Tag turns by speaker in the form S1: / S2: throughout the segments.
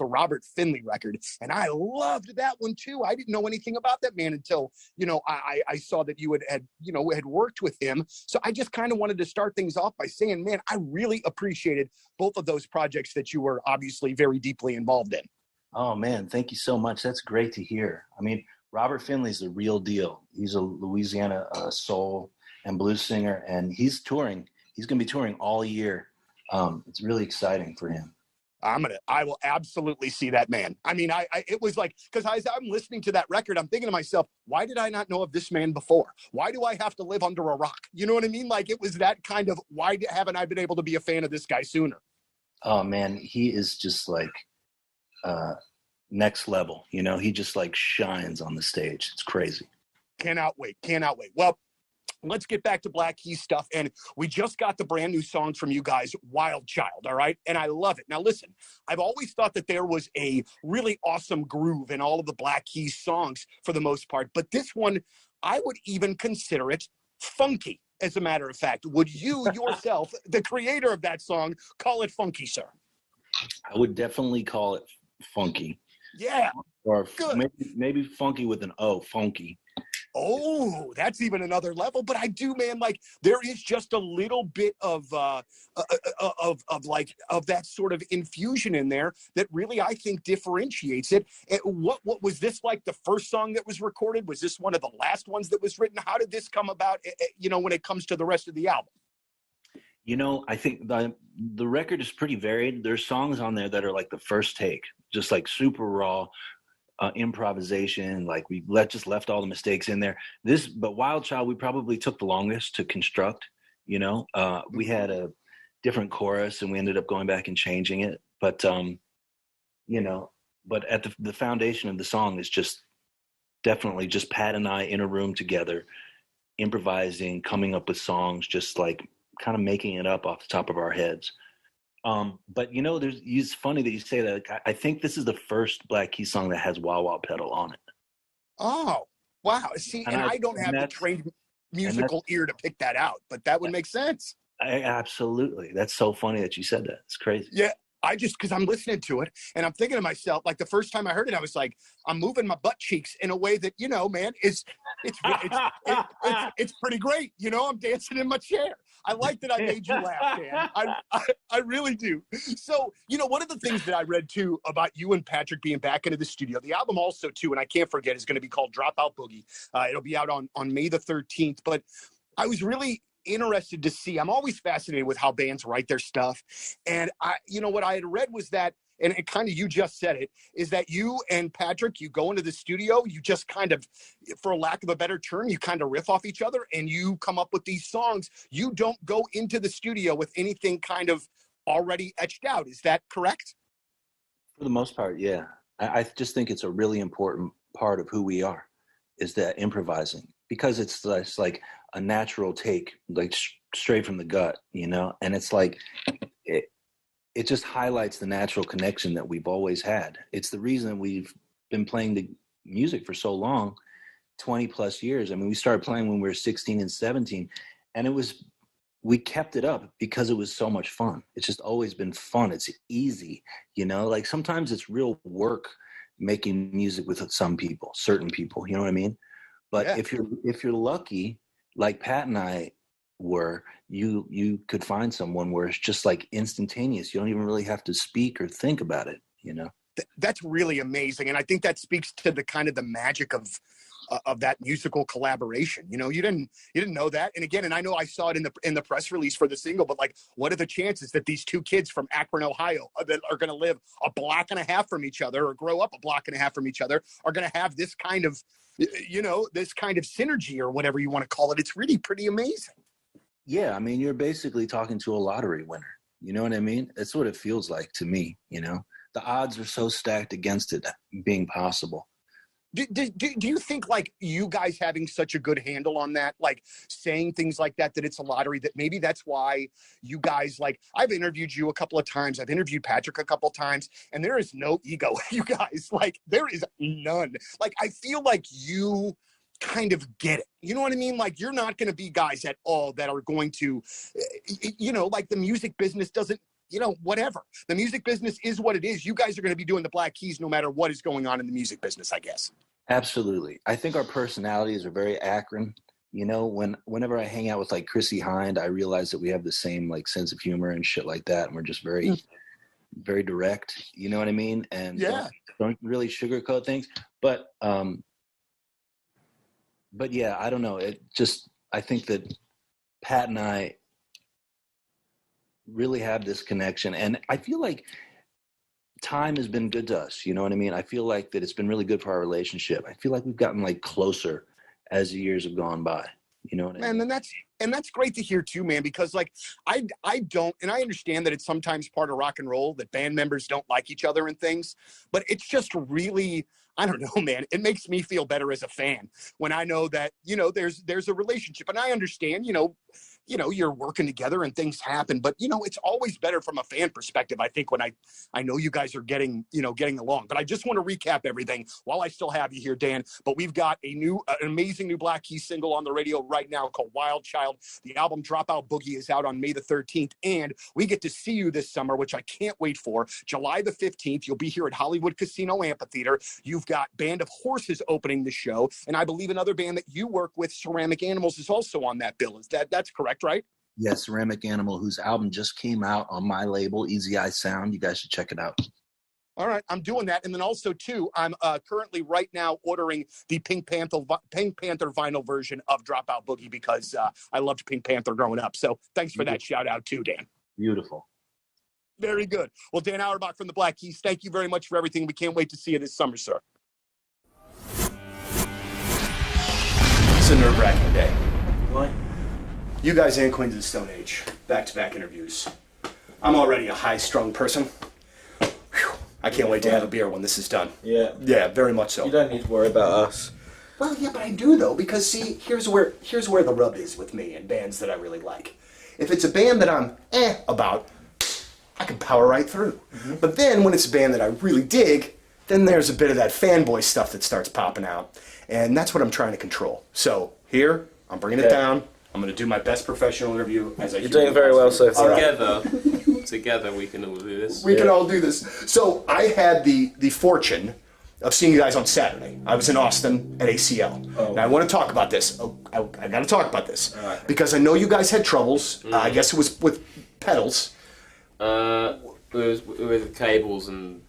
S1: the Robert Finley record. And I loved that one too. I didn't know anything about that man until, I saw that you had worked with him. So I just kind of wanted to start things off by saying, man, I really appreciated both of those projects that you were obviously very deeply involved in.
S2: Oh man, thank you so much. That's great to hear. I mean, Robert Finley's the real deal. He's a Louisiana soul and blues singer, and he's touring. He's going to be touring all year. It's really exciting for him.
S1: I will absolutely see that man. I mean, it was like, because as I'm listening to that record, I'm thinking to myself, why did I not know of this man before? Why do I have to live under a rock? You know what I mean? Like, it was that kind of, why haven't I been able to be a fan of this guy sooner? Oh
S2: man, he is just like next level. He just like shines on the stage. It's crazy.
S1: Cannot wait. Well, let's get back to Black Keys stuff. And we just got the brand new song from you guys, Wild Child, all right? And I love it. Now, listen, I've always thought that there was a really awesome groove in all of the Black Keys songs for the most part. But this one, I would even consider it funky, as a matter of fact. Would you yourself, the creator of that song, call it funky, sir?
S2: I would definitely call it funky.
S1: Yeah.
S2: Or maybe funky with an O, funky.
S1: Oh, that's even another level. But I do, man, like there is just a little bit of that sort of infusion in there that really, I think, differentiates it. What was this like the first song that was recorded? Was this one of the last ones that was written? How did this come about, when it comes to the rest of the album?
S2: I think the record is pretty varied. There's songs on there that are like the first take, just like super raw. Improvisation, like we just left all the mistakes in there. But Wild Child, we probably took the longest to construct. We had a different chorus, and we ended up going back and changing it. But but at the foundation of the song is just definitely just Pat and I in a room together, improvising, coming up with songs, just like kind of making it up off the top of our heads. But it's funny that you say that. I think this is the first Black Keys song that has wah wah pedal on it.
S1: Oh, wow. See, and I don't have the trained musical ear to pick that out, but that would make sense.
S2: Absolutely. That's so funny that you said that. It's crazy.
S1: Yeah. Because I'm listening to it and I'm thinking to myself, like the first time I heard it, I was like, I'm moving my butt cheeks in a way that, man, it's pretty great. I'm dancing in my chair. I like that I made you laugh, Dan. I really do. So, one of the things that I read too about you and Patrick being back into the studio, the album also too, and I can't forget, is going to be called Dropout Boogie. It'll be out on May the 13th. But I was really interested to see, I'm always fascinated with how bands write their stuff. And what I had read was that, and it kind of, you just said it, is that you and Patrick, you go into the studio, you just kind of, for lack of a better term, you kind of riff off each other and you come up with these songs. You don't go into the studio with anything kind of already etched out. Is that correct?
S2: For the most part, yeah. I just think it's a really important part of who we are, is that improvising, because it's like a natural take, like straight from the gut, and it's like it just highlights the natural connection that we've always had. It's the reason we've been playing the music for so long, 20 plus years. I mean, we started playing when we were 16 and 17, and we kept it up because it was so much fun. It's just always been fun. It's easy, like sometimes it's real work making music with certain people, you know what I mean? But yeah. if you're lucky, like Pat and I were, you could find someone where it's just like instantaneous. You don't even really have to speak or think about it,
S1: That's really amazing. And I think that speaks to the kind of the magic of that musical collaboration. You didn't know that. And again, and I know I saw it in the press release for the single, but like, what are the chances that these two kids from Akron, Ohio, that are going to live a block and a half from each other or grow up a block and a half from each other are going to have this kind of, this kind of synergy or whatever you want to call it? It's really pretty amazing.
S2: Yeah. I mean, you're basically talking to a lottery winner. You know what I mean? That's what it feels like to me. The odds are so stacked against it being possible.
S1: Do you think, like, you guys having such a good handle on that, like saying things like that it's a lottery, that maybe that's why you guys, like, I've interviewed you a couple of times, I've interviewed Patrick a couple of times, and there is no ego, you guys, like, there is none. Like, I feel like you kind of get it. You know what I mean? Like, you're not going to be guys at all that are going to, like, the music business doesn't whatever. The music business is what it is. You guys are going to be doing the Black Keys no matter what is going on in the music business, I guess.
S2: Absolutely. I think our personalities are very Akron. Whenever I hang out with like Chrissy Hind, I realize that we have the same like sense of humor and shit like that. And we're just very, very direct. You know what I mean? And don't really sugarcoat things. But yeah, I don't know. I think that Pat and I really have this connection. And I feel like time has been good to us. You know what I mean? I feel like that it's been really good for our relationship. I feel like we've gotten like closer as the years have gone by. You know what I mean?
S1: And that's great to hear too, man, because like I don't, and I understand that it's sometimes part of rock and roll that band members don't like each other and things, but it's just really, I don't know, man, it makes me feel better as a fan when I know that, there's a relationship. And I understand, you're working together and things happen, but it's always better from a fan perspective, I think, when I know you guys are getting along. But I just want to recap everything while I still have you here, Dan. But we've got an amazing new Black Keys single on the radio right now called Wild Child. The album Dropout Boogie is out on May the 13th, and we get to see you this summer, which I can't wait for. July the 15th, you'll be here at Hollywood Casino Amphitheater. You've got Band of Horses opening the show, and I believe another band that you work with, Ceramic Animals, is also on that bill. That's correct, right?
S2: Yeah, Ceramic Animal, whose album just came out on my label, Easy Eye Sound. You guys should check it out.
S1: All right, I'm doing that. And then also, too, I'm currently right now ordering the Pink Panther vinyl version of Dropout Boogie because I loved Pink Panther growing up. So thanks for that shout out, too, Dan.
S2: Beautiful.
S1: Very good. Well, Dan Auerbach from the Black Keys, thank you very much for everything. We can't wait to see you this summer, sir. It's a nerve-wracking day.
S3: Why?
S1: You guys and Queens of the Stone Age, back-to-back interviews. I'm already a high-strung person. Whew. I can't wait to have a beer when this is done.
S3: Yeah.
S1: Yeah, very much so.
S3: You don't need to worry about us.
S1: Well, yeah, but I do, though, because, see, here's where the rub is with me and bands that I really like. If it's a band that I'm about, I can power right through. Mm-hmm. But then when it's a band that I really dig, then there's a bit of that fanboy stuff that starts popping out. And that's what I'm trying to control. So here, I'm bringing it down. I'm going to do my best professional interview as I
S3: You're doing very well so far.
S4: Together we can all do this.
S1: We can all do this. So I had the fortune of seeing you guys on Saturday. I was in Austin at ACL. Oh. Now I want to talk about this. I got to talk about this. Right. Because I know you guys had troubles. I guess it was with pedals.
S4: With cables and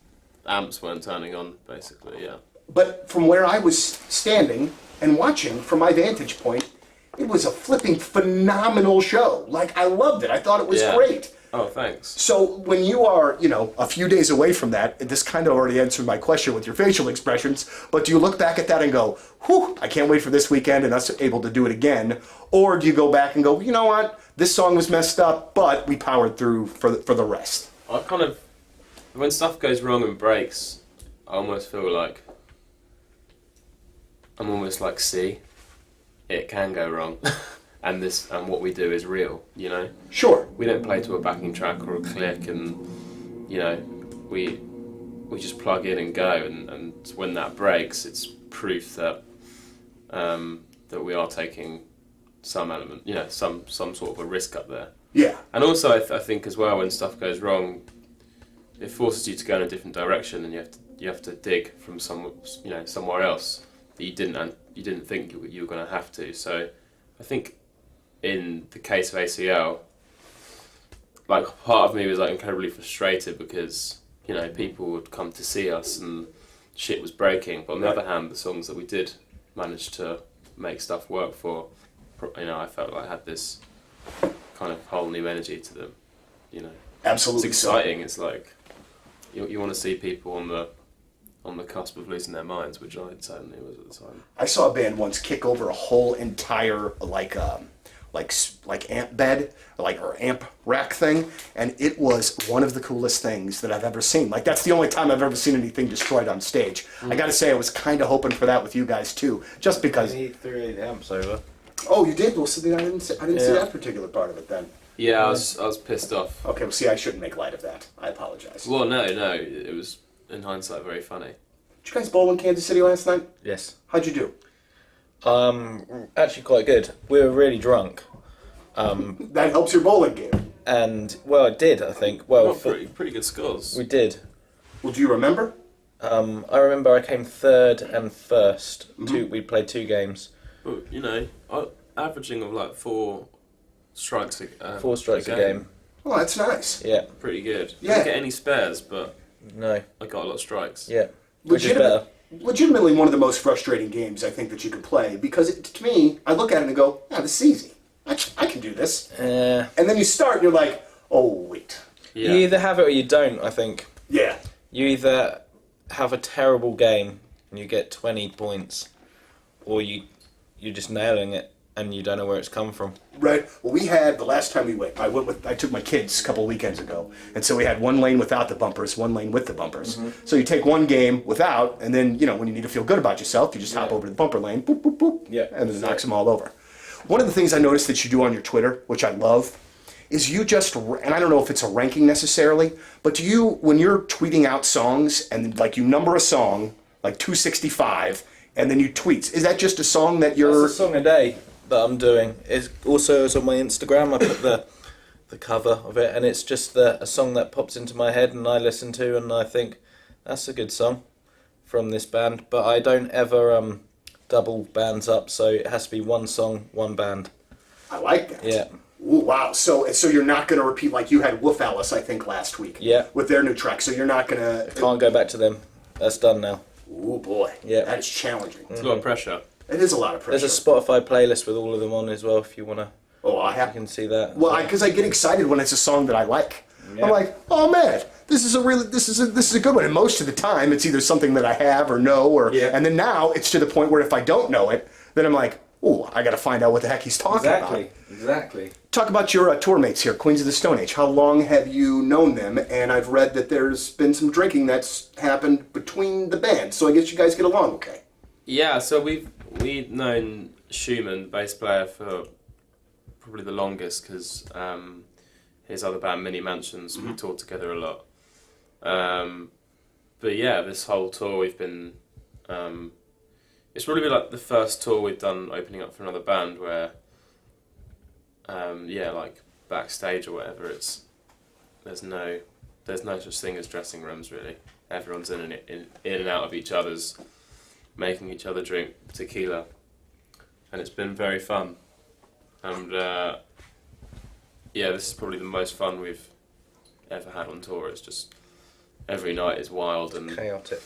S4: amps weren't turning on, basically, yeah.
S1: But from where I was standing and watching from my vantage point, it was a flipping phenomenal show. Like, I loved it. I thought it was great.
S4: Oh, thanks.
S1: So when you are, a few days away from that, this kind of already answered my question with your facial expressions, but do you look back at that and go, whew, I can't wait for this weekend and us able to do it again? Or do you go back and go, you know what, this song was messed up, but we powered through for the rest?
S4: I kind of, when stuff goes wrong and breaks, I almost feel like, I'm almost like, see, it can go wrong. And what we do is real, Sure. We don't play to a backing track or a click, and we just plug in and go. And when that breaks, it's proof that that we are taking some element, some sort of a risk up there.
S1: Yeah.
S4: And also, I think as well, when stuff goes wrong, it forces you to go in a different direction, and you have to dig from somewhere else that you didn't think you were going to have to. So I think in the case of ACL, like, part of me was like incredibly frustrated because people would come to see us and shit was breaking. But on the other hand, the songs that we did manage to make stuff work for, I felt like I had this kind of whole new energy to them.
S1: Absolutely.
S4: It's exciting. So. It's like you want to see people on the cusp of losing their minds, which I certainly was at the time.
S1: I saw a band once kick over a whole entire like amp bed, or amp rack thing, and it was one of the coolest things that I've ever seen. Like, that's the only time I've ever seen anything destroyed on stage. I got to say, I was kind of hoping for that with you guys too, just because.
S3: He threw the amps over.
S1: Oh, you did? Well, so then I didn't see that particular part of it then.
S4: Yeah, I was pissed off.
S1: Okay, well, see, I shouldn't make light of that. I apologize.
S4: Well, no, it was in hindsight very funny.
S1: Did you guys bowl in Kansas City last night?
S3: Yes.
S1: How'd you do?
S3: Actually quite good. We were really drunk.
S1: That helps your bowling game.
S3: And, well, it did, I think. Well,
S4: pretty good scores.
S3: We did.
S1: Well, do you remember?
S3: I remember I came third and first. We played 2 games.
S4: Well, you know, averaging of like 4 strikes a
S3: 4 strikes a game.
S1: Oh, that's nice.
S3: Yeah.
S4: Pretty good.
S1: Yeah.
S4: Didn't get any spares, but
S3: No.
S4: I got a lot of strikes.
S3: Yeah. Which is better.
S1: Legitimately one of the most frustrating games I think that you could play, because to me, I look at it and go, this is easy. I can do this. And then you start and you're like, oh, wait.
S3: Yeah. You either have it or you don't, I think.
S1: Yeah.
S3: You either have a terrible game and you get 20 points, or you're just nailing it and you don't know where it's come from.
S1: Right. Well, we had, the last time we went, I took my kids a couple of weekends ago, and so we had 1 lane without the bumpers, 1 lane with the bumpers. So you take 1 game without, and then, you know, when you need to feel good about yourself, you just hop over to the bumper lane, boop, boop, boop, and then it knocks them all over. One of the things I noticed that you do on your Twitter, which I love, is you just, and I don't know if it's a ranking necessarily, but do you, when you're tweeting out songs, and like you number a song, like 265, and then you tweet, is that just a song that you're...
S3: That's a song a day that I'm doing. It also is on my Instagram. I put the cover of it, and it's just a song that pops into my head and I listen to, and I think that's a good song from this band. But I don't ever double bands up, so it has to be 1 song, 1 band.
S1: I like that.
S3: Yeah.
S1: Ooh, wow. So you're not going to repeat, like you had Wolf Alice, I think, last week.
S3: Yeah.
S1: With their new track. So you're not going to...
S3: Can't go back to them. That's done now.
S1: Ooh, boy.
S3: Yeah.
S1: That is challenging.
S4: It's a lot of pressure.
S1: It is a lot of pressure.
S3: There's a Spotify playlist with all of them on as well, if you want to.
S1: Oh, I have.
S3: You can see that.
S1: Well, because I get excited when it's a song that I like. Yeah. I'm like, oh man, this is a good one. And most of the time, it's either something that I have or know, or and then now it's to the point where if I don't know it, then I'm like, oh, I got to find out what the heck he's talking about.
S3: Exactly.
S1: Talk about your tour mates here, Queens of the Stone Age. How long have you known them? And I've read that there's been some drinking that's happened between the bands, so I guess you guys get along okay.
S4: Yeah, so we've known Schumann, bass player, for probably the longest, because his other band, Mini Mansions, we toured together a lot. But yeah, this whole tour we've been... it's probably like the first tour we've done opening up for another band where, like backstage or whatever, there's no such thing as dressing rooms really. Everyone's in and out of each other's, making each other drink tequila, and it's been very fun. And this is probably the most fun we've ever had on tour. It's just every night is wild and
S3: chaotic.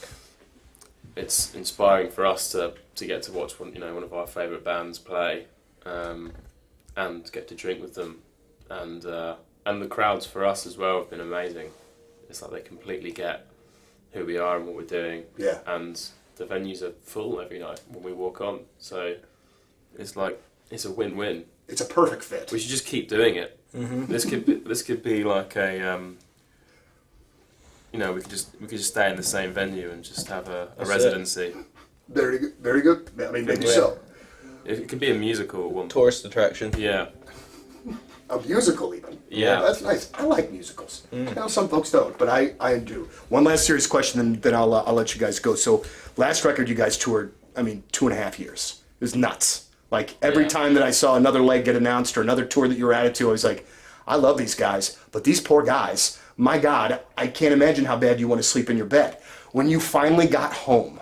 S4: It's inspiring for us to get to watch one of our favourite bands play, and get to drink with them, and the crowds for us as well have been amazing. It's like they completely get who we are and what we're doing, and the venues are full every night when we walk on. So it's a win-win.
S1: It's a perfect fit.
S4: We should just keep doing it. Mm-hmm. This could be like a. We could just stay in the same venue and just have a residency.
S1: Very good. Very good. I mean, maybe so.
S4: It could be a musical at one
S3: tourist attraction.
S4: Yeah.
S1: A musical even.
S4: Yeah.
S1: That's nice. I like musicals. Some folks don't, but I do. One last serious question, and then I'll let you guys go. So, last record you guys toured, 2.5 years. It was nuts. Like, every time that I saw another leg get announced or another tour that you were added to, I was like, I love these guys, but these poor guys, my God, I can't imagine how bad you want to sleep in your bed. When you finally got home,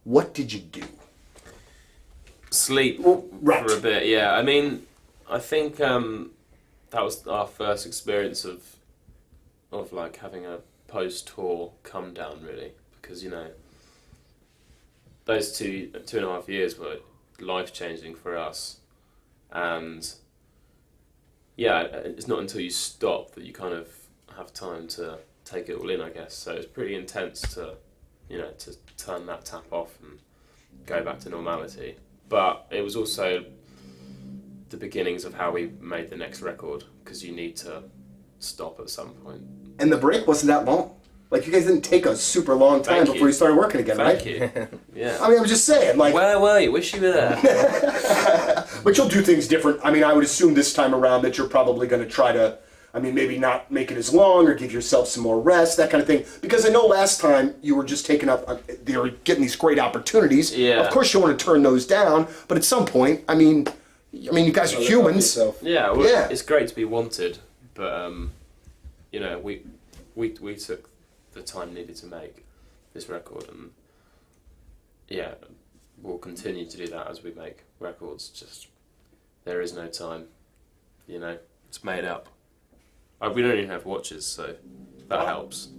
S1: what did you do?
S4: Sleep for a bit, yeah. I think that was our first experience of like having a post-tour come down, really, because those 2.5 years were life-changing for us, and it's not until you stop that you kind of have time to take it all in, I guess. So it's pretty intense to turn that tap off and go back to normality. But it was also the beginnings of how we made the next record, because you need to stop at some point.
S1: And the break wasn't that long. Like, you guys didn't take a super long time before you started working again, right?
S4: Thank you. Yeah.
S1: I was just saying, like...
S4: Where were you? Wish you were there.
S1: But you'll do things different. I would assume this time around that you're probably going to try to, maybe not make it as long or give yourself some more rest, that kind of thing. Because I know last time you were just taking up, they were getting these great opportunities.
S4: Yeah.
S1: Of course you want to turn those down, but at some point, you guys are humans.
S4: Yeah, well, it's great to be wanted, But you know, we took the time needed to make this record, and yeah, we'll continue to do that as we make records. Just there is no time, you know. It's made up. We don't even have watches, so that helps.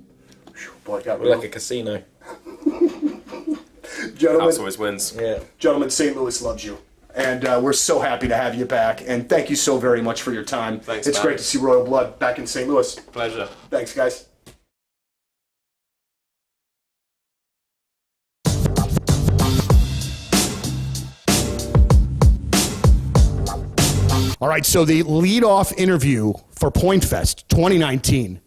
S1: Boy, got
S3: We're like a casino.
S1: Gentlemen,
S4: House always wins.
S3: Yeah.
S1: Gentlemen, St. Louis loves you. And we're so happy to have you back. And thank you so very much for your time.
S4: Thanks,
S1: it's
S4: man.
S1: great to see Royal Blood back in St. Louis.
S4: Pleasure.
S1: Thanks, guys. All right, so the lead-off interview for Point Fest 2019.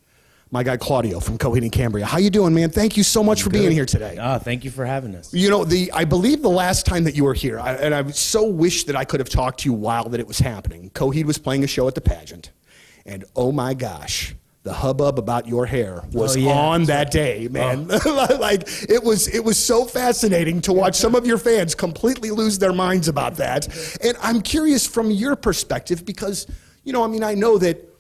S1: My guy Claudio from Coheed and Cambria. How you doing, man? Thank you so much for being here today.
S5: Thank you for having us.
S1: You know, I believe the last time that you were here, and I so wish that I could have talked to you while that it was happening. Coheed was playing a show at the pageant, and oh my gosh, the hubbub about your hair was on that day, man. Like it was so fascinating to watch some of your fans completely lose their minds about that. And I'm curious from your perspective because, you know, I mean, I know that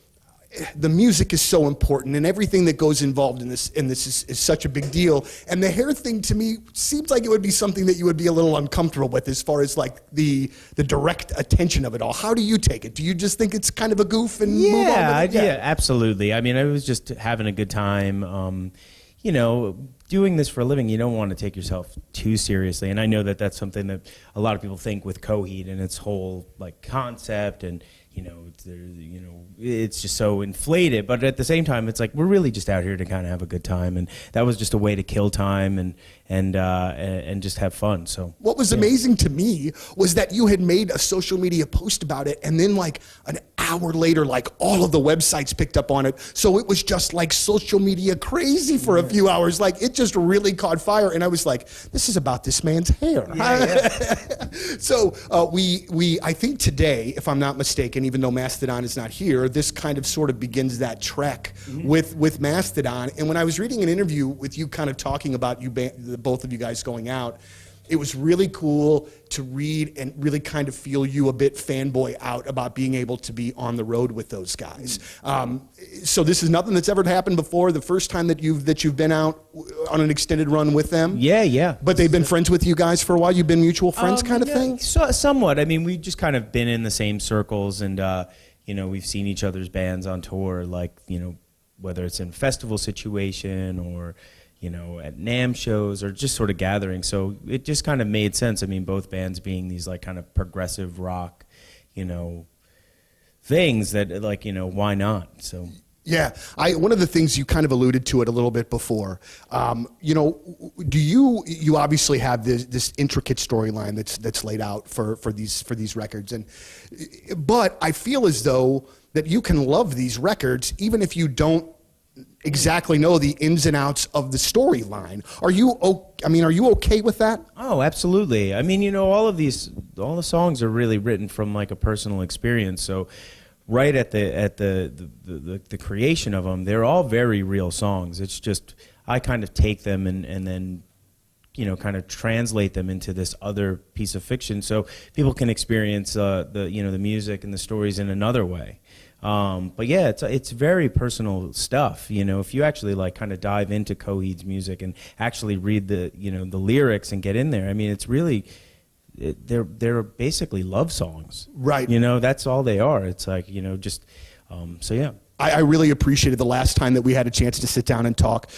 S1: the music is so important and everything that goes involved in this is such a big deal. And the hair thing to me seems like it would be something that you would be a little uncomfortable with as far as like the direct attention of it all. How do you take it? Do you just think it's kind of a goof and move on with it?
S5: Yeah, absolutely. I mean, I was just having a good time. You know, doing this for a living, you don't want to take yourself too seriously. And I know that that's something that a lot of people think with Coheed and its whole like concept and, you know, it's just so inflated. But at the same time, it's like we're really just out here to kind of have a good time, and that was just a way to kill time and just have fun. So
S1: what was amazing to me was that you had made a social media post about it, and then like an hour later, like all of the websites picked up on it. So it was just like social media crazy for a few hours. Like it just really caught fire, and I was like, this is about this man's hair. So I think today, if I'm not mistaken, even though Mastodon is not here, this kind of sort of begins that trek with Mastodon. And when I was reading an interview with you kind of talking about both of you guys going out, it was really cool to read and really kind of feel you a bit fanboy out about being able to be on the road with those guys. So this is nothing that's ever happened before. The first time that you've been out on an extended run with them.
S5: Yeah.
S1: But they've been friends with you guys for a while. You've been mutual friends, kind of thing.
S5: So, somewhat. I mean, we've just kind of been in the same circles, and you know, we've seen each other's bands on tour, like, you know, whether it's in a festival situation or, you know, at NAMM shows or just sort of gatherings. So it just kind of made sense. I mean, both bands being these like kind of progressive rock, you know, things that like, you know, why not? So.
S1: Yeah, one of the things you kind of alluded to it a little bit before. You know, do you obviously have this intricate storyline that's laid out for these records, but I feel as though that you can love these records even if you don't exactly know the ins and outs of the storyline. Are you okay with that?
S5: Oh, absolutely. I mean, you know, all the songs are really written from like a personal experience. So right at the creation of them, they're all very real songs. It's just I kind of take them and then, you know, kind of translate them into this other piece of fiction so people can experience the music and the stories in another way. But yeah, it's very personal stuff. You know, if you actually like kind of dive into Coheed's music and actually read the lyrics and get in there, I mean, it's really they're basically love songs,
S1: right?
S5: You know, that's all they are. It's like, you know, just so yeah.
S1: I really appreciated the last time that we had a chance to sit down and talk.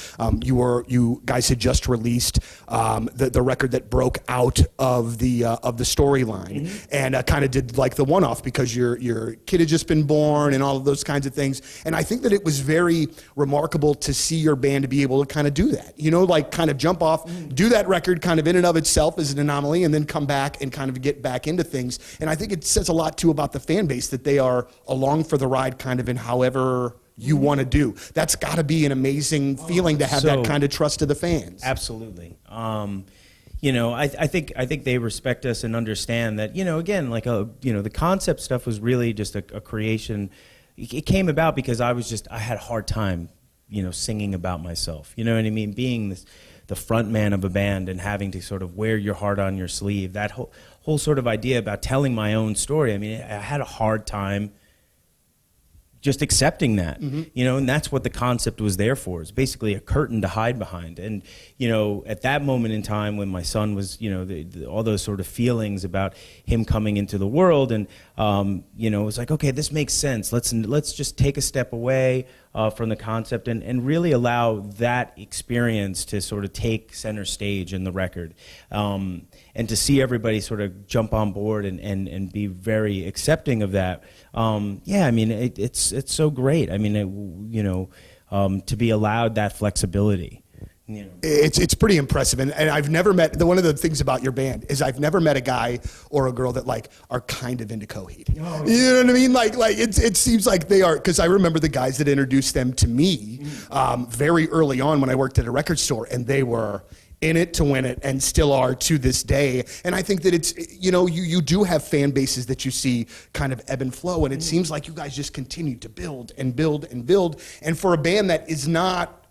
S1: You guys had just released the record that broke out of the storyline, and kind of did like the one-off because your kid had just been born and all of those kinds of things. And I think that it was very remarkable to see your band to be able to kind of do that. You know, like kind of jump off, do that record kind of in and of itself as an anomaly, and then come back and kind of get back into things. And I think it says a lot too about the fan base that they are along for the ride, kind of in however you want to do. That's got to be an amazing feeling to have that kind of trust of the fans.
S5: Absolutely. You know, I think they respect us and understand that, you know, again, like the concept stuff was really just a creation. It came about because I had a hard time, you know, singing about myself. You know what I mean? Being the front man of a band and having to sort of wear your heart on your sleeve. That whole sort of idea about telling my own story. I mean, I had a hard time just accepting that, you know, and that's what the concept was there for. It's basically a curtain to hide behind. And, you know, at that moment in time when my son was, you know, all those sort of feelings about him coming into the world, and, you know, it was like, okay, this makes sense. Let's just take a step away from the concept and really allow that experience to sort of take center stage in the record. And to see everybody sort of jump on board and be very accepting of that. Yeah, I mean, it's so great. I mean, you know, to be allowed that flexibility. You know.
S1: It's pretty impressive, and I've never met, one of the things about your band is I've never met a guy or a girl that like are kind of into Coheed. Oh, yeah. You know what I mean? Like it seems like they are, because I remember the guys that introduced them to me very early on when I worked at a record store, and they were in it to win it and still are to this day. And I think that it's, you know, you do have fan bases that you see kind of ebb and flow, and it seems like you guys just continue to build and build and build. And for a band that is not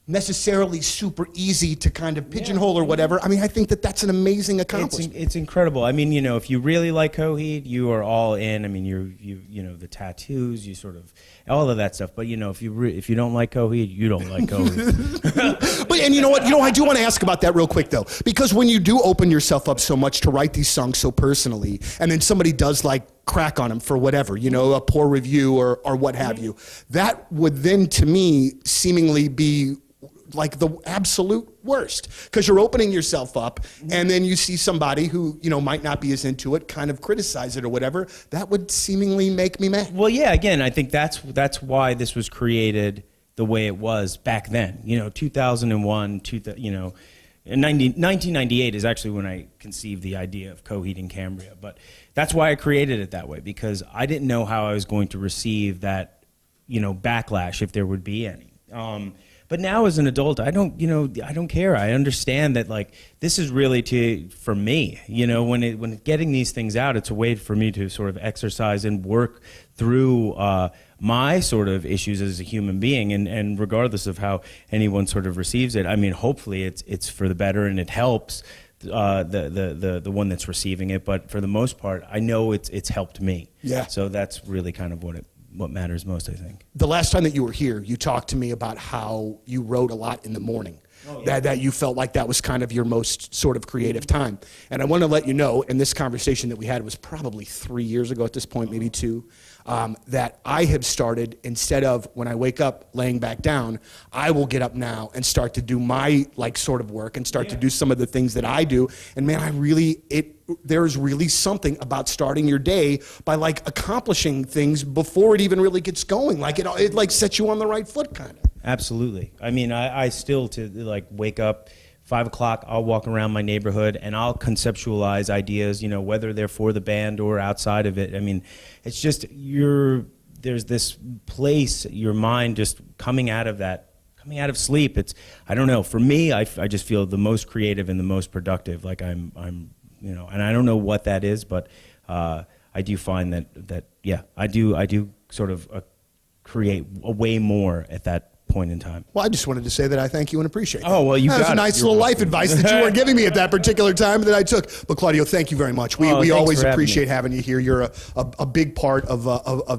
S1: necessarily super easy to kind of pigeonhole or whatever, I mean, I think that that's an amazing accomplishment.
S5: It's incredible. I mean, you know, if you really like Coheed, you are all in. I mean, you know, the tattoos, you sort of, all of that stuff. But, you know, if you don't like Coheed, you don't like Coheed.
S1: But, and you know what, I do want to ask about that real quick though, because when you do open yourself up so much to write these songs so personally, and then somebody does like crack on them for whatever, you know, a poor review or what have you, that would then to me seemingly be like the absolute worst, because you're opening yourself up and then you see somebody who, you know, might not be as into it kind of criticize it or whatever. That would seemingly make me mad.
S5: Well, yeah, again, I think that's why this was created the way it was back then. You know, 2001, you know, 1998 is actually when I conceived the idea of Coheed and Cambria. But that's why I created it that way, because I didn't know how I was going to receive that, you know, backlash, if there would be any. But now as an adult, I don't care. I understand that, like, this is really for me, you know, when getting these things out, it's a way for me to sort of exercise and work through my sort of issues as a human being, and regardless of how anyone sort of receives it, I mean, hopefully it's for the better and it helps the one that's receiving it. But for the most part, I know it's helped me.
S1: Yeah.
S5: So that's really kind of what matters most, I think.
S1: The last time that you were here, you talked to me about how you wrote a lot in the morning. Oh, yeah. That you felt like that was kind of your most sort of creative time. And I want to let you know, in this conversation that we had, was probably 3 years ago at this point, maybe 2, that I have started, instead of when I wake up laying back down, I will get up now and start to do my like sort of work and start to do some of the things that I do. And man, there's really something about starting your day by like accomplishing things before it even really gets going. Like it like sets you on the right foot kind of.
S5: Absolutely. I mean, I still, to like wake up 5 o'clock, I'll walk around my neighborhood and I'll conceptualize ideas, you know, whether they're for the band or outside of it. I mean, it's just there's this place, your mind just coming out of sleep. I don't know, for me, I just feel the most creative and the most productive. Like I'm you know, and I don't know what that is, but I do find that yeah, I do sort of create a way more at that point in time.
S1: Well, I just wanted to say that I thank you and appreciate it.
S5: Oh, well, you got it.
S1: That was a nice little life advice that you were giving me at that particular time that I took. But Claudio, thank you very much. We always appreciate having you here. You're a big part of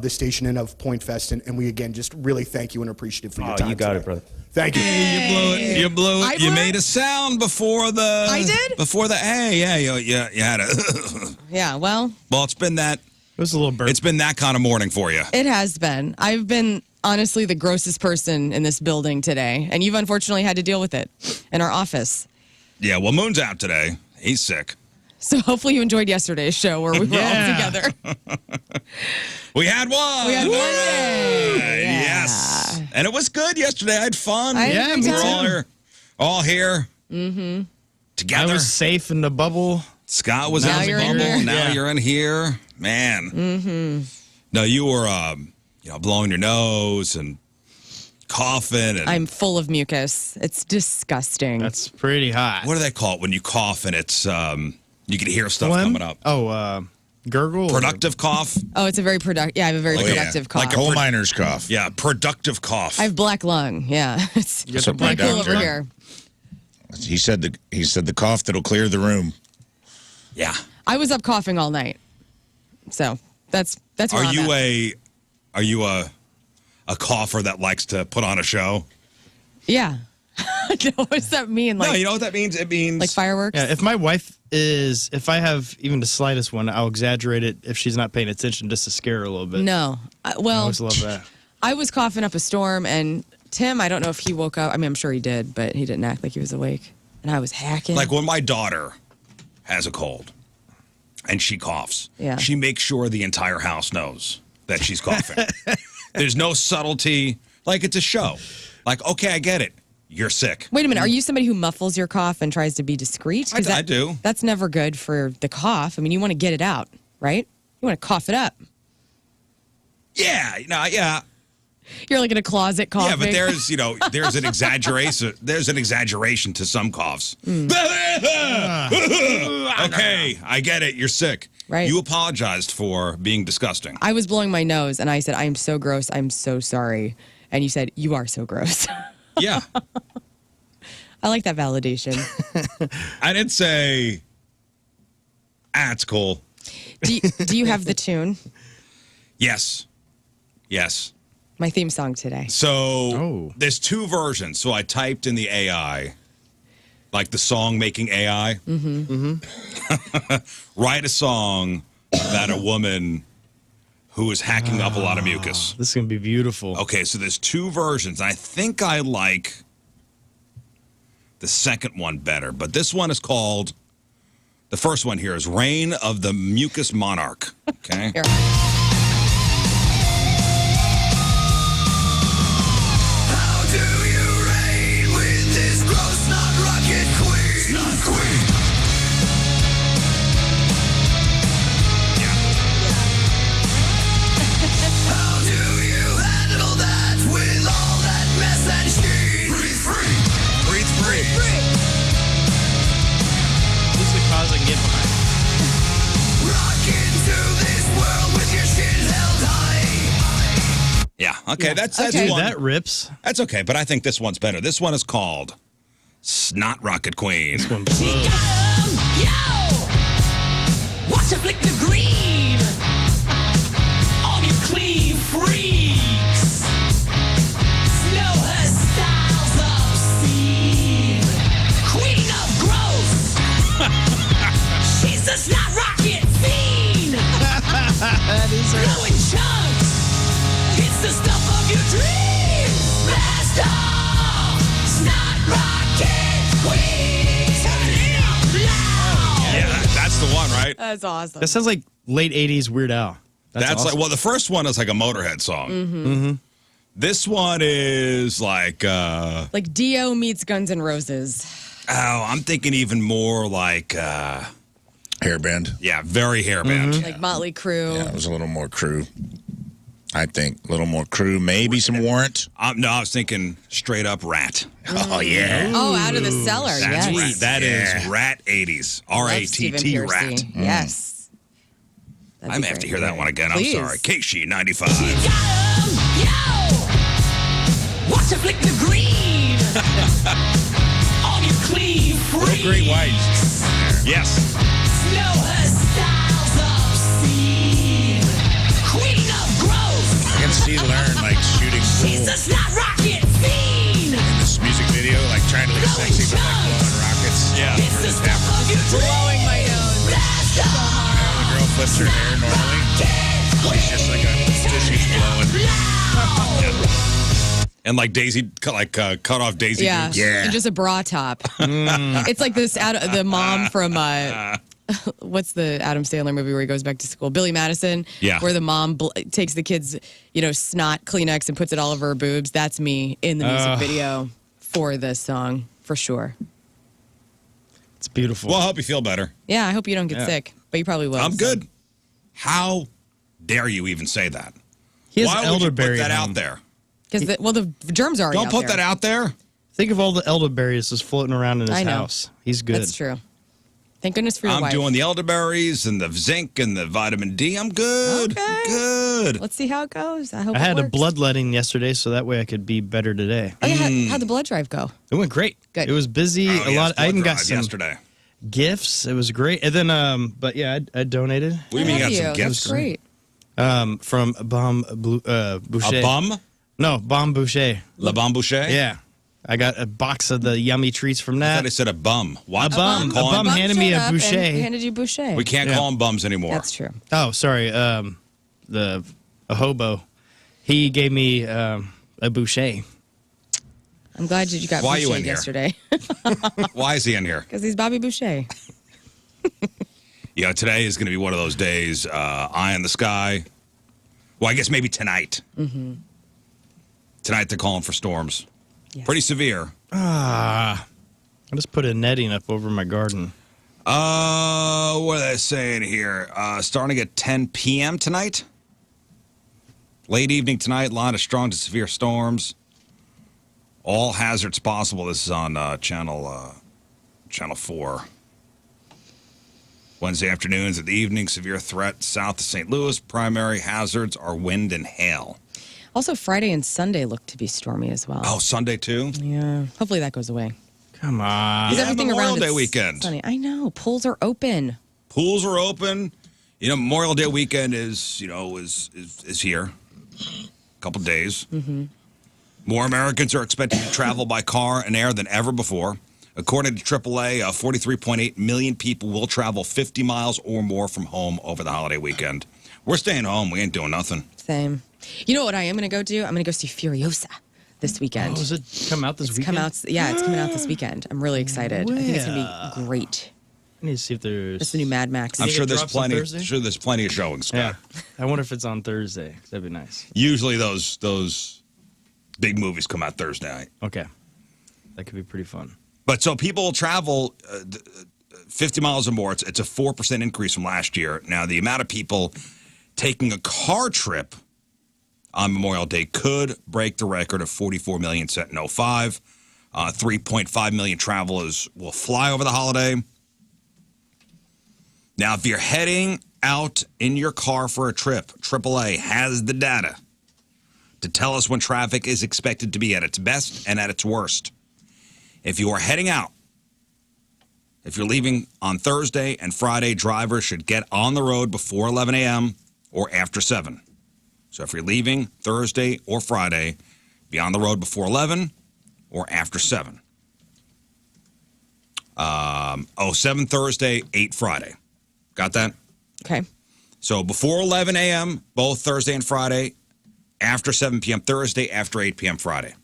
S1: the station and of Point Fest, and we again just really thank you and appreciative for your time.
S5: You got
S1: today.
S5: it, brother.
S1: Thank you.
S6: Hey, you blew it. You made a sound before the.
S7: I did?
S6: Before the. Hey, yeah, you had a.
S7: Yeah, well.
S6: Well, it's been that.
S8: It was a little burp.
S6: It's been that kind of morning for you.
S7: It has been. I've been honestly the grossest person in this building today, and you've unfortunately had to deal with it in our office.
S6: Yeah, well, Moon's out today. He's sick.
S7: So hopefully you enjoyed yesterday's show where we were all together.
S6: We had one.
S7: We had one day. Yeah.
S6: Yes. And it was good yesterday. I had fun.
S7: We're
S6: all here. Mm-hmm. Together.
S8: I was safe in the bubble.
S6: Scott was out in the bubble. Now you're in here. Man. Mm-hmm. No, you were blowing your nose and coughing. And
S7: I'm full of mucus. It's disgusting.
S8: That's pretty hot.
S6: What do they call it when you cough and it's you can hear stuff coming up?
S8: Oh, gurgle?
S6: Productive cough?
S7: Oh, it's a very productive. Yeah, I have a very productive cough.
S6: Like a coal miner's cough. Yeah, productive cough.
S7: I have black lung. Yeah, it's pretty cool over here.
S9: He said the cough that'll clear the room.
S6: Yeah.
S7: I was up coughing all night. So that's where I'm at.
S6: Are you a a cougher that likes to put on a show?
S7: Yeah. No, what does that mean? Like,
S6: No, you know what that means? It means
S7: like fireworks?
S8: Yeah, if my wife if I have even the slightest one, I'll exaggerate it if she's not paying attention just to scare her a little bit.
S7: No.
S8: I
S7: Well,
S8: always love that.
S7: I was coughing up a storm, and Tim, I don't know if he woke up. I mean, I'm sure he did, but he didn't act like he was awake. And I was hacking.
S6: like when my daughter has a cold and she coughs.
S7: Yeah.
S6: She makes sure the entire house knows that she's coughing. There's no subtlety. Like it's a show. Like, okay, I get it. You're sick.
S7: Wait a minute. Are you somebody who muffles your cough and tries to be discreet? 'Cause
S6: I do.
S7: That's never good for the cough. I mean, you want to get it out, right? You want to cough it up.
S6: Yeah, yeah.
S7: You're like in a closet coughing.
S6: Yeah, but there's an exaggeration. There's an exaggeration to some coughs. Okay, I get it. You're sick.
S7: Right.
S6: You apologized for being disgusting.
S7: I was blowing my nose, and I said, I am so gross. I'm so sorry. And you said, you are so gross.
S6: Yeah.
S7: I like that validation.
S6: I didn't say, it's cool.
S7: Do you have the tune?
S6: Yes.
S7: My theme song today.
S6: So there's two versions. So I typed in the AI, like the song making AI. Write a song about a woman who is hacking up a lot of mucus.
S8: This is going to be beautiful.
S6: Okay, so there's two versions. I think I like the second one better, but this one is called, the first one here is Reign of the Mucus Monarch. Okay.
S7: Here.
S10: How do you reign with this gross snot rocket queen? Snot queen. How do you handle that with all that mess and sheen? Breathe free. Breathe free.
S8: This is the cause I can get behind.
S10: Rock into this world with your shit held high.
S6: Yeah. Okay. That's
S7: Okay.
S6: one.
S8: That rips.
S6: That's okay, but I think this one's better. This one is called Snot Rocket Queen.
S10: Yo! Watch her flick the green. All you clean freaks. Know her style's obscene. Queen of gross. She's a snot rocket fiend.
S8: That is her.
S10: Blowing chunks. It's the stuff of your dreams. Blast off. Snot rocket queen. Turn it up loud.
S6: Yeah, that's the one, right?
S7: That's awesome.
S8: That sounds like late 80s Weird Al.
S6: That's
S8: awesome.
S6: like, well, the first one is like a Motorhead song. This one is like,
S7: Like Dio meets Guns N' Roses.
S6: I'm thinking even more like,
S9: Hairband.
S6: yeah, very hairband.
S7: Like Motley Crue.
S9: Yeah, it was a little more crew. I think a little more crew, maybe some Warrant.
S6: No, I was thinking straight up Rat.
S9: Oh yeah.
S7: Oh, Out of the Cellar.
S6: That's
S7: Yes.
S6: Rat. That is Rat 80s.
S7: Love Stephen
S6: R-A-T-T
S7: Piercy.
S6: Rat.
S7: Yes. That'd
S6: I
S7: be
S6: may have to
S7: great.
S6: hear that one again.
S7: Please.
S6: I'm sorry. Keishi 95.
S10: Got 'em, yo! Watch her flick the green. All you clean freaks.
S6: Great Whites. Yes.
S10: Know her style's obscene. Queen of gross.
S9: I can see Lern like shooting
S10: She's
S9: pool
S10: a snot rocket fiend.
S9: in this music video, like trying to look sexy but like blowing rockets.
S6: Yeah.
S10: It's the stuff of your
S7: Blowing my
S10: dreams.
S7: nose.
S10: Blast off.
S9: The girl flips her hair normally. She's just like she's blowing.
S6: And like Daisy, cut off Daisy.
S7: Yeah.
S6: boobs.
S9: Yeah.
S7: And just a bra top. It's like this, the mom from, what's the Adam Sandler movie where he goes back to school? Billy Madison.
S6: Yeah.
S7: Where the mom takes the kids, snot Kleenex and puts it all over her boobs. That's me in the music video for this song, for sure.
S8: It's beautiful.
S6: Well, I'll help you feel better.
S7: Yeah, I hope you don't get
S8: Yeah.
S7: sick, but you probably will.
S6: I'm
S7: so.
S6: good. How dare you even say that?
S8: he has
S6: Why would you
S8: elderberry
S6: put that
S8: at
S6: out
S8: home.
S6: there?
S7: Because the germs are already
S6: Don't
S7: out
S6: put
S7: there.
S6: that out there.
S8: Think of all the elderberries just floating around in his
S7: I know.
S8: house. He's good.
S7: That's true. Thank goodness for your
S6: I'm
S7: wife.
S6: doing the elderberries and the zinc and the vitamin D. I'm good.
S7: Okay.
S6: Good.
S7: Let's see how it goes. I hope
S8: I had
S7: it
S8: a
S7: works.
S8: bloodletting yesterday, so that way I could be better today.
S7: Oh, yeah, how'd the blood drive go?
S8: It went great.
S7: Good.
S8: It was busy.
S6: Oh,
S8: a
S6: yes,
S8: lot. I even
S6: blood
S8: got
S6: drive
S8: some
S6: yesterday.
S8: gifts. It was great. And then, but yeah, I donated
S6: What do you mean you got
S7: Love
S6: some
S7: you.
S6: gifts?
S7: That's great.
S8: from Boucher.
S6: A bum?
S8: No, Bomb Boucher.
S6: La Bombe Boucher?
S8: Yeah. I got a box of the yummy treats from
S6: I
S8: that.
S6: thought it said a bum. Why?
S8: A bum. A bum handed me a boucher.
S7: Handed you boucher.
S6: We can't call them bums anymore.
S7: That's true.
S8: Oh, sorry. A hobo. He gave me a boucher.
S7: I'm glad you got
S6: Why are you
S7: Boucher
S6: in here?
S7: yesterday.
S6: Why is he in here?
S7: Because he's Bobby Boucher.
S6: Yeah, today is going to be one of those days, eye in the sky. Well, I guess maybe tonight. Mm-hmm. Tonight they're calling for storms.
S7: Yes.
S6: Pretty severe.
S8: I just put a netting up over my garden.
S6: What are they saying here? Starting at 10 p.m. tonight? Late evening tonight, line of strong to severe storms. All hazards possible. This is on channel 4. Wednesday afternoons and the evening, severe threat south of St. Louis. Primary hazards are wind and hail.
S7: Also, Friday and Sunday look to be stormy as well.
S6: Oh, Sunday too?
S7: Yeah. Hopefully that goes away.
S8: Come on.
S7: Because
S6: Yeah,
S7: everything
S6: Memorial
S7: around
S6: Day
S7: it's
S6: weekend.
S7: sunny. I know. Pools are open.
S6: Pools are open. You know, Memorial Day weekend is here. A couple days. Mm-hmm. More Americans are expected to travel by car and air than ever before. According to AAA, 43.8 million people will travel 50 miles or more from home over the holiday weekend. We're staying home. We ain't doing nothing.
S7: Same. You know what I am going to go do? I'm going to go see Furiosa this weekend.
S8: Oh, does it come out this weekend?
S7: It's coming out this weekend. I'm really excited. I think it's going to be great.
S8: I need to see if there's...
S7: It's the new Mad Max.
S6: I'm
S8: think
S6: sure
S8: it
S6: there's
S8: drops on
S6: plenty.
S8: Thursday?
S6: Sure, there's plenty of showings. Scott.
S8: Yeah. I wonder if it's on Thursday. That'd be nice.
S6: Usually those big movies come out Thursday night.
S8: Okay. That could be pretty fun.
S6: But so people will travel 50 miles or more. It's a 4% increase from last year. Now, the amount of people taking a car trip on Memorial Day could break the record of 44 million set in 05. 3.5 million travelers will fly over the holiday. Now, if you're heading out in your car for a trip, AAA has the data to tell us when traffic is expected to be at its best and at its worst. If you are heading out, if you're leaving on Thursday and Friday, drivers should get on the road before 11 a.m. or after 7. So if you're leaving Thursday or Friday, be on the road before 11 or after 7. 7 Thursday, 8 Friday. Got that?
S7: Okay.
S6: So before 11 a.m., both Thursday and Friday, after 7 p.m. Thursday, after 8 p.m. Friday.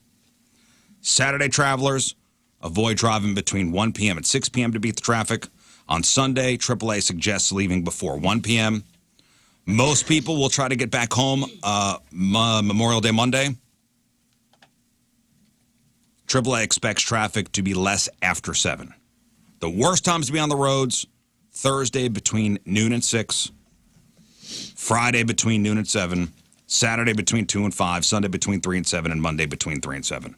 S6: Saturday travelers, avoid driving between 1 p.m. and 6 p.m. to beat the traffic. On Sunday, AAA suggests leaving before 1 p.m. Most people will try to get back home Memorial Day Monday. AAA expects traffic to be less after 7. The worst times to be on the roads, Thursday between noon and 6, Friday between noon and 7, Saturday between 2 and 5, Sunday between 3 and 7, and Monday between 3 and 7.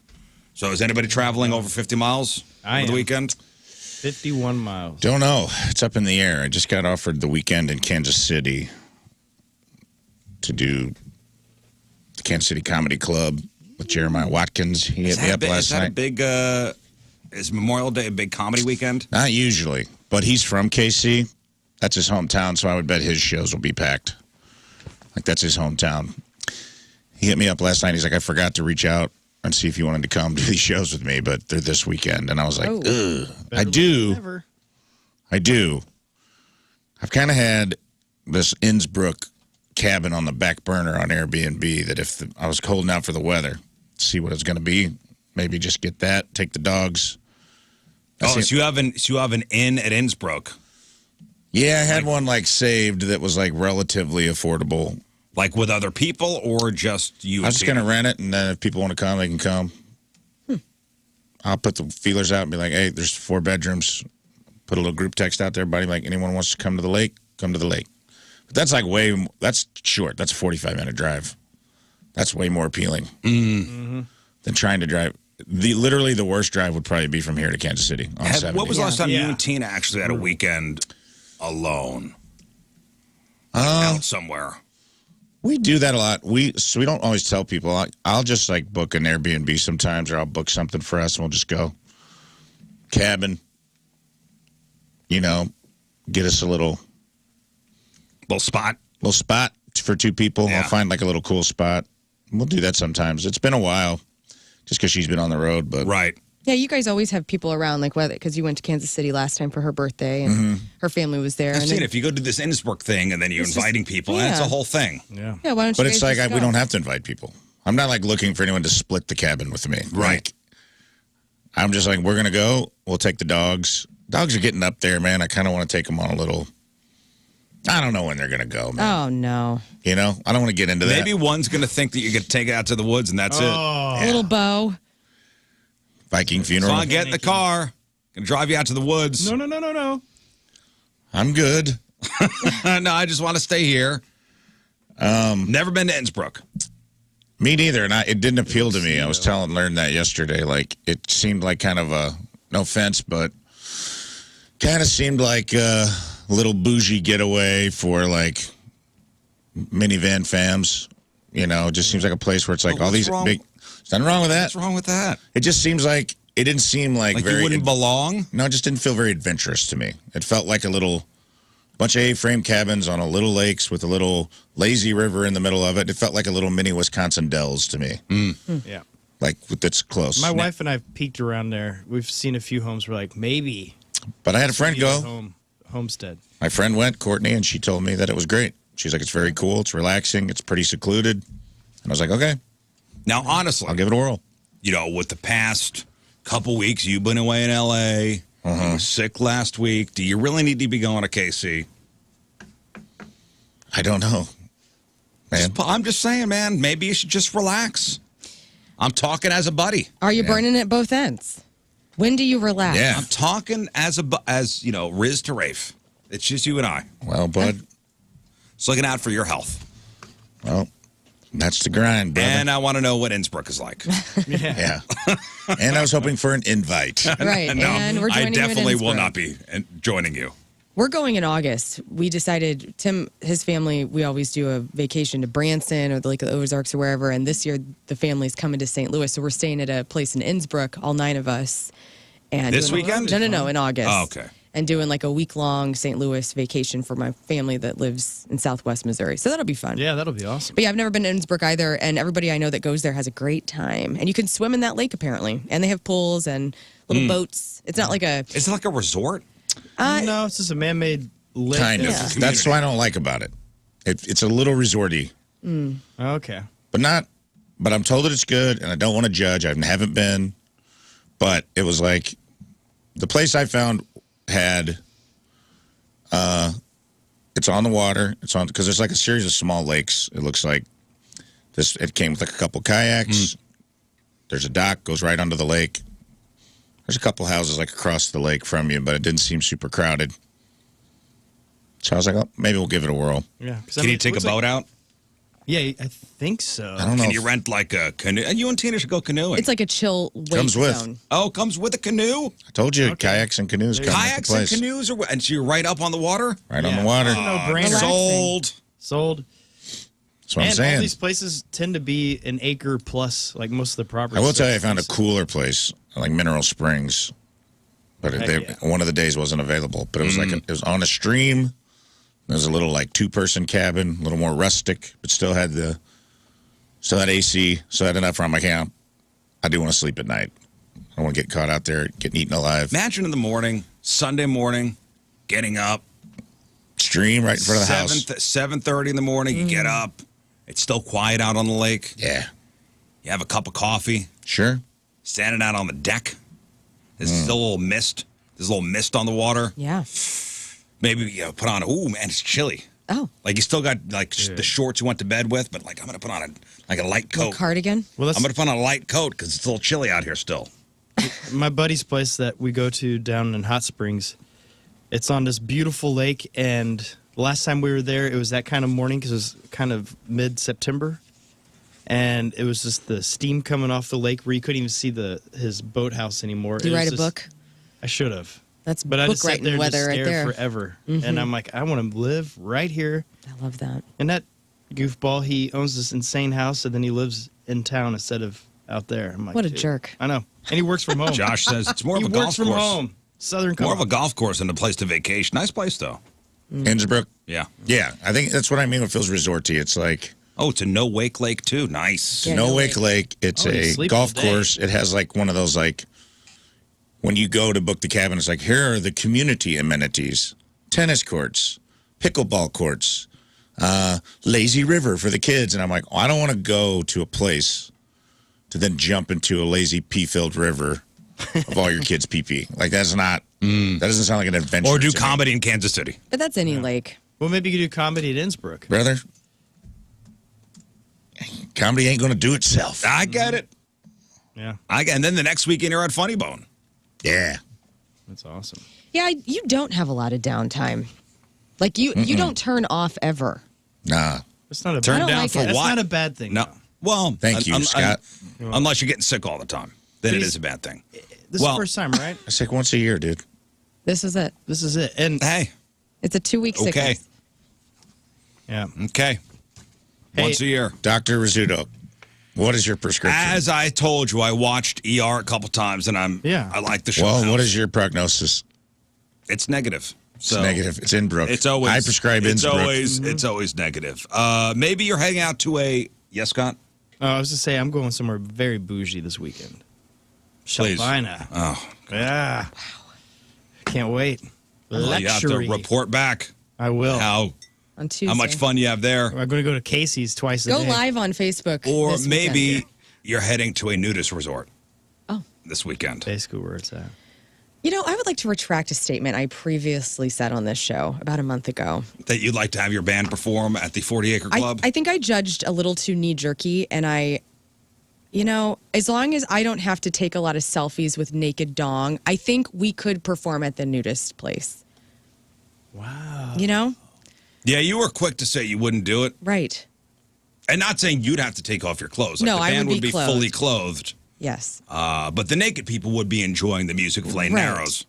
S6: So is anybody traveling over 50 miles over the weekend?
S8: 51 miles.
S9: Don't know. It's up in the air. I just got offered the weekend in Kansas City to do the Kansas City Comedy Club with Jeremiah Watkins. He hit me up last night.
S6: Is Memorial Day a big comedy weekend?
S9: Not usually, but he's from KC. That's his hometown, so I would bet his shows will be packed. Like, that's his hometown. He hit me up last night. He's like, I forgot to reach out and see if you wanted to come to these shows with me, but they're this weekend. And I was like, ugh. I do. I've kind of had this Innsbruck cabin on the back burner on Airbnb that if I was holding out for the weather, see what it's going to be, maybe just get that, take the dogs.
S6: So you have an inn at Innsbruck.
S9: Yeah, I had one like saved that was like relatively affordable.
S6: Like with other people or just you?
S9: I was just going to rent it, and then if people want to come, they can come. I'll put the feelers out and be like, hey, there's 4 bedrooms. Put a little group text out there, buddy. Like, anyone wants to come to the lake, come to the lake. But that's like that's short. That's a 45-minute drive. That's way more appealing than trying to drive. Literally the worst drive would probably be from here to Kansas City on 70.
S6: What was the last time you and Tina actually had a weekend alone? Out somewhere.
S9: We do that a lot. We don't always tell people. I'll just like book an Airbnb sometimes, or I'll book something for us, and we'll just go cabin. You know, get us a little
S6: spot
S9: for 2 people.
S6: Yeah.
S9: I'll find like a little cool spot. We'll do that sometimes. It's been a while, just because she's been on the road. But
S6: Right.
S7: Yeah, you guys always have people around, like whether because you went to Kansas City last time for her birthday, and her family was there.
S6: I've
S7: and
S6: seen
S7: then-
S6: it. If you go to this Innsbruck thing and then you're
S7: It's just-
S6: inviting people, and it's a
S7: yeah.
S6: whole thing.
S8: Yeah.
S7: Yeah, why don't you?
S9: But
S7: guys
S9: it's like
S7: just
S9: we
S7: go?
S9: don't have to invite people. I'm not like looking for anyone to split the cabin with me.
S6: Right.
S9: Like, I'm just like, we're going to go. We'll take the dogs. Dogs are getting up there, man. I kind of want to take them on a little. I don't know when they're going to go, man.
S7: Oh no,
S9: You know, I don't want to get into that.
S6: Maybe one's going to think that you're going to take it out to the woods, and that's it.
S7: a little bow.
S9: Viking
S6: So
S9: funeral.
S6: I get in the car, going to drive you out to the woods.
S8: No.
S9: I'm good.
S6: No, I just want to stay here. Never been to Innsbruck.
S9: Me neither, and it didn't appeal to me. I was telling Lern that yesterday. Like, it seemed like kind of a, no offense, but kind of seemed like a little bougie getaway for, like, minivan fams. You know, it just seems like a place where it's like
S6: Well,
S9: all
S6: what's
S9: these
S6: wrong-
S9: big. There's nothing wrong with that.
S6: What's wrong with that?
S9: It just seems like, it didn't seem like
S6: Like
S9: very.
S6: you wouldn't belong?
S9: No, it just didn't feel very adventurous to me. It felt like a little bunch of A-frame cabins on a little lakes with a little lazy river in the middle of it. It felt like a little mini Wisconsin Dells to me.
S8: Yeah.
S9: Like, that's close.
S8: My wife and I have peeked around there. We've seen a few homes. We're like, maybe.
S9: But I had a friend
S8: be a
S9: go.
S8: homestead.
S9: My friend went, Courtney, and she told me that it was great. She's like, it's very cool. It's relaxing. It's pretty secluded. And I was like, okay,
S6: Now, honestly,
S9: I'll give it a whirl.
S6: you know, with the past couple weeks, you've been away in L.A., you were sick last week. Do you really need to be going to KC?
S9: I don't know, man.
S6: I'm just saying, man, maybe you should just relax. I'm talking as a buddy.
S7: Are you burning at both ends? When do you relax?
S9: Yeah.
S6: I'm talking as you know, Rizz to Rafe. It's just you and I.
S9: Well, bud,
S6: It's looking out for your health.
S9: well, that's the grind, brother.
S6: And I want to know what Innsbruck is like.
S9: Yeah. And I was hoping for an invite.
S7: Right,
S6: No,
S7: and we're
S6: I
S7: joining you in
S6: definitely will
S7: Innsbruck.
S6: not be joining you.
S7: We're going in August. We decided, Tim, his family, we always do a vacation to Branson or the Ozarks or wherever. And this year, the family's coming to St. Louis. So we're staying at a place in Innsbruck, all 9 of us. And
S6: This
S7: doing-
S6: weekend?
S7: No, in August.
S6: Oh, okay.
S7: And doing like a week-long St. Louis vacation for my family that lives in Southwest Missouri. So that'll be fun.
S8: Yeah, that'll be awesome.
S7: But yeah, I've never been to Innsbruck either. And everybody I know that goes there has a great time. And you can swim in that lake, apparently. And they have pools and little boats. It's not like a...
S6: Is it like a resort?
S8: No, it's just a man-made lake.
S9: Kind of.
S7: Yeah.
S9: That's what I don't like about it. It's a little resorty,
S8: Okay.
S9: but not. But I'm told that it's good, and I don't want to judge. I haven't been, but it was like the place I found had. It's on the water. It's on because there's like a series of small lakes. It looks like this. It came with like a couple kayaks. There's a dock goes right onto the lake. There's a couple houses like across the lake from you, but it didn't seem super crowded. So I was like, oh, maybe we'll give it a whirl.
S8: Yeah.
S6: Can you take a boat out?
S8: Yeah, I think so.
S9: I don't know.
S6: Can
S9: if-
S6: you rent like a canoe? And you and Tina should go canoeing.
S7: It's like a chill wake
S9: Comes with.
S7: zone.
S6: Oh, comes with a canoe?
S9: I told you, kayaks and canoes come with the
S6: Kayaks and
S9: place.
S6: canoes? And so you're right up on the water?
S9: Right on the water.
S8: No-brainer.
S7: Relaxing.
S6: Sold.
S8: Sold.
S9: That's what I'm
S8: And all
S9: saying.
S8: these places tend to be an acre plus, like most of the property.
S9: I will tell you, I found a cooler place, like Mineral Springs, but one of the days wasn't available. But it was like it was on a stream. There was a little like 2-person cabin, a little more rustic, but still had AC, so I had enough around my camp. I do want to sleep at night. I don't want to get caught out there getting eaten alive.
S6: Imagine in the morning, Sunday morning, getting up.
S9: Stream right in front of the house.
S6: 7:30 in the morning, you get up. It's still quiet out on the lake.
S9: Yeah,
S6: You have a cup of coffee,
S9: sure.
S6: standing out on the deck. There's still a little mist. There's a little mist on the water.
S7: Yeah.
S6: Maybe you put on, ooh, man, it's chilly.
S7: Oh,
S6: Like you still got like the shorts you went to bed with, but like I'm going to put on a light
S7: little
S6: coat.
S7: cardigan.
S8: Well,
S6: I'm
S8: that's
S6: going to put on a light coat because it's a little chilly out here still.
S8: my buddy's place that we go to down in Hot Springs. It's on this beautiful lake, and the last time we were there, it was that kind of morning because it was kind of mid-September, and it was just the steam coming off the lake where you couldn't even see his boathouse anymore.
S7: Do you
S8: It was
S7: write a
S8: just-
S7: book?
S8: I should have.
S7: That's
S8: But I
S7: book
S8: just sat
S7: writing
S8: there and just
S7: weather right
S8: stared
S7: there. Mm-hmm.
S8: forever, and I'm like, I want to live right here.
S7: I love that.
S8: And that goofball, he owns this insane house, and then he lives in town instead of out there. I'm like,
S7: What a
S8: dude,
S7: jerk.
S8: I know. And he works from home.
S6: Josh says it's more
S8: he
S6: of a
S8: works
S6: golf
S8: from
S6: course.
S8: home. Southern
S6: More of a
S8: California.
S6: golf course than a place to vacation. Nice place though.
S9: Innsbruck.
S6: Yeah.
S9: Yeah, I think that's what I mean. It feels resorty. It's like
S6: Oh, it's a no-wake lake, too. Nice.
S7: Yeah.
S9: No Wake Lake. It's
S8: Oh, you
S9: a
S8: sleep
S9: golf
S8: all day.
S9: course. It has like one of those like when you go to book the cabin, it's like here are the community amenities: tennis courts, pickleball courts, lazy river for the kids. And I'm like, I don't want to go to a place to then jump into a lazy pee-filled river of all your kids' pee-pee. Like that's not. That doesn't sound like an adventure.
S6: Or do
S9: to me.
S6: comedy in Kansas City.
S7: But that's any lake.
S8: Well, maybe you could do comedy at Innsbruck.
S9: brother. Comedy ain't going to do itself.
S6: I get it.
S8: Yeah,
S6: And then the next weekend, you're at Funny Bone.
S9: Yeah.
S8: that's awesome.
S7: Yeah, you don't have a lot of downtime. Like you don't turn off ever.
S9: Nah.
S8: That's not a
S6: Turn
S7: I don't
S6: down
S7: like
S6: for
S7: it.
S8: That's
S6: what?
S8: not a bad thing.
S6: No.
S8: though.
S6: Well,
S9: Thank you, Scott.
S6: Unless you're getting sick all the time. Then it
S8: Please.
S6: is a bad thing.
S8: This is
S6: Well-
S8: the first time, right?
S9: It's like once a year, dude.
S7: This is it.
S8: This is it. And
S6: Hey,
S7: It's a 2-week
S6: okay.
S7: sickness.
S8: yeah,
S6: Okay.
S8: Hey.
S6: Once a year.
S9: Dr. Rizzuto, what is your prescription?
S6: As I told you, I watched ER a couple times, and I like the show.
S9: Well,
S6: now.
S9: what is your prognosis?
S6: It's negative.
S9: It's
S6: So
S9: negative. It's Innsbruck.
S6: It's always.
S9: I prescribe
S6: it's
S9: Innsbruck.
S6: It's always negative. Maybe you're heading out to a yes, Scott.
S8: I was just say I'm going somewhere very bougie this weekend.
S6: Please.
S8: Shalvina.
S6: Oh,
S8: Yeah. Can't wait.
S6: well, you have to
S8: Luxury.
S6: report back
S8: I will.
S6: how
S7: On Tuesday.
S6: much fun you have there,
S8: I'm going to go to Casey's twice a
S7: Go
S8: day.
S7: live on Facebook.
S6: or
S7: this
S6: maybe
S7: weekend.
S6: you're heading to a nudist resort.
S7: Oh.
S6: This weekend.
S8: Basically where it's at.
S7: You know, I would like to retract a statement I previously said on this show about a month ago.
S6: That you'd like to have your band perform at the 40 Acre Club.
S7: I think I judged a little too knee jerky, and as long as I don't have to take a lot of selfies with naked dong, I think we could perform at the Nudist place.
S8: Wow.
S7: You know?
S6: Yeah, you were quick to say you wouldn't do it.
S7: Right.
S6: And not saying you'd have to take off your clothes. Like
S7: No,
S6: the
S7: I
S6: band
S7: would be clothed.
S6: fully clothed.
S7: Yes.
S6: But the naked people would be enjoying the music of Lane
S7: Right.
S6: Narrows.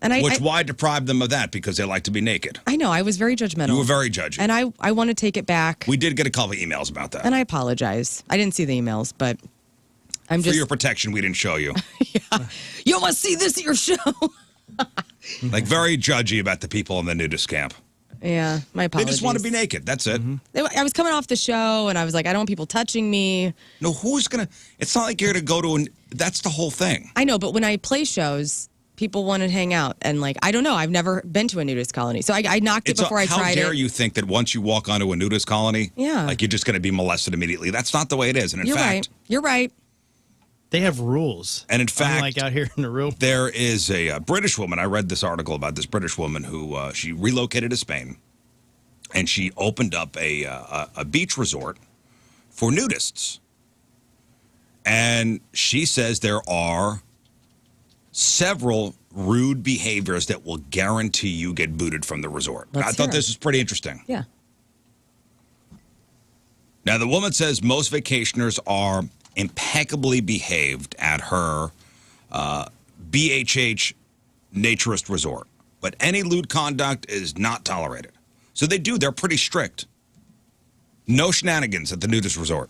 S7: And
S6: Why deprive them of that? Because they like to be naked.
S7: I know, I was very judgmental.
S6: You were very judgy.
S7: And I want to take it back.
S6: We did get a couple of emails about that.
S7: And I apologize. I didn't see the emails, but I'm
S6: For
S7: just.
S6: your protection, we didn't show you.
S7: You must see this at your show.
S6: Like, very judgy about the people in the nudist camp.
S7: Yeah, my
S6: They
S7: apologies.
S6: just want to be naked. That's it.
S7: I was coming off the show, and I was like, I don't want people touching me.
S6: No, who's going to... It's not like you're going to go to... That's the whole thing.
S7: I know, but when I play shows, people want to hang out. And, like, I don't know. I've never been to a nudist colony. So I knocked it before I tried
S6: How dare
S7: it.
S6: you think that once you walk onto a nudist colony,
S7: Yeah.
S6: like you're just going to be molested immediately? That's not the way it is. And in
S7: You're
S6: fact,
S7: right. You're right.
S8: They have rules.
S6: And in fact,
S8: unlike out here in the real.
S6: there is a British woman. I read this article about this British woman who she relocated to Spain, and she opened up a beach resort for nudists. And she says there are several rude behaviors that will guarantee you get booted from the resort.
S7: Let's
S6: I thought
S7: hear
S6: this
S7: it.
S6: was pretty interesting.
S7: Yeah.
S6: Now, the woman says most vacationers are impeccably behaved at her BHH naturist resort, but any lewd conduct is not tolerated. So they're pretty strict. No shenanigans at the nudist resort.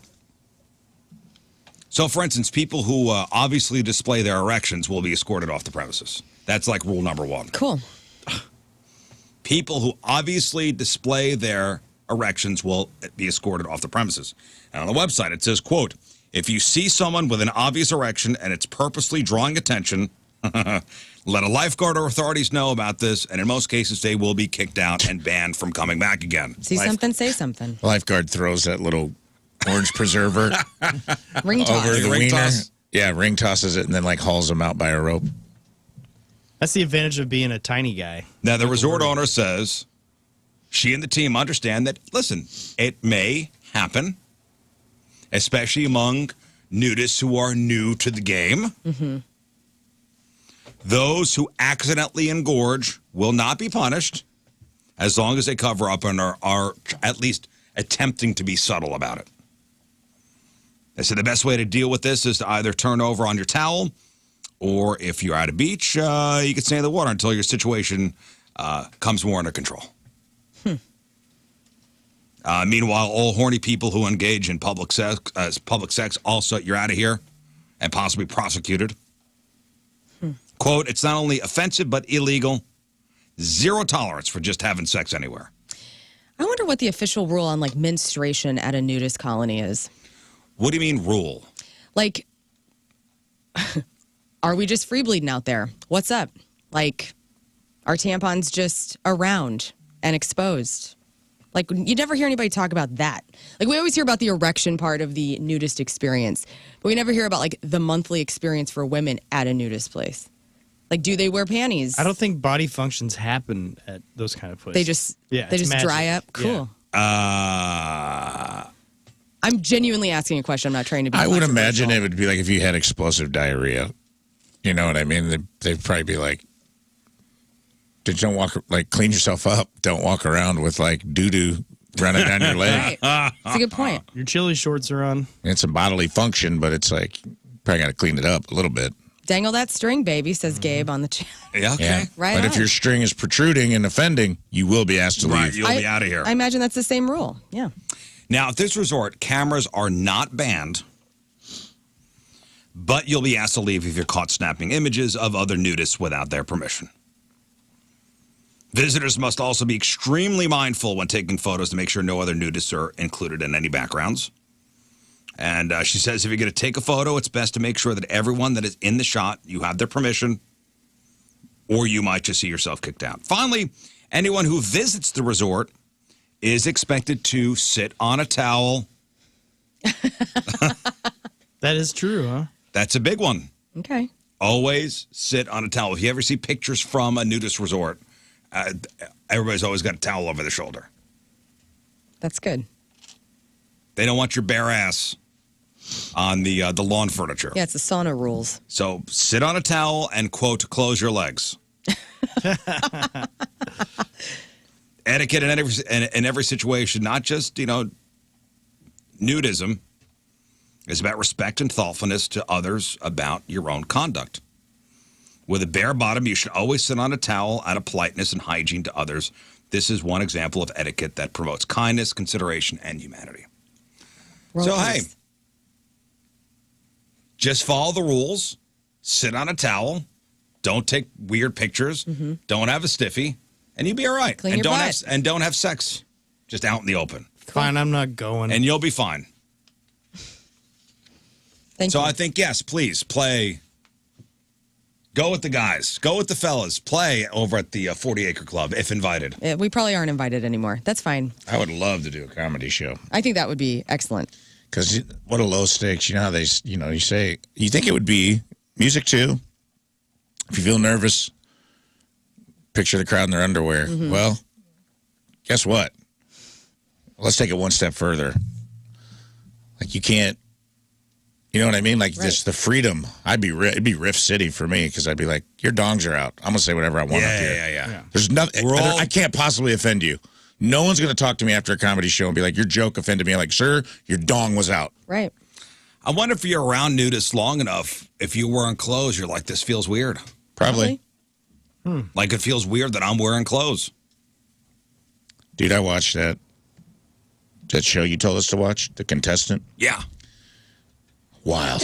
S6: So, for instance, people who obviously display their erections will be escorted off the premises. That's like rule number one.
S7: Cool.
S6: People who obviously display their erections will be escorted off the premises. And on the website, it says, quote, if you see someone with an obvious erection and it's purposely drawing attention, let a lifeguard or authorities know about this, and in most cases, they will be kicked out and banned from coming back again.
S7: See something, say something.
S9: Lifeguard throws that little orange preserver
S7: Ring toss.
S9: over the
S6: Ring
S9: wiener.
S6: toss?
S9: Yeah, ring tosses it and then like hauls them out by a rope.
S8: That's the advantage of being a tiny guy.
S6: Now, the resort owner says she and the team understand that, listen, it may happen, especially among nudists who are new to the game.
S7: Mm-hmm.
S6: Those who accidentally engorge will not be punished as long as they cover up and are at least attempting to be subtle about it. They said the best way to deal with this is to either turn over on your towel, or if you're at a beach, you can stay in the water until your situation comes more under control. Meanwhile, all horny people who engage in public sex, also, you're out of here and possibly prosecuted. Quote, it's not only offensive but illegal. Zero tolerance for just having sex anywhere.
S7: I wonder what the official rule on like menstruation at a nudist colony is.
S6: What do you mean rule?
S7: Like, are we just free bleeding out there? What's up? Like, are tampons just around and exposed? Like, you never hear anybody talk about that. Like, we always hear about the erection part of the nudist experience, but we never hear about, like, the monthly experience for women at a nudist place. Like, do they wear panties?
S8: I don't think body functions happen at those kind of places.
S7: They just, they
S8: it's
S7: just
S8: magic.
S7: dry up? Cool.
S6: Yeah.
S7: I'm genuinely asking a question. I'm not trying to be
S9: I would
S7: controversial.
S9: imagine it would be like if you had explosive diarrhea. You know what I mean? They'd probably be like, don't walk, like, clean yourself up. Don't walk around with, like, doo-doo running down your leg.
S7: Right. That's a good point.
S8: Your chili shorts are on.
S9: It's a bodily function, but it's like, probably got to clean it up a little bit.
S7: Dangle that string, baby, says Gabe on the chat.
S6: Yeah, okay.
S9: Yeah.
S7: Right
S9: But
S7: on.
S9: if your string is protruding and offending, you will be asked to
S6: Right,
S9: leave.
S6: you'll be out of here.
S7: I imagine that's the same rule. Yeah.
S6: Now, at this resort, cameras are not banned, but you'll be asked to leave if you're caught snapping images of other nudists without their permission. Visitors must also be extremely mindful when taking photos to make sure no other nudists are included in any backgrounds. And she says if you're going to take a photo, it's best to make sure that everyone that is in the shot, you have their permission, or you might just see yourself kicked out. Finally, anyone who visits the resort is expected to sit on a towel.
S8: That is true, huh?
S6: That's a big one.
S7: Okay.
S6: Always sit on a towel. If you ever see pictures from a nudist resort, everybody's always got a towel over their shoulder.
S7: That's good.
S6: They don't want your bare ass on the lawn furniture.
S7: Yeah, it's the sauna rules.
S6: So sit on a towel and, quote, close your legs. Etiquette in every situation, not just, nudism, is about respect and thoughtfulness to others about your own conduct. With a bare bottom, you should always sit on a towel out of politeness and hygiene to others. This is one example of etiquette that promotes kindness, consideration, and humanity. So, hey, just follow the rules. Sit on a towel. Don't take weird pictures.
S7: Mm-hmm.
S6: Don't have a stiffy, and you'll be all right.
S7: Clean
S6: and
S7: your
S6: don't
S7: butt.
S6: don't have sex just out in the open.
S8: Fine, I'm not going.
S6: And you'll be fine.
S7: Thank
S6: So
S7: you.
S6: I think, yes, please play. Go with the guys. Go with the fellas. Play over at the 40 Acre Club if invited.
S7: We probably aren't invited anymore. That's fine.
S9: I would love to do a comedy show.
S7: I think that would be excellent.
S9: Because what a low stakes. You know how they, you say, you think it would be music too. If you feel nervous, picture the crowd in their underwear.
S7: Mm-hmm.
S9: Well, guess what? Let's take it one step further. Like, you can't, you know what I mean? Like,
S7: Right.
S9: just the freedom. It'd be Riff City for me, because I'd be like, your dongs are out. I'm going to say whatever I want up here.
S6: Yeah.
S9: There's nothing,
S6: We're all-
S9: I can't possibly offend you. No one's going to talk to me after a comedy show and be like, your joke offended me. I'm like, sir, your dong was out.
S7: Right.
S6: I wonder if you're around nudists long enough, if you're wearing clothes, you're like, this feels weird.
S9: Probably.
S6: Like, it feels weird that I'm wearing clothes.
S9: Dude, I watched that show you told us to watch, The Contestant.
S6: Yeah.
S9: Wild.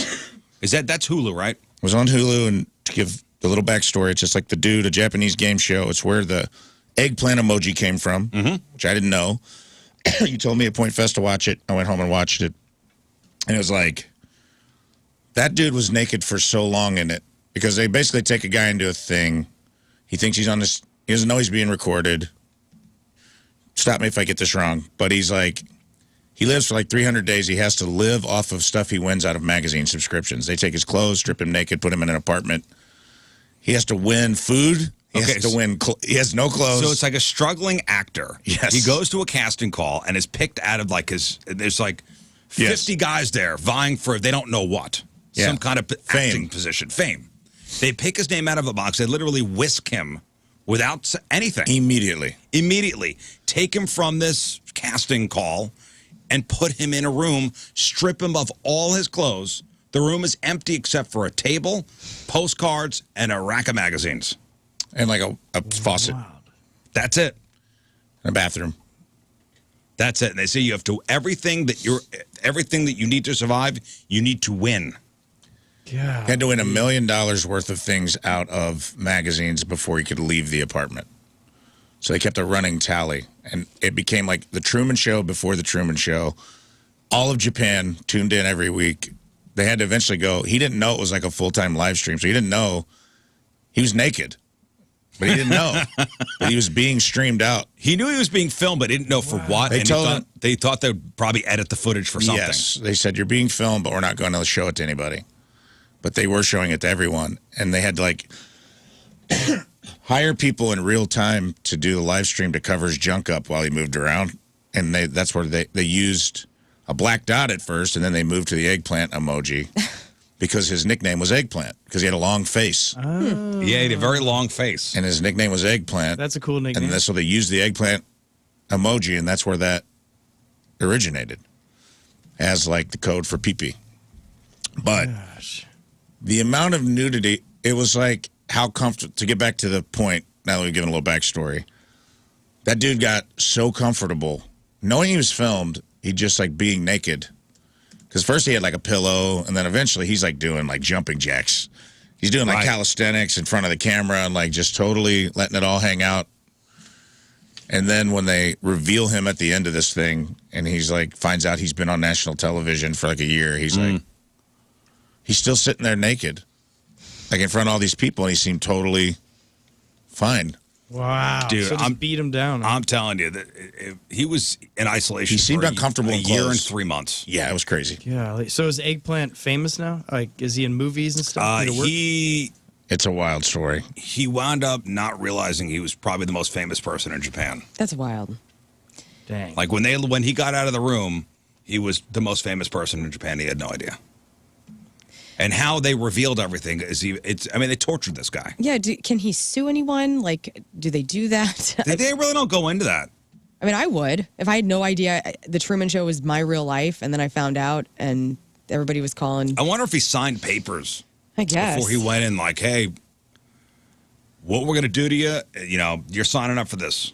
S6: That's Hulu, right?
S9: It was on Hulu, and to give the little backstory, it's just like a Japanese game show. It's where the eggplant emoji came from, which I didn't know. You told me at Point Fest to watch it. I went home and watched it. And it was like, that dude was naked for so long in it, because they basically take a guy into a thing. He thinks he's on this, he doesn't know he's being recorded. Stop me if I get this wrong, but he's like, he lives for like 300 days. He has to live off of stuff he wins out of magazine subscriptions. They take his clothes, strip him naked, put him in an apartment. He has to win food. He has to win. He has no clothes.
S6: So it's like a struggling actor.
S9: Yes.
S6: He goes to a casting call and is picked out of like there's like 50 guys there vying for they don't know what.
S9: Yeah.
S6: Some kind of acting position. Fame. They pick his name out of a box. They literally whisk him without anything. Immediately. Take him from this casting call and put him in a room, strip him of all his clothes. The room is empty except for a table, postcards, and a rack of magazines.
S9: And like a faucet.
S8: Wow.
S6: That's it.
S9: A bathroom.
S6: That's it. And they say you have to everything that you need to survive, you need to win.
S8: Yeah.
S9: He had to win $1 million worth of things out of magazines before he could leave the apartment. So they kept a running tally. And it became like the Truman Show before the Truman Show. All of Japan tuned in every week. They had to eventually go. He didn't know it was like a full-time live stream, so he didn't know. He was naked, but he didn't know that he was being streamed out.
S6: He knew he was being filmed, but didn't know for what.
S9: They
S6: and
S9: told him,
S6: they thought they'd probably edit the footage for something.
S9: Yes, they said, you're being filmed, but we're not going to show it to anybody. But they were showing it to everyone, and they had to, like, hire people in real time to do the live stream to cover his junk up while he moved around. And that's where they used a black dot at first, and then they moved to the eggplant emoji because his nickname was Eggplant because he had a long face.
S6: Yeah, he had a very long face.
S9: And his nickname was Eggplant.
S8: That's a cool nickname.
S9: And so they used the eggplant emoji, and that's where that originated as, like, the code for pee-pee. But the amount of nudity, it was like how comfortable, to get back to the point, now that we've given a little backstory, that dude got so comfortable. Knowing he was filmed, he just, like, being naked. Because first he had, like, a pillow, and then eventually he's, like, doing, like, jumping jacks. He's doing, like, calisthenics in front of the camera and, like, just totally letting it all hang out. And then when they reveal him at the end of this thing, and he's, like, finds out he's been on national television for, like, a year, he's like, he's still sitting there naked, like, in front of all these people, and he seemed totally fine.
S8: Wow.
S6: Dude,
S8: so just beat him down.
S6: I'm telling you that he was in isolation.
S9: He seemed uncomfortable
S6: a
S9: in
S6: year and
S9: clothes.
S6: 3 months.
S9: Yeah, it was crazy.
S8: Yeah. So is Eggplant famous now? Like, is he in movies and stuff?
S9: It's a wild story.
S6: He wound up not realizing he was probably the most famous person in Japan.
S7: That's wild.
S8: Dang.
S6: Like when he got out of the room, he was the most famous person in Japan. He had no idea. And how they revealed everything they tortured this guy.
S7: Yeah. Can he sue anyone? Like, do they do that?
S6: They really don't go into that.
S7: I mean, I would. If I had no idea the Truman Show was my real life, and then I found out, and everybody was calling.
S6: I wonder if he signed papers.
S7: I guess.
S6: Before he went in, like, hey, what we're going to do to you, you're signing up for this.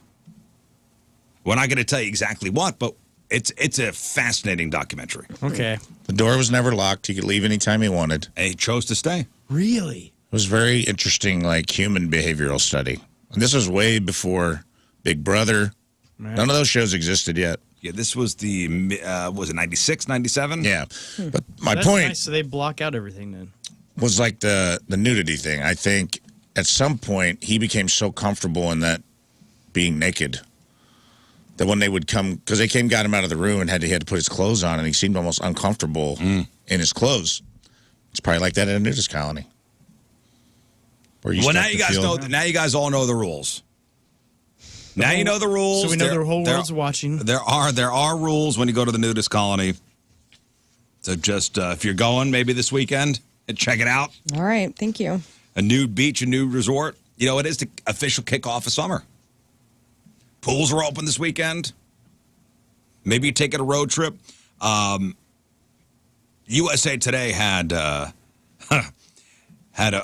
S6: We're not going to tell you exactly what, but it's a fascinating documentary.
S8: Okay.
S9: The door was never locked. He could leave anytime he wanted.
S6: And he chose to stay.
S8: Really?
S9: It was very interesting, like, human behavioral study. And this was way before Big Brother.
S8: Man.
S9: None of those shows existed yet.
S6: Yeah, this was was it 96, 97?
S9: Yeah. But my
S8: That's
S9: point
S8: nice. So they block out everything then.
S9: was like the nudity thing. I think at some point he became so comfortable in that being naked that when they would come, because they got him out of the room and he had to put his clothes on, and he seemed almost uncomfortable in his clothes. It's probably like that at a nudist colony.
S6: Well, now you guys know. Now you guys all know the rules. Now you know the rules.
S8: So we know the whole world's watching.
S6: There are rules when you go to the nudist colony. So just if you're going maybe this weekend, check it out.
S7: All right. Thank you.
S6: A nude beach, a nude resort. It is the official kickoff of summer. Pools are open this weekend. Maybe you take it a road trip. USA Today had an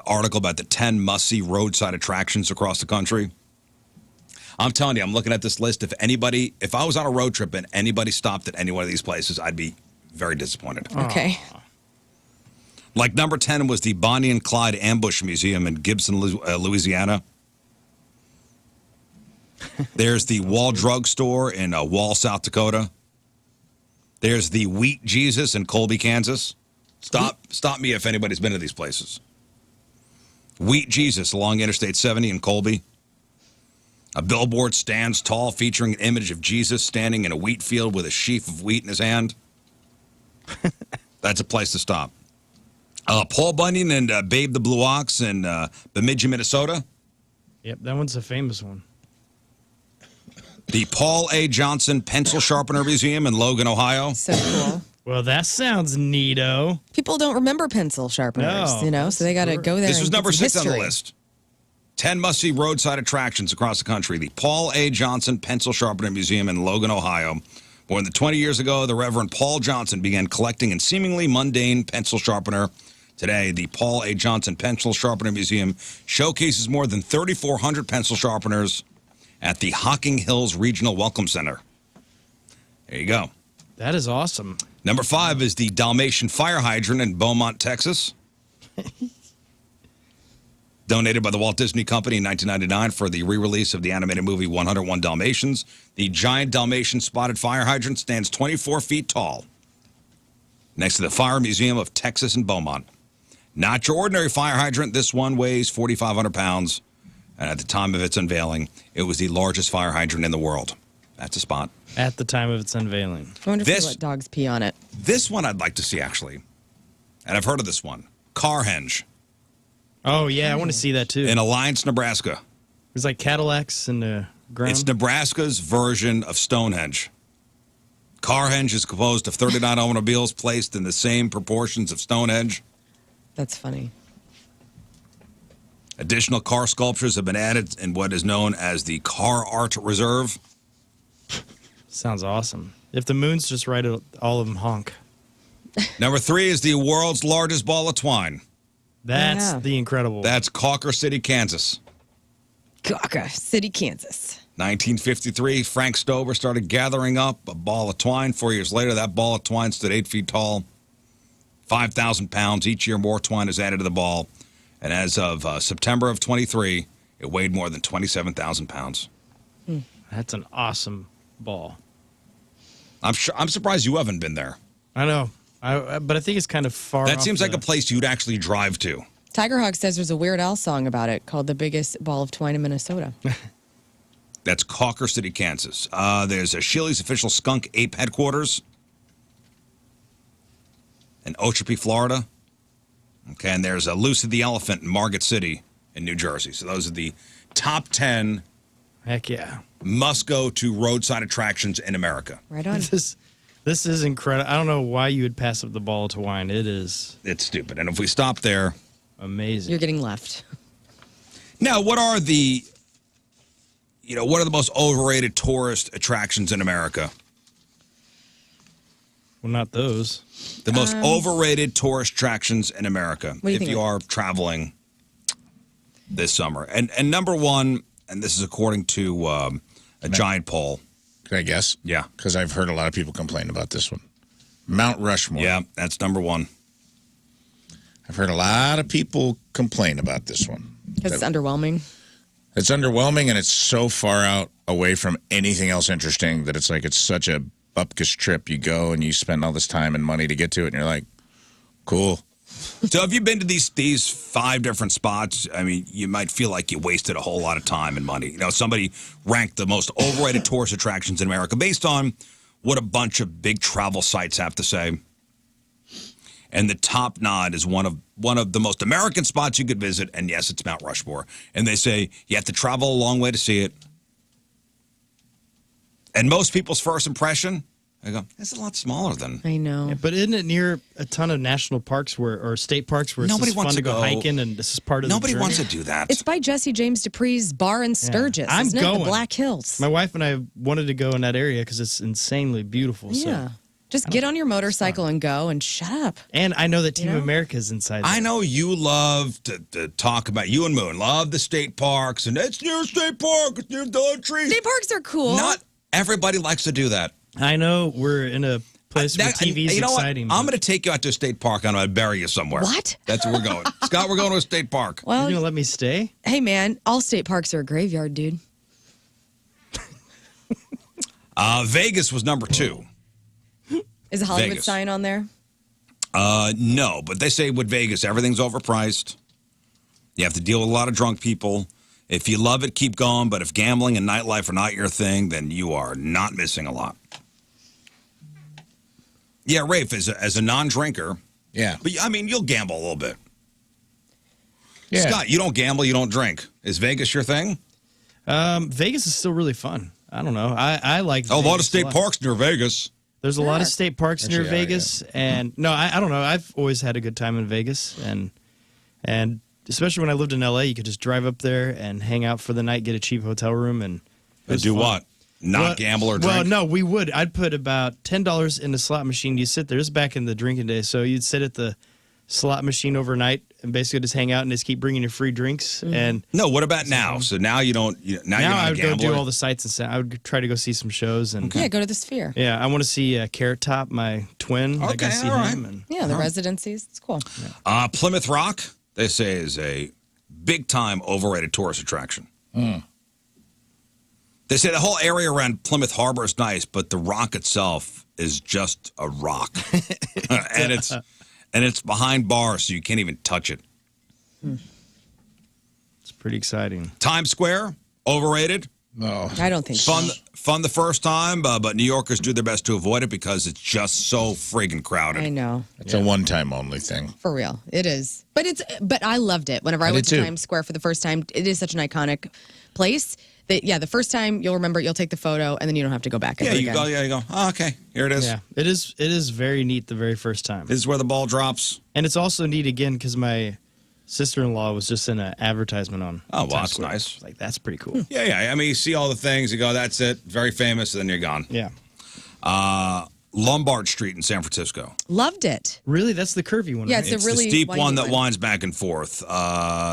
S6: article about the 10 must-see roadside attractions across the country. I'm telling you, I'm looking at this list. If I was on a road trip and anybody stopped at any one of these places, I'd be very disappointed.
S7: Okay.
S6: Like number 10 was the Bonnie and Clyde Ambush Museum in Gibson, Louisiana. There's the Wall Drug Store in Wall, South Dakota. There's the Wheat Jesus in Colby, Kansas. Stop me if anybody's been to these places. Wheat Jesus along Interstate 70 in Colby. A billboard stands tall featuring an image of Jesus standing in a wheat field with a sheaf of wheat in his hand. That's a place to stop. Paul Bunyan and Babe the Blue Ox in Bemidji, Minnesota.
S8: Yep, that one's a famous one.
S6: The Paul A. Johnson Pencil Sharpener Museum in Logan, Ohio.
S7: So cool.
S8: Well, that sounds neato.
S7: People don't remember pencil sharpeners,
S8: No,
S7: so they got to go there.
S6: This was
S7: and get
S6: number
S7: some
S6: 6 on the
S7: history.
S6: list. 10 must-see roadside attractions across the country. The Paul A. Johnson Pencil Sharpener Museum in Logan, Ohio. More than 20 years ago, the Reverend Paul Johnson began collecting a seemingly mundane pencil sharpener. Today, the Paul A. Johnson Pencil Sharpener Museum showcases more than 3,400 pencil sharpeners at the Hocking Hills Regional Welcome Center. There you go.
S8: That is awesome.
S6: Number 5 is the Dalmatian Fire Hydrant in Beaumont, Texas. Donated by the Walt Disney Company in 1999 for the re-release of the animated movie 101 Dalmatians. The giant Dalmatian spotted fire hydrant stands 24 feet tall next to the Fire Museum of Texas in Beaumont. Not your ordinary fire hydrant. This one weighs 4,500 pounds. And at the time of its unveiling, it was the largest fire hydrant in the world. That's a spot.
S8: At the time of its unveiling.
S7: I wonder if they let dogs pee on it.
S6: This one I'd like to see, actually. And I've heard of this one. Carhenge.
S8: Oh, yeah, I want to see that too.
S6: In Alliance, Nebraska.
S8: There's like Cadillacs in the ground.
S6: It's Nebraska's version of Stonehenge. Carhenge is composed of 39 automobiles placed in the same proportions of Stonehenge.
S7: That's funny.
S6: Additional car sculptures have been added in what is known as the Car Art Reserve.
S8: Sounds awesome. If the moon's just right, all of them honk.
S6: Number 3 is the world's largest ball of twine.
S8: That's the incredible.
S6: That's Cawker City, Kansas.
S7: Cawker City, Kansas.
S6: 1953, Frank Stover started gathering up a ball of twine. 4 years later, that ball of twine stood 8 feet tall, 5,000 pounds. Each year, more twine is added to the ball. And as of September of 23, it weighed more than 27,000 pounds.
S8: That's an awesome ball.
S6: I'm surprised you haven't been there.
S8: I know. But I think it's kind of far
S6: That
S8: off
S6: seems like a place you'd actually drive to.
S7: Tiger Hawk says there's a Weird Al song about it called The Biggest Ball of Twine in Minnesota.
S6: That's Cawker City, Kansas. There's a Shiley's official skunk ape headquarters in Ochopee, Florida. Okay, and there's a Lucy the Elephant in Margate City in New Jersey. So those are the top 10
S8: Heck yeah.
S6: must-go-to roadside attractions in America.
S7: Right on.
S8: This is incredible. I don't know why you would pass up the ball of twine. It's
S6: stupid. And if we stop there...
S8: Amazing.
S7: You're getting left.
S6: Now, what are the most overrated tourist attractions in America?
S8: Well, not those.
S6: The most overrated tourist attractions in America,
S7: What do you
S6: if
S7: think
S6: you
S7: of?
S6: are traveling this summer. And number one, and this is according to a giant poll.
S9: Can I guess?
S6: Yeah.
S9: Because I've heard a lot of people complain about this one. Mount Rushmore.
S6: Yeah, that's number one.
S9: I've heard a lot of people complain about this one.
S7: Because it's underwhelming.
S9: It's underwhelming, and it's so far out away from anything else interesting that it's such a bupkis trip. You go and you spend all this time and money to get to it, and you're like, cool.
S6: So have you been to these 5 different spots? I mean, you might feel like you wasted a whole lot of time and money. Somebody ranked the most overrated tourist attractions in America based on what a bunch of big travel sites have to say. And the top nod is one of the most American spots you could visit, and yes, it's Mount Rushmore. And they say you have to travel a long way to see it. And most people's first impression, they go, it's a lot smaller than.
S7: I know.
S8: Yeah, but isn't it near a ton of national parks or state parks where
S6: Nobody
S8: it's just
S6: wants
S8: fun
S6: to
S8: to go
S6: go
S8: hiking and this is part of
S6: Nobody
S8: the journey?
S6: wants to do that.
S7: It's by Jesse James Dupree's Bar in Sturgis.
S8: I'm
S7: isn't it?
S8: going.
S7: The Black Hills.
S8: My wife and I wanted to go in that area because it's insanely beautiful.
S7: Yeah.
S8: So.
S7: Just get on your motorcycle and go and shut up.
S8: And I know that Team America's inside there.
S6: I know you love to talk about, you and Moon love the state parks, and it's near a state park, it's near Dollar Tree.
S7: State parks are cool.
S6: Not everybody likes to do that.
S8: I know we're in a place where TV's exciting.
S6: What? I'm going to take you out to a state park and I'm going to bury you somewhere.
S7: What?
S6: That's where we're going. Scott, we're going to a state park.
S8: You're
S7: Well,
S8: going to let me stay?
S7: hey, man, all state parks are a graveyard, dude.
S6: Vegas was number 2.
S7: Is a Hollywood
S6: Vegas.
S7: sign on there?
S6: No, but they say with Vegas, everything's overpriced. You have to deal with a lot of drunk people. If you love it, keep going. But if gambling and nightlife are not your thing, then you are not missing a lot. Yeah, Rafe, as a non-drinker,
S9: Yeah.
S6: but I mean, you'll gamble a little bit.
S9: Yeah.
S6: Scott, you don't gamble, you don't drink. Is Vegas your thing?
S8: Vegas is still really fun. I don't know. I like
S6: Oh, a lot of
S8: Vegas
S6: state parks near Vegas.
S8: There's a lot of state parks near
S9: Actually,
S8: Vegas, and no, I don't know. I've always had a good time in Vegas, and especially when I lived in LA, you could just drive up there and hang out for the night, get a cheap hotel room, and it was
S6: Do
S8: fun.
S6: what? Not gamble or drink?
S8: Well, no, we would. I'd put about $10 in the slot machine. You sit there. This is back in the drinking days, so you'd sit at the slot machine overnight and basically just hang out and just keep bringing you free drinks. And
S6: No, what about now? So now you don't. Now you're
S8: now
S6: not
S8: I
S6: a
S8: would go
S6: gambler.
S8: do all the sights and stuff. I would try to go see some shows and
S7: Yeah, go to the Sphere.
S8: yeah, I want to see Carrot Top, my twin. I got to
S6: Okay,
S8: see
S6: all right.
S8: him. And
S7: Yeah, the residencies. It's cool.
S6: Plymouth Rock, they say, is a big time overrated tourist attraction. They say the whole area around Plymouth Harbor is nice, but the rock itself is just a rock. and it's behind bars, so you can't even touch it.
S8: It's pretty exciting.
S6: Times Square, overrated.
S9: No.
S7: I don't think
S6: Fun the first time, but New Yorkers do their best to avoid it because it's just so friggin' crowded.
S7: I know.
S9: It's a one-time only thing.
S7: For real. It is. But I loved it. Whenever I went to Times Square for the first time, it is such an iconic place that, the first time you'll remember, you'll take the photo, and then you don't have to go back.
S6: Yeah, you go. Oh, okay, here it is.
S8: Yeah, it is very neat the very first time.
S6: This is where the ball drops.
S8: And it's also neat again because my sister-in-law was just in an advertisement on.
S6: Oh, well,
S8: Times
S6: that's
S8: Square.
S6: nice.
S8: Like, that's pretty cool.
S6: Yeah. I mean, you see all the things, you go, that's it, very famous, and then you're gone.
S8: Yeah.
S6: Lombard Street in San Francisco.
S7: Loved it.
S8: Really? That's the curvy one,
S7: Yeah,
S8: right?
S7: it's a
S6: It's
S7: really
S6: the steep
S7: windy
S6: one that winds back and forth.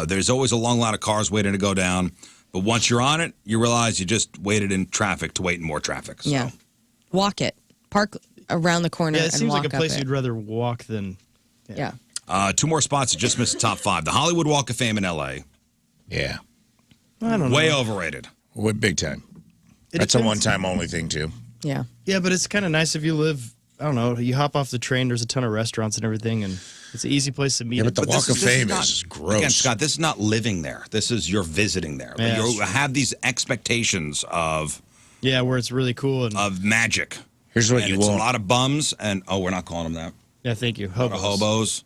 S6: There's always a long line of cars waiting to go down. But once you're on it, you realize you just waited in traffic to wait in more traffic. So.
S7: Yeah. Walk it. Park around the corner
S8: Yeah, it
S7: and
S8: seems
S7: walk
S8: like a
S7: up
S8: place
S7: it.
S8: you'd rather walk than.
S7: Yeah.
S6: 2 more spots that just missed the top 5. The Hollywood Walk of Fame in L.A.
S9: Yeah.
S8: I don't know.
S6: Way overrated.
S9: Big time.
S8: It
S9: That's a
S8: depends.
S9: one-time only thing, too.
S7: Yeah.
S8: Yeah, but it's kind of nice if you live. I don't know. You hop off the train. There's a ton of restaurants and everything, and it's an easy place to meet.
S9: Yeah, but the
S6: But
S9: Walk of
S6: this
S9: Fame
S6: not-
S9: is gross.
S6: Again, Scott, this is not living there. This is you're visiting there.
S8: Yeah,
S6: You
S8: that's
S6: have these expectations of
S8: Yeah, where it's really cool and.
S6: magic.
S9: Here's what
S6: And
S9: you
S6: it's
S9: want.
S6: a lot of bums, and we're not calling them that.
S8: Yeah, thank you.
S6: A lot of hobos.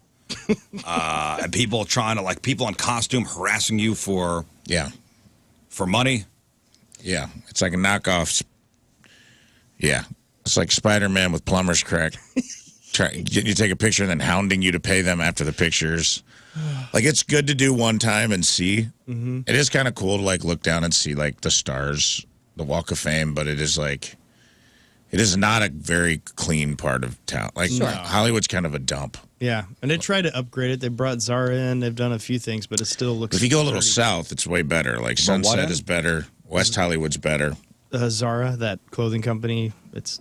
S6: And people trying to, people in costume harassing you for money.
S9: Yeah. It's like a knockoff. Yeah. It's like Spider-Man with plumber's crack. Getting you to take a picture and then hounding you to pay them after the pictures. Like, it's good to do one time and see. Mm-hmm. It is kind of cool to, look down and see, the stars, the Walk of Fame, but it is, it is not a very clean part of town. Hollywood's kind of a dump.
S8: Yeah, and they tried to upgrade it. They brought Zara in. They've done a few things, but it still looks.
S9: If you go a little south, it's way better. Sunset is better. West Hollywood's better.
S8: Zara, that clothing company, it's.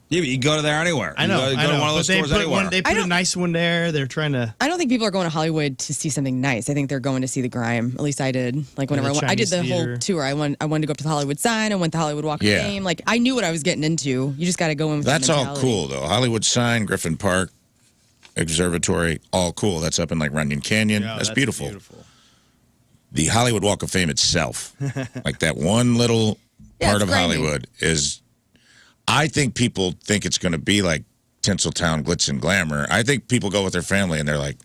S6: Yeah, but you go to there anywhere.
S8: I know.
S6: You go to one of those stores anywhere.
S8: They put a nice one there. They're trying to.
S7: I don't think people are going to Hollywood to see something nice. I think they're going to see the grime. At least I did. Whenever I did the
S8: Chinese
S7: whole
S8: theater.
S7: tour, I wanted to go up to the Hollywood sign. I went to the Hollywood Walk of
S9: Yeah.
S7: Fame. I knew what I was getting into. You just got to go in with
S9: That's
S7: that
S9: all
S7: mentality.
S9: cool, though. Hollywood sign, Griffin Park, Observatory, all cool. That's up in Runyon Canyon.
S8: Yeah,
S9: that's beautiful. The Hollywood Walk of Fame itself, that one little part
S7: it's
S9: of
S7: grimy.
S9: Hollywood is. I think people think it's going to be like Tinseltown, glitz and glamour. I think people go with their family and they're like,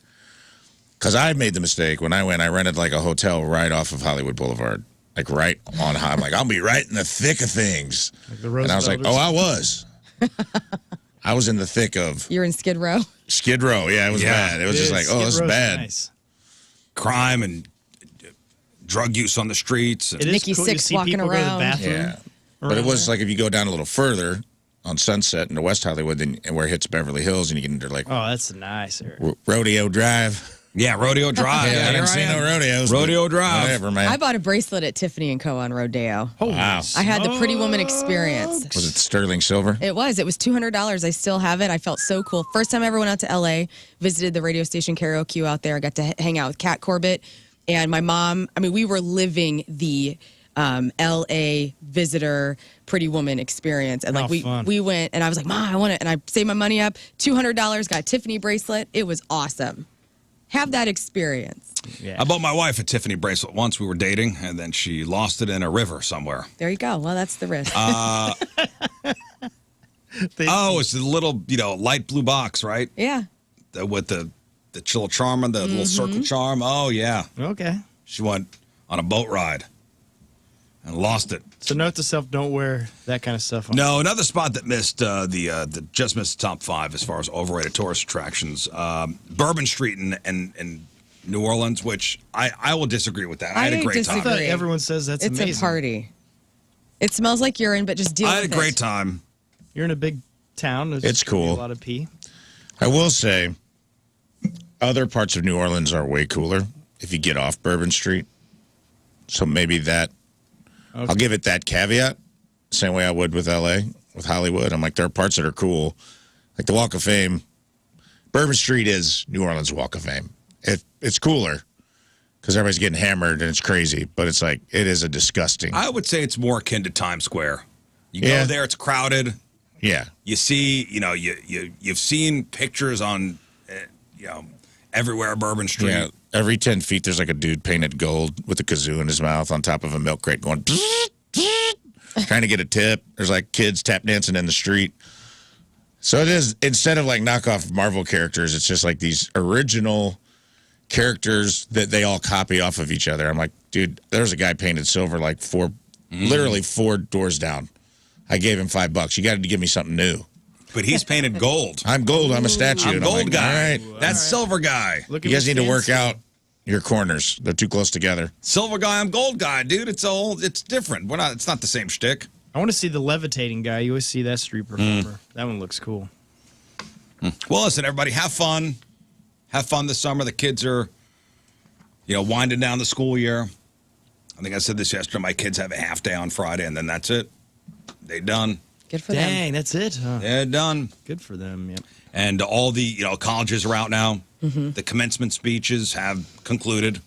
S9: because I made the mistake when I went. I rented a hotel right off of Hollywood Boulevard, right on high. I'm I'll be right in the thick of things.
S8: The Rose
S9: And I was like,
S8: Belters.
S9: oh, I was. I was in the thick of
S7: You're in Skid Row.
S9: Skid Row. Yeah, it was bad. It was just
S8: Skid
S9: this is
S8: Row's
S9: bad.
S8: Nice.
S6: Crime and drug use on the streets. And
S8: It is
S7: Nikki
S8: cool. You
S7: Sixx
S8: see
S7: walking
S8: people go to the
S7: around.
S8: bathroom.
S9: Yeah. But it was if you go down a little further on Sunset into West Hollywood, then and where it hits Beverly Hills, and you get into
S8: Oh, that's nice. Area.
S9: Rodeo Drive.
S6: yeah, Rodeo Drive.
S9: Yeah, I
S6: here
S9: didn't see
S6: am.
S9: no rodeos.
S6: Rodeo
S9: but
S6: Drive.
S9: Whatever, man.
S7: I bought a bracelet at Tiffany & Co. on Rodeo.
S9: Wow.
S7: I had the Pretty Woman experience.
S9: Was it sterling silver?
S7: It was $200. I still have it. I felt so cool. First time I ever went out to LA, visited the radio station karaoke out there. I got to hang out with Kat Corbett and my mom. We were living the LA visitor Pretty Woman experience. And
S8: fun.
S7: we went and I was like, Mom, I want it. And I saved my money up, $200, got a Tiffany bracelet. It was awesome. Have that experience.
S8: Yeah.
S6: I bought my wife a Tiffany bracelet once. We were dating, and then she lost it in a river somewhere.
S7: There you go. Well, that's the risk.
S6: It's the little, light blue box, right?
S7: Yeah.
S6: With the little charm and the little circle charm. Oh, yeah.
S8: Okay.
S6: She went on a boat ride and lost it.
S8: So note to self: don't wear that kind of stuff on.
S6: No, another spot that missed the just missed the top 5 as far as overrated tourist attractions. Bourbon Street in New Orleans, which I will disagree with that. I had a great
S8: I
S6: time.
S8: thought everyone says that's
S7: It's
S8: amazing.
S7: a party. It smells like urine, but just deal
S6: I
S7: with
S6: had
S7: it.
S6: a great time.
S8: You're in a big town. There's
S9: It's
S8: gonna be
S9: cool.
S8: A lot of pee.
S9: I will say, other parts of New Orleans are way cooler if you get off Bourbon Street. So maybe that, I'll give it that caveat, same way I would with LA, with Hollywood. I'm there are parts that are cool, like the Walk of Fame. Bourbon Street is New Orleans Walk of Fame. It's cooler. because everybody's getting hammered and it's crazy. But it's like, it is a disgusting.
S6: I would say it's more akin to Times Square. You go there, it's crowded.
S9: Yeah.
S6: You see, you've seen pictures on, everywhere Bourbon Street.
S9: Yeah. Every 10 feet, there's like a dude painted gold with a kazoo in his mouth on top of a milk crate going, trying to get a tip. There's like kids tap dancing in the street. So it is, instead of like knockoff Marvel characters, it's just like these original characters that they all copy off of each other. I'm like, dude, there's a guy painted silver like literally 4 doors down. I gave him $5. You got to give me something new.
S6: But he's painted gold.
S9: I'm gold. I'm a statue.
S6: I'm
S9: And
S6: gold
S9: like,
S6: guy.
S9: All right.
S6: That's silver guy.
S8: Look
S9: You
S8: at
S9: guys
S8: his
S9: need to work
S8: fancy-
S9: out your corners. They're too close together.
S6: Silver guy, I'm gold guy, dude. It's different. It's not the same shtick.
S8: I want to see the levitating guy. You always see that street performer. That one looks cool.
S6: Well, listen, everybody, have fun. Have fun this summer. The kids are, winding down the school year. I think I said this yesterday. My kids have a half day on Friday, and then that's it. They done.
S7: Good for them.
S8: Dang, that's it. Huh?
S6: They're done.
S8: Good for them. Yep.
S6: And all the colleges are out now. The commencement speeches have concluded.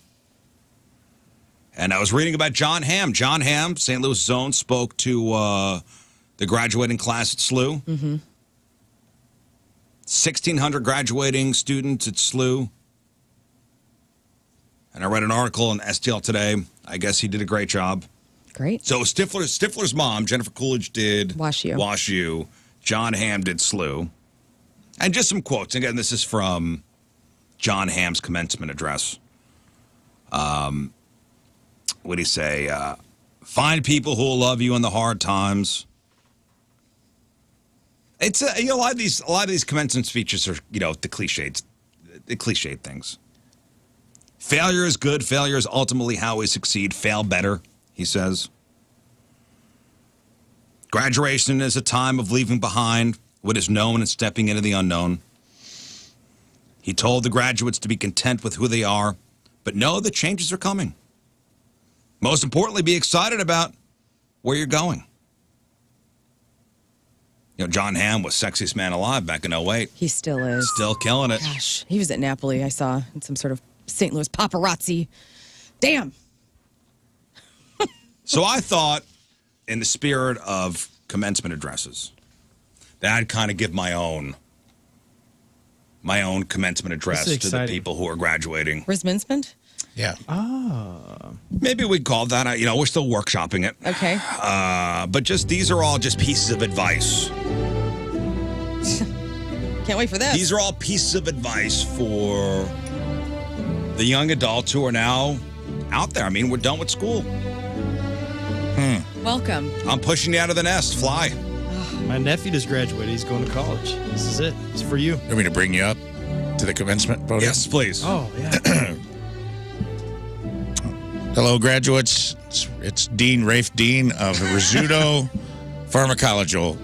S6: And I was reading about John Hamm. John Hamm, St. Louis' own, spoke to the graduating class at SLU. 1,600 graduating students at SLU. And I read an article in STL today. I guess he did a great job.
S7: Great.
S6: So Stifler's mom, Jennifer Coolidge, did
S7: Wash U.
S6: John Hamm did SLU. And just some quotes. Again, this is from John Hamm's commencement address. What did he say? Find people who will love you in the hard times. It's a lot of these commencement speeches are the cliched things. Failure is good. Failure is ultimately how we succeed. Fail better, he says. Graduation is a time of leaving behind what is known and stepping into the unknown. He told the graduates to be content with who they are, but know that changes are coming. Most importantly, be excited about where you're going. John Hamm was sexiest man alive back in 08.
S7: He still is.
S6: Still killing it.
S7: Gosh, he was at Napoli, I saw, in some sort of St. Louis paparazzi. Damn.
S6: So I thought, in the spirit of commencement addresses, that I'd kind of give my own commencement address
S8: This is
S6: to the
S8: exciting.
S6: people who are graduating.
S7: Commencement?
S9: Yeah.
S6: Maybe we'd call that, we're still workshopping it.
S7: Okay.
S6: But these are all just pieces of advice.
S7: Can't wait for this.
S6: These are all pieces of advice for the young adults who are now out there. I mean, we're done with school.
S7: Welcome.
S6: I'm pushing you out of the nest. Fly.
S8: My nephew just graduated. He's going to college. This is it. It's for you.
S9: You want me to bring you up to the commencement podium?
S6: Yes, please.
S8: Oh, yeah.
S9: Hello, graduates. It's Dean Rafe Dean of Rizzuto Pharmacological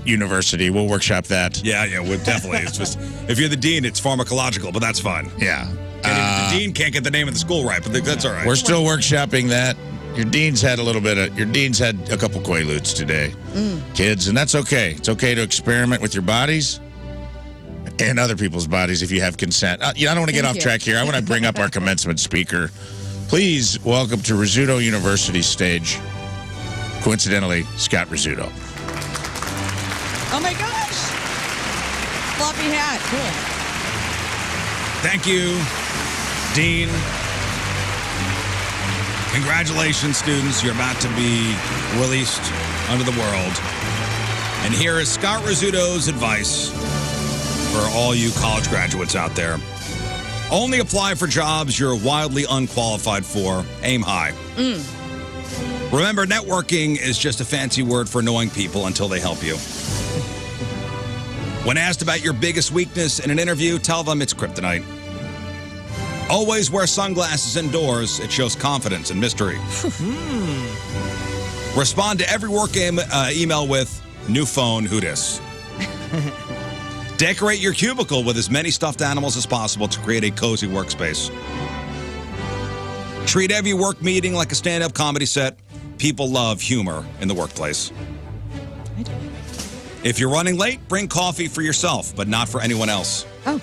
S9: University. We'll workshop that.
S6: Yeah, we're definitely. It's just, if you're the dean, it's pharmacological, but that's fine.
S9: Yeah.
S6: And the dean can't get the name of the school right, but that's all right.
S9: We're still workshopping that. Your dean's had a couple Quaaludes today, kids, and that's okay. It's okay to experiment with your bodies and other people's bodies if you have consent. I don't want to get off track here. I want to bring up our commencement speaker. Please welcome to Rizzuto University stage, coincidentally, Scott Rizzuto.
S7: Oh my gosh. Floppy hat. Cool.
S6: Thank you, Dean. Congratulations, students. You're about to be released under the world. And here is Scott Rizzuto's advice for all you college graduates out there. Only apply for jobs you're wildly unqualified for. Aim high. Remember, networking is just a fancy word for knowing people until they help you. When asked about your biggest weakness in an interview, tell them it's kryptonite. Always wear sunglasses indoors. It shows confidence and mystery. Respond to every work email with, new phone, who dis? Decorate your cubicle with as many stuffed animals as possible to create a cozy workspace. Treat every work meeting like a stand-up comedy set. People love humor in the workplace.
S7: I do.
S6: If you're running late, bring coffee for yourself, but not for anyone else.
S7: Oh.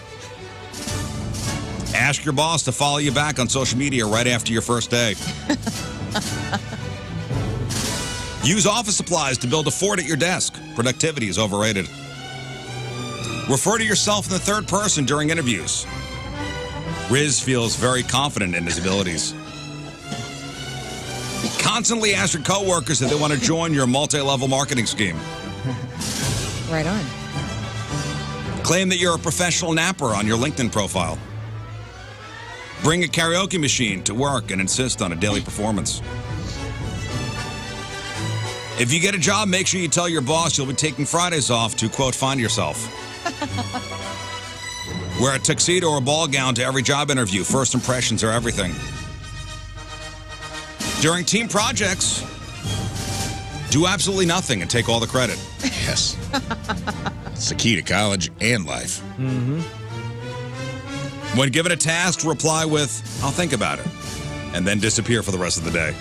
S6: Ask your boss to follow you back on social media right after your first day. Use office supplies to build a fort at your desk. Productivity is overrated. Refer to yourself in the third person during interviews. Rizz feels very confident in his abilities. Constantly ask your coworkers if they want to join your multi-level marketing scheme.
S7: Right on.
S6: Claim that you're a professional napper on your LinkedIn profile. Bring a karaoke machine to work and insist on a daily performance. If you get a job, make sure you tell your boss you'll be taking Fridays off to, quote, find yourself. Wear a tuxedo or a ball gown to every job interview. First impressions are everything. During team projects, do absolutely nothing and take all the credit.
S9: Yes. It's the key to college and life.
S8: Mm-hmm.
S6: When given a task, reply with, I'll think about it, and then disappear for the rest of the day.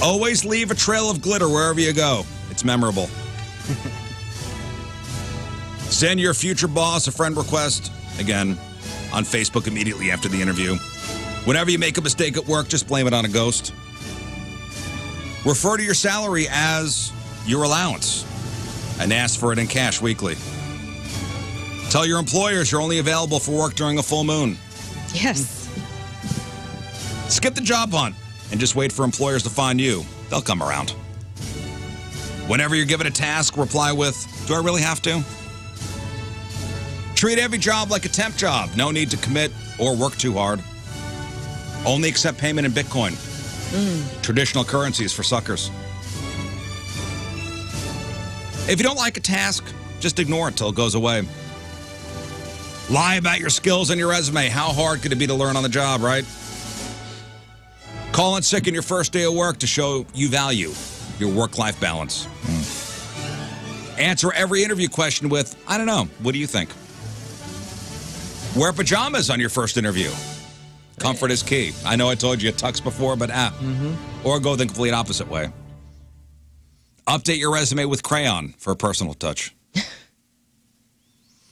S6: Always leave a trail of glitter wherever you go. It's memorable. Send your future boss a friend request, again, on Facebook immediately after the interview. Whenever you make a mistake at work, just blame it on a ghost. Refer to your salary as your allowance and ask for it in cash weekly. Tell your employers you're only available for work during a full moon.
S7: Yes.
S6: Skip the job hunt and just wait for employers to find you. They'll come around. Whenever you're given a task, reply with, do I really have to? Treat every job like a temp job. No need to commit or work too hard. Only accept payment in Bitcoin. Traditional currencies for suckers. If you don't like a task, just ignore it till it goes away. Lie about your skills on your resume. How hard could it be to learn on the job, right? Call in sick on your first day of work to show you value your work-life balance. Answer every interview question with, I don't know, what do you think? Wear pajamas on your first interview. Comfort is key. I know I told you tux before, but Or go the complete opposite way. Update your resume with crayon for a personal touch.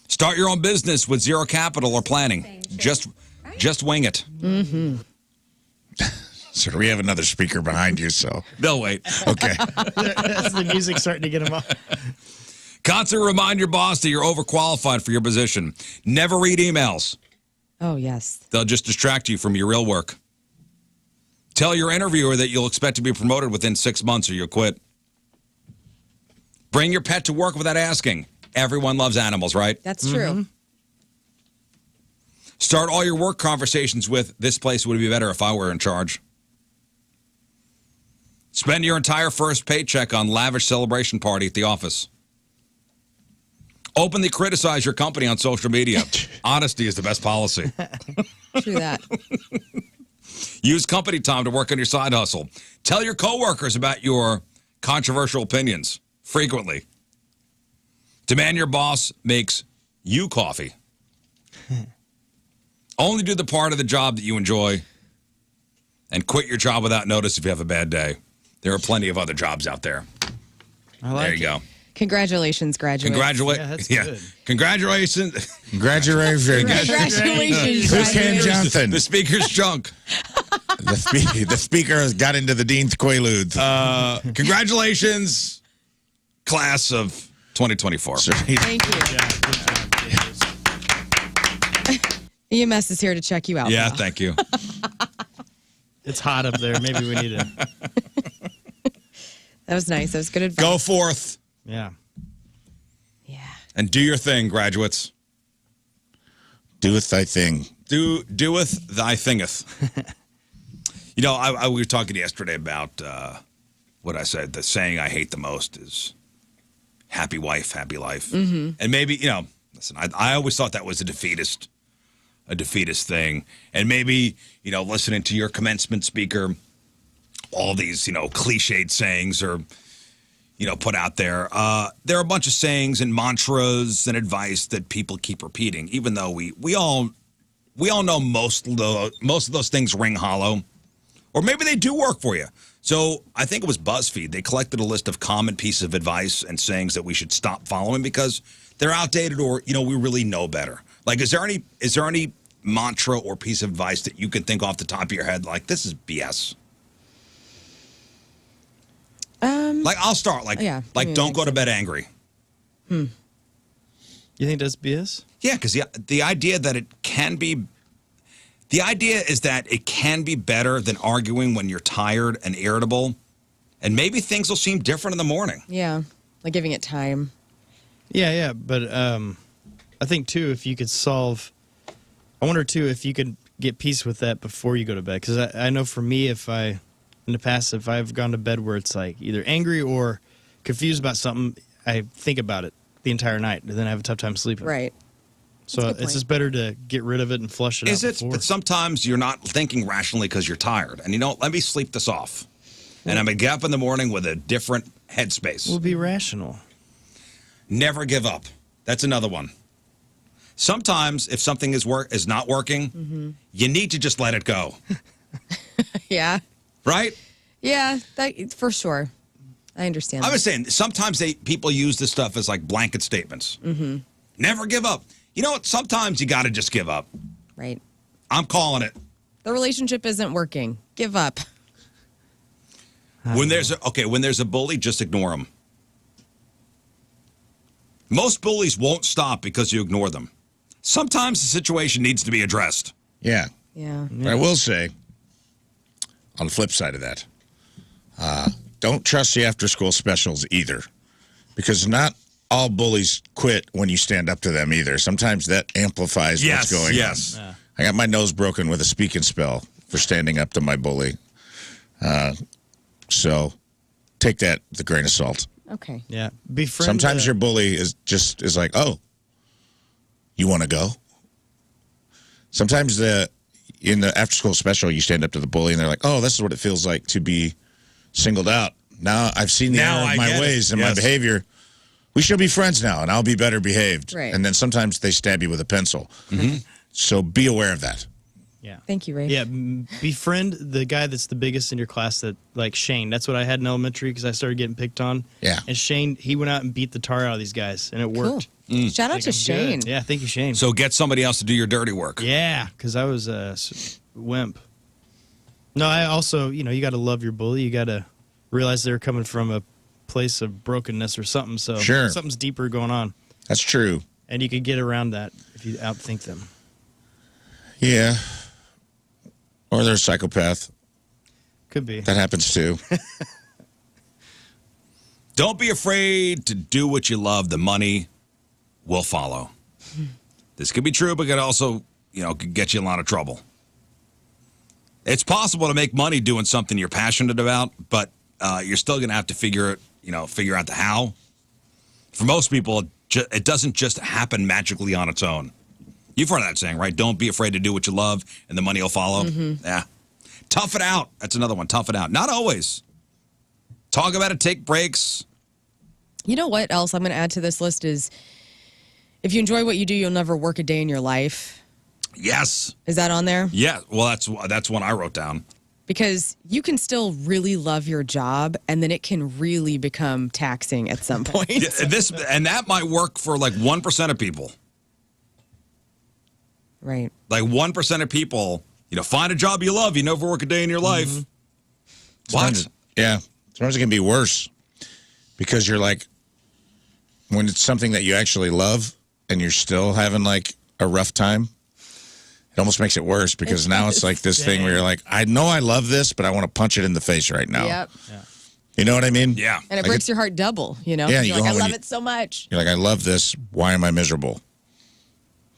S6: Start your own business with zero capital or planning. Just wing it.
S7: Mm-hmm.
S9: So we have another speaker behind you, so.
S6: They'll wait.
S9: Okay.
S8: That's the music starting to get him up.
S6: Constantly remind your boss that you're overqualified for your position. Never read emails.
S7: Oh, yes.
S6: They'll just distract you from your real work. Tell your interviewer that you'll expect to be promoted within 6 months or you'll quit. Bring your pet to work without asking. Everyone loves animals, right?
S7: That's true.
S6: Start all your work conversations with, this place would be better if I were in charge. Spend your entire first paycheck on lavish celebration party at the office. Openly criticize your company on social media. Honesty is the best policy.
S7: True that.
S6: Use company time to work on your side hustle. Tell your coworkers about your controversial opinions frequently. Demand your boss makes you coffee. Only do the part of the job that you enjoy and quit your job without notice if you have a bad day. There are plenty of other jobs out there.
S8: I like
S6: There you go.
S7: Congratulations, graduates.
S8: Yeah, that's good.
S6: Congratulations.
S9: Congratulations.
S7: Congratulations,
S9: Who's Ken
S7: graduates.
S9: Johnson?
S6: The speaker's junk.
S9: The speaker has got into the Dean's Quaaludes.
S6: Congratulations, class of 2024.
S7: Thank you. EMS is here to check you out.
S6: Yeah,
S7: Paul.
S6: thank you.
S8: It's hot up there. Maybe we need to.
S7: That was nice. That was good advice.
S6: Go forth
S8: Yeah.
S7: Yeah.
S6: and do your thing, graduates.
S9: Doeth thy thing.
S6: Doeth thy thingeth. You know, we were talking yesterday about what I said. The saying I hate the most is happy wife, happy life. And maybe, you know, listen, I always thought that was a defeatist thing. And maybe, you know, listening to your commencement speaker, all these, you know, cliched sayings are, you know, put out there. There are a bunch of sayings and mantras and advice that people keep repeating, even though we all know most of those things ring hollow, or maybe they do work for you. So I think it was BuzzFeed. They collected a list of common pieces of advice and sayings that we should stop following because they're outdated, or, you know, we really know better. Like, is there any mantra or piece of advice that you can think off the top of your head? Like, this is BS. Like, I'll start. Like, don't go to bed angry.
S8: You think that's BS?
S6: Yeah, because the idea that it can be, the idea is that it can be better than arguing when you're tired and irritable, and maybe things will seem different in the morning.
S7: Yeah, like giving it time.
S8: Yeah, but I think too, if you could solve, I wonder too if you could get peace with that before you go to bed. Because I know for me, in the past, if I've gone to bed where it's like either angry or confused about something, I think about it the entire night, and then I have a tough time sleeping.
S7: Right.
S8: So it's just better to get rid of it and flush it out.
S6: Is it?
S8: before.
S6: But sometimes you're not thinking rationally because you're tired. And let me sleep this off. And I'm going to get up in the morning with a different headspace.
S8: We'll be rational.
S6: Never give up. That's another one. Sometimes if something is not working, you need to just let it go.
S7: Yeah.
S6: Right?
S7: Yeah, that for sure. I understand.
S6: I was saying, sometimes people use this stuff as like blanket statements. Never give up. You know what? Sometimes you got to just give up.
S7: Right.
S6: I'm calling it.
S7: The relationship isn't working. Give up.
S6: When there's a bully, just ignore them. Most bullies won't stop because you ignore them. Sometimes the situation needs to be addressed.
S9: Yeah.
S7: Yeah.
S9: But I will say, on the flip side of that, don't trust the after-school specials either, because not all bullies quit when you stand up to them either. Sometimes that amplifies what's going on.
S6: Yes.
S9: I got my nose broken with a speak and spell for standing up to my bully. So take that with a grain of salt.
S7: Okay.
S8: Yeah. Befriend.
S9: Sometimes your bully is like, oh, you want to go? Sometimes in the after-school special, you stand up to the bully, and they're like, oh, this is what it feels like to be singled out. Now I've seen the error of my ways and my behavior. We should be friends now, and I'll be better behaved.
S7: Right.
S9: And then sometimes they stab you with a pencil. So be aware of that.
S8: Yeah.
S7: Thank you, Ray.
S8: Yeah, befriend the guy that's the biggest in your class, that like Shane. That's what I had in elementary because I started getting picked on.
S9: Yeah.
S8: And Shane, he went out and beat the tar out of these guys, and it worked.
S7: Cool. Shout out to
S8: I'm
S7: Shane.
S8: good. Yeah, thank you, Shane.
S6: So get somebody else to do your dirty work.
S8: Yeah, because I was a wimp. No, I also, you got to love your bully. You got to realize they're coming from a place of brokenness or something. So
S9: Sure.
S8: something's deeper going on.
S9: That's true.
S8: And you could get around that if you outthink them.
S9: Yeah. Or they're a psychopath.
S8: Could be.
S9: That happens too.
S6: Don't be afraid to do what you love. The money will follow. This could be true, but could also, could get you in a lot of trouble. It's possible to make money doing something you're passionate about, but you're still going to have to figure out the how. For most people, it doesn't just happen magically on its own. You've heard that saying, right? Don't be afraid to do what you love, and the money will follow. Yeah. Tough it out. That's another one. Tough it out. Not always. Talk about it. Take breaks.
S7: You know what else I'm going to add to this list is, if you enjoy what you do, you'll never work a day in your life.
S6: Yes.
S7: Is that on there?
S6: Yeah. Well, that's one I wrote down.
S7: Because you can still really love your job, and then it can really become taxing at some point.
S6: Yeah, that might work for like 1% of people.
S7: Right.
S6: Like 1% of people, find a job you love. You never work a day in your life. What?
S9: Yeah. Sometimes it can be worse because you're like, when it's something that you actually love and you're still having like a rough time, it almost makes it worse because now it's like this thing where you're like, I know I love this, but I want to punch it in the face right now.
S7: Yep.
S8: Yeah.
S9: You know what I mean?
S6: Yeah.
S7: And it
S9: Like
S7: breaks your heart double,
S9: Yeah, you
S7: You're
S9: go
S7: like, I
S9: home
S7: love
S9: and
S7: it so much.
S9: You're like, I love this. Why am I miserable?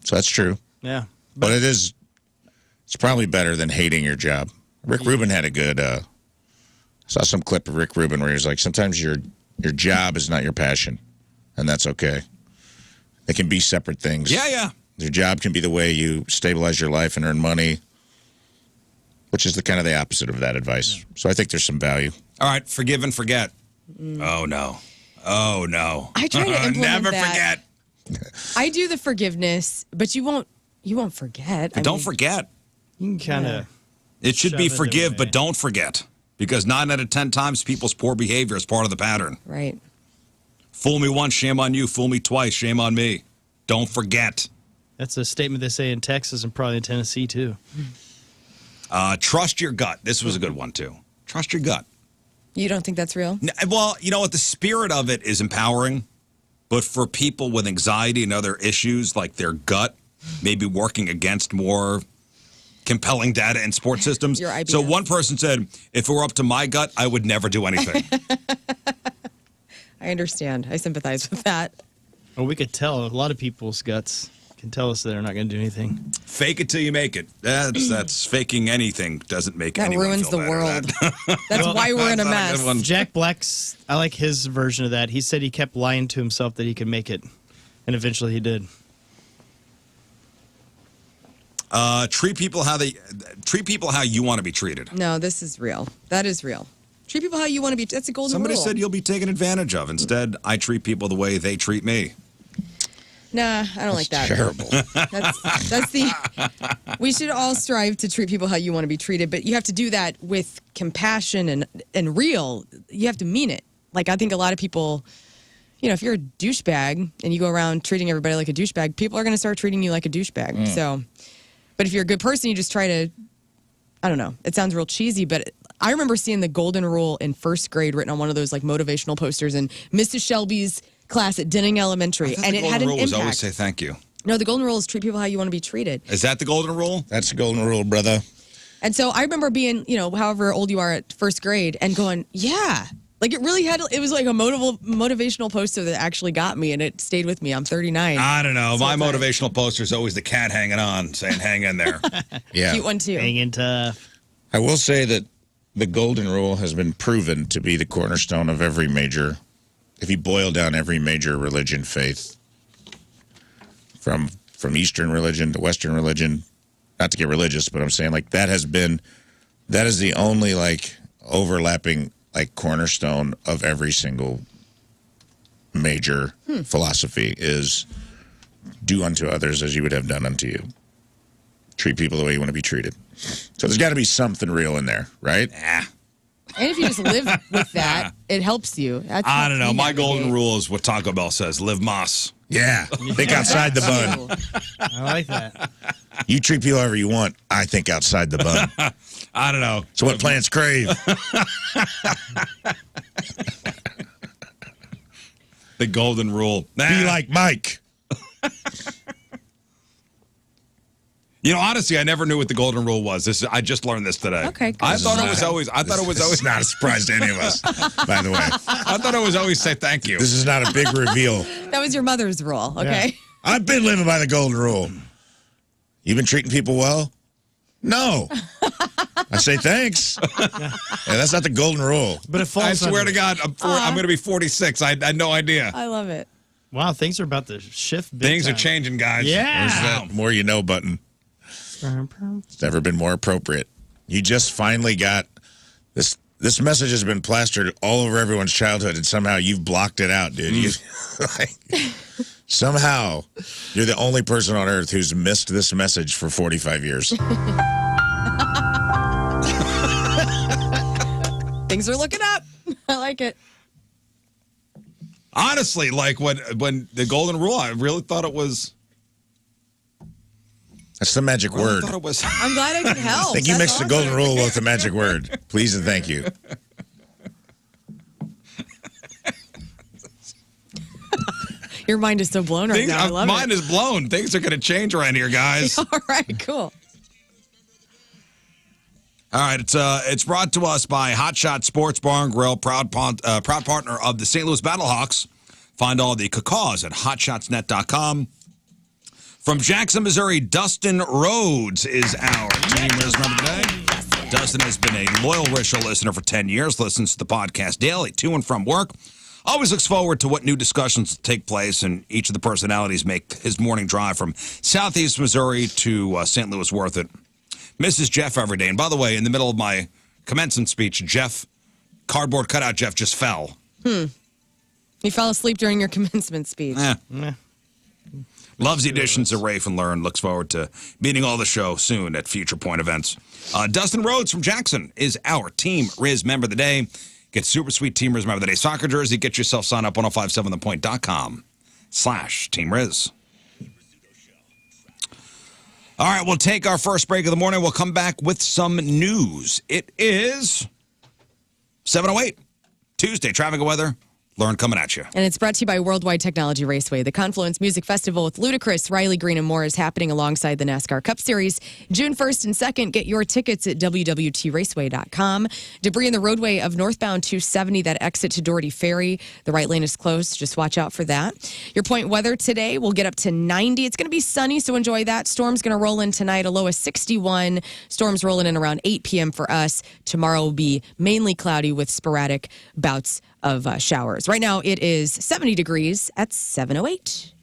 S9: So that's true.
S8: Yeah.
S9: But it's probably better than hating your job. Rick Rubin had a good, I saw some clip of Rick Rubin where he was like, sometimes your job is not your passion, and that's okay. They can be separate things.
S6: Yeah.
S9: Your job can be the way you stabilize your life and earn money, which is the opposite of that advice. Yeah. So I think there's some value.
S6: All right, forgive and forget. Oh, no. Oh, no.
S7: I try to implement
S6: Never
S7: that.
S6: forget.
S7: I do the forgiveness, but you won't forget.
S6: But don't forget.
S8: You can kind of.
S6: It should be
S8: Shove it
S6: forgive,
S8: away.
S6: but don't forget. Because 9 out of 10 times, people's poor behavior is part of the pattern.
S7: Right.
S6: Fool me once, shame on you. Fool me twice, shame on me. Don't forget.
S8: That's a statement they say in Texas and probably in Tennessee, too.
S6: Trust your gut. This was a good one, too. Trust your gut.
S7: You don't think that's real?
S6: Well, you know what? The spirit of it is empowering, but for people with anxiety and other issues, like their gut, maybe working against more compelling data and support systems.
S7: Your IBS.
S6: So one person said, if it were up to my gut, I would never do anything.
S7: I understand. I sympathize with that.
S8: Well, we could tell. A lot of people's guts can tell us they're not going to do anything.
S6: Fake it till you make it. That's faking anything doesn't make
S7: That
S6: anyone
S7: ruins
S6: feel
S7: the
S6: better.
S7: world. That's why we're in a
S6: That's not a good
S7: mess.
S6: one.
S8: Jack Black's, I like his version of that. He said he kept lying to himself that he could make it, and eventually he did.
S6: Treat people how you want to be treated.
S7: No, this is real. That is real. Treat people how you want to be. That's a golden
S6: Somebody
S7: rule.
S6: said you'll be taken advantage of. Instead, I treat people the way they treat me.
S7: Nah, I don't like that.
S9: Terrible.
S7: That's the. We should all strive to treat people how you want to be treated, but you have to do that with compassion and real. You have to mean it. Like I think a lot of people, you know, if you're a douchebag and you go around treating everybody like a douchebag, people are going to start treating you like a douchebag. So, but if you're a good person, you just try to. I don't know. It sounds real cheesy, but I remember seeing the golden rule in first grade written on one of those like motivational posters in Mrs. Shelby's class at Denning Elementary, and it had an
S6: rule was
S7: impact.
S6: always say thank you.
S7: No, the golden rule is treat people how you want to be treated.
S6: Is that the golden rule?
S9: That's the golden rule, brother.
S7: And so I remember being, you know, however old you are at first grade and going, yeah. Like it really had, it was like a motivational poster that actually got me and it stayed with me. I'm 39.
S6: I don't know.
S7: So
S6: My
S7: it's like-
S6: motivational poster is always the cat hanging on, saying hang in there.
S9: Yeah.
S7: Cute one too.
S8: Hanging tough.
S9: I will say that the golden rule has been proven to be the cornerstone of every major, if you boil down every major religion, faith, from Eastern religion to Western religion, not to get religious, but I'm saying like that is the only like overlapping like cornerstone of every single major philosophy is do unto others as you would have done unto you. Treat people the way you want to be treated. So there's got to be something real in there, right?
S7: And if you just live with that, it helps you. That's
S6: I
S7: how
S6: don't know.
S7: you
S6: My
S7: navigate.
S6: golden rule is what Taco Bell says: live Moss.
S9: Yeah. Think outside the bun.
S8: I like that.
S9: You treat people however you want. I think outside the bun.
S6: I don't know.
S9: So what plants crave?
S6: The golden rule.
S9: Be like Mike.
S6: You know, honestly, I never knew what the golden rule was. I just learned this today.
S7: Okay, good.
S6: I thought it was always
S9: not a surprise to any of us, by the way.
S6: I thought it was always say thank you.
S9: This is not a big reveal.
S7: That was your mother's rule, okay?
S9: I've been living by the golden rule. You've been treating people well? No. I say thanks. Yeah, that's not the golden rule.
S8: But it falls
S6: I swear
S8: under-
S6: to God, I'm going to be 46. I had no idea.
S7: I love it.
S8: Wow, things are about to shift big
S6: Things are
S8: time.
S6: changing, guys.
S8: Yeah.
S9: There's that more you know button. It's never been more appropriate. You just finally got this. This message has been plastered all over everyone's childhood, and somehow you've blocked it out, dude. You, somehow, you're the only person on earth who's missed this message for 45 years.
S7: Things are looking up. I like it.
S6: Honestly, like when the golden rule, I really thought it was.
S9: That's the magic
S6: I
S9: word.
S6: thought it was.
S7: I'm glad I could help.
S9: I think you
S7: That's
S9: mixed the golden
S7: awesome.
S9: rule with the magic word. Please and thank you.
S7: Your mind is so blown right now. I love
S6: Mine
S7: it.
S6: is blown. Things are going to change around here, guys.
S7: All right, cool.
S6: All right, it's brought to us by Hot Shot Sports Bar and Grill, proud partner of the St. Louis Battlehawks. Find all the cacaws at hotshotsnet.com. From Jackson, Missouri, Dustin Rhodes is our team Rizz member today. Dustin has been a loyal Rizz Show listener for 10 years, listens to the podcast daily, to and from work. Always looks forward to what new discussions take place, and each of the personalities make his morning drive from Southeast Missouri to St. Louis worth it. Misses Jeff every day. And by the way, in the middle of my commencement speech, cardboard cutout Jeff just fell.
S7: You fell asleep during your commencement speech.
S6: Loves the additions of Rafe and Lern. Looks forward to meeting all the show soon at future point events. Dustin Rhodes from Jackson is our Team Rizz member of the day. Get super sweet Team Rizz member of the day soccer jersey. Get yourself signed up 1057thepoint.com/Team Rizz. All right, we'll take our first break of the morning. We'll come back with some news. It is 7:08, Tuesday, traffic and weather. Lern coming at you.
S7: And it's brought to you by Worldwide Technology Raceway. The Confluence Music Festival with Ludacris, Riley Green, and more is happening alongside the NASCAR Cup Series. June 1st and 2nd, get your tickets at www.raceway.com. Debris in the roadway of northbound 270, that exit to Doherty Ferry. The right lane is closed. Just watch out for that. Your point weather today will get up to 90. It's going to be sunny, so enjoy that. Storm's going to roll in tonight, a low of 61. Storm's rolling in around 8 p.m. for us. Tomorrow will be mainly cloudy with sporadic bouts of showers. Right now, it is 70 degrees at 7:08.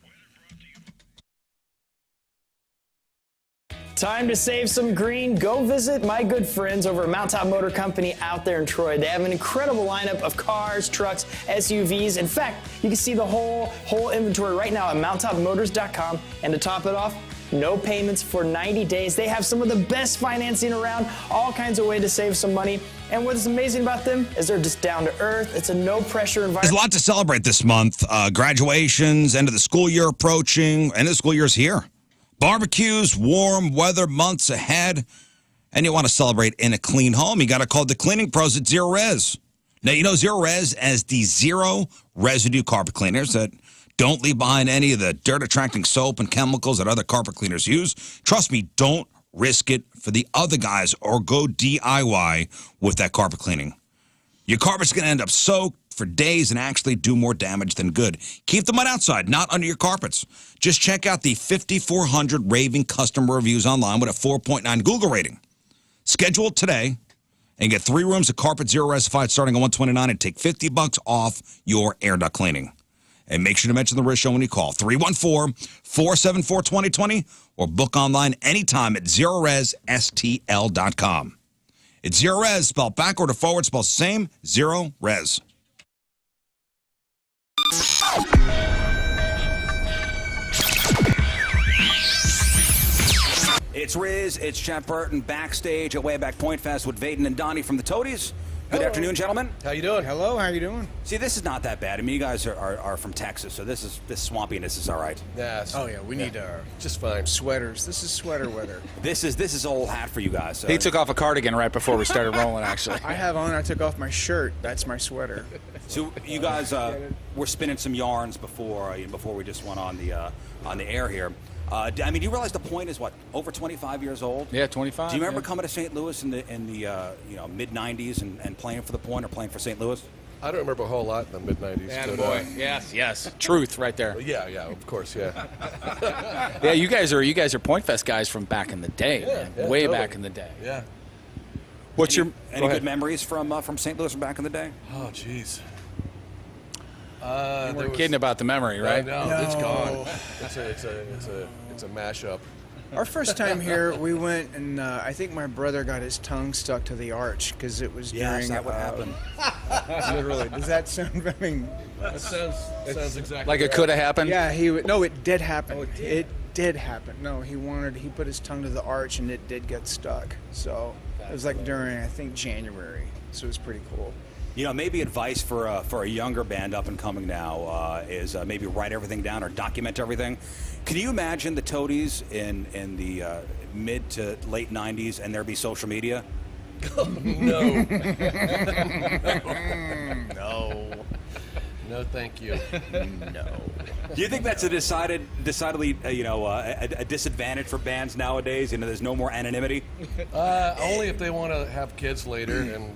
S11: Time to save some green. Go visit my good friends over at Mount Top Motor Company out there in Troy. They have an incredible lineup of cars, trucks, SUVs. In fact, you can see the whole inventory right now at mounttopmotors.com. And to top it off, no payments for 90 days. They have some of the best financing around, all kinds of ways to save some money. And what's amazing about them is they're just down to earth. It's a no-pressure environment.
S6: There's a lot to celebrate this month. Graduations, end of the school year approaching, end of the school year's here. Barbecues, warm weather months ahead. And you want to celebrate in a clean home, you got to call the cleaning pros at Zero Res. Now, you know Zero Res as the zero residue carpet cleaners that don't leave behind any of the dirt-attracting soap and chemicals that other carpet cleaners use. Trust me, don't risk it for the other guys or go DIY with that carpet cleaning. Your carpet's going to end up soaked for days and actually do more damage than good. Keep the mud outside, not under your carpets. Just check out the 5,400 raving customer reviews online with a 4.9 Google rating. Schedule it today and get 3 rooms of Carpet Zero Resified starting at $129 and take $50 off your air duct cleaning. And make sure to mention the Rizz Show when you call 314-474-2020 or book online anytime at ZeroResSTL.com. It's Zero Res, spelled backward or forward, spelled the same, Zero Res.
S12: It's Rizz, it's Jeff Burton backstage at Wayback Point Fest with Vaden and Donnie from the Toadies. Good afternoon, gentlemen.
S13: How you doing? Hello, how you doing?
S12: See, this is not that bad. I mean, you guys are from Texas, so this swampiness is all right.
S13: Yes. Oh yeah, we need just fine sweaters. This is sweater weather.
S12: This is old hat for you guys. So.
S14: He took off a cardigan right before we started rolling. Actually,
S13: I took off my shirt. That's my sweater.
S12: So you guys were spinning some yarns before we just went on the air here. I mean, do you realize the point is what, over 25 years old?
S14: Yeah, 25.
S12: Do you remember coming to St. Louis in the mid 90s and playing for the point or playing for St. Louis?
S15: I don't remember a whole lot in the mid 90s.
S14: Yeah, boy. Yes. Truth right there.
S15: Yeah, of course, yeah.
S14: Yeah, you guys are Point Fest guys from back in the day, man. Way totally. Back in the day.
S15: Yeah.
S12: What's any good memories from St. Louis from back in the day?
S15: Oh, jeez.
S14: We're kidding about the memory, right?
S15: No, it's gone. It's a mashup.
S13: Our first time here, we went and I think my brother got his tongue stuck to the arch because it was during.
S12: Yes, that would happen.
S13: Literally, does that sound? I mean,
S15: that sounds exactly
S14: like it could have happened.
S13: Yeah, no, it did happen. Oh, it did happen. No, he put his tongue to the arch and it did get stuck. So it was like during I think January. So it was pretty cool.
S12: You know, maybe advice for a younger band up and coming now is maybe write everything down or document everything. Can you imagine the Toadies in the mid to late 90s and there be social media?
S15: No.
S13: No, thank you.
S12: No. Do you think that's a decidedly a disadvantage for bands nowadays? You know, there's no more anonymity.
S15: Only if they want to have kids later and.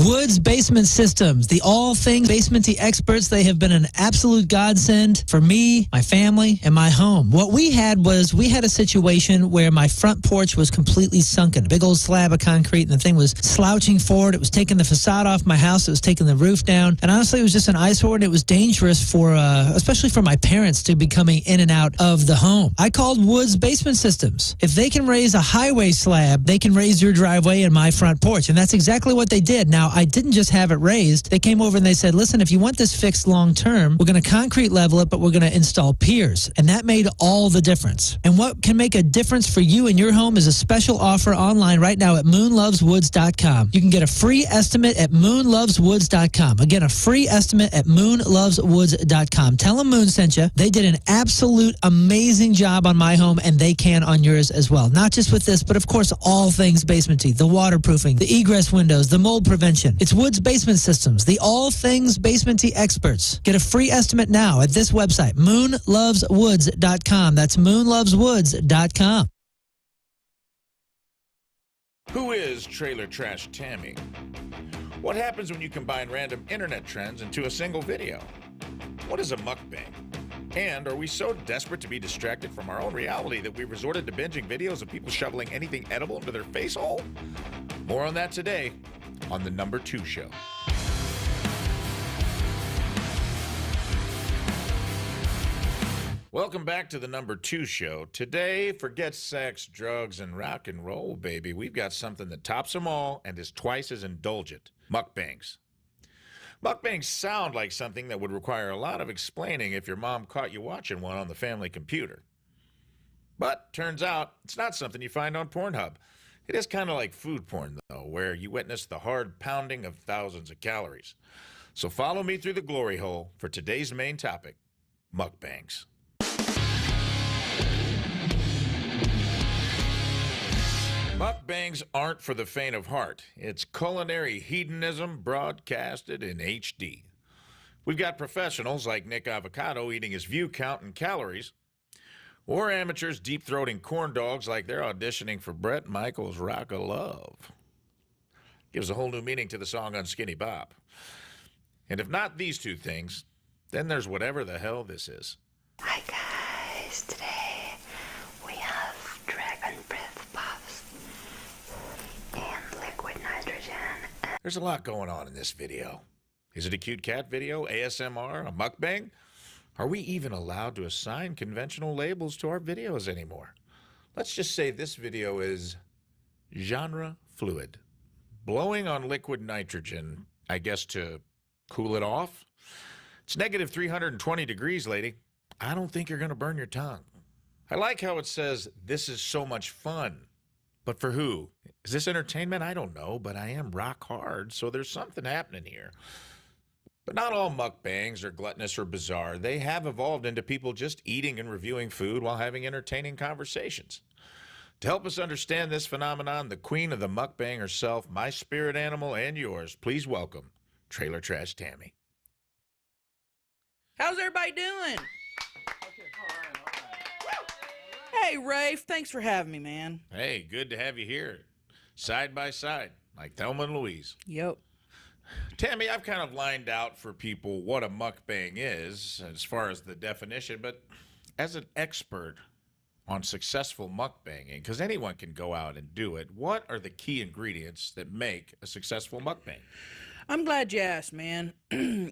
S16: Woods Basement Systems, the all things basementy experts. They have been an absolute godsend for me, my family, and my home. What we had a situation where my front porch was completely sunken, a big old slab of concrete, and the thing was slouching forward. It was taking the facade off my house. It was taking the roof down. And honestly, it was just an eyesore, and it was dangerous for, especially for my parents to be coming in and out of the home. I called Woods Basement Systems. If they can raise a highway slab, they can raise your driveway and my front porch. And that's exactly what they did. Now, Now, I didn't just have it raised. They came over and they said, listen, if you want this fixed long term, we're going to concrete level it, but we're going to install piers. And that made all the difference. And what can make a difference for you in your home is a special offer online right now at moonloveswoods.com. You can get a free estimate at moonloveswoods.com. Again, a free estimate at moonloveswoods.com. Tell them Moon sent you. They did an absolute amazing job on my home, and they can on yours as well. Not just with this, but of course, all things basement-y, the waterproofing, the egress windows, the mold prevention. It's Woods Basement Systems, the all things basement-y experts. Get a free estimate now at this website, moonloveswoods.com. That's moonloveswoods.com.
S17: Who is Trailer Trash Tammy? What happens when you combine random internet trends into a single video? What is a mukbang? And are we so desperate to be distracted from our own reality that we resorted to binging videos of people shoveling anything edible into their face hole? More on that today on the Number 2 Show. Welcome back to the Number 2 Show. Today, forget sex, drugs, and rock and roll, baby. We've got something that tops them all and is twice as indulgent. Mukbangs. Mukbangs sound like something that would require a lot of explaining if your mom caught you watching one on the family computer. But turns out it's not something you find on Pornhub. It is kind of like food porn, though, where you witness the hard pounding of thousands of calories. So follow me through the glory hole for today's main topic, mukbangs. Mukbangs aren't for the faint of heart. It's culinary hedonism broadcasted in HD. We've got professionals like Nick Avocado eating his view count in calories, or amateurs deep-throating corn dogs like they're auditioning for Bret Michaels' Rock of Love. Gives a whole new meaning to the song Unskinny Bop. And if not these two things, then there's whatever the hell this is.
S18: Hi guys, today we have dragon breath puffs and liquid nitrogen.
S17: There's a lot going on in this video. Is it a cute cat video, ASMR, a mukbang? Are we even allowed to assign conventional labels to our videos anymore? Let's just say this video is genre fluid. Blowing on liquid nitrogen, I guess to cool it off? It's negative 320 degrees, lady. I don't think you're going to burn your tongue. I like how it says, this is so much fun. But for who? Is this entertainment? I don't know, but I am rock hard, so there's something happening here. But not all mukbangs are gluttonous or bizarre. They have evolved into people just eating and reviewing food while having entertaining conversations. To help us understand this phenomenon, the queen of the mukbang herself, my spirit animal and yours, please welcome Trailer Trash Tammy.
S19: How's everybody doing? Hey, Rafe, thanks for having me, man.
S17: Hey, good to have you here. Side by side, like Thelma and Louise.
S19: Yep.
S17: Tammy, I've kind of lined out for people what a mukbang is as far as the definition, but as an expert on successful mukbanging, because anyone can go out and do it, what are the key ingredients that make a successful mukbang?
S19: I'm glad you asked, man.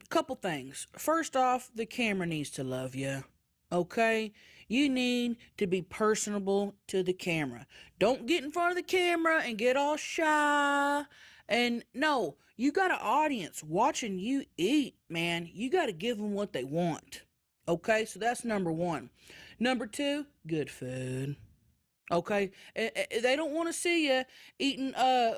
S19: Couple things. First off, the camera needs to love you. Okay? You need to be personable to the camera. Don't get in front of the camera and get all shy. And no, you got an audience watching you eat, man. You got to give them what they want. Okay? So that's number one. Number two, good food. Okay? They don't want to see you eating,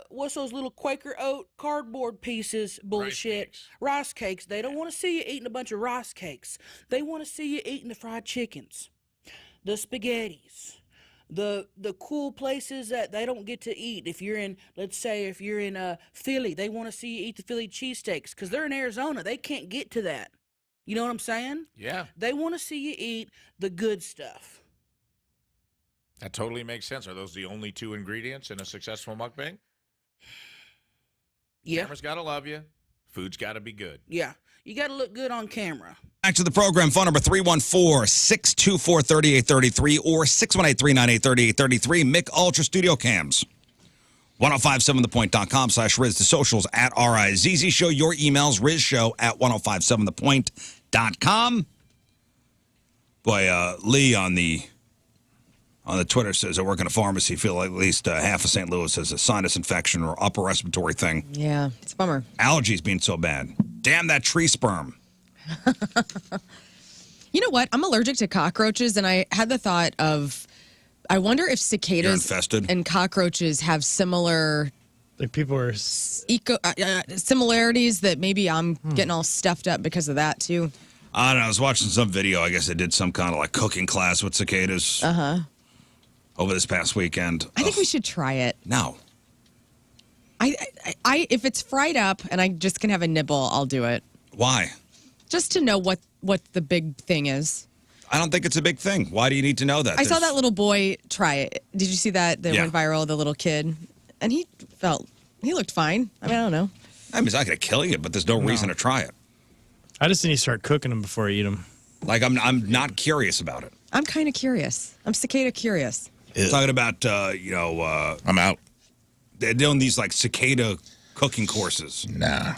S19: what's those little Quaker oat cardboard pieces bullshit? Rice cakes. They don't want to see you eating a bunch of rice cakes. They want to see you eating the fried chickens, the spaghettis, the cool places that they don't get to eat. If you're in, let's say, if you're in Philly, they want to see you eat the Philly cheesesteaks because they're in Arizona. They can't get to that. You know what I'm saying?
S17: Yeah.
S19: They want to see you eat the good stuff.
S17: That totally makes sense. Are those the only two ingredients in a successful mukbang?
S19: Yeah.
S17: Camera's got to love you. Food's got to be good.
S19: Yeah. You got to look good on camera.
S6: Back to the program. Phone number 314-624-3833 or 618-398-3833. Mick Ultra Studio Cams. 1057thepoint.com/Rizz. The socials at RIZZ Show. Your emails, RizzShow at 1057thepoint.com. Boy, Lee on the on the Twitter says, I work in a pharmacy, feel like at least half of St. Louis has a sinus infection or upper respiratory thing.
S7: Yeah, it's a bummer.
S6: Allergies being so bad. Damn that tree sperm.
S7: You know what? I'm allergic to cockroaches, and I had the thought of, I wonder if
S6: You're
S7: cicadas
S6: infested.
S7: and cockroaches have similar
S8: Like people are.
S7: similarities that maybe I'm getting all stuffed up because of that too.
S6: I don't know. I was watching some video. I guess they did some kind of like cooking class with cicadas over this past weekend.
S7: I think we should try it.
S6: No.
S7: I if it's fried up and I just can have a nibble, I'll do it.
S6: Why?
S7: Just to know what the big thing is.
S6: I don't think it's a big thing. Why do you need to know that?
S7: I saw that little boy try it. Did you see that went viral, the little kid? And he looked fine. I mean, I don't know.
S6: I mean, it's not going to kill you, but there's no reason to try it.
S8: I just need to start cooking them before I eat them.
S6: Like, I'm not curious about it.
S7: I'm kind of curious. I'm cicada curious.
S6: Talking about,
S9: I'm out.
S6: they're doing these like cicada cooking courses.
S9: Nah.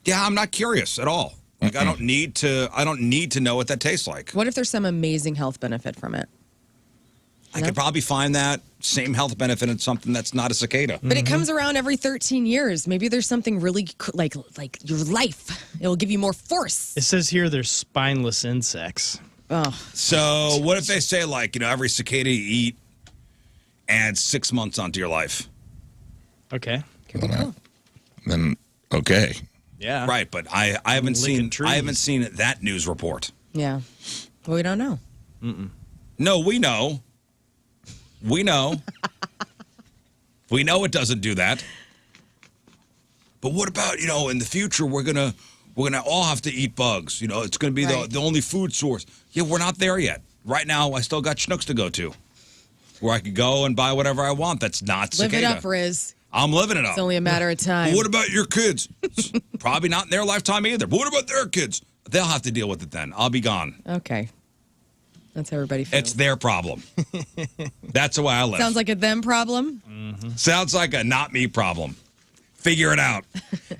S6: Yeah, I'm not curious at all. Like, I don't need to know what that tastes like.
S7: What if there's some amazing health benefit from it?
S6: I could probably find that same health benefit in something that's not a cicada.
S7: But it comes around every 13 years. Maybe there's something really like your life. It will give you more force.
S8: It says here they're spineless insects.
S7: Oh,
S6: So what if they say, like, every cicada you eat adds 6 months onto your life?
S8: Okay.
S9: Then, okay.
S8: Yeah.
S6: Right, but I haven't
S8: Licking
S6: seen
S8: trees.
S6: that news report.
S7: yeah. Well, we don't know.
S6: No, we know. We know. We know it doesn't do that. But what about, in the future we're gonna all have to eat bugs. It's gonna be
S7: Right.
S6: the only food source. Yeah, we're not there yet. Right now I still got Schnucks to go to. Where I could go and buy whatever I want that's not
S7: Live
S6: cicada.
S7: it up, Rizz.
S6: I'm living it up.
S7: It's only a matter of time.
S6: But what about your kids? Probably not in their lifetime either. But what about their kids? They'll have to deal with it then. I'll be gone.
S7: Okay. That's how everybody feels.
S6: It's their problem. That's the way I live.
S7: Sounds like a them problem.
S6: Sounds like a not me problem. Figure it out.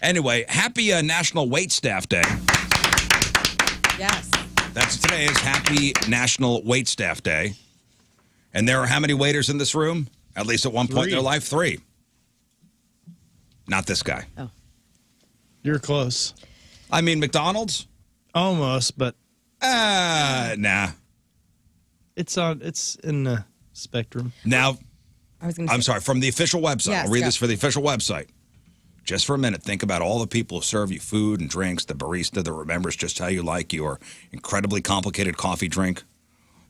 S6: Anyway, happy National Waitstaff Day.
S7: Yes.
S6: Today is Happy National Waitstaff Day. And there are how many waiters in this room? At least at one point in their life, 3. Not this guy.
S7: Oh.
S8: You're close.
S6: I mean, McDonald's?
S8: Almost, but
S6: Nah.
S8: it's in the spectrum.
S6: Now,
S7: I was going to
S6: I'm sorry, from the official website.
S7: Yes,
S6: I'll read
S7: go.
S6: this for the official website. Just for a minute, think about all the people who serve you food and drinks, the barista that remembers just how you like your incredibly complicated coffee drink,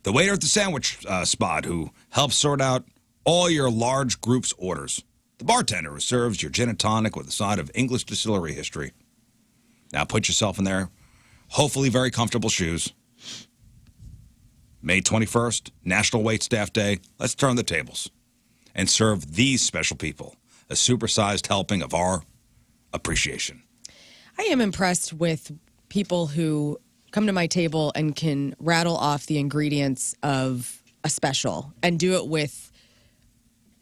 S6: the waiter at the sandwich spot who helps sort out all your large groups orders, the bartender who serves your gin and tonic with a side of English distillery history. Now put yourself in their hopefully very comfortable shoes. May 21st, National Waitstaff Day. Let's turn the tables and serve these special people a supersized helping of our appreciation.
S7: I am impressed with people who come to my table and can rattle off the ingredients of a special and do it with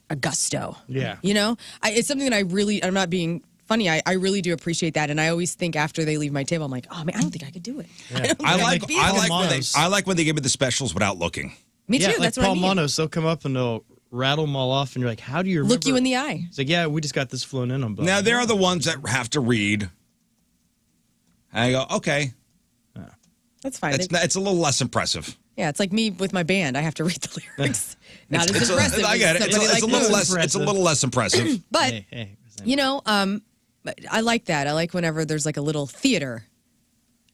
S7: a gusto.
S8: Yeah.
S7: It's something that I'm not being funny. I really do appreciate that. And I always think after they leave my table, I'm like, oh man, I don't think I could do it.
S8: Yeah.
S7: I
S6: I like when they give me the specials without looking.
S7: Me too.
S8: Yeah, like
S7: That's
S8: Paul
S7: what I mean.
S8: Manos, they'll come up and they'll rattle them all off, and you're like, how do you remember?
S7: Look you in the eye.
S8: It's like, yeah, we just got this flown in on.
S6: Now, there are the ones that have to read. And I go, okay.
S7: That's fine.
S6: It's a little less impressive.
S7: Yeah, it's like me with my band. I have to read the lyrics. Not as impressive.
S6: I get it.
S7: as somebody like Moon.
S6: It's a little less impressive.
S7: But
S8: Hey.
S7: I like that. I like whenever there's like a little theater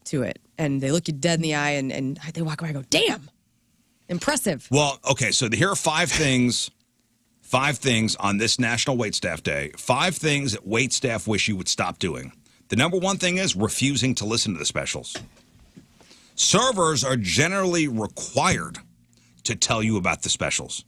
S7: to it, and they look you dead in the eye, and they walk away and go, damn, impressive.
S6: Well, okay, so here are 5 things on this National Waitstaff Day. 5 things that waitstaff wish you would stop doing. The number 1 thing is refusing to listen to the specials. Servers are generally required to tell you about the specials,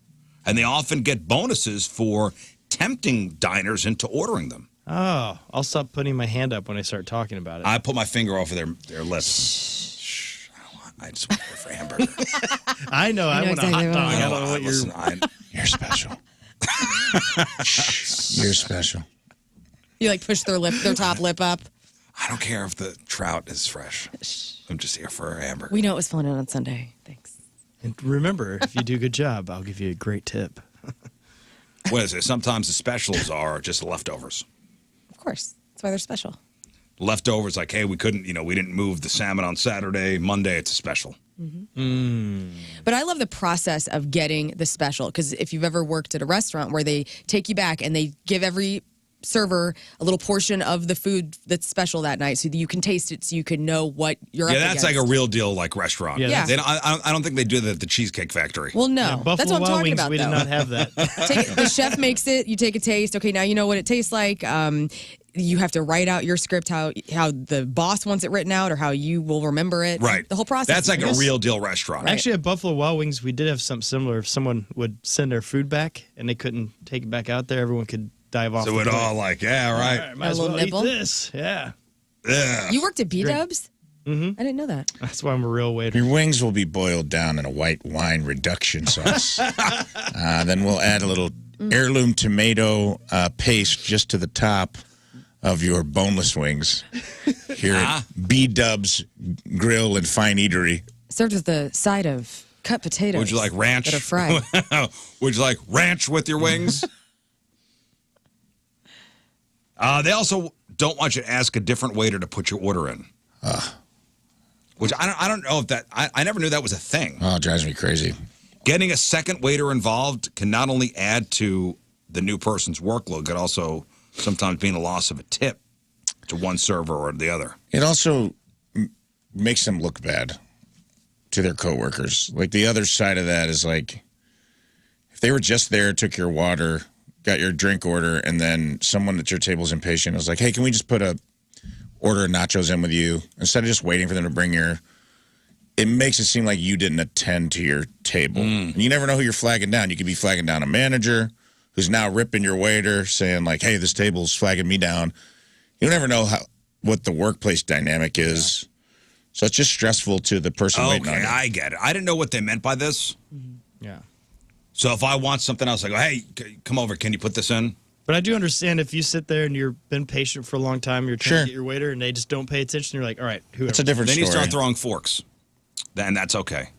S6: and they often get bonuses for tempting diners into ordering them.
S8: Oh, I'll stop putting my hand up when I start talking about it.
S6: I put my finger over their lips. Shh. I just want to go for hamburger.
S8: I know. I want
S7: exactly
S8: a hot dog.
S7: what
S8: I don't know what you're.
S9: You're special. You're special.
S7: You like push their top lip up.
S6: I don't care if the trout is fresh. I'm just here for a hamburger.
S7: We know it was flown in on Sunday. Thanks.
S8: And remember, if you do a good job, I'll give you a great tip.
S6: What is it? Sometimes the specials are just leftovers.
S7: Of course. That's why they're special.
S6: Leftovers, like, hey, we couldn't, we didn't move the salmon on Saturday. Monday, it's a special.
S7: But I love the process of getting the special, because if you've ever worked at a restaurant where they take you back and they give every server a little portion of the food that's special that night so that you can taste it, so you can know what you're up
S6: that's
S7: against.
S6: like a real deal, like restaurant.
S8: Yeah.
S6: They don't, I don't think they do that at the Cheesecake Factory.
S7: Well, no.
S8: Yeah, Buffalo
S7: That's what I'm
S8: Wild
S7: talking
S8: Wings,
S7: about,
S8: we
S7: though.
S8: did not have that.
S7: The chef makes it, you take a taste. Okay, now you know what it tastes like. You have to write out your script, how the boss wants it written out, or how you will remember it.
S6: Right.
S7: The whole process.
S6: That's like a real deal restaurant.
S8: Actually, at Buffalo Wild Wings, we did have something similar. If someone would send their food back and they couldn't take it back out there, everyone could dive off.
S6: So
S8: the
S6: it
S8: plate.
S6: all like, yeah, right.
S8: Might as
S7: A little
S8: well
S7: nibble?
S8: eat this. Yeah.
S6: Yeah.
S7: You worked at B-Dubs? I didn't know that.
S8: That's why I'm a real waiter.
S9: Your wings will be boiled down in a white wine reduction sauce. Then we'll add a little heirloom tomato paste just to the top of your boneless wings here at B-Dubs Grill and Fine Eatery.
S7: Served with the side of cut potatoes.
S6: Would you like ranch?
S7: That are fried.
S6: Would you like ranch with your wings? They also don't want you to ask a different waiter to put your order in. Which I don't know if that, I never knew that was a thing.
S9: Oh, it drives me crazy.
S6: Getting a second waiter involved can not only add to the new person's workload, could also sometimes mean a loss of a tip to one server or the other.
S9: It also makes them look bad to their coworkers. Like, the other side of that is, like, if they were just there, took your water, got your drink order, and then someone at your table is impatient, was like, hey, can we just put a order of nachos in with you instead of just waiting for them to bring your... It makes it seem like you didn't attend to your table. And you never know who you're flagging down. You could be flagging down a manager who's now ripping your waiter, saying, like, hey, this table's flagging me down. You never know what the workplace dynamic is. Yeah. So it's just stressful to the person waiting on you.
S6: Okay, I get it. I didn't know what they meant by this.
S8: Yeah.
S6: So if I want something else, I go, hey, come over. Can you put this in?
S8: But I do understand if you sit there and you've been patient for a long time, you're trying to get your waiter, and they just don't pay attention, you're like, all right, whoever.
S9: It's a different
S6: then
S9: story.
S6: Then you start throwing forks. Then that's okay.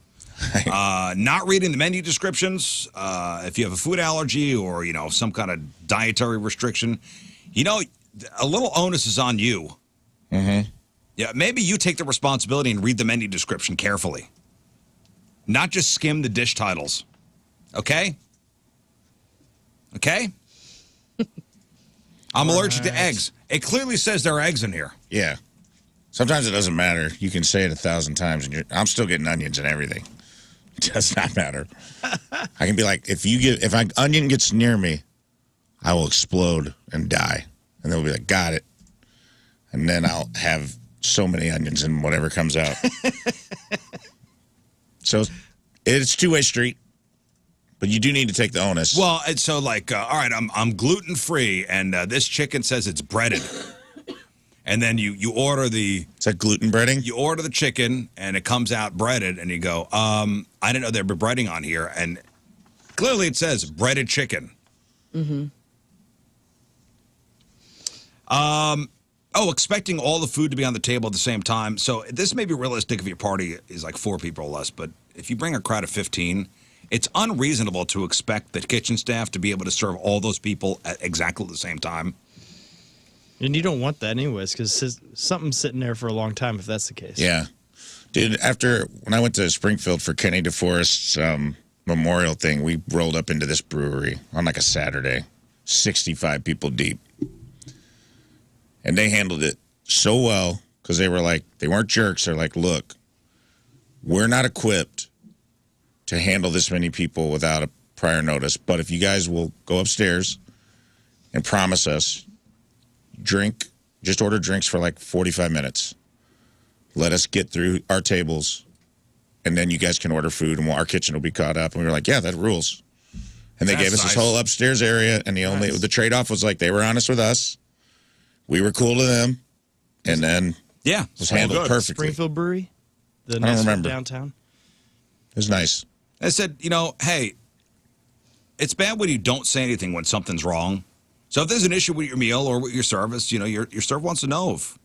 S6: Not reading the menu descriptions. If you have a food allergy or, some kind of dietary restriction, a little onus is on you. Mm-hmm. Yeah, maybe you take the responsibility and read the menu description carefully. Not just skim the dish titles. Okay? Okay? I'm allergic to eggs. It clearly says there are eggs in here.
S9: Yeah. Sometimes it doesn't matter. You can say it 1,000 times, and I'm still getting onions and everything. It does not matter. I can be like, if an onion gets near me, I will explode and die. And they'll be like, got it. And then I'll have so many onions in whatever comes out. So it's a two-way street, but you do need to take the onus.
S6: Well, it's so like, all right, I'm gluten-free, and this chicken says it's breaded. And then you order the...
S9: Is that gluten breading?
S6: You order the chicken, and it comes out breaded, and you go, I didn't know there'd be breading on here. And clearly it says breaded chicken. Mm-hmm. Expecting all the food to be on the table at the same time. So this may be realistic if your party is like 4 people or less, but if you bring a crowd of 15, it's unreasonable to expect the kitchen staff to be able to serve all those people at exactly the same time.
S8: And you don't want that anyways, because something's sitting there for a long time if that's the case.
S9: Yeah. Dude, when I went to Springfield for Kenny DeForest's memorial thing, we rolled up into this brewery on like a Saturday, 65 people deep. And they handled it so well because they weren't jerks. They're like, look, we're not equipped to handle this many people without a prior notice. But if you guys will go upstairs and promise us, just order drinks for like 45 minutes. Let us get through our tables, and then you guys can order food, and our kitchen will be caught up. And we were like, yeah, that rules. And they gave us this whole upstairs area, and the trade-off was like they were honest with us. We were cool to them, and then it was handled perfectly.
S8: Springfield Brewery?
S9: I don't remember.
S8: Downtown?
S9: It was nice.
S6: I said, hey, it's bad when you don't say anything when something's wrong. So if there's an issue with your meal or with your service, your server wants to know if,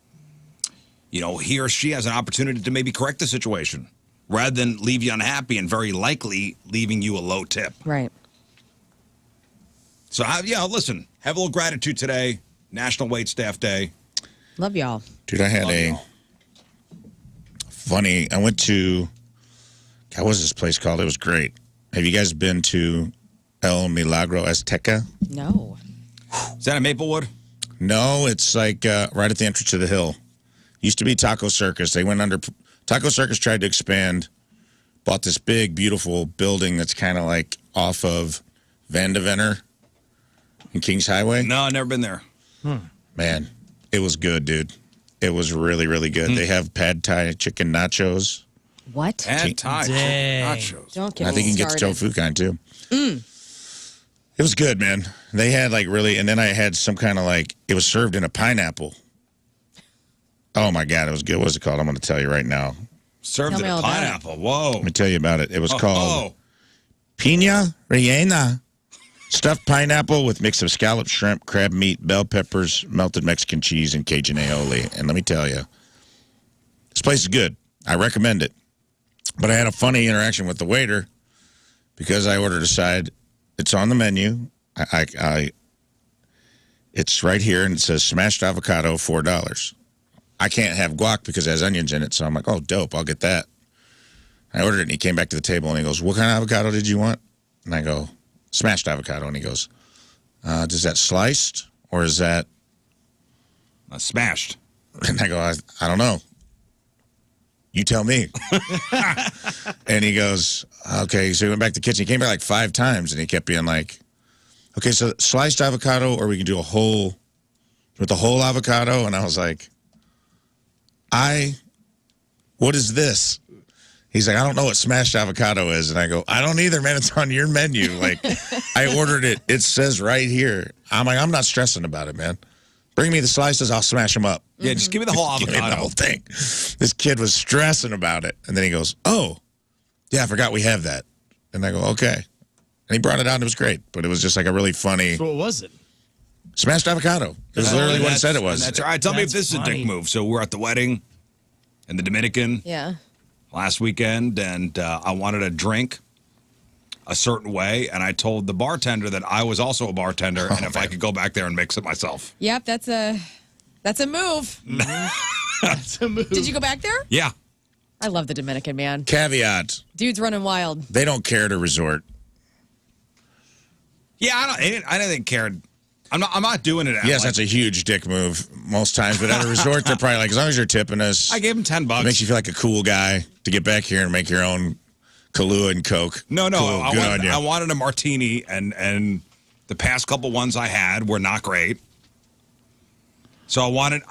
S6: he or she has an opportunity to maybe correct the situation. rather than leave you unhappy and very likely leaving you a low tip.
S7: Right.
S6: So, listen, have a little gratitude today. National Wait Staff Day.
S7: Love y'all.
S9: Dude, I had I went to, what was this place called? It was great. Have you guys been to El Milagro Azteca?
S7: No.
S6: Is that in Maplewood?
S9: No, it's like right at the entrance to the hill. Used to be Taco Circus. They went under, Taco Circus tried to expand, bought this big, beautiful building that's kind of like off of Van de Venner and Kings Highway.
S6: No, I've never been there.
S9: Man, it was good, dude. It was really, really good. They have pad thai chicken nachos.
S7: What?
S6: And Thai
S8: Dang.
S6: nachos.
S7: Don't get
S9: I
S7: me
S9: think you can get the
S7: started.
S9: tofu kind too. It was good, man. They had like really, and then I had some kind of like, it was served in a pineapple. Oh my God, it was good. What was it called? I'm going to tell you right now.
S6: Served
S7: Tell
S6: in
S7: me
S6: a
S7: all about it.
S6: pineapple. Whoa.
S9: Let me tell you about it. It was
S6: Oh.
S9: called Piña Rellena. Stuffed pineapple with mix of scalloped shrimp, crab meat, bell peppers, melted Mexican cheese, and Cajun aioli. And let me tell you, this place is good. I recommend it. But I had a funny interaction with the waiter because I ordered a side. It's on the menu. It's right here, and it says smashed avocado, $4. I can't have guac because it has onions in it, so I'm like, oh, dope, I'll get that. I ordered it, and he came back to the table, and he goes, what kind of avocado did you want? And I go, smashed avocado. And he goes, is that sliced, or is that...
S6: Smashed.
S9: And I go, I don't know. You tell me. And he goes, okay. So he went back to the kitchen. He came back like 5 times, and he kept being like, okay, so sliced avocado, or we can do with the whole avocado. And I was like, what is this? He's like, I don't know what smashed avocado is. And I go, I don't either, man. It's on your menu. Like, I ordered it. It says right here. I'm like, I'm not stressing about it, man. Bring me the slices. I'll smash them up.
S6: Yeah, just give me the whole
S9: Give me
S6: avocado.
S9: the whole thing. This kid was stressing about it. And then he goes, oh, yeah, I forgot we have that. And I go, okay. And he brought it out, and it was great. But it was just like a really funny
S8: So what was it?
S9: smashed avocado. It was literally what it said it was.
S6: That's all right. Tell me if
S8: That's
S6: this is a
S8: funny.
S6: dick move. So we're at the wedding in the Dominican
S7: Yeah.
S6: last weekend, and I wanted a drink a certain way, and I told the bartender that I was also a bartender, and if I could go back there and mix it myself.
S7: Yep, that's a move.
S8: That's a move.
S7: Did you go back there?
S6: Yeah.
S7: I love the Dominican, man.
S9: Caveat,
S7: Dude's running wild.
S9: they don't care to resort.
S6: Yeah, I don't think cared. I'm not doing it.
S9: Yes, that's a huge dick move most times. But at a resort, they're probably like, as long as you're tipping us,
S6: I gave him $10.
S9: it makes you feel like a cool guy to get back here and make your own Kahlua and Coke.
S6: No,
S9: Cool, good on you.
S6: I wanted a martini, and the past couple ones I had were not great. So I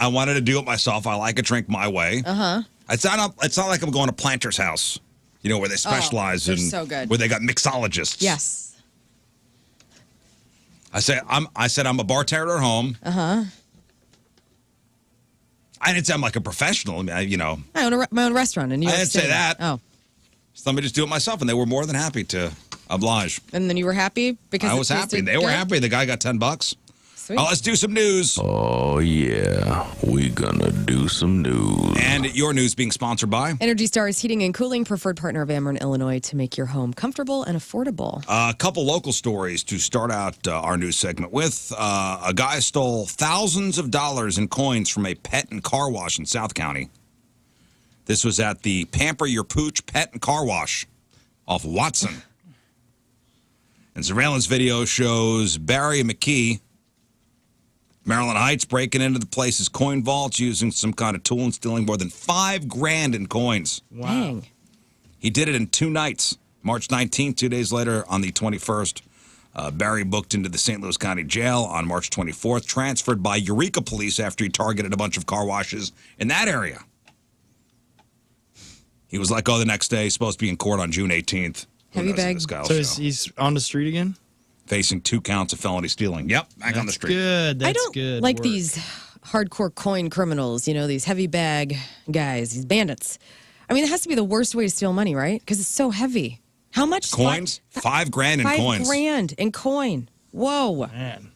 S6: wanted to do it myself. I like a drink my way. It's not like I'm going to Planter's House, where they specialize
S7: they're
S6: in
S7: so good.
S6: where they got mixologists.
S7: Yes.
S6: I said I'm a bartender at home. I didn't say I'm like a professional.
S7: I own my own restaurant in New York
S6: didn't say
S7: City.
S6: that.
S7: Oh.
S6: So let me just do it myself, and they were more than happy to oblige.
S7: And then you were happy because
S6: I
S7: it
S6: was happy.
S7: tasted
S6: They were
S7: good?
S6: happy. The guy got $10.
S7: Sweet.
S6: Oh, let's do some news.
S20: Oh, yeah. We gonna do some news.
S6: And your news being sponsored by
S7: Energy Star's Heating and Cooling, preferred partner of Ameren, Illinois, to make your home comfortable and affordable.
S6: a couple local stories to start out our news segment with. A guy stole thousands of dollars in coins from a pet and car wash in South County. This was at the Pamper Your Pooch Pet and Car Wash off Watson. And surveillance video shows Barry McKee, Maryland Heights, breaking into the place's coin vaults using some kind of tool and stealing more than $5,000 in coins.
S7: Dang.
S6: He did it in 2 nights. March 19th, 2 days later, on the 21st, Barry booked into the St. Louis County Jail on March 24th, transferred by Eureka Police after he targeted a bunch of car washes in that area. He was let go the next day, supposed to be in court on June 18th. Who
S7: Heavy
S6: knows in
S7: bag.
S6: this guy's
S8: So
S6: show.
S8: he's on the street again?
S6: Facing 2 counts of felony stealing. Yep, back on the street.
S8: Good. That's
S7: I don't
S8: good.
S7: like
S8: work.
S7: these hardcore coin criminals, these heavy bag guys, these bandits. I mean, it has to be the worst way to steal money, right? Because it's so heavy. How much?
S6: Coins? $5,000 in coins.
S7: $5,000 in coin. Whoa.
S8: Man.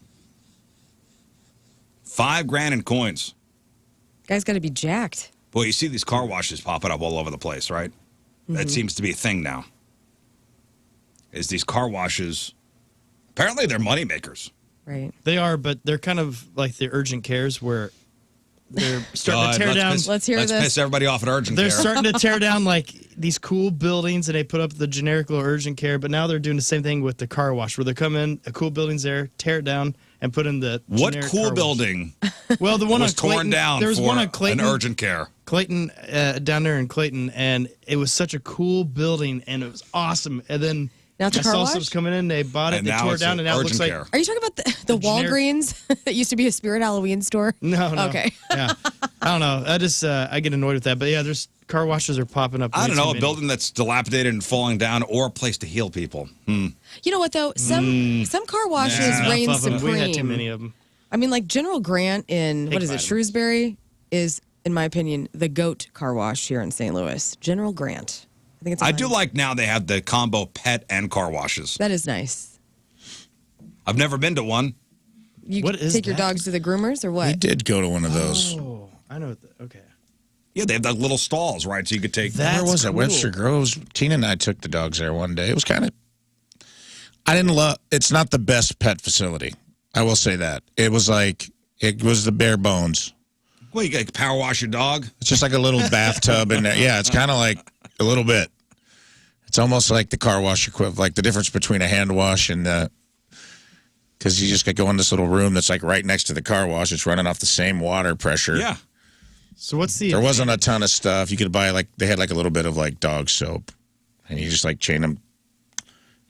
S6: $5,000 in coins.
S7: Guy's got to be jacked.
S6: Boy, you see these car washes popping up all over the place, right? That seems to be a thing now. Is these car washes, apparently they're moneymakers.
S7: Right.
S8: They are, but they're kind of like the urgent cares where they're starting to tear down.
S7: Let's hear
S6: Let's
S7: this.
S6: piss everybody off at urgent
S8: They're
S6: care.
S8: starting to tear down like these cool buildings, and they put up the generic little urgent care. But now they're doing the same thing with the car wash, where they come in, a cool building's there, tear it down, and put in the
S6: What
S8: generic
S6: cool
S8: car wash.
S6: building
S8: Well, the one
S6: was
S8: on Clayton,
S6: torn down
S8: there was
S6: for
S8: one on Clayton,
S6: an urgent care?
S8: Clayton down there in Clayton, and it was such a cool building, and it was awesome. And then
S7: Now it's a
S8: I
S7: car
S8: saw
S7: wash?
S8: some coming in, they bought it,
S6: And
S8: they
S6: now
S8: tore it
S6: it's
S8: down,
S6: an
S8: and now it looks
S6: urgent
S8: like
S6: care.
S7: Are you talking about the
S8: generic-
S7: Walgreens that used to be a Spirit Halloween store?
S8: no.
S7: Okay.
S8: Yeah, I don't know. I just I get annoyed with that, but yeah, there's car washes are popping up.
S6: I
S8: way
S6: don't
S8: too
S6: know, a
S8: many.
S6: building that's dilapidated and falling down, or a place to heal people.
S7: You know what though? Some car washes
S8: Enough
S7: reign
S8: of 'em.
S7: supreme.
S8: We had too many of them.
S7: I mean, like General Grant in what is it,
S8: vitamins.
S7: Shrewsbury, is in my opinion the GOAT car wash here in St. Louis. General Grant. I think it's.
S6: I do like now they have the combo pet and car washes.
S7: That is nice.
S6: I've never been to one.
S7: You
S8: What is
S7: take your
S8: that?
S7: dogs to the groomers or
S9: We
S7: what?
S9: did go to one of those.
S8: Oh, I know. Okay.
S6: Yeah, they have like little stalls, right? So you could take
S8: That's
S9: Where was it?
S8: cool.
S9: Webster Groves. Tina and I took the dogs there one day. It was kind of. I didn't love. It's not the best pet facility. I will say that. It was the bare bones.
S6: Well, you got power wash your dog.
S9: It's just like a little bathtub in there. Yeah, it's kind of like a little bit. It's almost like the car wash equivalent, like the difference between a hand wash and because you just got to go in this little room that's like right next to the car wash. It's running off the same water pressure.
S6: Yeah.
S8: So what's the?
S9: There wasn't a ton of stuff. You could buy they had like a little bit of like dog soap, and you just like chain them,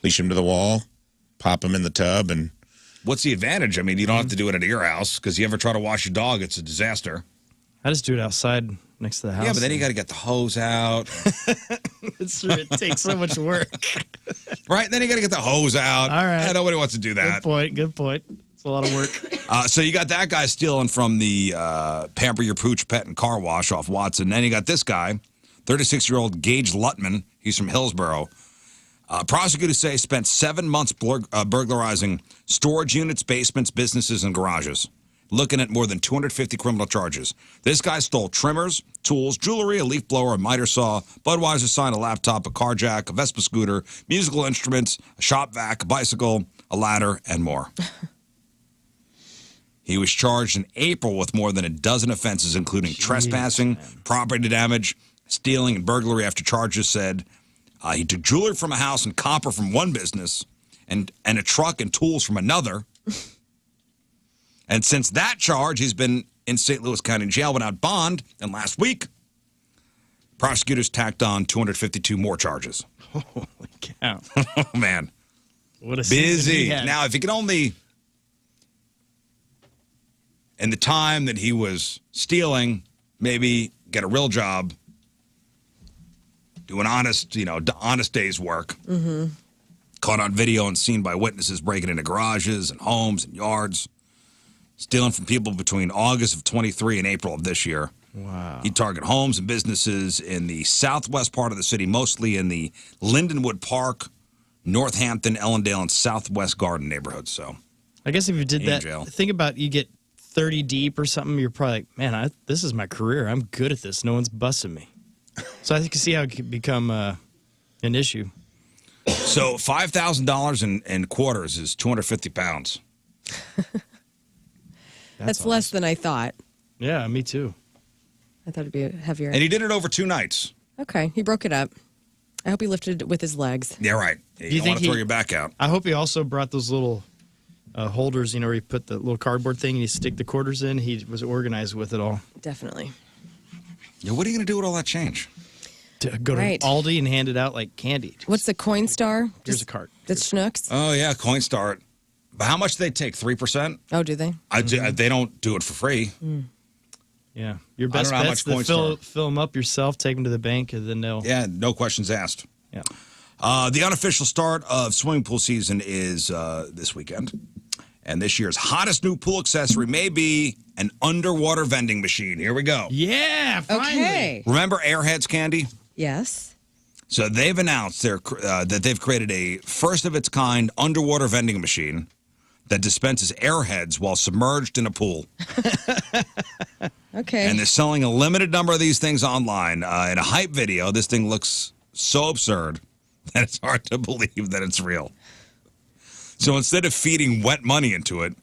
S9: leash them to the wall, pop them in the tub, and
S6: What's the advantage? I mean, you don't have to do it at your house because you ever try to wash your dog, it's a disaster.
S8: I just do it outside next to the house.
S6: Yeah, but then you got to get the hose out,
S8: it takes so much work.
S6: right? Then you got to get the hose out.
S8: All right.
S6: Nobody wants to do
S8: Good
S6: that.
S8: point. Good point. It's a lot of work.
S6: So you got that guy stealing from the Pamper Your Pooch Pet and Car Wash off Watson. Then you got this guy, 36-year-old Gage Lutman. He's from Hillsboro. Prosecutors say spent 7 months burglarizing storage units, basements, businesses, and garages, looking at more than 250 criminal charges. This guy stole trimmers, tools, jewelry, a leaf blower, a miter saw, Budweiser sign, a laptop, a car jack, a Vespa scooter, musical instruments, a shop vac, a bicycle, a ladder, and more. He was charged in April with more than a dozen offenses, including trespassing, property damage, stealing, and burglary after charges said he took jewelry from a house and copper from one business and a truck and tools from another. And since that charge, he's been in St. Louis County Jail without bond. And last week, prosecutors tacked on 252 more charges.
S8: Holy cow.
S6: Oh, man.
S8: What a season he
S6: Busy.
S8: had.
S6: Now, if he could only, in the time that he was stealing, maybe get a real job, do an honest, honest day's work. Mm-hmm. Caught on video and seen by witnesses breaking into garages and homes and yards, stealing from people between August of 23 and April of this year.
S8: Wow.
S6: He'd target homes and businesses in the southwest part of the city, mostly in the Lindenwood Park, Northampton, Ellendale, and Southwest Garden neighborhoods. So,
S8: I guess if you did
S6: In
S8: that,
S6: jail.
S8: think about you get 30 deep or something, you're probably like, man, this is my career. I'm good at this. No one's busting me. So I think you see how it could become an issue.
S6: so $5,000 in quarters is 250 pounds.
S7: That's less than I thought.
S8: Yeah, me too.
S7: I thought it'd be heavier.
S6: And he did it over 2 nights.
S7: Okay, he broke it up. I hope he lifted it with his legs.
S6: Yeah, right. You
S8: you
S6: don't
S8: think
S6: want to throw
S8: he-
S6: your back out.
S8: I hope he also brought those little holders, where you put the little cardboard thing and you stick the quarters in. He was organized with it all.
S7: Definitely.
S6: Yeah, what are you going to do with all that change?
S8: To go to
S7: Right.
S8: Aldi and hand it out like candy.
S7: What's the Coinstar?
S8: Here's a card.
S7: That's Schnucks.
S6: Oh, yeah, Coinstar. But how much do they take? 3%?
S7: Oh, do they?
S6: They don't do it for free.
S8: Yeah. Your
S6: I
S8: best
S6: don't know how
S8: bet's
S6: much
S8: to
S6: Coinstar.
S8: fill them up yourself, take them to the bank, and then they'll.
S6: Yeah, no questions asked.
S8: Yeah.
S6: The unofficial start of swimming pool season is this weekend. And this year's hottest new pool accessory may be an underwater vending machine. Here we go.
S8: Yeah, finally.
S7: Okay.
S6: Remember Airheads candy?
S7: Yes.
S6: So they've announced that they've created a first-of-its-kind underwater vending machine that dispenses Airheads while submerged in a pool.
S7: Okay.
S6: And they're selling a limited number of these things online. In a hype video, this thing looks so absurd that it's hard to believe that it's real. So instead of feeding wet money into it,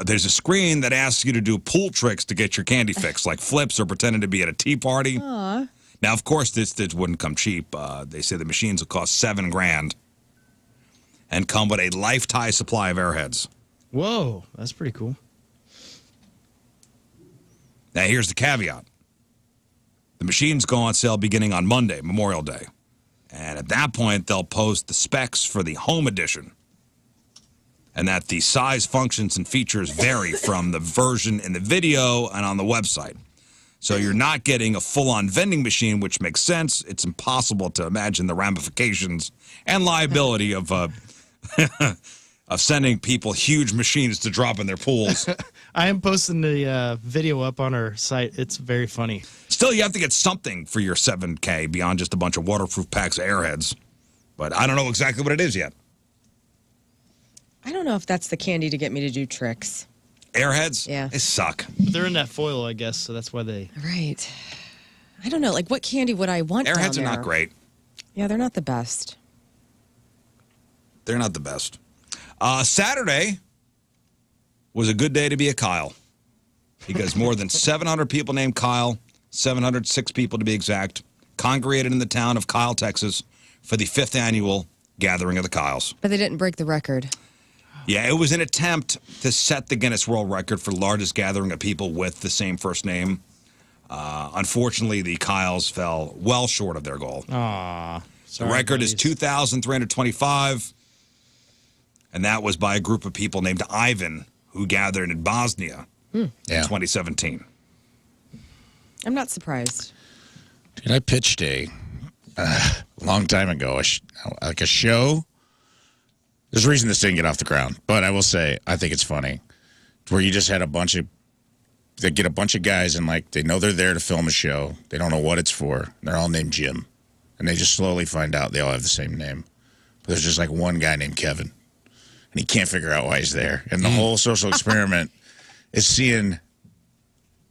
S6: there's a screen that asks you to do pool tricks to get your candy fix, like flips or pretending to be at a tea party.
S7: Aw.
S6: Now, of course, this wouldn't come cheap. They say the machines will cost $7,000 and come with a lifetime supply of airheads.
S8: Whoa, that's pretty cool.
S6: Now, here's the caveat. The machines go on sale beginning on Monday, Memorial Day. And at that point, they'll post the specs for the home edition. And that the size, functions, and features vary from the version in the video and on the website. So you're not getting a full-on vending machine, which makes sense. It's impossible to imagine the ramifications and liability of of sending people huge machines to drop in their pools.
S8: I am posting the video up on our site. It's very funny.
S6: Still, you have to get something for your $7K beyond just a bunch of waterproof packs of airheads. But I don't know exactly what it is yet.
S7: I don't know if that's the candy to get me to do tricks.
S6: Airheads?
S7: Yeah.
S6: They suck.
S8: They're in that foil, I guess, so that's why they...
S7: Right. I don't know. Like, what candy would I want
S6: Airheads
S7: down
S6: are
S7: there?
S6: not great.
S7: Yeah, they're not the best.
S6: They're not the best. Saturday was a good day to be a Kyle because more than 700 people named Kyle, 706 people to be exact, congregated in the town of Kyle, Texas for the 5th annual Gathering of the Kyles.
S7: But they didn't break the record.
S6: Yeah, it was an attempt to set the Guinness World Record for largest gathering of people with the same first name. Unfortunately, the Kyles fell well short of their goal.
S8: Aww.
S6: The record is 2,325, and that was by a group of people named Ivan who gathered in Bosnia in 2017.
S7: I'm not surprised.
S9: Dude, I pitched a long time ago, like a show. There's a reason this didn't get off the ground, but I will say I think it's funny, where you just had they get a bunch of guys and like they know they're there to film a show. They don't know what it's for. They're all named Jim, and they just slowly find out they all have the same name. But there's just like one guy named Kevin, and he can't figure out why he's there. And the whole social experiment is seeing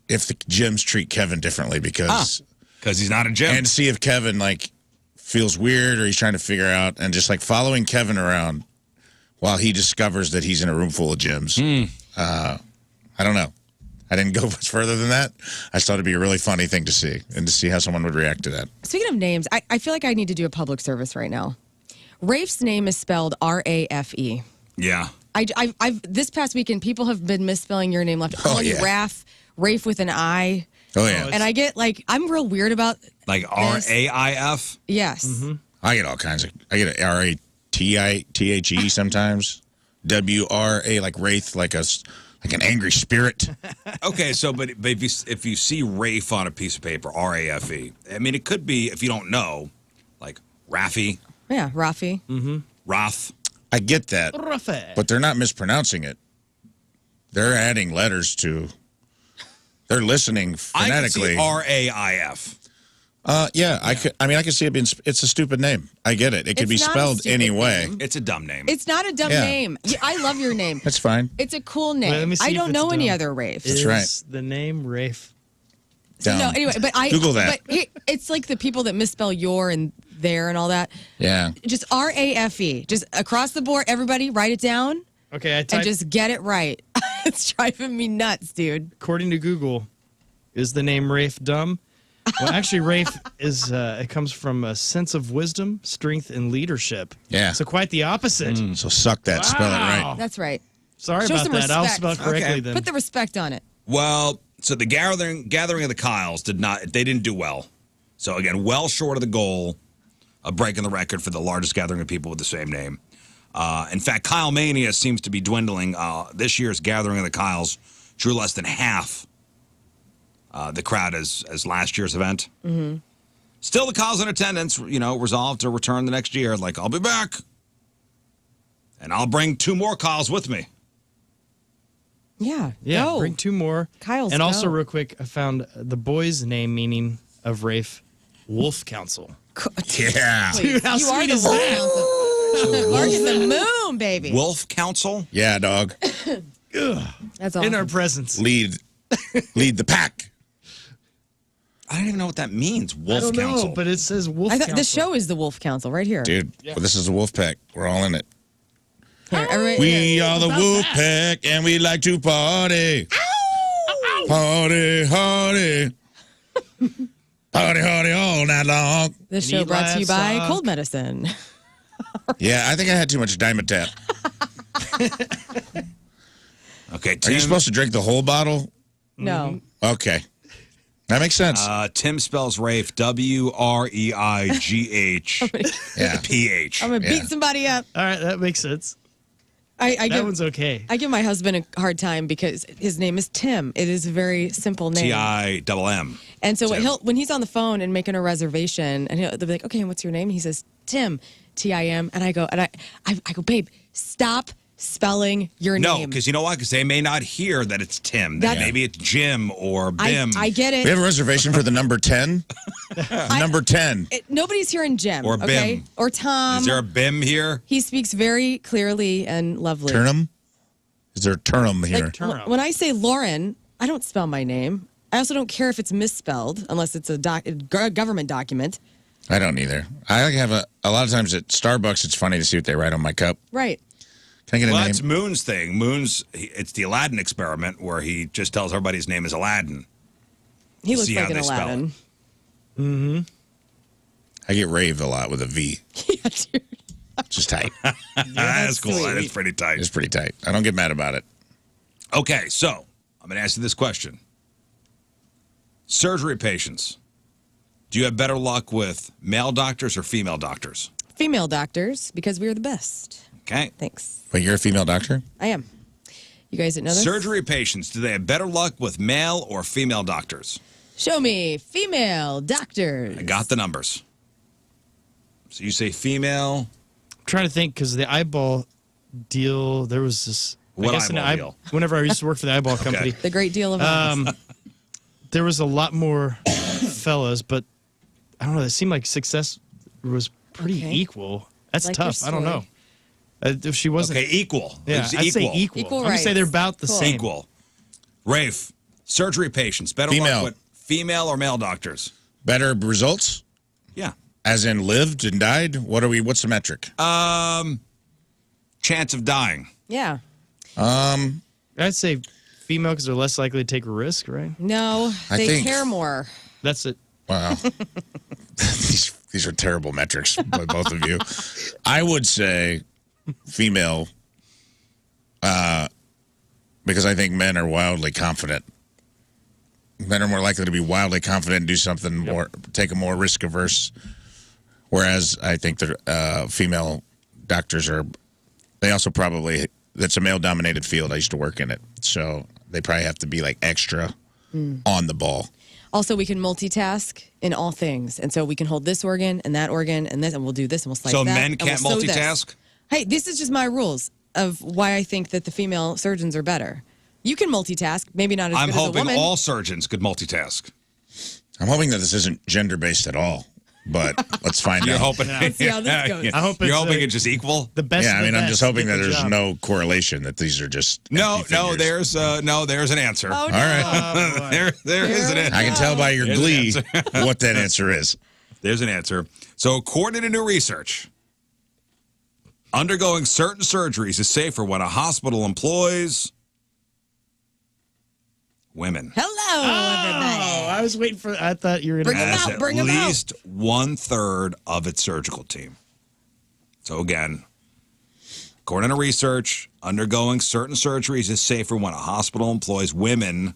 S9: if the Jims treat Kevin differently because
S6: he's not a Jim,
S9: and see if Kevin like feels weird or he's trying to figure out, and just like following Kevin around while he discovers that he's in a room full of Jims. I don't know. I didn't go much further than that. I just thought it'd be a really funny thing to see and to see how someone would react to that.
S7: Speaking of names, I feel like I need to do a public service right now. Rafe's name is spelled R-A-F-E.
S6: Yeah.
S7: I've this past weekend, people have been misspelling your name left. Calling you Rafe with an I.
S9: Oh, yeah.
S7: And I get like, I'm real weird about
S6: like R-A-I-F?
S7: Yes.
S9: Mm-hmm. I get all kinds of, I get an R-A-T-I-T-H-E sometimes. W-R-A, like Wraith, like an angry spirit.
S6: Okay, so but if you see Rafe on a piece of paper, R-A-F-E, I mean, it could be, if you don't know, like Rafi.
S7: Yeah, Rafi.
S8: Mm-hmm.
S6: Rath.
S9: I get that, but they're not mispronouncing it. They're adding letters to. They're listening phonetically.
S6: I can see R-A-I-F.
S9: Yeah, I could. I mean, I can see it being. It's a stupid name. I get it. It could be spelled any way.
S6: It's a dumb name.
S7: It's not a dumb name. I love your name.
S9: That's fine.
S7: It's a cool name.
S8: Let me see
S7: I
S8: if
S7: don't
S8: it's
S7: know any
S8: dumb.
S7: other Rafe.
S9: That's right.
S8: The name Rafe.
S7: So, no, anyway, but
S9: Google that.
S7: But it's like the people that misspell your and there and all that.
S9: Yeah.
S7: Just R-A-F-E. Just across the board, everybody write it down.
S8: Okay,
S7: and just get it right. It's driving me nuts, dude.
S8: According to Google, is the name Rafe dumb? Well, actually, Rafe is. It comes from a sense of wisdom, strength, and leadership.
S9: Yeah.
S8: So quite the opposite.
S9: So suck that. Spell it right.
S7: That's right.
S8: Sorry
S7: Show
S8: about
S7: some
S8: that. I'll
S7: respect.
S8: spell correctly then.
S7: Put the respect on it.
S6: Well, so the gathering of the Kyles didn't do well. So again, well short of the goal of breaking the record for the largest gathering of people with the same name. In fact, Kyle Mania seems to be dwindling. This year's gathering of the Kyles drew less than half the crowd as last year's event.
S7: Mm-hmm.
S6: Still, the Kyles in attendance, resolved to return the next year. Like, I'll be back, and I'll bring 2 more Kyles with me.
S7: Yeah.
S8: Yeah,
S7: go.
S8: bring 2 more.
S7: Kyle's
S8: and also,
S7: go.
S8: real quick, I found the boy's name meaning of Rafe, Wolf Council.
S9: Yeah.
S8: Dude, how
S7: You are
S8: sweet
S7: the
S8: is
S7: Wolf
S8: that?
S7: Council. Mark in the moon, baby.
S6: Wolf Council?
S9: Yeah, dog.
S7: That's awesome.
S8: In our presence.
S9: Lead the pack.
S6: I don't even know what that means.
S8: I
S6: Wolf
S8: don't
S6: Council.
S8: know, but it says Wolf
S7: I thought
S8: Council.
S7: the show is the Wolf Council right here.
S9: Dude, well, this is the wolf pack. We're all in it.
S7: Here, everybody-
S9: We are the wolf pack, and we like to party. Party, party. Party, party all night long.
S7: This
S8: And
S7: show
S8: eat
S7: brought to you by
S8: livestock.
S7: Cold Medicine.
S9: Yeah, I think I had too much Dimetapp.
S6: Okay,
S9: Are
S6: Tim.
S9: you supposed to drink the whole bottle?
S7: No.
S9: Okay. That makes sense.
S6: Tim spells Rafe WREIGH
S9: Yeah.
S6: PH.
S7: I'm going to beat somebody up.
S8: All right, that makes sense.
S7: I
S8: That
S7: give,
S8: one's okay.
S7: I give my husband a hard time because his name is Tim. It is a very simple name.
S6: TIMM.
S7: And so
S6: Tim.
S7: when he's on the phone and making a reservation, and they'll be like, "Okay, and what's your name?" And he says, "Tim, TIM." And I go, "Babe, stop spelling your
S6: No,
S7: name."
S6: because you know what? Because they may not hear that it's Tim.
S7: That's-
S6: Maybe it's Jim or Bim.
S7: I get it.
S9: We have a reservation for the number 10. Number 10.
S7: Nobody's hearing Jim
S6: Or
S7: okay?
S6: Bim.
S7: Or Tom.
S6: Is there a Bim here?
S7: He speaks very clearly and lovely.
S9: Turnham? Is there a Turnham here?
S7: Like, when I say Lauren, I don't spell my name. I also don't care if it's misspelled unless it's a government document.
S9: I don't either. I like have a lot of times at Starbucks, it's funny to see what they write on my cup.
S7: Right.
S9: Can I get a
S6: Well,
S9: name?
S6: that's Moon's thing. It's the Aladdin experiment where he just tells everybody his name is Aladdin.
S7: He looks
S6: See
S7: like
S6: how
S7: an
S6: they spell
S7: Aladdin.
S9: I get Rave a lot with a V.
S7: Yeah, dude.
S9: Just tight.
S6: That's cool.
S7: sweet.
S6: That's pretty tight.
S9: It's pretty tight. I don't get mad about it.
S6: Okay, so I'm going to ask you this question. Surgery patients, do you have better luck with male doctors or female doctors?
S7: Female doctors, because we are the best.
S6: Okay.
S7: Thanks.
S9: But you're a female doctor?
S7: I am. You guys didn't know this?
S6: Surgery patients, do they have better luck with male or female doctors?
S7: Show me female doctors.
S6: I got the numbers. So you say female.
S8: I'm trying to think because the eyeball deal, there was this.
S6: What
S8: I guess in
S6: eyeball
S8: the
S6: deal?
S8: Whenever I used to work for the eyeball company,
S7: The great deal of odds.
S8: there was a lot more fellas, but I don't know. It seemed like success was pretty
S7: Okay.
S8: equal. That's
S7: Like your
S8: tough. I don't know. If she wasn't,
S6: Okay, equal.
S8: yeah,
S6: It's
S8: I'd say equal.
S7: Equal
S8: I'm gonna say
S7: rights.
S8: they're about the
S7: Cool.
S8: same.
S6: Equal. Rafe, surgery patients, better
S9: Female.
S6: luck with female or male doctors?
S9: Better results?
S6: Yeah.
S9: As in lived and died? What's the metric?
S6: Chance of dying.
S7: Yeah.
S8: I'd say female because they're less likely to take a risk, right?
S7: No,
S9: I
S7: they
S9: think-
S7: care more.
S8: That's it.
S9: Wow. These are terrible metrics by both of you. I would say female because I think men are wildly confident. Men are more likely to be wildly confident and do something more, take a more risk averse. Whereas I think the female doctors they also probably, that's a male dominated field. I used to work in it. So they probably have to be like extra on the ball.
S7: Also, we can multitask in all things. And so we can hold this organ and that organ and this, and we'll do this and we'll slice
S6: So
S7: that.
S6: men
S7: and
S6: can't
S7: we'll sew this.
S6: multitask?
S7: Hey, this is just my rules of why I think that the female surgeons are better. You can multitask, maybe not as
S6: I'm
S7: good as a
S6: hoping
S7: woman.
S6: all surgeons could multitask.
S9: I'm hoping that this isn't gender based at all, but let's find
S6: You're
S9: out.
S6: hoping.
S7: Let's see how this goes.
S8: I hope
S6: You're
S8: it's,
S6: hoping it's just equal.
S8: The best.
S9: Yeah,
S8: of
S9: I
S8: the
S9: mean, I'm
S8: best
S9: just hoping
S8: get
S9: that
S8: the
S9: there's
S8: job.
S9: no correlation, that these are just
S6: No,
S9: empty figures.
S6: there's an answer.
S7: Oh,
S9: All
S7: no.
S9: right.
S6: There is an answer.
S9: I can tell by your
S6: There's an
S9: glee
S6: answer.
S9: what that answer is.
S6: There's an answer. So, according to new research, undergoing certain surgeries is safer when a hospital employs women.
S7: Hello, everybody.
S8: Oh, I was waiting for. I thought you were
S7: Bring
S8: gonna.
S7: 'em
S6: As
S7: out,
S6: at
S7: bring 'em out.
S6: least 1/3 of its surgical team. So again, according to research, undergoing certain surgeries is safer when a hospital employs women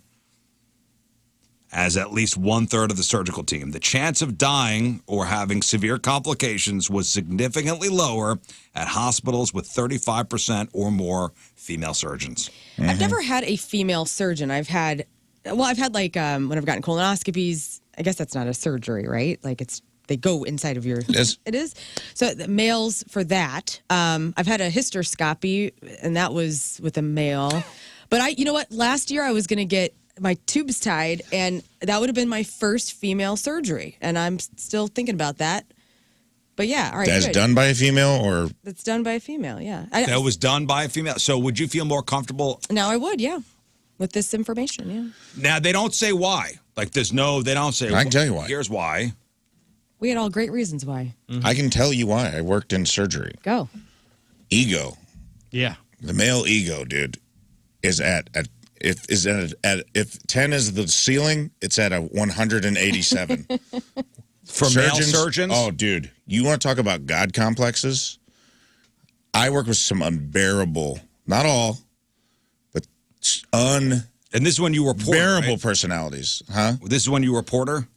S6: as at least 1/3 of the surgical team. The chance of dying or having severe complications was significantly lower at hospitals with 35% or more female surgeons.
S7: I've never had a female surgeon. I've had like when I've gotten colonoscopies. I guess that's not a surgery, right? Like they go inside of your.
S9: is.
S7: It is. So the males for that. I've had a hysteroscopy, and that was with a male. But you know what? Last year I was going to get my tubes tied, and that would have been my first female surgery, and I'm still thinking about that. But yeah, all right.
S9: That's
S7: good.
S9: done by a female or
S7: That's done by a female. Yeah.
S6: That was done by a female. So would you feel more comfortable?
S7: Now I would, yeah, with this information, yeah.
S6: Now, they don't say why. Like, they don't say.
S9: I can tell you why.
S6: Here's why.
S7: We had all great reasons why.
S9: I can tell you why. I worked in surgery.
S7: Go.
S9: Ego.
S8: Yeah.
S9: The male ego, dude, is if 10 is the ceiling, it's at a 187.
S6: For male surgeons?
S9: Oh, dude. You want to talk about God complexes? I work with some unbearable, not all, but
S6: And this is when you were porter,
S9: unbearable
S6: right?
S9: personalities. Huh?
S6: This is when you were porter?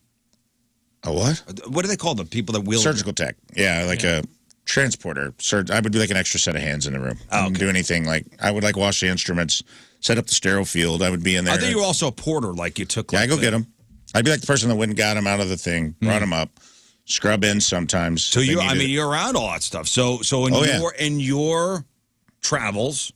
S9: A what?
S6: What do they call the people that wheel?
S9: Surgical tech. Yeah, like a transporter. I would be like an extra set of hands in the room. I wouldn't do anything. Like, I would like wash the instruments, set up the sterile field. I would be in there.
S6: I think you were also a porter, like you took.
S9: Yeah, I go get them. I'd be like the person that went and got them out of the thing, brought them up, scrub in sometimes.
S6: So you're around all that stuff. So in your travels,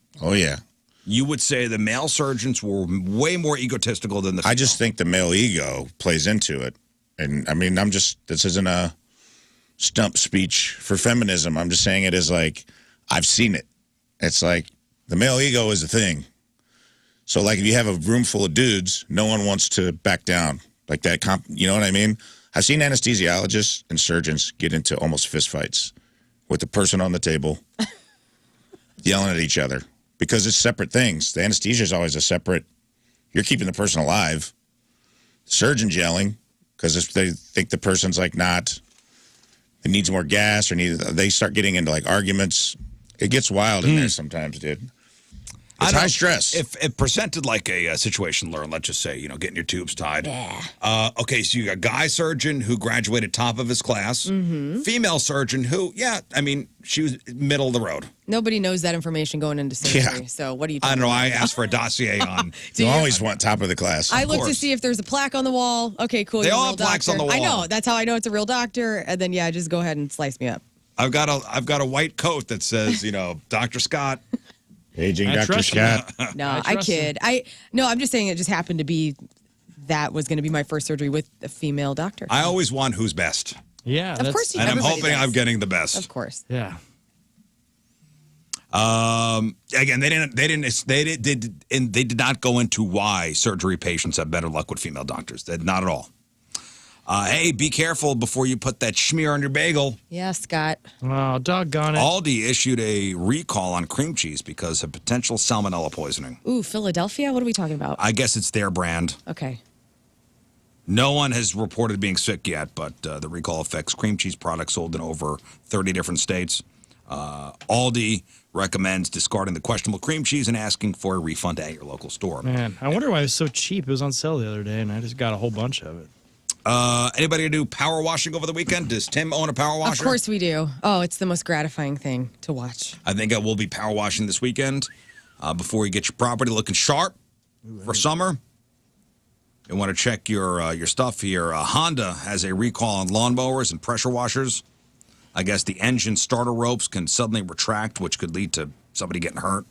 S6: you would say the male surgeons were way more egotistical than the female.
S9: I just think the male ego plays into it. And I mean, this isn't a stump speech for feminism. I'm just saying it is like, I've seen it. It's like the male ego is a thing. So like if you have a room full of dudes, no one wants to back down. Like that, you know what I mean? I've seen anesthesiologists and surgeons get into almost fistfights with the person on the table yelling at each other because it's separate things. The anesthesia is always a separate, you're keeping the person alive. Surgeon's yelling because they think the person's like it needs more gas or they start getting into like arguments. It gets wild in there sometimes, dude. It's high stress.
S6: If it presented like a situation, Lern, let's just say, getting your tubes tied. Yeah. Okay, so you got a guy surgeon who graduated top of his class. Mm-hmm. Female surgeon who, she was middle of the road.
S7: Nobody knows that information going into surgery.
S9: Yeah.
S7: So what do you
S6: I don't know. I asked for a dossier on.
S9: You always want top of the class.
S7: I look to see if there's a plaque on the wall. Okay, cool.
S6: They
S7: you're a
S6: all
S7: real
S6: have plaques
S7: doctor.
S6: on the wall.
S7: I know. That's how I know it's a real doctor. And then, just go ahead and slice me up.
S6: I've got a white coat that says, Dr. Scott.
S9: Paging Dr. Scott.
S7: No, I kid. I'm just saying it just happened to be that was going to be my first surgery with a female doctor.
S6: I always want who's best.
S8: Yeah.
S7: Of course you
S6: And I'm hoping
S7: does.
S6: I'm getting the best.
S7: Of course.
S8: Yeah.
S6: Again, they did not go into why surgery patients have better luck with female doctors. Not at all. Hey, be careful before you put that schmear on your bagel.
S7: Yeah, Scott.
S8: Oh, doggone it.
S6: Aldi issued a recall on cream cheese because of potential salmonella poisoning.
S7: Ooh, Philadelphia? What are we talking about?
S6: I guess it's their brand.
S7: Okay.
S6: No one has reported being sick yet, but the recall affects cream cheese products sold in over 30 different states. Aldi recommends discarding the questionable cream cheese and asking for a refund at your local store.
S8: Man, I wonder why it was so cheap. It was on sale the other day, and I just got a whole bunch of it.
S6: Anybody do power washing over the weekend? Does Tim own a power washer?
S7: Of course we do. Oh, it's the most gratifying thing to watch.
S6: I think I will be power washing this weekend. Before you get your property looking sharp for summer, you want to check your stuff here. Honda has a recall on lawnmowers and pressure washers. I guess the engine starter ropes can suddenly retract, which could lead to somebody getting hurt.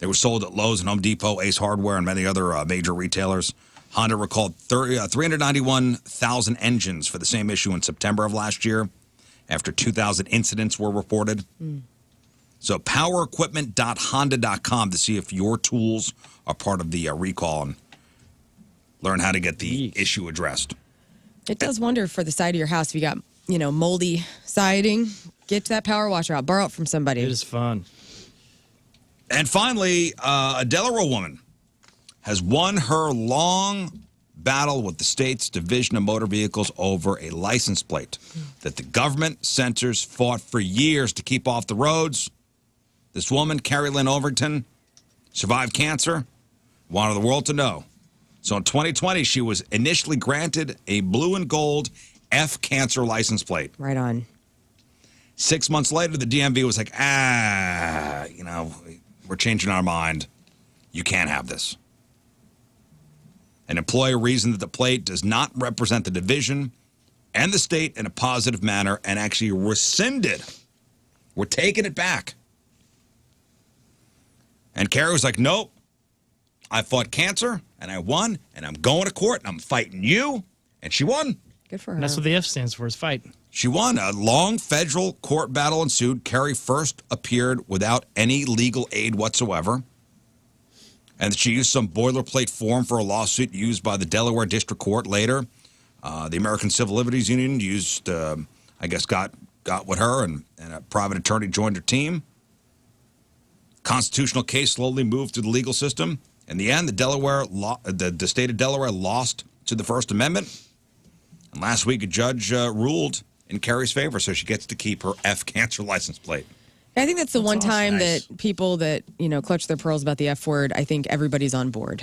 S6: They were sold at Lowe's and Home Depot, Ace Hardware, and many other major retailers. Honda recalled 391,000 engines for the same issue in September of last year after 2,000 incidents were reported. So powerequipment.honda.com to see if your tools are part of the recall and learn how to get the issue addressed.
S7: It does wonder for the side of your house if you got, moldy siding. Get that power washer out. Borrow it from somebody.
S8: It is fun.
S6: And finally, a Delaware woman has won her long battle with the state's Division of Motor Vehicles over a license plate that the government censors fought for years to keep off the roads. This woman, Carrie Lynn Overton, survived cancer, wanted the world to know. So in 2020, she was initially granted a blue and gold F cancer license plate.
S7: Right on.
S6: 6 months later, the DMV was like, we're changing our mind. You can't have this. An employer reasoned that the plate does not represent the division and the state in a positive manner and actually rescinded. We're taking it back. And Carrie was like, nope. I fought cancer, and I won, and I'm going to court, and I'm fighting you. And she won.
S7: Good for her.
S8: And that's what the F stands for, is fight.
S6: She won. A long federal court battle ensued. Carrie first appeared without any legal aid whatsoever. and she used some boilerplate form for a lawsuit used by the Delaware District Court later. The American Civil Liberties Union used, I guess, got with her, and a private attorney joined her team. Constitutional case slowly moved through the legal system. In the end, the state of Delaware lost to the First Amendment. And last week, a judge ruled in Carrie's favor, so she gets to keep her F cancer license plate.
S7: I think that's the one time
S6: Nice.
S7: that people that, clutch their pearls about the F word, I think everybody's on board.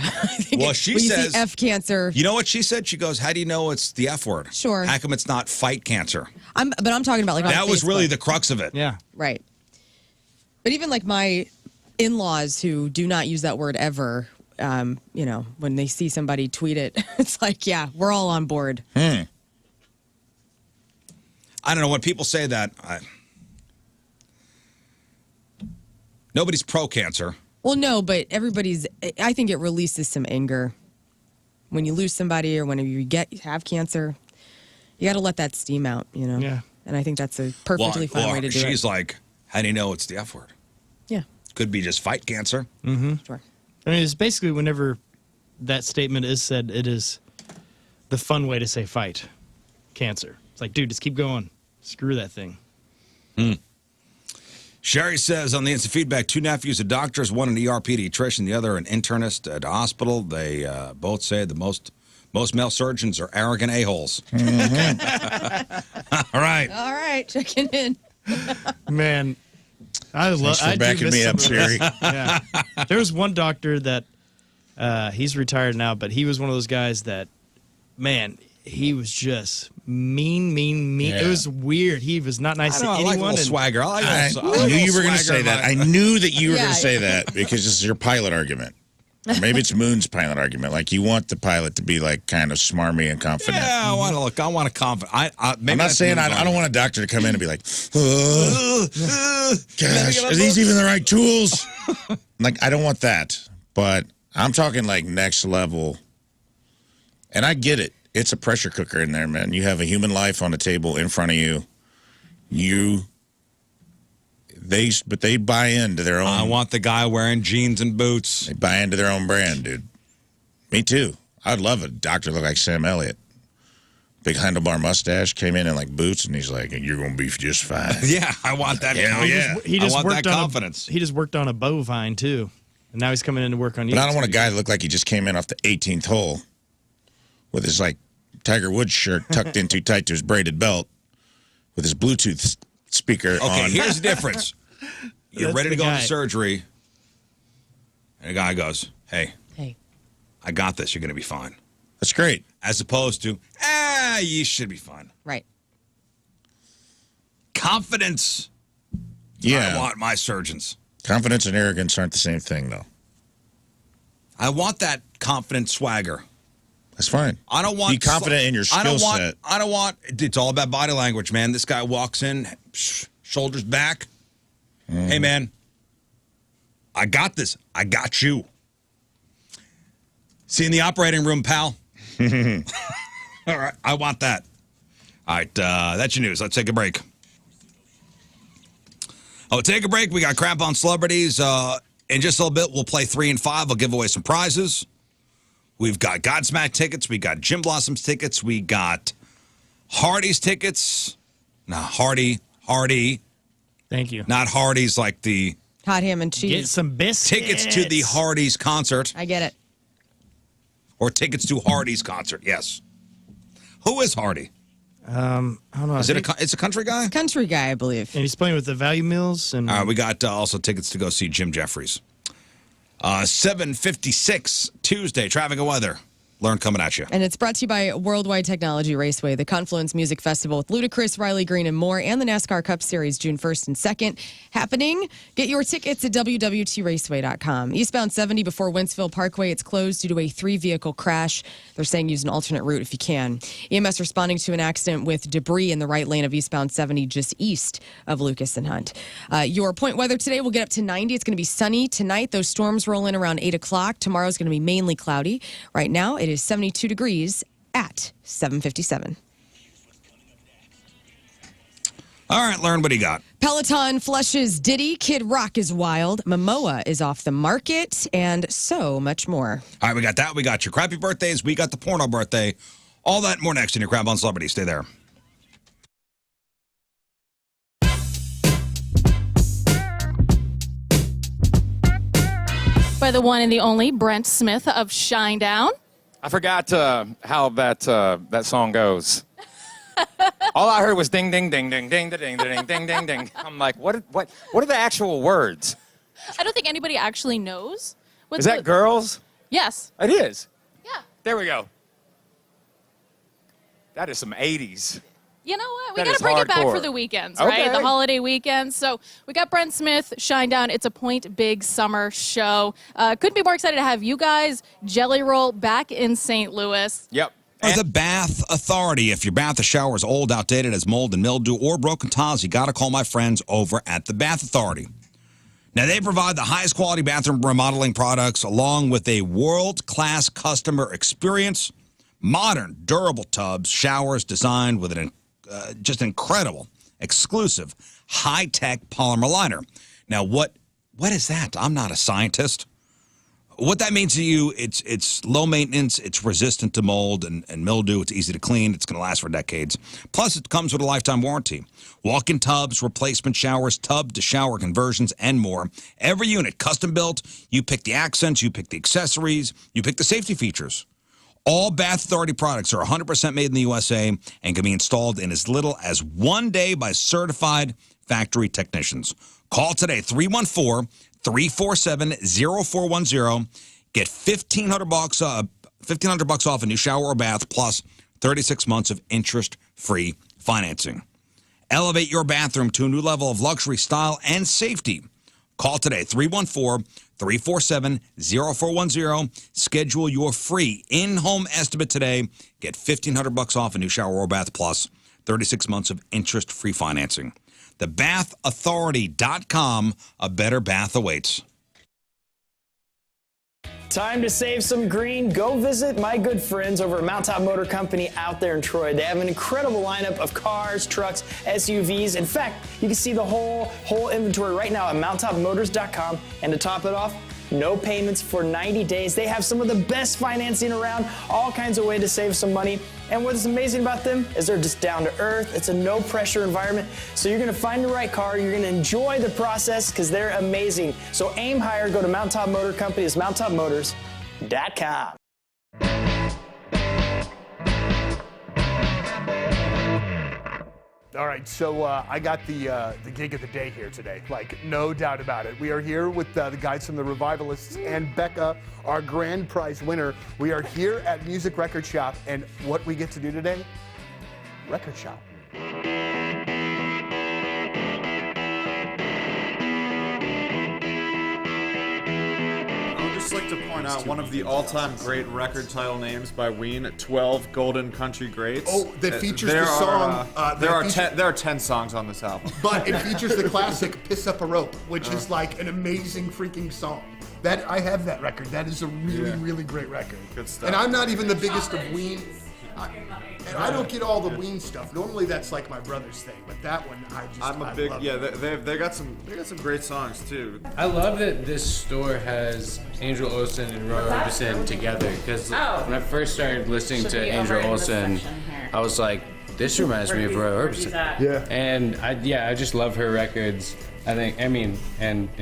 S6: Well, she
S7: when you
S6: says
S7: see F cancer.
S6: You know what she said? She goes, "How do you know it's the F word?
S7: Sure.
S6: How come it's not fight cancer?"
S7: But I'm talking about
S6: That
S7: on
S6: was really
S7: Facebook.
S6: the crux of it.
S8: Yeah.
S7: Right. But even like my in-laws who do not use that word ever, when they see somebody tweet it, it's like, yeah, we're all on board.
S6: I don't know. When people say that, nobody's pro-cancer.
S7: Well, no, but I think it releases some anger. When you lose somebody or whenever you have cancer, you got to let that steam out,
S8: Yeah.
S7: And I think that's a perfectly fine way to do it.
S6: She's like, how do you know it's the F word?
S7: Yeah.
S6: Could be just fight cancer.
S7: Sure.
S8: I mean, it's basically whenever that statement is said, it is the fun way to say fight cancer. It's like, dude, just keep going. Screw that thing.
S6: Sherry says on the instant feedback, 2 nephews are doctors, one an ER pediatrician, the other an internist at a hospital. They both say the most male surgeons are arrogant a-holes. All right.
S7: All right, checking in.
S8: Man, I love.
S9: Thanks for backing me up, Siri.
S8: Yeah. There was one doctor that he's retired now, but he was one of those guys that, man, he was just mean.
S9: Yeah.
S8: It was weird. He was not nice to
S6: I
S8: anyone.
S6: like a little swagger.
S9: I knew you were going to say that. I knew that you were going
S7: Yeah.
S9: to say that because this is your pilot argument. Or maybe it's Moon's pilot argument. Like, you want the pilot to be, like, kind of smarmy and confident.
S6: Yeah, I want a confident.
S9: I'm not saying I don't want a doctor to come in and be like, gosh, are these even the right tools? Like, I don't want that. But I'm talking, like, next level. And I get it. It's a pressure cooker in there, man. You have a human life on the table in front of you. But they buy into their own.
S6: I want the guy wearing jeans and boots.
S9: They buy into their own brand, dude. Me too. I'd love a doctor look like Sam Elliott. Big handlebar mustache, came in like boots, and he's like, "You're gonna be just fine."
S6: Yeah, I want that.
S9: Hell yeah.
S8: He just
S6: I want
S8: worked
S6: that
S8: on
S6: confidence.
S8: He just worked on a bovine too, and now he's coming in to work on you.
S9: But I don't want a guy to look like he just came in off the 18th hole with his like Tiger Woods shirt tucked in too tight to his braided belt, with his Bluetooth speaker
S6: Okay,
S9: on.
S6: here's the difference. You're
S8: That's
S6: ready to
S8: the
S6: go
S8: guy.
S6: into surgery, and a guy goes, "Hey, I got this. You're going to be fine."
S9: That's great.
S6: As opposed to, you should be fine.
S7: Right.
S6: Confidence.
S9: Yeah.
S6: I want my surgeons.
S9: Confidence and arrogance aren't the same thing, though.
S6: I want that confident swagger.
S9: That's fine.
S6: I don't want
S9: Be confident in your skill set.
S6: I don't want. It's all about body language, man. This guy walks in, shoulders back. Hey, man, I got this. I got you. See you in the operating room, pal. All right, I want that. All right, that's your news. Let's take a break. Take a break. We got crap on celebrities. In just a little bit, we'll play 3 and 5. I'll give away some prizes. We've got Godsmack tickets. We got Jim Blossom's tickets. We got Hardy's tickets. No, Hardy.
S8: Thank you.
S6: Not Hardy's like the
S7: Hot ham and cheese.
S8: Get some biscuits.
S6: tickets to the Hardy's concert.
S7: I get it.
S6: Or tickets to Hardy's concert, yes. Who is Hardy?
S8: I don't know.
S6: Is it's a country guy?
S7: Country guy, I believe.
S8: And he's playing with the value meals. And
S6: All right, we got also tickets to go see Jim Jeffries. 7:56 Tuesday, traffic and weather. Learn coming at you.
S7: And it's brought to you by Worldwide Technology Raceway, the Confluence Music Festival with Ludacris, Riley Green, and more, and the NASCAR Cup Series June 1st and 2nd happening. Get your tickets at www.raceway.com. Eastbound 70 before Wentzville Parkway, it's closed due to a 3-vehicle crash. They're saying use an alternate route if you can. EMS responding to an accident with debris in the right lane of eastbound 70 just east of Lucas and Hunt. Your point weather today will get up to 90. It's going to be sunny tonight. Those storms roll in around 8 o'clock. Tomorrow's going to be mainly cloudy. Right now, it is 72 degrees at 7:57.
S6: All right, Lern, what do you got?
S7: Peloton flushes Diddy, Kid Rock is wild, Momoa is off the market, and so much more.
S6: All right, we got that. We got your crappy birthdays. We got the porno birthday. All that and more next in your Crab on Celebrity. Stay there.
S16: By the one and the only Brent Smith of Shinedown.
S14: I forgot how that song goes. All I heard was ding, ding, ding, ding, ding, ding, ding, ding, ding, ding. I'm like, what are the actual words?
S16: I don't think anybody actually knows.
S14: Is that girls?
S16: Yes.
S14: It is.
S16: Yeah.
S14: There we go. That is some 80s.
S16: You know what? We
S14: That
S16: got
S14: is
S16: to bring it back
S14: hardcore.
S16: for the weekends, right?
S14: Okay.
S16: The holiday weekends. So we got Brent Smith, Shinedown. It's a Point Big summer show. Couldn't be more excited to have you guys, Jelly Roll, back in St. Louis.
S14: Yep.
S6: The Bath Authority. If your bath or shower is old, outdated, has mold and mildew, or broken tiles, you got to call my friends over at the Bath Authority. Now, they provide the highest quality bathroom remodeling products along with a world-class customer experience. Modern, durable tubs, showers designed with an just incredible, exclusive, high-tech polymer liner. Now, what is that? I'm not a scientist. What that means to you, it's low maintenance, it's resistant to mold and mildew, it's easy to clean, it's going to last for decades. Plus, it comes with a lifetime warranty. Walk-in tubs, replacement showers, tub-to-shower conversions, and more. Every unit custom-built. You pick the accents, you pick the accessories, you pick the safety features. All Bath Authority products are 100% made in the USA and can be installed in as little as 1 day by certified factory technicians. Call today, 314-347-0410. Get $1,500 off a new shower or bath, plus 36 months of interest-free financing. Elevate your bathroom to a new level of luxury, style, and safety. Call today, 314-347-0410. Schedule your free in-home estimate today. Get $1,500 off a new shower or bath, plus 36 months of interest-free financing. TheBathAuthority.com. A better bath awaits.
S11: Time to save some green. Go visit my good friends over at Mount Top Motor Company out there in Troy. They have an incredible lineup of cars, trucks, SUVs. In fact, you can see the whole inventory right now at mounttopmotors.com. And to top it off, no payments for 90 days. They have some of the best financing around, all kinds of ways to save some money. And what's amazing about them is they're just down to earth. It's a no pressure environment. So you're gonna find the right car. You're gonna enjoy the process because they're amazing. So aim higher, go to Mount Top Motor Company. It's mounttopmotors.com.
S1: All right, so I got the gig of the day here today, like no doubt about it. We are here with the guys from the Revivalists and Becca, our grand prize winner. We are here at Music Record Shop, and what we get to do today? Record shop.
S19: I would just like to point out one of the all-time great record title names by Ween, 12 Golden Country Greats.
S1: Oh, that features the song.
S19: There are 10 songs on this album.
S1: But it features the classic Piss Up a Rope, which is like an amazing freaking song. That I have that record. That is a really, really great record.
S19: Good stuff.
S1: And I'm not even the biggest of Ween. And I don't get all the Ween stuff. Normally that's like my brother's thing, but that one I love.
S19: Yeah, they got some great songs too.
S4: I love that this store has Angel Olsen and Roy Orbison together, because when I first started listening to Angel Olsen, I was like, this reminds me of Roy Orbison.
S1: Yeah.
S4: And I just love her records. And in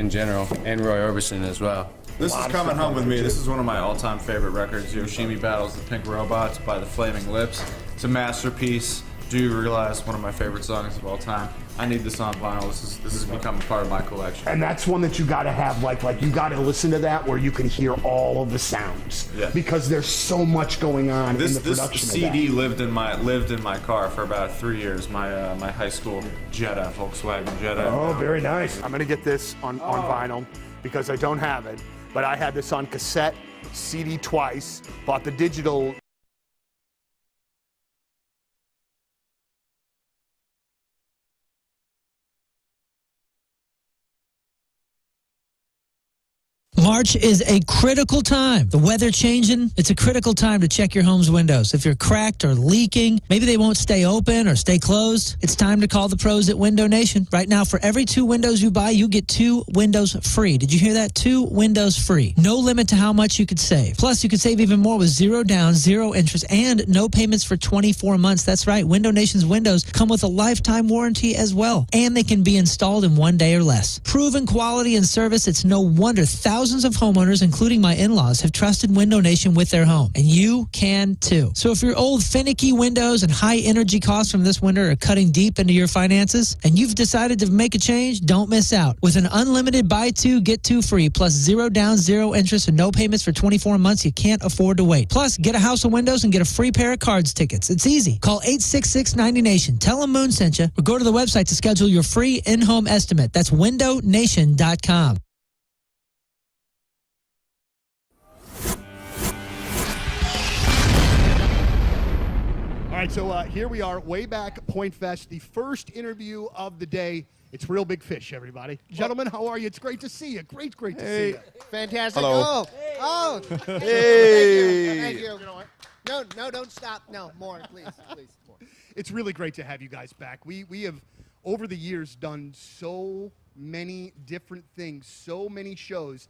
S4: general, and Roy Orbison as well.
S19: This is Coming Home With Me. This is one of my all-time favorite records. Yoshimi Battles the Pink Robots by the Flaming Lips. It's a masterpiece. Do you realize one of my favorite songs of all time? I need this on vinyl. This has become a part of my collection.
S1: And that's one that you gotta have, like you gotta listen to that where you can hear all of the sounds.
S19: Yeah.
S1: Because there's so much going on in the production
S19: This
S1: of
S19: CD
S1: that.
S19: lived in my car for about 3 years. My high school Jetta, Volkswagen Jetta.
S1: Oh, very nice. I'm gonna get this on vinyl because I don't have it, but I had this on cassette, CD twice, bought the digital.
S16: March is a critical time. The weather changing, it's a critical time to check your home's windows. If you're cracked or leaking, maybe they won't stay open or stay closed, it's time to call the pros at Window Nation. Right now, for every 2 windows you buy, you get 2 windows free. Did you hear that? 2 windows free. No limit to how much you could save. Plus, you could save even more with 0 down, 0 interest, and no payments for 24 months. That's right. Window Nation's windows come with a lifetime warranty as well, and they can be installed in 1 day or less. Proven quality and service, it's no wonder thousands of homeowners, including my in-laws, have trusted Window Nation with their home, and you can too. So if your old finicky windows and high energy costs from this winter are cutting deep into your finances, and you've decided to make a change, don't miss out. With an unlimited buy 2, get 2 free, plus 0 down, 0 interest, and no payments for 24 months, you can't afford to wait. Plus, get a house of windows and get a free pair of cards tickets. It's easy. Call 866-90-NATION. Tell them Moon sent you, or go to the website to schedule your free in-home estimate. That's windownation.com.
S1: All right, so here we are, way back Point Fest, the first interview of the day. It's Real Big Fish, everybody. Gentlemen, how are you? It's great to see you. Great to see you.
S14: Fantastic.
S2: Hello.
S14: Oh.
S2: Hey.
S14: Thank you.
S1: You know what?
S14: No, don't stop. No, more, please, more.
S1: It's really great to have you guys back. We have, over the years, done so many different things, so many shows.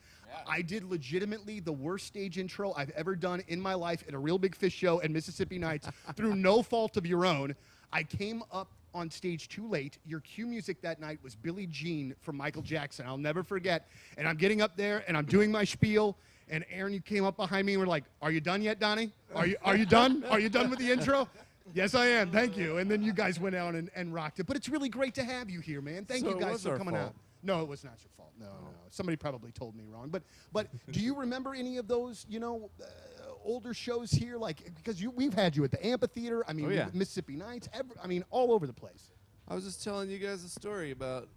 S1: I did legitimately the worst stage intro I've ever done in my life at a Real Big Fish show at Mississippi Nights through no fault of your own. I came up on stage too late. Your cue music that night was Billie Jean from Michael Jackson. I'll never forget. And I'm getting up there and I'm doing my spiel. And Aaron, you came up behind me and were like, "Are you done yet, Donnie? Are you done? Are you done with the intro?" Yes, I am. Thank you. And then you guys went out and rocked it. But it's really great to have you here, man. Thank you guys for coming out. No, it was not your fault. No. Somebody probably told me wrong. But do you remember any of those, older shows here? Like, because we've had you at the amphitheater. I mean, Mississippi Nights. All over the place.
S2: I was just telling you guys a story about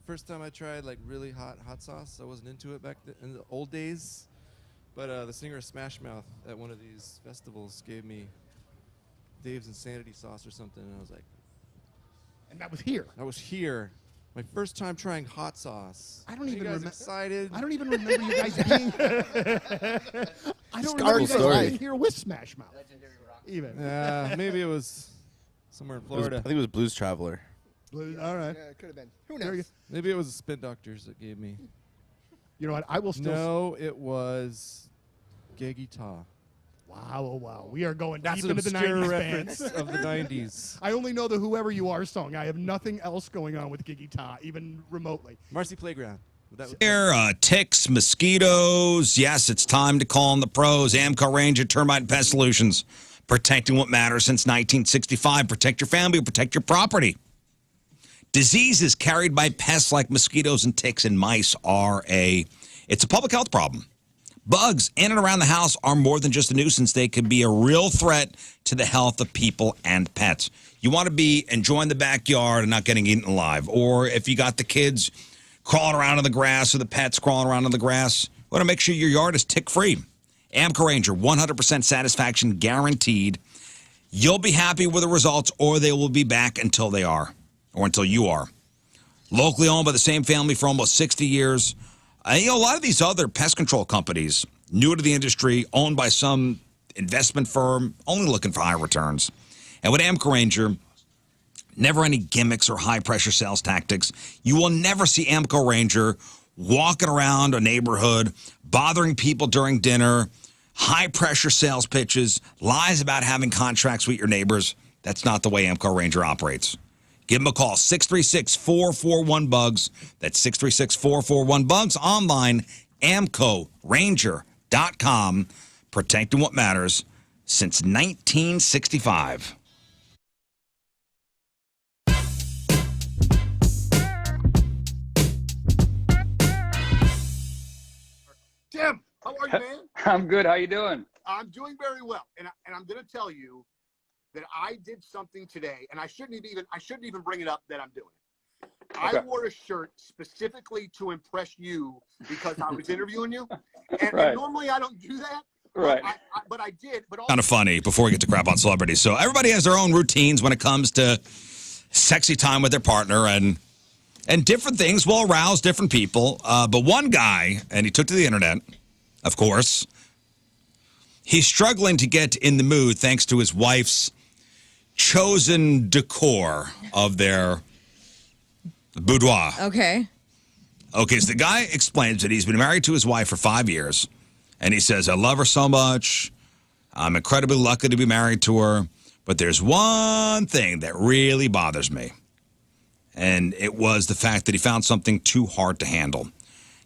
S2: first time I tried like really hot sauce. I wasn't into it back in the old days. But the singer of Smash Mouth at one of these festivals gave me Dave's Insanity sauce or something, and I was like...
S1: And that was here?
S2: That was here. My first time trying hot sauce.
S1: I don't even remember.
S2: Excited?
S1: I don't even remember you guys being... I don't remember you guys being here with Smash Mouth. Even.
S2: Yeah, maybe it was somewhere in Florida.
S3: I think it was Blues Traveler.
S1: All right.
S14: Yeah, it could have been. Who knows?
S2: Maybe it was the Spin Doctors that gave me...
S1: You know what? I will still...
S2: No, it was Gay Guitar.
S1: Wow. We are going
S2: That's
S1: deep into the 90s
S2: reference
S1: bands.
S2: of the 90s.
S1: I only know the Whoever You Are song. I have nothing else going on with Giggy Ta, even remotely.
S2: Marcy Playground.
S6: Ticks, mosquitoes. Yes, it's time to call on the pros. Amco Ranger Termite and Pest Solutions. Protecting what matters since 1965. Protect your family, protect your property. Diseases carried by pests like mosquitoes and ticks and mice it's a public health problem. Bugs in and around the house are more than just a nuisance. They can be a real threat to the health of people and pets. You want to be enjoying the backyard and not getting eaten alive. Or if you got the kids crawling around in the grass or the pets crawling around in the grass, you want to make sure your yard is tick-free. Amco Ranger, 100% satisfaction guaranteed. You'll be happy with the results, or they will be back until they are, or until you are. Locally owned by the same family for almost 60 years. A lot of these other pest control companies, new to the industry, owned by some investment firm, only looking for high returns. And with Amco Ranger, never any gimmicks or high-pressure sales tactics. You will never see Amco Ranger walking around a neighborhood, bothering people during dinner, high-pressure sales pitches, lies about having contracts with your neighbors. That's not the way Amco Ranger operates. Give them a call, 636-441-BUGS. That's 636-441-BUGS. Online, AmcoRanger.com. Protecting what matters since 1965.
S1: Tim, how are you, man?
S16: I'm good. How you doing?
S1: I'm doing very well. And I'm going to tell you that I did something today, and I shouldn't even bring it up that I'm doing it. Okay. I wore a shirt specifically to impress you because I was interviewing you. And,
S16: right.
S1: And normally I don't do that.
S16: Right.
S1: But I did. But
S6: kind of funny before we get to crap on celebrities. So everybody has their own routines when it comes to sexy time with their partner. And And different things will arouse different people. But one guy, and he took to the internet, of course, he's struggling to get in the mood thanks to his wife's chosen decor of their boudoir.
S7: Okay.
S6: Okay, so the guy explains that he's been married to his wife for 5 years, and he says, I love her so much. I'm incredibly lucky to be married to her, but there's one thing that really bothers me, and it was the fact that he found something too hard to handle.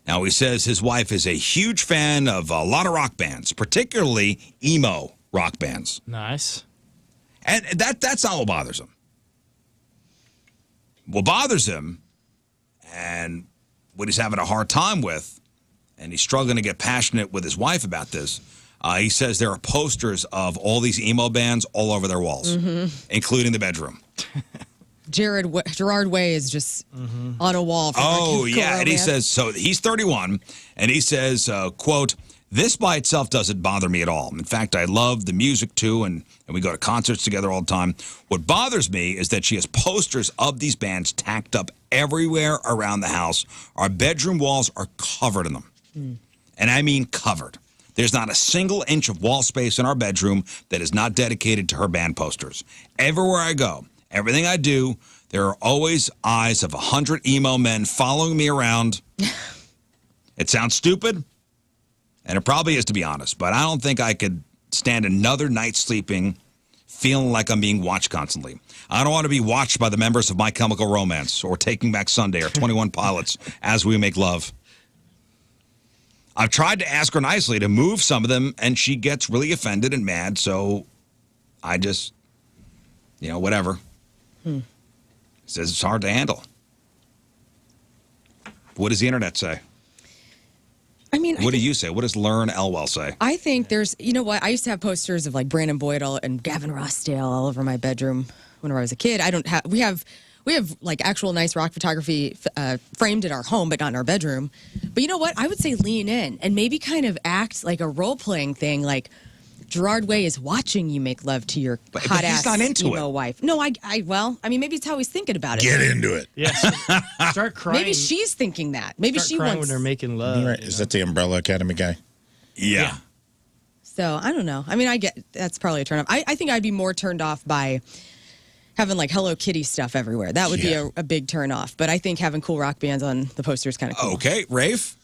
S6: Now, he says his wife is a huge fan of a lot of rock bands, particularly emo rock bands.
S8: Nice.
S6: And that's not what bothers him. What bothers him, and what he's having a hard time with, and he's struggling to get passionate with his wife about this, he says there are posters of all these emo bands all over their walls, including the bedroom.
S7: Gerard Way is just on a wall. For
S6: Oh,
S7: Chemical
S6: yeah. And he
S7: Romance.
S6: says, so he's 31, and he says, quote, this by itself doesn't bother me at all. In fact, I love the music too, and we go to concerts together all the time. What bothers me is that she has posters of these bands tacked up everywhere around the house. Our bedroom walls are covered in them. And I mean covered. There's not a single inch of wall space in our bedroom that is not dedicated to her band posters. Everywhere I go, everything I do, there are always eyes of 100 emo men following me around. It sounds stupid, and it probably is, to be honest, but I don't think I could stand another night sleeping feeling like I'm being watched constantly. I don't want to be watched by the members of My Chemical Romance or Taking Back Sunday or 21 Pilots as we make love. I've tried to ask her nicely to move some of them, and she gets really offended and mad, so I just, whatever. Says it's hard to handle. What does the internet say?
S7: I mean,
S6: What do you say? What does Lern Elwell say?
S7: I think there's, you know what? I used to have posters of like Brandon Boyd and Gavin Rossdale all over my bedroom whenever I was a kid. We have like actual nice rock photography framed in our home, but not in our bedroom. But you know what? I would say lean in and maybe kind of act like a role playing thing, like Gerard Way is watching you make love to your hot ass
S6: he's not into
S7: emo wife. No, maybe it's how he's thinking about it.
S9: Get into it.
S8: Yes. Start crying.
S7: Maybe she's thinking that. Maybe
S8: Start
S7: she
S8: crying
S7: wants.
S8: when they're making love.
S9: Right. Is that the Umbrella Academy guy?
S6: Yeah.
S7: So I don't know. I mean, I get that's probably a turn off. I think I'd be more turned off by having like Hello Kitty stuff everywhere. That would be a big turn off. But I think having cool rock bands on the poster is kind of cool.
S6: Okay, Rafe?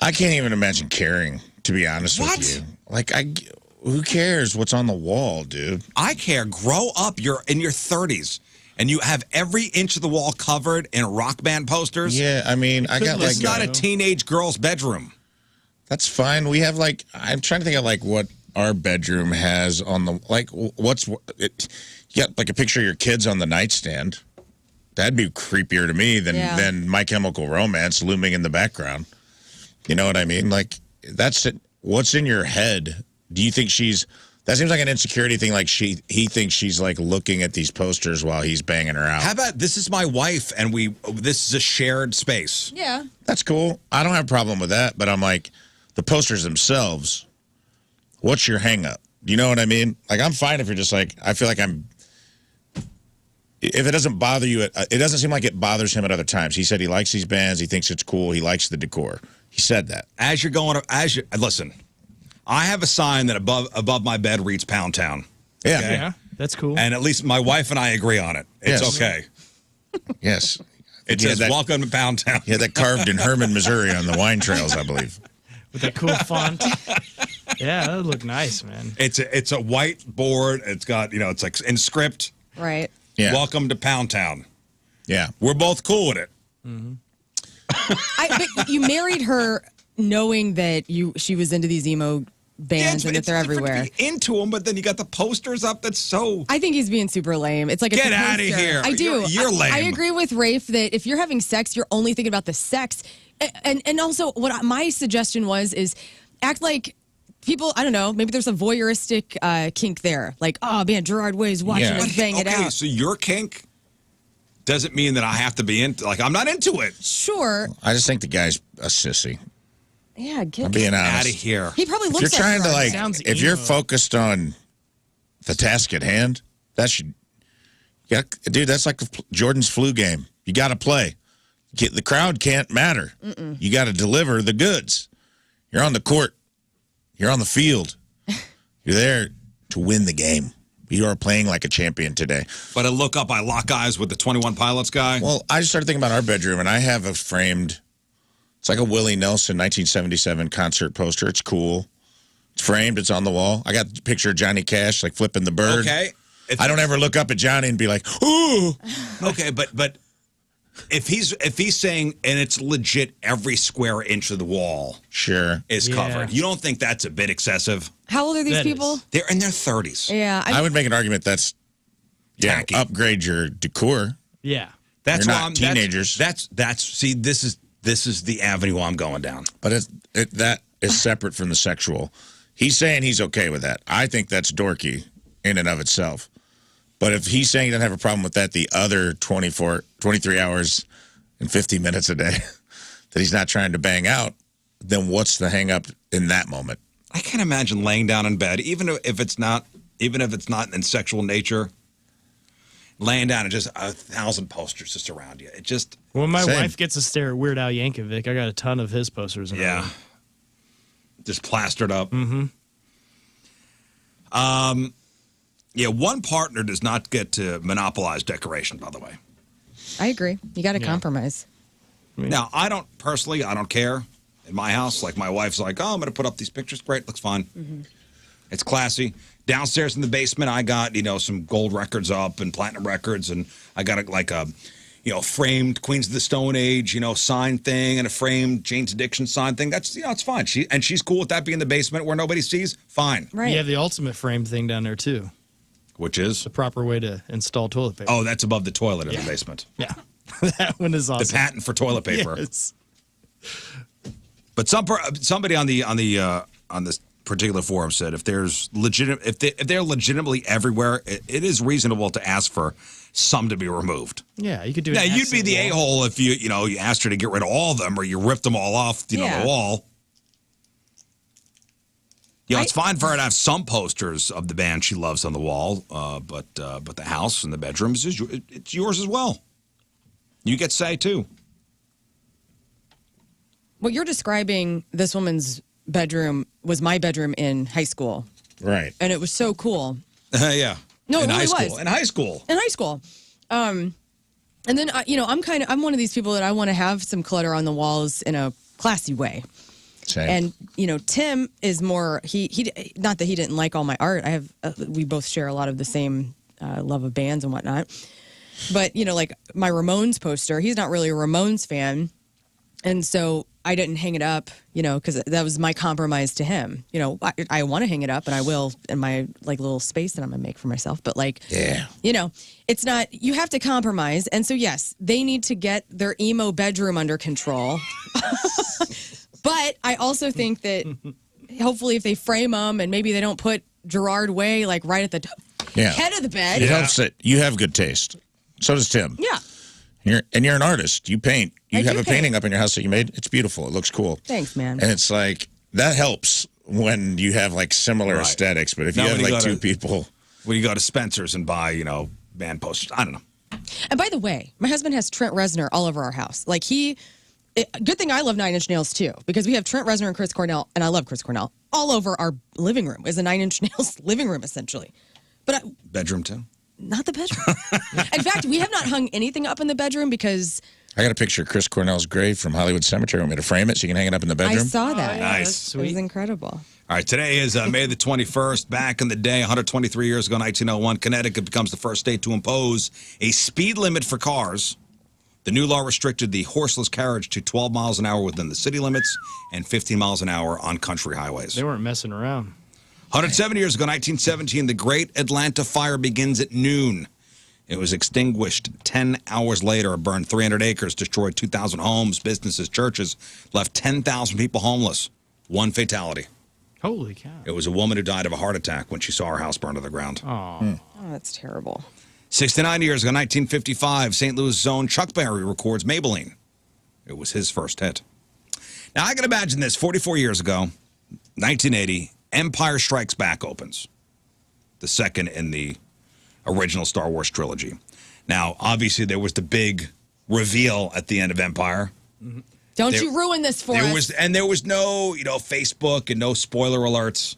S9: I can't even imagine caring, to be honest with you. Like, who cares what's on the wall, dude?
S6: I care. Grow up. You're in your 30s, and you have every inch of the wall covered in rock band posters.
S9: Yeah, I mean, I got
S6: This is
S9: like
S6: not a teenage girl's bedroom.
S9: That's fine. We have like, I'm trying to think of like what our bedroom has on the, like, you got like a picture of your kids on the nightstand. That'd be creepier to me than My Chemical Romance looming in the background. You know what I mean? Like, that's it. What's in your head? Do you think that seems like an insecurity thing, like he thinks she's like looking at these posters while he's banging her out.
S6: How about this is my wife, and this is a shared space.
S7: Yeah.
S9: That's cool. I don't have a problem with that, but I'm like, the posters themselves, what's your hang up? Do you know what I mean? Like, I'm fine if you're just like, I feel like if it doesn't bother you, it doesn't seem like it bothers him at other times. He said he likes these bands. He thinks it's cool. He likes the decor. He said that.
S6: Listen, I have a sign that above my bed reads Pound Town.
S9: Yeah.
S6: Okay?
S8: Yeah, that's cool.
S6: And at least my wife and I agree on it. It's
S9: Yes.
S6: okay.
S9: Yes.
S6: It
S9: He had
S6: says,
S9: that-
S6: welcome to Pound Town.
S9: He had that carved in Herman, Missouri on the wine trails, I believe.
S8: With that cool font. Yeah, that would look nice, man.
S6: It's a white board. It's got, it's like in script.
S7: Right.
S9: Yeah.
S6: Welcome to Pound Town.
S9: Yeah.
S6: We're both cool with it.
S7: But you married her knowing that she was into these emo bands and that they're everywhere.
S6: To be into them, but then you got the posters up. That's so.
S7: I think he's being super lame. It's like
S6: Get
S7: a
S6: outta
S7: poster.
S6: here.
S7: I do.
S6: You're lame.
S7: I agree with Rafe that if you're having sex, you're only thinking about the sex. And also, what my suggestion is act like people. I don't know. Maybe there's a voyeuristic kink there. Like, oh man, Gerard Way's watching us bang it out.
S6: So your kink doesn't mean that I have to be into. Like, I'm not into it.
S7: Sure.
S9: I just think the guy's a sissy.
S7: Yeah.
S9: I'm being honest.
S6: Out of here.
S7: He probably
S9: If
S7: looks.
S9: you're trying to
S7: like
S9: like, if you're focused on the task at hand, that should. Yeah, dude, that's like Jordan's flu game. You got to play. The crowd can't matter. You got to deliver the goods. You're on the court. You're on the field. You're there to win the game. You are playing like a champion today.
S6: But I lock eyes with the 21 Pilots guy.
S9: Well, I just started thinking about our bedroom, and I have a framed, it's like a Willie Nelson 1977 concert poster. It's cool. It's framed. It's on the wall. I got the picture of Johnny Cash, like flipping the bird.
S6: Okay.
S9: I don't ever look up at Johnny and be like, ooh.
S6: Okay, but if he's saying, and it's legit, every square inch of the wall
S9: Sure.
S6: is covered, you don't think that's a bit excessive?
S7: How old are these
S8: That
S7: people?
S8: is.
S6: They're in their 30s.
S7: Yeah,
S9: I would make an argument that's,
S6: Tacky.
S9: upgrade your decor.
S8: Yeah.
S6: That's
S9: They're
S6: why
S9: not
S6: I'm
S9: teenagers.
S6: That's see, this is the avenue I'm going down.
S9: But that is separate from the sexual. He's saying he's okay with that. I think that's dorky in and of itself. But if he's saying he doesn't have a problem with that the other 23 hours and 50 minutes a day that he's not trying to bang out, then what's the hang up in that moment?
S6: I can't imagine laying down in bed, even if it's not in sexual nature, laying down and just 1,000 posters just around you. It just
S8: When my
S9: Same.
S8: wife gets to stare at Weird Al Yankovic, I got a ton of his posters in her room.
S6: just plastered up. Yeah, one partner does not get to monopolize decoration, by the way.
S7: I agree. You got to compromise.
S6: Now, I don't care in my house. Like, my wife's like, oh, I'm going to put up these pictures. Great, looks fine. It's classy. Downstairs in the basement, I got, some gold records up and platinum records, and I got a framed Queens of the Stone Age, sign thing, and a framed Jane's Addiction sign thing. That's, it's fine. She's cool with that being in the basement where nobody sees. Fine.
S7: Right.
S8: You have the ultimate frame thing down there, too.
S6: Which is?
S8: The proper way to install toilet paper.
S6: Oh, that's above the toilet in the basement.
S8: Yeah. That one is awesome.
S6: The patent for toilet paper.
S8: Yes.
S6: But somebody on this particular forum said if they're legitimately everywhere, it is reasonable to ask for some to be removed.
S8: Yeah, you could do.
S6: Now,
S8: an
S6: you'd be
S8: accent
S6: the
S8: wall.
S6: a-hole if you asked her to get rid of all of them, or you ripped them all off the wall. It's fine for her to have some posters of the band she loves on the wall, but the house and the bedrooms it's yours as well. You get say too.
S7: What you're describing, this woman's bedroom, was my bedroom in high school.
S9: Right.
S7: And it was so cool.
S6: Yeah.
S7: No, it
S6: in
S7: really
S6: high school.
S7: was.
S6: In high school.
S7: In high school. And then, I'm one of these people that I want to have some clutter on the walls in a classy way.
S9: Same.
S7: And, Tim is more, he not that he didn't like all my art. We both share a lot of the same love of bands and whatnot. But, like my Ramones poster, he's not really a Ramones fan. And so I didn't hang it up, because that was my compromise to him. I want to hang it up, and I will in my little space that I'm gonna make for myself. But it's not. You have to compromise, and so yes, they need to get their emo bedroom under control. But I also think that hopefully, if they frame them and maybe they don't put Gerard Way right at the head of the bed,
S9: It helps that you have good taste. So does Tim.
S7: Yeah.
S9: You're an artist. You paint. You
S7: I
S9: have
S7: do
S9: a
S7: paint.
S9: painting up in your house that you made. It's beautiful. It looks cool.
S7: Thanks, man.
S9: And it's that helps when you have similar
S6: Right.
S9: aesthetics. But if
S6: Now
S9: you
S6: when
S9: have
S6: you go
S9: two
S6: to-
S9: people,
S6: When you go to Spencer's and buy, band posters. I don't know.
S7: And by the way, my husband has Trent Reznor all over our house. Good thing I love Nine Inch Nails too, because we have Trent Reznor and Chris Cornell, and I love Chris Cornell. All over our living room is a Nine Inch Nails living room, essentially. But
S6: Bedroom too.
S7: not the bedroom. In fact, we have not hung anything up in the bedroom because
S9: I got a picture of Chris Cornell's grave from Hollywood Cemetery. Want me to frame it so you can hang it up in the bedroom?
S7: I saw that.
S6: Nice.
S7: It was incredible.
S6: All right, today is May the 21st. Back in the day, 123 years ago, 1901, Connecticut becomes the first state to impose a speed limit for cars. The new law restricted the horseless carriage to 12 miles an hour within the city limits and 15 miles an hour on country highways.
S8: They weren't messing around.
S6: 107 years ago, 1917, the Great Atlanta Fire begins at noon. It was extinguished 10 hours later. It burned 300 acres, destroyed 2,000 homes, businesses, churches, left 10,000 people homeless. One fatality.
S8: Holy cow.
S6: It was a woman who died of a heart attack when she saw her house burn to the ground.
S8: Oh.
S7: Oh, that's terrible.
S6: 69 years ago, 1955, St. Louis' own Chuck Berry records Maybelline. It was his first hit. Now, I can imagine this. 44 years ago, 1980, Empire Strikes Back opens. The second in the original Star Wars trilogy. Now, obviously, there was the big reveal at the end of Empire.
S7: Don't you ruin this for us.
S6: There was no, Facebook and no spoiler alerts.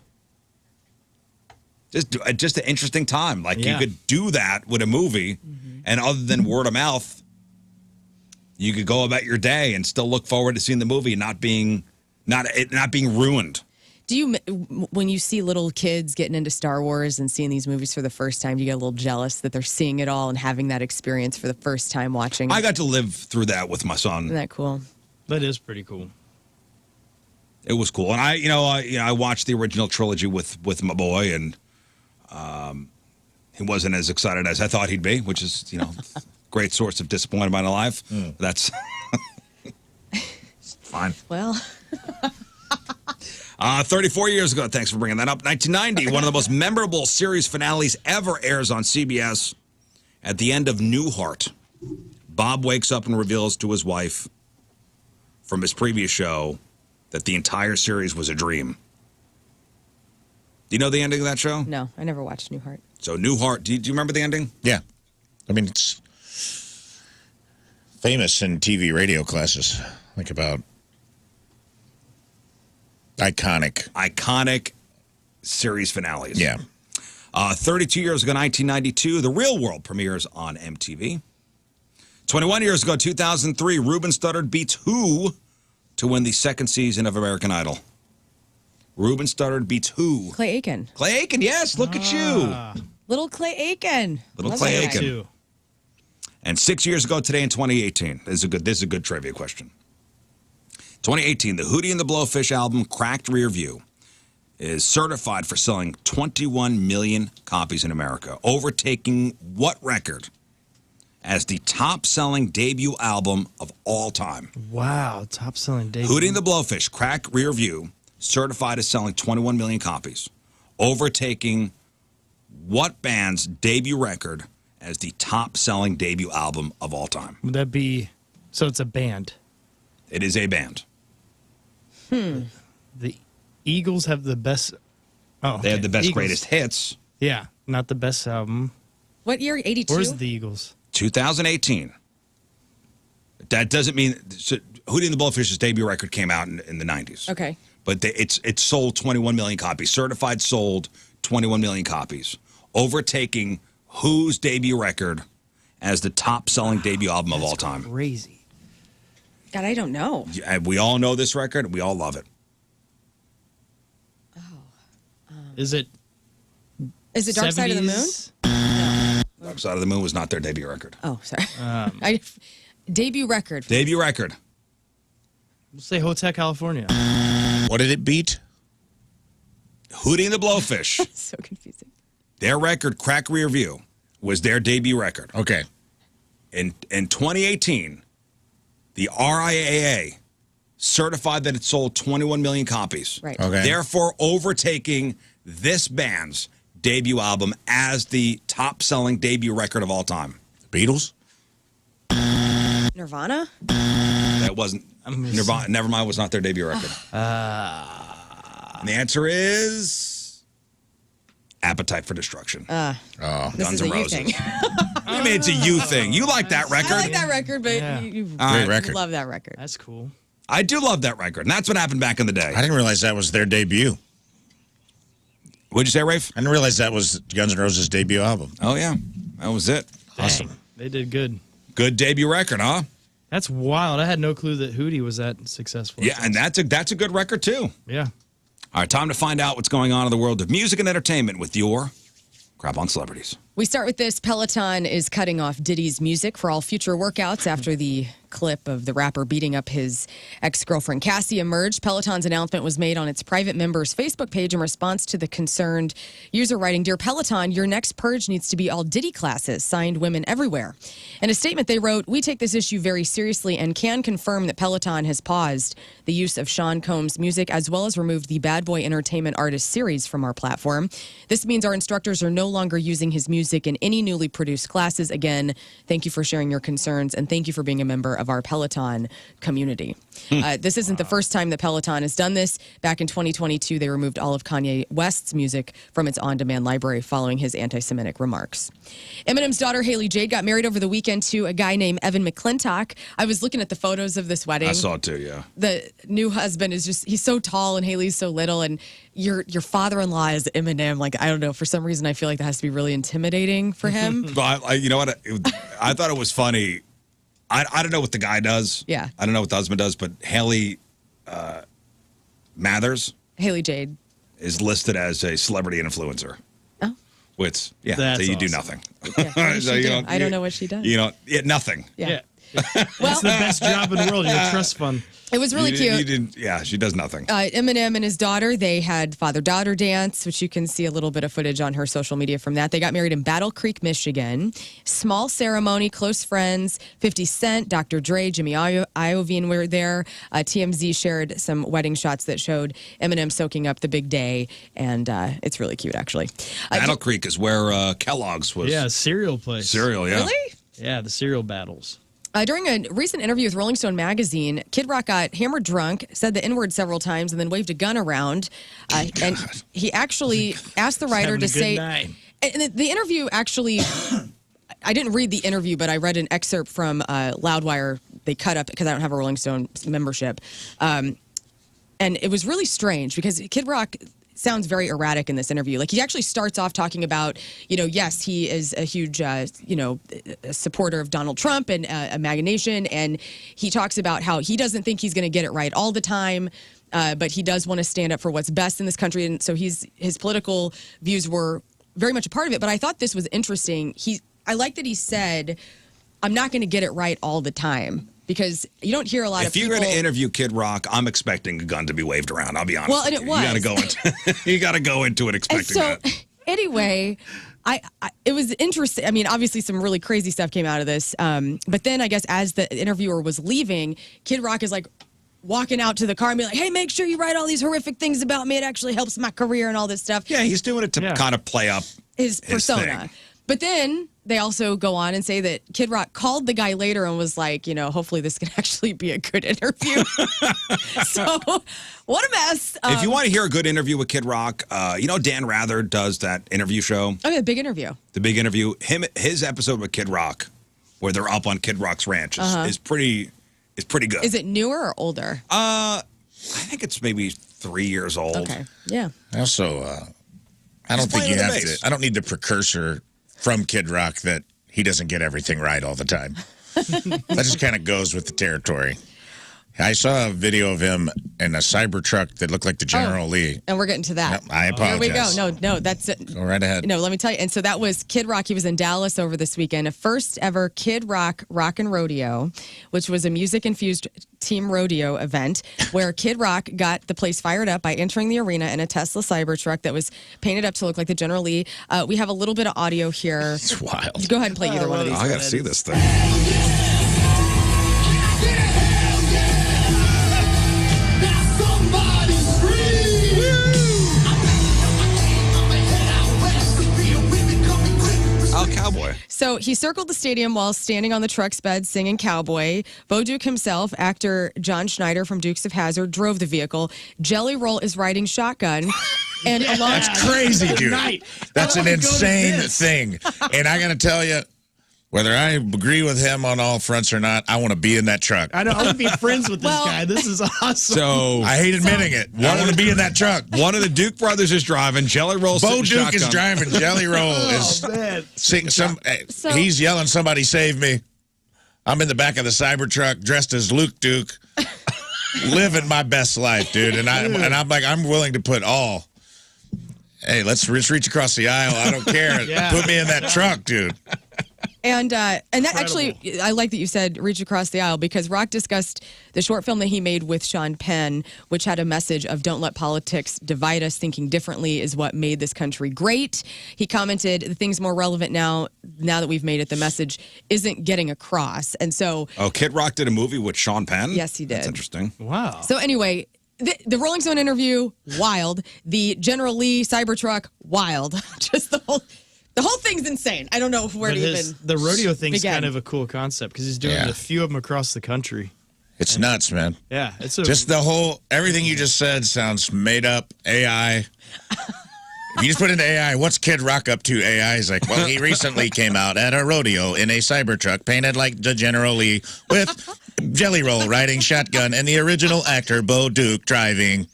S6: Just an interesting time. Like you could do that with a movie, and other than word of mouth, you could go about your day and still look forward to seeing the movie, not being ruined.
S7: Do you, when you see little kids getting into Star Wars and seeing these movies for the first time, do you get a little jealous that they're seeing it all and having that experience for the first time watching it?
S6: I got to live through that with my son.
S7: Isn't that cool?
S8: That is pretty cool.
S6: It was cool, and I watched the original trilogy with my boy, and he wasn't as excited as I thought he'd be, which is great source of disappointment in my life. That's fine.
S7: Well.
S6: 34 years ago, thanks for bringing that up. 1990, one of the most memorable series finales ever airs on CBS. At the end of Newhart, Bob wakes up and reveals to his wife from his previous show that the entire series was a dream. Do you know the ending of that show?
S7: No, I never watched Newhart.
S6: So Newhart, do you remember the ending?
S9: Yeah. I mean, it's famous in TV radio classes, like about iconic
S6: series finales.
S9: Yeah.
S6: 32 years ago, 1992, The Real World premieres on MTV. 21 years ago, 2003, Ruben Studdard beats who to win the second season of American Idol? Ruben Studdard beats who?
S7: Clay Aiken.
S6: Clay Aiken, yes, look at you.
S7: Little Clay Aiken.
S6: Little
S7: Love
S6: Clay
S7: that guy.
S6: Aiken. And 6 years ago today in 2018, this is a good trivia question. 2018, the Hootie and the Blowfish album, Cracked Rear View, is certified for selling 21 million copies in America, overtaking what record as the top-selling debut album of all time?
S8: Wow, top-selling debut.
S6: Hootie and the Blowfish, Cracked Rear View, certified as selling 21 million copies, overtaking what band's debut record as the top-selling debut album of all time?
S8: Would that be, so it's a band?
S6: It is a band.
S8: The Eagles have the best,
S6: They have the best greatest hits.
S8: Yeah, not the best album.
S7: What year? 82?
S8: Where's the Eagles?
S6: 2018. That doesn't mean, so Hootie and the Blowfish's debut record came out in the 90s.
S7: Okay.
S6: But it sold 21 million copies. Certified sold 21 million copies, overtaking whose debut record as the top-selling debut album of all time?
S8: Crazy.
S7: God, I don't know.
S6: We all know this record. We all love it.
S8: Is it
S7: Dark Side of the Moon?
S8: 70s?
S6: Dark Side of the Moon was not their debut record.
S7: Oh, sorry. Debut record.
S6: Debut record.
S8: We'll say Hotel California.
S9: What did it beat?
S6: Hootie and the Blowfish.
S7: So confusing.
S6: Their record, Crack Rear View, was their debut record.
S9: Okay.
S6: In 2018, the RIAA certified that it sold 21 million copies.
S7: Right.
S9: Okay.
S6: Therefore, overtaking this band's debut album as the top-selling debut record of all time.
S9: Beatles?
S7: Nirvana?
S6: That wasn't Nirvana. Nevermind was not their debut record. And the answer is Appetite for Destruction.
S7: This
S6: Guns
S7: is
S6: N'
S7: a you
S6: Roses.
S7: thing.
S6: I mean, it's a you thing. You like that record?
S7: I like that record, but
S8: Yeah.
S7: you
S9: Great record.
S7: love that record.
S8: That's cool.
S6: I do love that record, and that's what happened back in the day.
S9: I didn't realize that was their debut.
S6: What'd you say, Rafe?
S9: I didn't realize that was Guns N' Roses' debut album.
S6: Oh, yeah. That was it.
S8: Awesome. They did good.
S6: Good debut record, huh?
S8: That's wild. I had no clue that Hootie was that successful.
S6: Yeah, and that's a good record, too.
S8: Yeah.
S6: All right, time to find out what's going on in the world of music and entertainment with your Crap on Celebrities.
S7: We start with this. Peloton is cutting off Diddy's music for all future workouts after the clip of the rapper beating up his ex-girlfriend Cassie emerged. Peloton's announcement was made on its private members' Facebook page in response to the concerned user writing, "Dear Peloton, your next purge needs to be all Diddy classes, signed women everywhere." In a statement they wrote, "We take this issue very seriously and can confirm that Peloton has paused the use of Sean Combs' music as well as removed the Bad Boy Entertainment Artist series from our platform. This means our instructors are no longer using his music music in any newly produced classes. Again, thank you for sharing your concerns, and thank you for being a member of our Peloton community. This isn't the first time that Peloton has done this. Back in 2022, they removed all of Kanye West's music from its on-demand library following his anti-Semitic remarks. Eminem's daughter, Haley Jade, got married over the weekend to a guy named Evan McClintock. I was looking at the photos of this wedding.
S6: I saw it too, yeah.
S7: The new husband is he's so tall and Haley's so little, and your father-in-law is Eminem. Like, I don't know, for some reason I feel like that has to be really intimidating for him.
S6: But you know what? I thought it was funny. I don't know what the guy does.
S7: Yeah.
S6: I don't know what the husband does, but Haley Mathers
S7: Haley Jade
S6: is listed as a celebrity influencer.
S7: Oh.
S6: Which, yeah,
S8: That's
S6: so you do
S8: awesome.
S6: nothing.
S7: Yeah, what does she
S6: You
S7: do?
S6: know,
S7: I don't know what she does.
S6: You know, nothing.
S7: Yeah.
S8: Well, it's the best job in the world. You're a trust fund.
S7: It was really cute.
S6: Yeah, she does nothing.
S7: Eminem and his daughter, they had father-daughter dance, which you can see a little bit of footage on her social media from that. They got married in Battle Creek, Michigan. Small ceremony, close friends, 50 Cent, Dr. Dre, Jimmy Iovine were there. TMZ shared some wedding shots that showed Eminem soaking up the big day, and it's really cute, actually.
S6: Battle Creek is where Kellogg's was.
S8: Yeah, cereal place.
S6: Cereal, yeah.
S7: Really?
S8: Yeah, the cereal battles.
S7: During a recent interview with Rolling Stone magazine, Kid Rock got hammered drunk, said the N-word several times, and then waved a gun around. And he actually asked the writer to say... And the interview actually... I didn't read the interview, but I read an excerpt from Loudwire. They cut up, because I don't have a Rolling Stone membership. And it was really strange, because Kid Rock sounds very erratic in this interview. Like, he actually starts off talking about, yes, he is a huge, supporter of Donald Trump and a MAGA nation. And he talks about how he doesn't think he's going to get it right all the time, but he does want to stand up for what's best in this country. And so his political views were very much a part of it. But I thought this was interesting. I like that he said, I'm not going to get it right all the time. Because you don't hear a lot of people.
S6: If you're going to interview Kid Rock, I'm expecting a gun to be waved around. I'll be honest.
S7: Well, and it was.
S6: You got to go into it expecting that.
S7: Anyway, it was interesting. I mean, obviously some really crazy stuff came out of this. But then I guess as the interviewer was leaving, Kid Rock is like walking out to the car and be like, hey, make sure you write all these horrific things about me. It actually helps my career and all this stuff.
S6: Yeah, he's doing it to kind of play up
S7: his persona.
S6: Thing.
S7: But then they also go on and say that Kid Rock called the guy later and was like, hopefully this can actually be a good interview. So, what a mess.
S6: If you want to hear a good interview with Kid Rock, Dan Rather does that interview show.
S7: Oh, yeah, Big Interview.
S6: The Big Interview. His episode with Kid Rock, where they're up on Kid Rock's ranch, is pretty good.
S7: Is it newer or older?
S6: I think it's maybe 3 years old.
S7: Okay. Yeah.
S9: Also, I don't think you have to. I don't need the precursor from Kid Rock that he doesn't get everything right all the time. That just kind of goes with the territory. I saw a video of him in a Cybertruck that looked like the General Lee.
S7: And we're getting to that.
S9: I apologize.
S7: Here we go. No, that's it.
S9: Go right ahead.
S7: No, let me tell you. And so that was Kid Rock. He was in Dallas over this weekend. A first ever Kid Rock Rockin' Rodeo, which was a music-infused team rodeo event where Kid Rock got the place fired up by entering the arena in a Tesla Cybertruck that was painted up to look like the General Lee. We have a little bit of audio here.
S9: It's wild.
S7: Go ahead and play either one of these.
S6: I got to see this thing. Cowboy.
S7: So he circled the stadium while standing on the truck's bed singing Cowboy. Bo Duke himself, actor John Schneider from Dukes of Hazzard, drove the vehicle. Jelly Roll is riding shotgun. And along
S9: That's crazy, dude. That's an insane thing. And I got to tell you, whether I agree with him on all fronts or not, I want to be in that truck.
S8: I know. I want to be friends with this guy. This is awesome.
S6: So
S9: I hate admitting it. I want to be in that truck.
S6: One of the Duke brothers is driving. Jelly Roll.
S9: Bo Duke is driving. Jelly Roll is singing he's yelling, "Somebody save me!" I'm in the back of the Cybertruck, dressed as Luke Duke, living my best life, dude. And I'm like, I'm willing to put all. Hey, let's reach across the aisle. I don't care. Put me in that truck, dude.
S7: And that actually, I like that you said reach across the aisle, because Rock discussed the short film that he made with Sean Penn, which had a message of don't let politics divide us. Thinking differently is what made this country great. He commented, the thing's more relevant now that we've made it. The message isn't getting across. And so...
S6: Oh, Kid Rock did a movie with Sean Penn?
S7: Yes, he did.
S6: That's interesting.
S8: Wow.
S7: So anyway... The Rolling Stone interview, wild. The General Lee Cybertruck, wild. Just the whole... The whole thing's insane. I don't know where
S8: But
S7: to even.
S8: the rodeo thing's
S7: begin.
S8: kind of a cool concept because he's doing
S9: Yeah.
S8: a few of them across the country.
S9: It's nuts, man.
S8: Yeah, it's
S9: Just the whole, everything you just said sounds made up, AI. If you just put into AI, what's Kid Rock up to? AI is like, well, he recently came out at a rodeo in a Cybertruck painted like the General Lee with Jelly Roll riding shotgun and the original actor Bo Duke driving.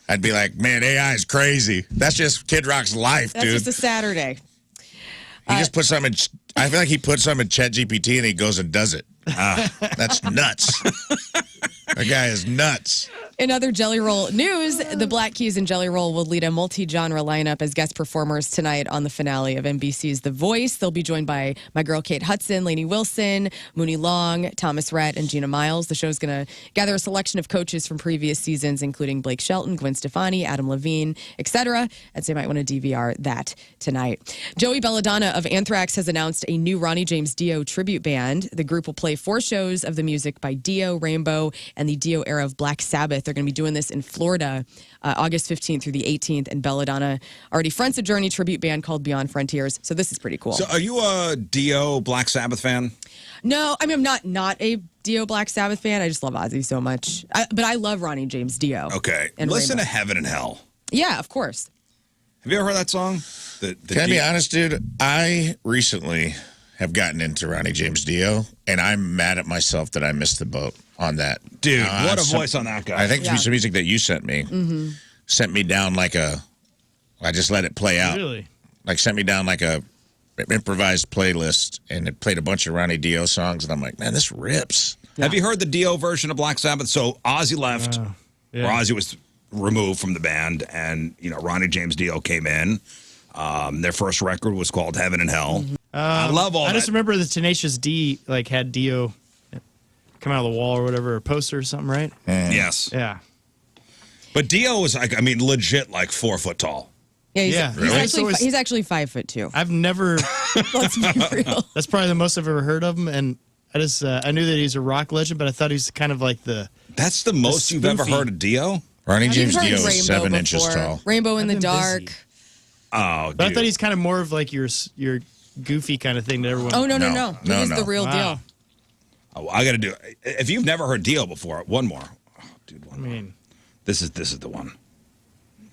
S9: I'd be like, man, AI is crazy. That's just Kid Rock's life,
S7: That's
S9: dude.
S7: just a Saturday.
S9: He just put something. I feel like he put something in ChatGPT and he goes and does it. That's nuts. That guy is nuts.
S7: In other Jelly Roll news, the Black Keys and Jelly Roll will lead a multi-genre lineup as guest performers tonight on the finale of NBC's The Voice. They'll be joined by my girl Kate Hudson, Lainey Wilson, Mooney Long, Thomas Rhett, and Gina Miles. The show's going to gather a selection of coaches from previous seasons, including Blake Shelton, Gwen Stefani, Adam Levine, etc. I'd say you might want to DVR that tonight. Joey Belladonna of Anthrax has announced a new Ronnie James Dio tribute band. The group will play 4 shows of the music by Dio, Rainbow, and the Dio era of Black Sabbath. They're going to be doing this in Florida, August 15th through the 18th. And Belladonna already fronts a Journey tribute band called Beyond Frontiers. So this is pretty cool.
S6: So are you a Dio Black Sabbath fan?
S7: No, I mean, I'm not a Dio Black Sabbath fan. I just love Ozzy so much. But I love Ronnie James Dio.
S6: Okay.
S7: And
S6: Listen
S7: Rainbow.
S6: to Heaven and Hell.
S7: Yeah, of course.
S6: Have you ever heard that song?
S9: Can I be honest, dude? I recently have gotten into Ronnie James Dio, and I'm mad at myself that I missed the boat on that.
S6: Dude, what a voice on that guy.
S9: I think
S7: Yeah.
S9: some music that you sent me sent me down like a. I just let it play out.
S8: Really?
S9: Like sent me down like a improvised playlist, and it played a bunch of Ronnie Dio songs, and I'm like, man, this rips.
S6: Have you heard the Dio version of Black Sabbath? So Ozzy left,
S8: yeah.
S6: or Ozzy was removed from the band, and Ronnie James Dio came in. Their first record was called Heaven and Hell. I love all
S8: I
S6: that.
S8: just remember the Tenacious D had Dio come out of the wall or whatever, a poster or something, right?
S6: Yes.
S8: Yeah.
S6: But Dio was like, I mean, legit like 4 foot tall.
S7: Yeah, he's,
S8: Yeah.
S7: he's,
S8: Really?
S7: actually,
S8: So is-
S7: he's actually 5'2".
S8: I've never.
S7: Let's be real.
S8: That's probably the most I've ever heard of him, and I just I knew that he's a rock legend, but I thought he was kind of like the.
S6: That's the most you've ever
S8: spoofy.
S6: heard of Dio?
S9: Ronnie
S7: You've
S9: James
S7: heard
S9: Dio
S7: Rainbow
S9: is 7 inches
S7: before.
S9: tall.
S7: Rainbow in
S8: I've
S7: the
S8: been
S7: dark.
S8: busy.
S6: Oh,
S8: But I
S6: dude.
S8: thought he's kind of more of like your goofy kind of thing that everyone.
S7: Oh, no.
S9: No,
S7: He was
S9: no.
S7: the real
S8: Wow.
S7: deal.
S6: Oh, I got to do it. If you've never heard Dio before, one more. Oh, dude, one
S8: I
S6: more.
S8: mean,
S6: This is the one.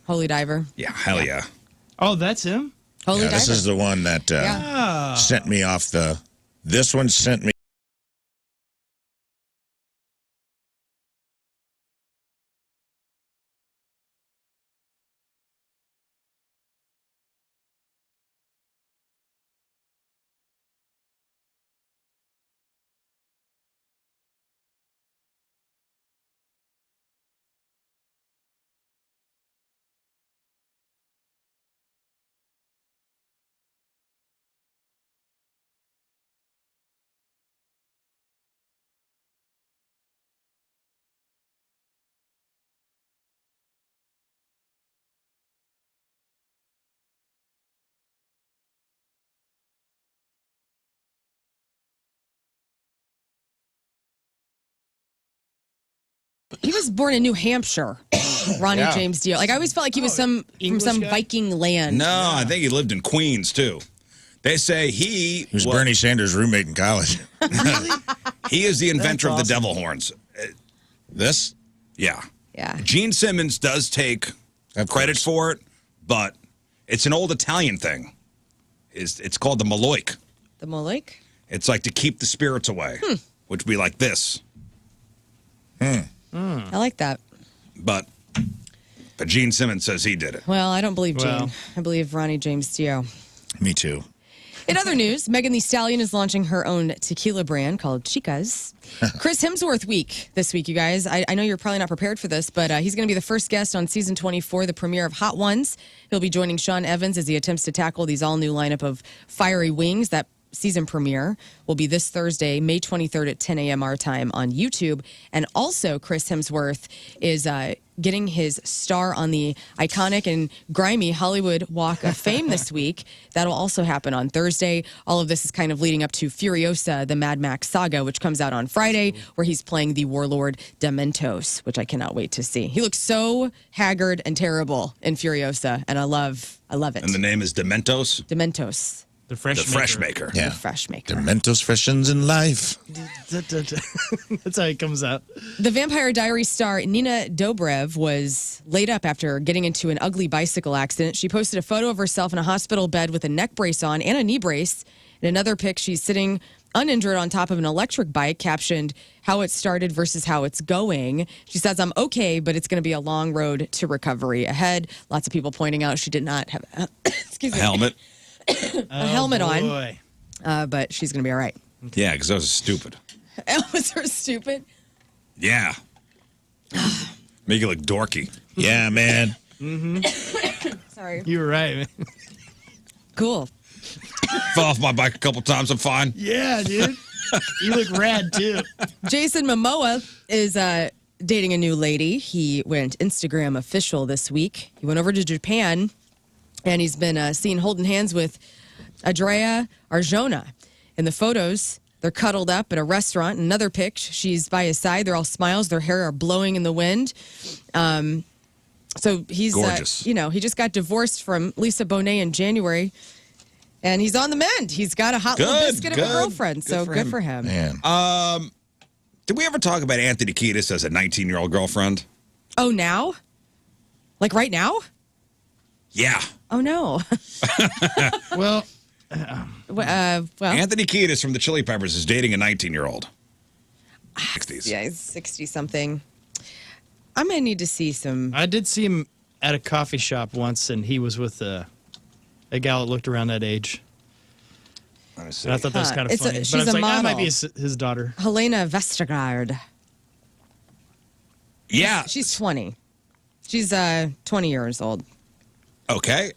S7: Holy Diver.
S6: Yeah, hell yeah.
S8: oh, that's him.
S7: Holy
S9: Yeah,
S7: Diver.
S9: this is the one that
S7: Yeah.
S9: sent me off the. This one sent me.
S7: He was born in New Hampshire, Ronnie James Dio. Like I always felt like he was from
S8: English
S7: some
S8: guy?
S7: Viking land.
S6: No, I think he lived in Queens too. They say he
S9: He was Bernie Sanders' roommate in college.
S6: He is the inventor of the
S8: awesome.
S6: devil horns.
S9: This?
S6: Yeah.
S7: Yeah.
S6: Gene Simmons does take
S9: Of
S6: credit
S9: course.
S6: for it, but it's an old Italian thing. It's called the Maloik.
S7: The Moloch.
S6: It's like to keep the spirits away, which would be like this.
S7: I like that.
S6: But Gene Simmons says he did it.
S7: Well, I don't believe Gene.
S8: Well.
S7: I believe Ronnie James Dio.
S9: Me too.
S7: In other news, Megan Thee Stallion is launching her own tequila brand called Chicas. Chris Hemsworth week this week, you guys. I know you're probably not prepared for this, but he's going to be the first guest on season 24, the premiere of Hot Ones. He'll be joining Sean Evans as he attempts to tackle these all-new lineup of fiery wings that season premiere will be this Thursday, May 23rd at 10 a.m. our time on YouTube. And also, Chris Hemsworth is getting his star on the iconic and grimy Hollywood Walk of Fame this week. That'll also happen on Thursday. All of this is kind of leading up to Furiosa, the Mad Max saga, which comes out on Friday, where he's playing the warlord Dementos, which I cannot wait to see. He looks so haggard and terrible in Furiosa, and I love it.
S6: And the name is Dementos?
S7: Dementos.
S8: The fresh
S6: maker.
S7: The fresh maker.
S9: Dementos freshens in life.
S8: That's how it comes out.
S7: The Vampire Diaries star Nina Dobrev was laid up after getting into an ugly bicycle accident. She posted a photo of herself in a hospital bed with a neck brace on and a knee brace. In another pic, she's sitting uninjured on top of an electric bike, captioned, "How it started versus how it's going." She says, "I'm okay, but it's going to be a long road to recovery ahead." Lots of people pointing out she did not have excuse me,
S6: Helmet.
S7: a helmet
S8: Boy.
S7: on, but she's going to be all right.
S6: Yeah, because that was stupid.
S7: Was her stupid?
S6: Yeah. Make you look dorky.
S9: Yeah, man.
S7: Sorry.
S8: You were right, man.
S7: Cool.
S6: Fell off my bike a couple times. I'm fine.
S8: Yeah, dude. You look rad, too.
S7: Jason Momoa is dating a new lady. He went Instagram official this week. He went over to Japan, and he's been seen holding hands with Andrea Arjona. In the photos, they're cuddled up at a restaurant. In another pic, she's by his side. They're all smiles. Their hair are blowing in the wind. So he's
S6: Gorgeous.
S7: he just got divorced from Lisa Bonet in January, and he's on the mend. He's got a hot little biscuit of a girlfriend. So good for him.
S9: Man.
S6: Did we ever talk about Anthony Kiedis as a 19-year-old girlfriend?
S7: Oh, now? Like right now?
S6: Yeah.
S7: Oh no.
S8: Well,
S7: well,
S6: Anthony Kiedis from the Chili Peppers is dating a 19-year-old. 60s.
S7: yeah, he's 60-something. I'm gonna need to see some.
S8: I did see him at a coffee shop once, and he was with a gal that looked around that age.
S6: I see.
S8: And I thought that was kind of
S7: It's
S8: funny.
S7: she's
S8: but I was
S7: a
S8: like, that might
S7: model.
S8: be his daughter.
S7: Helena Vestergaard.
S6: Yeah.
S7: She's 20. She's 20 years old.
S6: Okay.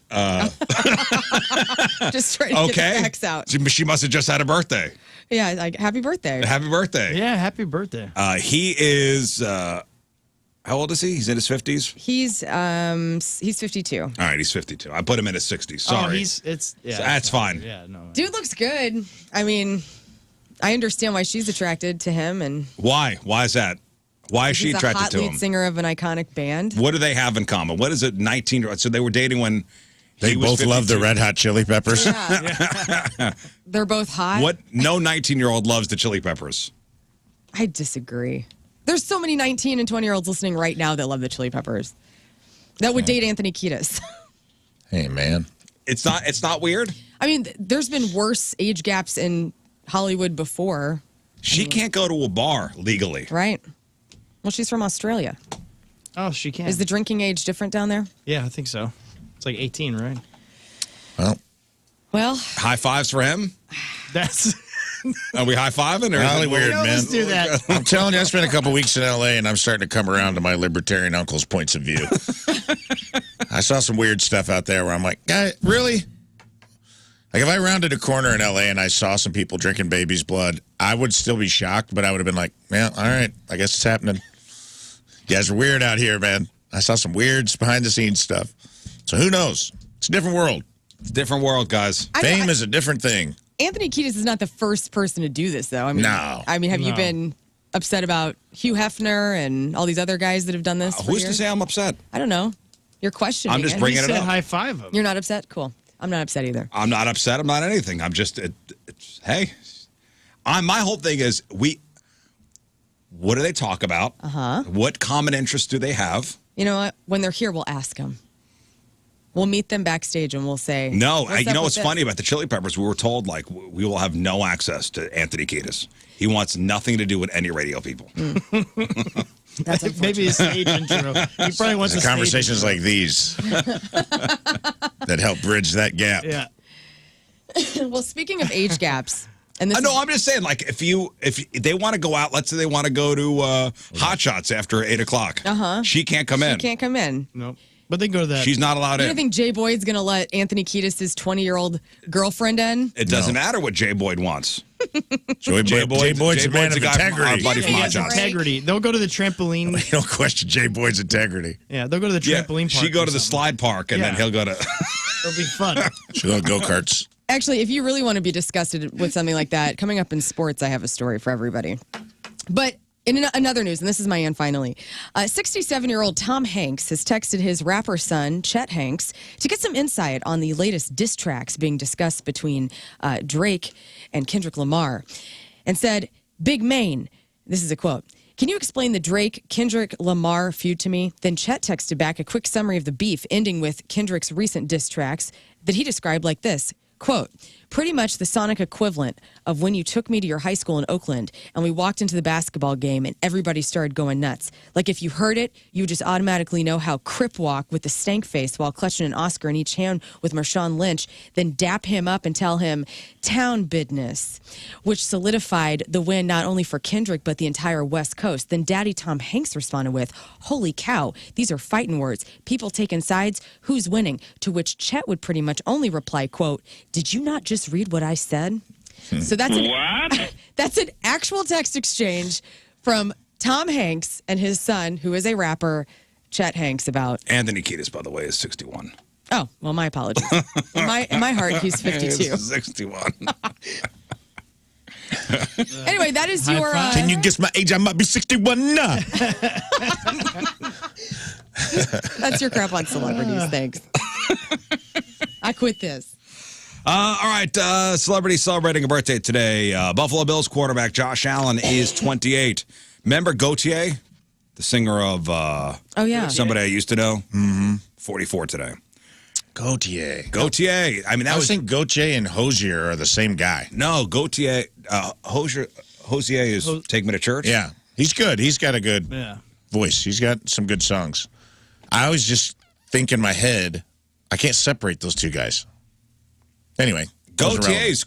S7: Just trying to get the facts out.
S6: She must have just had a birthday.
S7: Yeah, like happy birthday.
S6: Happy birthday.
S8: Yeah, happy birthday.
S6: He is, how old is he? He's in his 50s?
S7: He's 52.
S6: All right, he's 52. I put him in his 60s. Sorry.
S8: That's
S6: fine.
S8: Yeah, no.
S7: Dude looks good. I mean, I understand why she's attracted to him, and
S6: Why? Why is that? Why is she
S7: he's a
S6: attracted
S7: hot
S6: to
S7: lead
S6: him?
S7: singer of an iconic band.
S6: What do they have in common? What is it, 19-year-old? So they were dating when
S9: They
S6: he was
S9: both love the
S6: 52.
S9: Red Hot Chili Peppers.
S7: Yeah. They're both hot.
S6: What? No 19-year-old loves the Chili Peppers.
S7: I disagree. There's so many 19 and 20-year-olds listening right now that love the Chili Peppers. That would date Anthony Kiedis.
S9: Hey, man.
S6: It's not weird.
S7: I mean, there's been worse age gaps in Hollywood before,
S6: She can't go to a bar legally.
S7: right? Well, she's from Australia.
S8: Oh, she can.
S7: Is the drinking age different down there?
S8: Yeah, I think so. It's like 18, right?
S9: Well,
S7: Well,
S6: High fives for him.
S8: That's
S6: Are we high fiving? Or is
S9: Holly
S6: it-
S9: weird,
S8: no,
S9: man.
S8: let's do that.
S9: I'm telling you, I spent a couple weeks in L.A. and I'm starting to come around to my libertarian uncle's points of view. I saw some weird stuff out there where I'm like, guy, really? Like if I rounded a corner in L.A. and I saw some people drinking baby's blood, I would still be shocked, but I would have been like, well, all right, I guess it's happening. You guys are weird out here, man. I saw some weird behind-the-scenes stuff. So who knows? It's a different world.
S6: It's a different world, guys.
S9: Fame is a different thing.
S7: Anthony Kiedis is not the first person to do this, though. I mean,
S9: No.
S7: have you been upset about Hugh Hefner and all these other guys that have done this? for
S6: Who's to
S7: years?
S6: say I'm upset?
S7: I don't know. You're questioning
S6: I'm just
S7: it.
S6: bringing
S8: He
S6: it
S8: said
S6: up.
S8: high five him.
S7: You're not upset? Cool. I'm not upset either.
S6: I'm not upset. I'm not anything. I'm just, hey. My whole thing is, what do they talk about?
S7: Uh-huh.
S6: What common interests do they have?
S7: You know what? When they're here, we'll ask them. We'll meet them backstage and we'll say,
S6: No,
S7: "What's
S6: you
S7: up
S6: know
S7: with
S6: what's
S7: this?"
S6: funny about the Chili Peppers? We were told, like, we will have no access to Anthony Kiedis. He wants nothing to do with any radio people.
S7: That's unfortunate.
S8: Maybe a stage intro. He probably wants
S9: It's
S8: a
S9: conversations
S8: stage
S9: like these that help bridge that gap.
S8: intro. Yeah.
S7: Well, speaking of age gaps, and this
S6: I know.
S7: is-
S6: I'm just saying, like, if they want to go out, let's say they want to go to Hot Shots after 8 o'clock.
S7: Uh-huh.
S6: She can't come
S7: she
S6: in.
S7: can't come in.
S8: Nope. But they go to that.
S6: She's not allowed
S7: You don't
S6: in.
S7: think Jay Boyd's going to let Anthony Kiedis' 20-year-old girlfriend in?
S6: It doesn't matter what Jay Boyd wants.
S9: Jay Boyd's a man of
S6: guy from our
S9: integrity.
S6: buddy from
S8: He
S6: Hot
S8: has
S6: John's.
S8: integrity. They'll go to the trampoline.
S9: You don't question Jay Boyd's integrity.
S8: Yeah, they'll go to the
S6: Yeah,
S8: trampoline park.
S6: she go
S8: or
S6: to the
S8: something.
S6: slide park, and then
S8: Yeah.
S6: he'll go to.
S8: It'll be fun.
S9: She'll go go-karts.
S7: Actually, if you really want to be disgusted with something like that, coming up in sports, I have a story for everybody. But in another news, and this is my end finally, 67-year-old Tom Hanks has texted his rapper son, Chet Hanks, to get some insight on the latest diss tracks being discussed between Drake and Kendrick Lamar, and said, "Big Maine," this is a quote, "Can you explain the Drake-Kendrick Lamar feud to me?" Then Chet texted back a quick summary of the beef, ending with Kendrick's recent diss tracks that he described like this, quote, "Pretty much the sonic equivalent of when you took me to your high school in Oakland and we walked into the basketball game and everybody started going nuts. Like if you heard it, you would just automatically know how Crip walk with the stank face while clutching an Oscar in each hand with Marshawn Lynch, then dap him up and tell him town business," which solidified the win not only for Kendrick but the entire West Coast. Then Daddy Tom Hanks responded with, "Holy cow, these are fighting words. People taking sides. Who's winning?" To which Chet would pretty much only reply, quote, "Did you not just read what I said?" So that's that's an actual text exchange from Tom Hanks and his son, who is a rapper, Chet Hanks, about.
S6: Anthony Kiedis, by the way, is 61.
S7: Oh, well, my apologies. In my heart, he's 52.
S6: 61.
S7: Anyway, that is
S8: High
S7: your.
S8: five.
S9: Can you guess my age? I might be 61 now.
S7: That's your crap on celebrities. Thanks. I quit this.
S6: All right, celebrity celebrating a birthday today. Buffalo Bills quarterback Josh Allen is 28. Remember Gautier, the singer of
S7: Oh yeah.
S6: Somebody I Used to Know? Mm-hmm. 44 today.
S9: Gautier.
S6: I mean, that
S9: I
S6: was...
S9: was thinking Gautier and Hosier are the same guy.
S6: No, Gautier. Hosier is Take Me to Church.
S9: Yeah, he's good. He's got a good
S8: Yeah.
S9: voice. He's got some good songs. I always just think in my head, I can't separate those two guys. Anyway,
S6: Gautier's,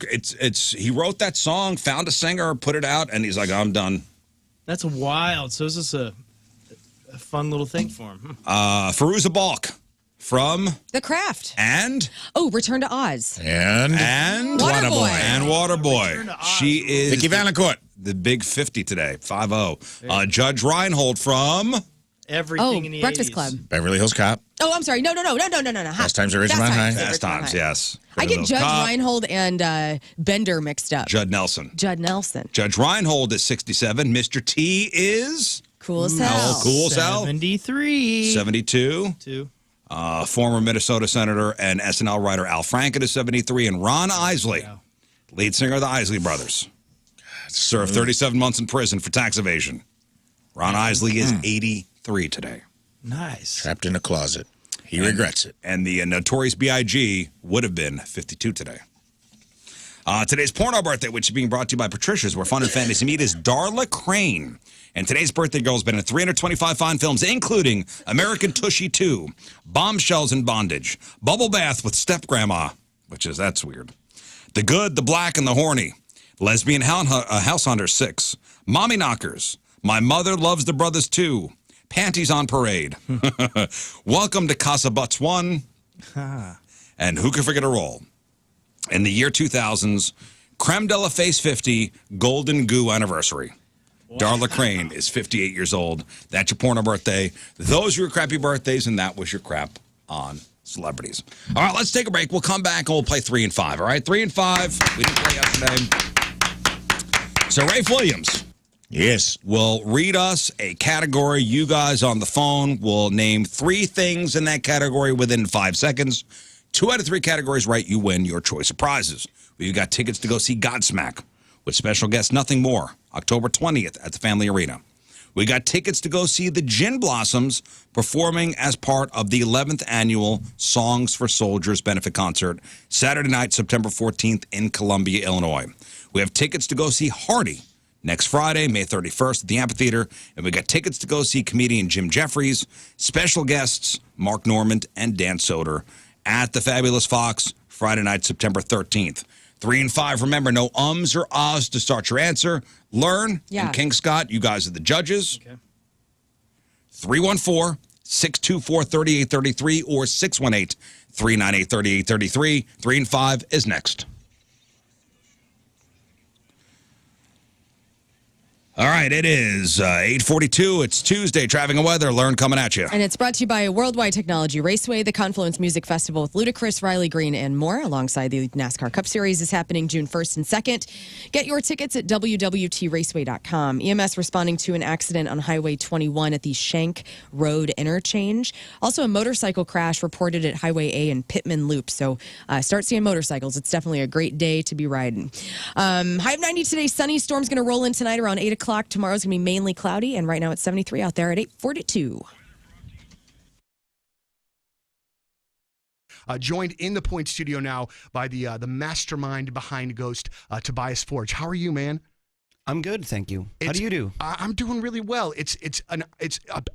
S6: he wrote that song, found a singer, put it out, and he's like, I'm done.
S8: That's wild. So is this a fun little thing for him?
S6: Fairuza Balk from
S7: The Craft.
S6: and
S7: Return to Oz.
S9: and
S7: Waterboy.
S6: And Waterboy. She is
S9: Vicky Valancourt.
S6: the big 50 today, 5-0. Judge Reinhold from
S8: Everything in the
S7: Breakfast
S8: 80s.
S7: Club.
S9: Beverly Hills Cop.
S7: Oh, I'm sorry. No.
S9: Fast Times at Ridgemont High.
S6: Fast Times, yes.
S7: I get Judge
S6: Cop.
S7: Reinhold and Bender mixed up.
S6: Judd Nelson.
S7: Judd Nelson.
S6: Judge Reinhold is 67. Mr. T is
S7: Cool as hell.
S6: cool as hell.
S8: 73.
S6: 72.
S8: 2.
S6: Former Minnesota Senator and SNL writer Al Franken is 73. And Ron Isley, lead singer of the Isley Brothers, served 37 months in prison for tax evasion. Ron Isley is 83 today.
S8: Nice.
S9: Trapped in a closet. He regrets it.
S6: And the Notorious B.I.G. would have been 52 today. Today's porno birthday, which is being brought to you by Patricia's, where fun and fantasy meet, is Darla Crane. And today's birthday girl has been in 325 fine films, including American Tushy 2, Bombshells in Bondage, Bubble Bath with Step Grandma, that's weird, The Good, the Black, and the Horny, Lesbian House Hunter 6, Mommy Knockers, My Mother Loves the Brothers 2, Panties on Parade, Welcome to Casa Butts 1, and Who Can Forget a Roll. In the year 2000's Creme de la Face 50 Golden Goo Anniversary. Darla Crane is 58 years old. That's your porno birthday. Those are your crappy birthdays, and that was your crap on celebrities. All right, let's take a break. We'll come back, and we'll play 3 and 5, all right? 3 and 5. We didn't play yesterday. So Rafe Williams.
S9: Yes.
S6: Will read us a category. You guys on the phone will name 3 things in that category within 5 seconds. 2 out of 3 categories right, you win your choice of prizes. We've got tickets to go see Godsmack with special guest Nothing More, October 20th at the Family Arena. We got tickets to go see the Gin Blossoms performing as part of the 11th annual Songs for Soldiers benefit concert, Saturday night, September 14th in Columbia, Illinois. We have tickets to go see Hardy next Friday, May 31st at the Amphitheater. And we got tickets to go see comedian Jim Jeffries, special guests Mark Normand and Dan Soder at the Fabulous Fox, Friday night, September 13th. 3 and 5, remember, no ums or ahs to start your answer. Lern and King Scott, you guys are the judges. Okay. 624-3833 or 618-398-3833. 3 and 5 is next. All right, it is 8:42. It's Tuesday. Traffic and weather. Lern coming at you.
S7: And it's brought to you by Worldwide Technology Raceway, the Confluence Music Festival with Ludacris, Riley Green, and more, alongside the NASCAR Cup Series, is happening June 1st and 2nd. Get your tickets at www.raceway.com. EMS responding to an accident on Highway 21 at the Shank Road interchange. Also, a motorcycle crash reported at Highway A and Pittman Loop. So start seeing motorcycles. It's definitely a great day to be riding. High of 90 today. Sunny. Storm's going to roll in tonight around 8 o'clock. Tomorrow's going to be mainly cloudy, and right now it's 73 out there at 8:42.
S1: Joined in the Point Studio now by the mastermind behind Ghost, Tobias Forge. How are you, man?
S14: I'm good, thank you. How do you do?
S1: I'm doing really well. It's an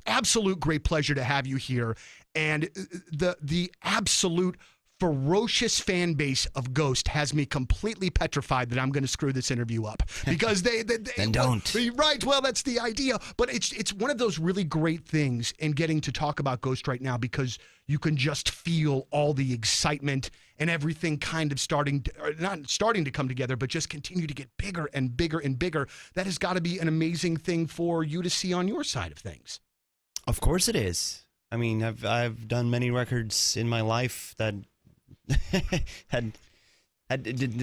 S1: absolute great pleasure to have you here, and the absolute ferocious fan base of Ghost has me completely petrified that I'm going to screw this interview up, because they
S14: Then don't.
S1: Right. Well, that's the idea. But it's one of those really great things in getting to talk about Ghost right now, because you can just feel all the excitement and everything kind of not starting to come together, but just continue to get bigger and bigger and bigger. That has got to be an amazing thing for you to see on your side of things.
S14: Of course it is. I mean, I've done many records in my life that had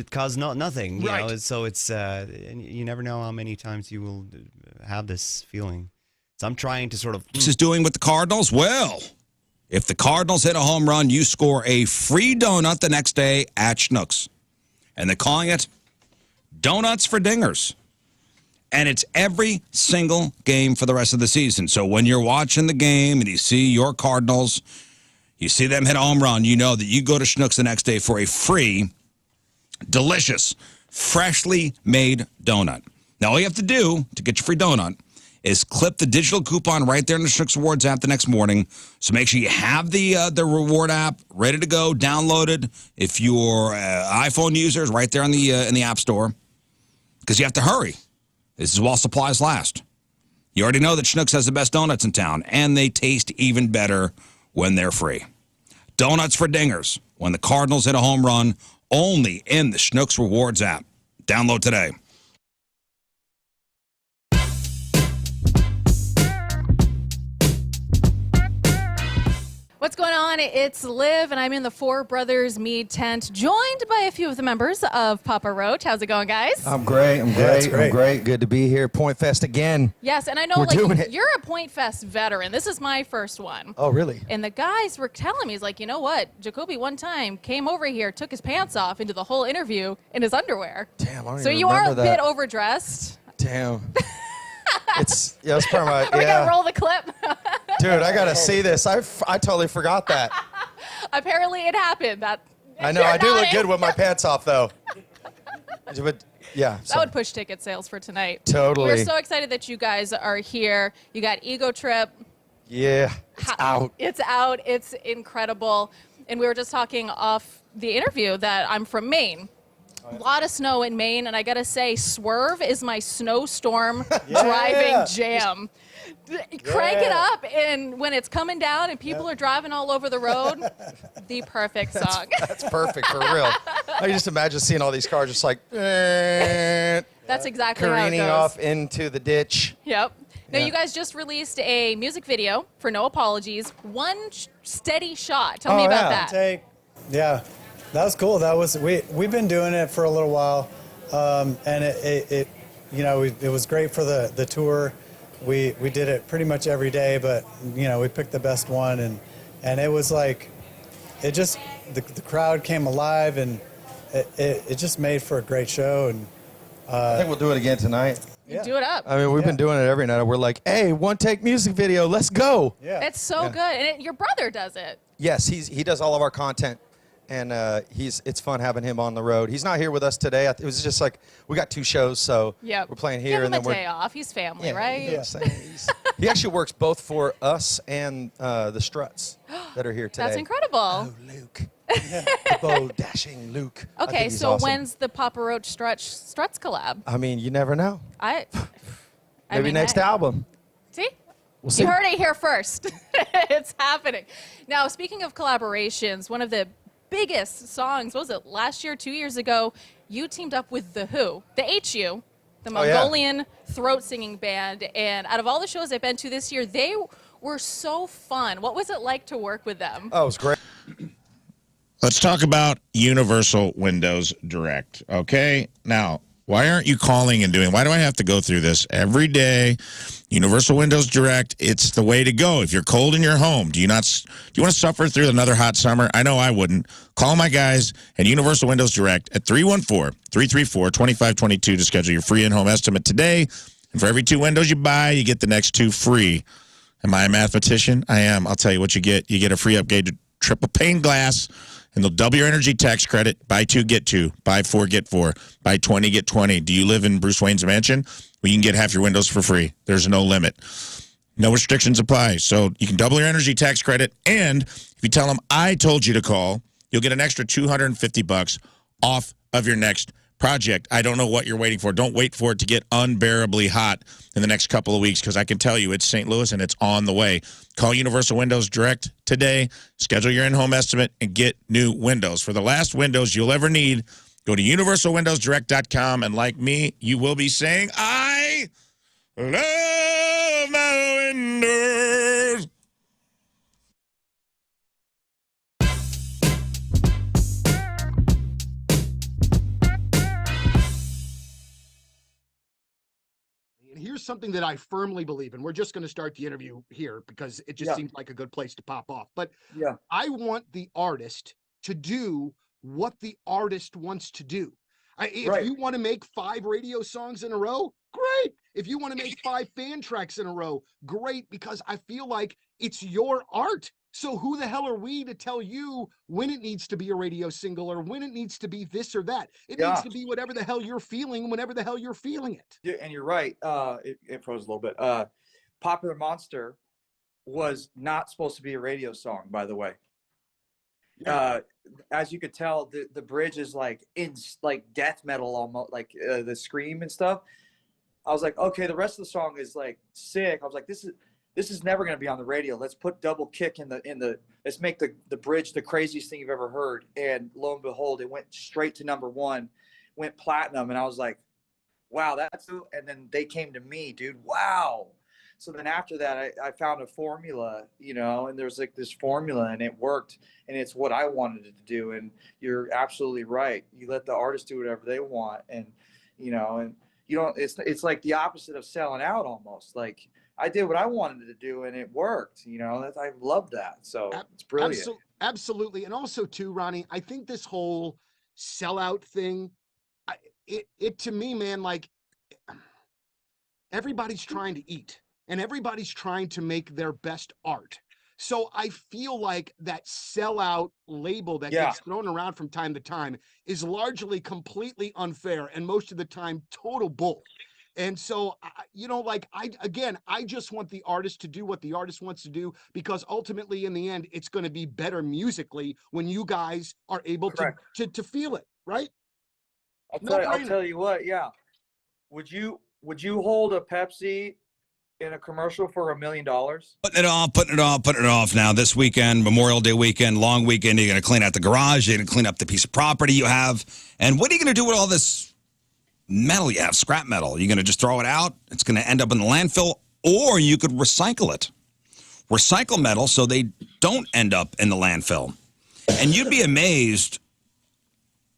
S14: caused nothing, you
S1: Right.
S14: know. So it's and you never know how many times you will have this feeling. So I'm trying to sort of.
S6: This is doing with the Cardinals. Well, if the Cardinals hit a home run, you score a free donut the next day at Schnucks, and they're calling it Donuts for Dingers. And it's every single game for the rest of the season. So when you're watching the game and you see your Cardinals, you see them hit a home run, you know that you go to Schnucks the next day for a free, delicious, freshly made donut. Now, all you have to do to get your free donut is clip the digital coupon right there in the Schnucks Rewards app the next morning. So make sure you have the reward app ready to go, downloaded. If you're iPhone users, right there in the App Store, because you have to hurry. This is while supplies last. You already know that Schnucks has the best donuts in town, and they taste even better when they're free. Donuts for Dingers, when the Cardinals hit a home run, only in the Schnucks Rewards app. Download today.
S16: What's going on? It's Liv, and I'm in the Four Brothers Mead tent, joined by a few of the members of Papa Roach. How's it going, guys?
S3: I'm great. I'm great. Good to be here. Point Fest again.
S16: Yes, and I know you're a Point Fest veteran. This is my first one.
S3: Oh, really?
S16: And the guys were telling me, he's like, you know what? Jacoby one time came over here, took his pants off into the whole interview in his underwear.
S3: Damn, I don't
S16: So
S3: even
S16: you are a
S3: remember that.
S16: bit overdressed.
S3: Damn. It's part of my.
S16: Are we gonna roll the clip?
S3: Dude, I gotta see this. I totally forgot that.
S16: Apparently, it happened.
S3: I know. I do look good with my pants off, though. But yeah.
S16: That would push ticket sales for tonight.
S3: Totally.
S16: We're so excited that you guys are here. You got Ego Trip.
S3: Yeah. It's out.
S16: It's out. It's incredible. And we were just talking off the interview that I'm from Maine. A lot of snow in Maine, and I gotta say, Swerve is my snowstorm driving jam. Crank it up, and when it's coming down and people are driving all over the road, the perfect song.
S3: That's perfect, for real. I can just imagine seeing all these cars just like
S16: That's exactly how it
S3: careening
S16: goes.
S3: off into the ditch.
S16: Yep. Now,
S3: Yeah.
S16: you guys just released a music video for No Apologies. One steady shot. Tell me about that.
S2: Yeah, that was cool. That was we've been doing it for a little while, and it was great for the tour. We did it pretty much every day, but we picked the best one, and it was like it just the crowd came alive, and it just made for a great show. And
S3: I think we'll do it again tonight.
S16: Do it up.
S3: I mean, we've been doing it every night. We're like, hey, one take music video, let's go.
S2: Yeah,
S16: it's so good, and your brother does it.
S3: Yes, he does all of our content, and it's fun having him on the road. He's not here with us today. It was just like we got 2 shows, so we're playing here,
S16: Give him
S3: and then
S16: a day off. He's family, right?
S3: He actually works both for us and the Struts that are here today.
S16: That's incredible.
S3: Oh, Luke. The bold, dashing Luke. I think
S16: Okay,
S3: he's
S16: so
S3: awesome.
S16: when's the Papa Roach Struts collab?
S3: I mean, you never know.
S16: I
S3: Maybe
S16: mean,
S3: next album.
S16: See?
S14: You heard it here first. It's happening. Now, speaking of collaborations, one of the biggest songs, what was it, last year, 2 years ago, you teamed up with The Who, the HU, the Mongolian throat singing band. And out of all the shows I've been to this year, they were so fun. What was it like to work with them?
S16: Oh, it was great.
S9: Let's talk about Universal Windows Direct, okay? Now, why aren't you calling and doing, why do I have to go through this every day? Universal Windows Direct, it's the way to go. If you're cold in your home, do you want to suffer through another hot summer? I know I wouldn't. Call my guys at Universal Windows Direct at 314-334-2522 to schedule your free in-home estimate today. And for every 2 windows you buy, you get the next 2 free. Am I a mathematician? I am. I'll tell you what you get. You get a free upgrade to triple pane glass, and they'll double your energy tax credit. Buy 2, get 2. Buy 4, get 4. Buy 20, get 20. Do you live in Bruce Wayne's mansion? Well, you can get half your windows for free. There's no limit. No restrictions apply. So you can double your energy tax credit, and if you tell them I told you to call, you'll get an extra $250 off of your next project. I don't know what you're waiting for. Don't wait for it to get unbearably hot in the next couple of weeks, because I can tell you it's St. Louis and it's on the way. Call Universal Windows Direct today. Schedule your in-home estimate and get new windows. For the last windows you'll ever need, go to universalwindowsdirect.com, and like me, you will be saying, I love my windows.
S1: And here's something that I firmly believe in. We're just going to start the interview here because it just seems like a good place to pop off. But I want the artist to do what the artist wants to do. If you want to make 5 radio songs in a row, great. If you want to make 5 fan tracks in a row, great, because I feel like it's your art. So who the hell are we to tell you when it needs to be a radio single or when it needs to be this or that? It needs to be whatever the hell you're feeling, whenever the hell you're feeling it.
S16: Yeah, and you're right. It froze a little bit. Popular Monster was not supposed to be a radio song, by the way. As you could tell, the bridge is like death metal, almost like the scream and stuff. I was like, okay, the rest of the song is like sick. I was like, this is never going to be on the radio. Let's put double kick in the let's make the bridge the craziest thing you've ever heard. And lo and behold, it went straight to #1, went platinum. And I was like, wow, and then they came to me, dude. Wow. So then after that, I found a formula, and there's like this formula, and it worked, and it's what I wanted it to do. And you're absolutely right. You let the artist do whatever they want. And, and you don't, it's like the opposite of selling out almost. Like, I did what I wanted to do, and it worked. I love that. So it's brilliant.
S1: Absolutely. And also, too, Ronnie, I think this whole sellout thing, it to me, man, like everybody's trying to eat and everybody's trying to make their best art. So I feel like that sellout label that gets thrown around from time to time is largely completely unfair and most of the time total bull. And so, I just want the artist to do what the artist wants to do, because ultimately in the end, it's going to be better musically when you guys are able to feel it, right?
S16: I'll tell you what, Would you hold a Pepsi in a commercial for $1 million?
S6: Putting it off now this weekend, Memorial Day weekend, long weekend. You're going to clean out the garage. You're going to clean up the piece of property you have. And what are you going to do with all this metal you have, scrap metal? You're going to just throw it out? It's going to end up in the landfill, or you could recycle it. Recycle metal so they don't end up in the landfill. And you'd be amazed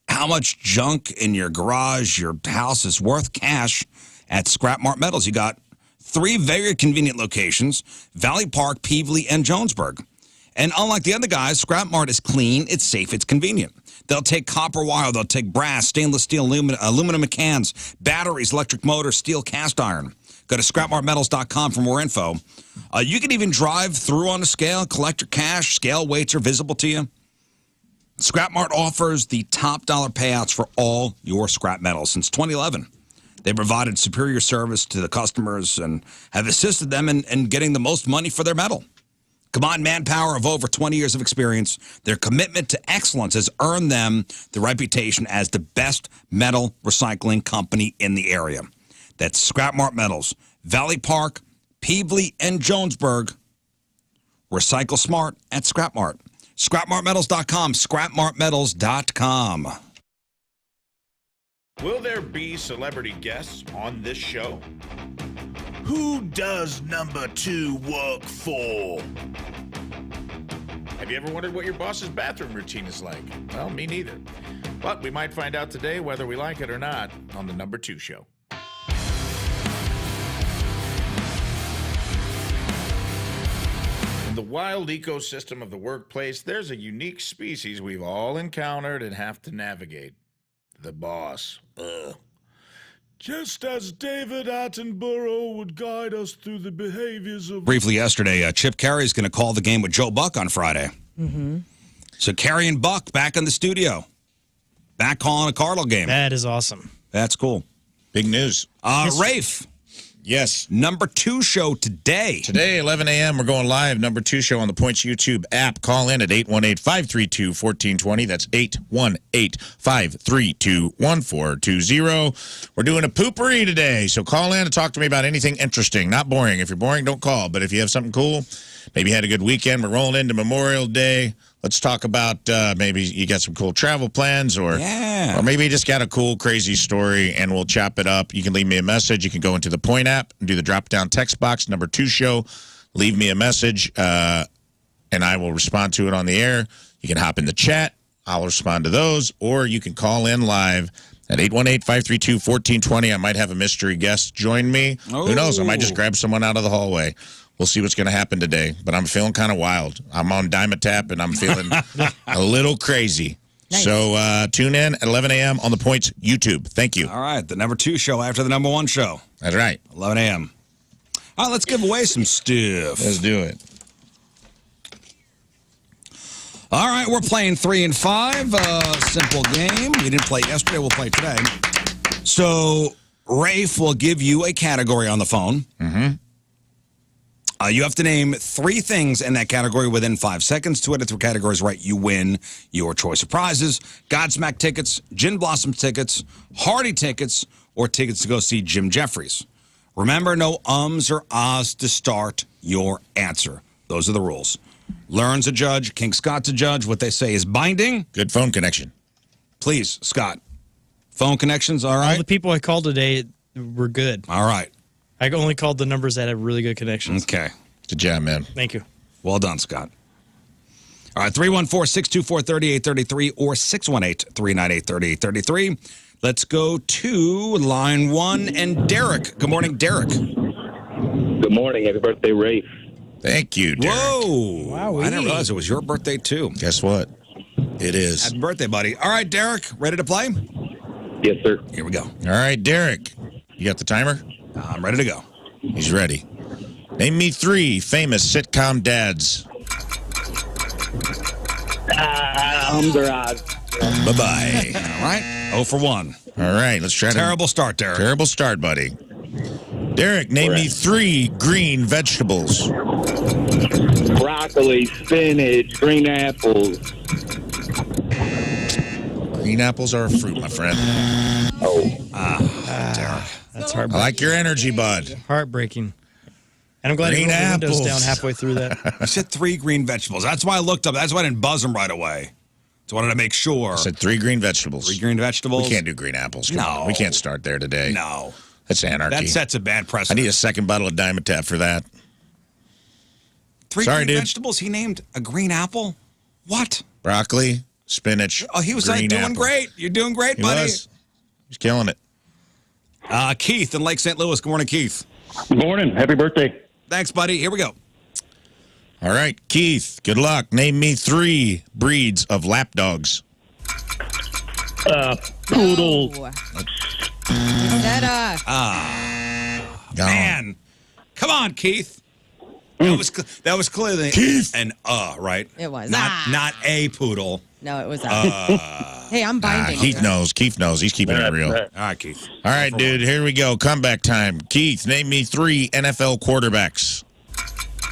S6: how much junk in your garage, your house is worth cash at Scrap Mart Metals. You got 3 very convenient locations: Valley Park, Peevely, and Jonesburg. And unlike the other guys, Scrap Mart is clean, it's safe, it's convenient. They'll take copper wire, they'll take brass, stainless steel, aluminum cans, batteries, electric motors, steel cast iron. Go to scrapmartmetals.com for more info. You can even drive through on a scale, collect your cash, scale weights are visible to you. Scrap Mart offers the top dollar payouts for all your scrap metals since 2011. They've provided superior service to the customers and have assisted them in getting the most money for their metal. Combined manpower of over 20 years of experience, their commitment to excellence has earned them the reputation as the best metal recycling company in the area. That's Scrap Mart Metals, Valley Park, Peevely, and Jonesburg. Recycle smart at Scrapmart. ScrapMartMetals.com. ScrapMartMetals.com.
S17: Will there be celebrity guests on this show? Who does number 2 work for? Have you ever wondered what your boss's bathroom routine is like? Well, me neither. But we might find out today whether we like it or not on the number 2 show. In the wild ecosystem of the workplace, there's a unique species we've all encountered and have to navigate. The boss. Ugh. Just as David Attenborough would guide us through the behaviors of...
S6: Briefly yesterday, Chip Carey's going to call the game with Joe Buck on Friday.
S7: Mm-hmm.
S6: So Carey and Buck back in the studio. Back calling a Cardinal game.
S8: That is awesome.
S6: That's cool.
S9: Big news.
S6: Rafe.
S9: Yes.
S6: Number 2 show today.
S9: Today, 11 a.m., we're going live. Number 2 show on the Points YouTube app. Call in at 818-532-1420. That's 818-532-1420. We're doing a poopery today, so call in and talk to me about anything interesting. Not boring. If you're boring, don't call. But if you have something cool, maybe you had a good weekend, we're rolling into Memorial Day. Let's talk about maybe you got some cool travel plans or maybe you just got a cool, crazy story, and we'll chop it up. You can leave me a message. You can go into the Point app and do the drop-down text box, number 2 show. Leave me a message, and I will respond to it on the air. You can hop in the chat. I'll respond to those, or you can call in live at 818-532-1420. I might have a mystery guest join me. Oh. Who knows? I might just grab someone out of the hallway. We'll see what's going to happen today, but I'm feeling kind of wild. I'm on Dimetap, and I'm feeling a little crazy. Nice. So tune in at 11 a.m. on the Points YouTube. Thank you.
S6: All right, the number 2 show after the number 1 show.
S9: That's right.
S6: 11 a.m. All right, let's give away some stuff.
S9: Let's do it.
S6: All right, we're playing 3 and 5. Simple game. We didn't play yesterday. We'll play today. So Rafe will give you a category on the phone.
S9: Mm-hmm.
S6: You have to name 3 things in that category within 5 seconds. 2 out of 3 categories right, you win your choice of prizes. Godsmack tickets, Gin Blossom tickets, Hardy tickets, or tickets to go see Jim Jeffries. Remember, no ums or ahs to start your answer. Those are the rules. Lern's a judge. King Scott's a judge. What they say is binding.
S9: Good phone connection.
S6: Please, Scott. Phone connections, all right?
S8: All the people I called today were good.
S6: All right.
S8: I only called the numbers that have really good connections.
S6: Okay.
S9: Good job, man.
S8: Thank you.
S6: Well done, Scott. All right, 314-624-3833 or 618-398-3833. Let's go to line 1 and Derek. Good morning, Derek.
S16: Good morning. Happy birthday, Rafe.
S9: Thank you, Derek.
S6: Whoa. Wow, I didn't realize it was your birthday, too.
S9: Guess what? It is.
S6: Happy birthday, buddy. All right, Derek, ready to play?
S16: Yes, sir.
S6: Here we go.
S9: All right, Derek. You got the timer?
S6: I'm ready to go.
S9: He's ready. Name me 3 famous sitcom dads. Bye-bye.
S6: All right. 0 for 1.
S9: All right, let's try
S6: Terrible start, Derek.
S9: Terrible start, buddy. Derek, name me 3 green vegetables.
S16: Broccoli, spinach, green apples.
S9: Green apples are a fruit, my friend.
S6: Derek.
S8: That's
S9: I
S8: heartbreaking.
S9: like your energy, bud.
S8: Heartbreaking. And I'm glad you
S9: Green
S8: rolled the windows
S9: apples.
S8: down halfway through that.
S6: I said 3 green vegetables. That's why I looked up. That's why I didn't buzz them right away. So I wanted to make sure.
S9: I said 3 green vegetables.
S6: 3 green vegetables.
S9: We can't do green apples. Come
S6: No.
S9: on. We can't start there today.
S6: No.
S9: That's anarchy.
S6: That sets a bad
S9: I
S6: precedent.
S9: need a second bottle of Dimetap for that.
S6: 3
S9: Sorry,
S6: green
S9: dude.
S6: vegetables? He named a green apple? What?
S9: Broccoli, spinach.
S6: Oh, he was
S9: green
S6: like, doing
S9: apple.
S6: great. You're doing great,
S9: He
S6: buddy.
S9: was. He's killing it.
S6: Keith in Lake St. Louis. Good morning, Keith.
S16: Good morning. Happy birthday.
S6: Thanks, buddy. Here we go.
S9: All right, Keith, good luck. Name me 3 breeds of lap dogs.
S16: Poodle.
S7: That,
S9: Gone.
S6: Man. Come on, Keith. That was clearly
S9: Keith.
S6: an right?
S7: it was.
S6: Not a poodle.
S7: No, it was. Hey, I'm binding.
S9: Keith knows. Keith knows. He's keeping it real.
S6: All right, Keith.
S9: All right, dude, here we go. Comeback time. Keith, name me 3 NFL quarterbacks.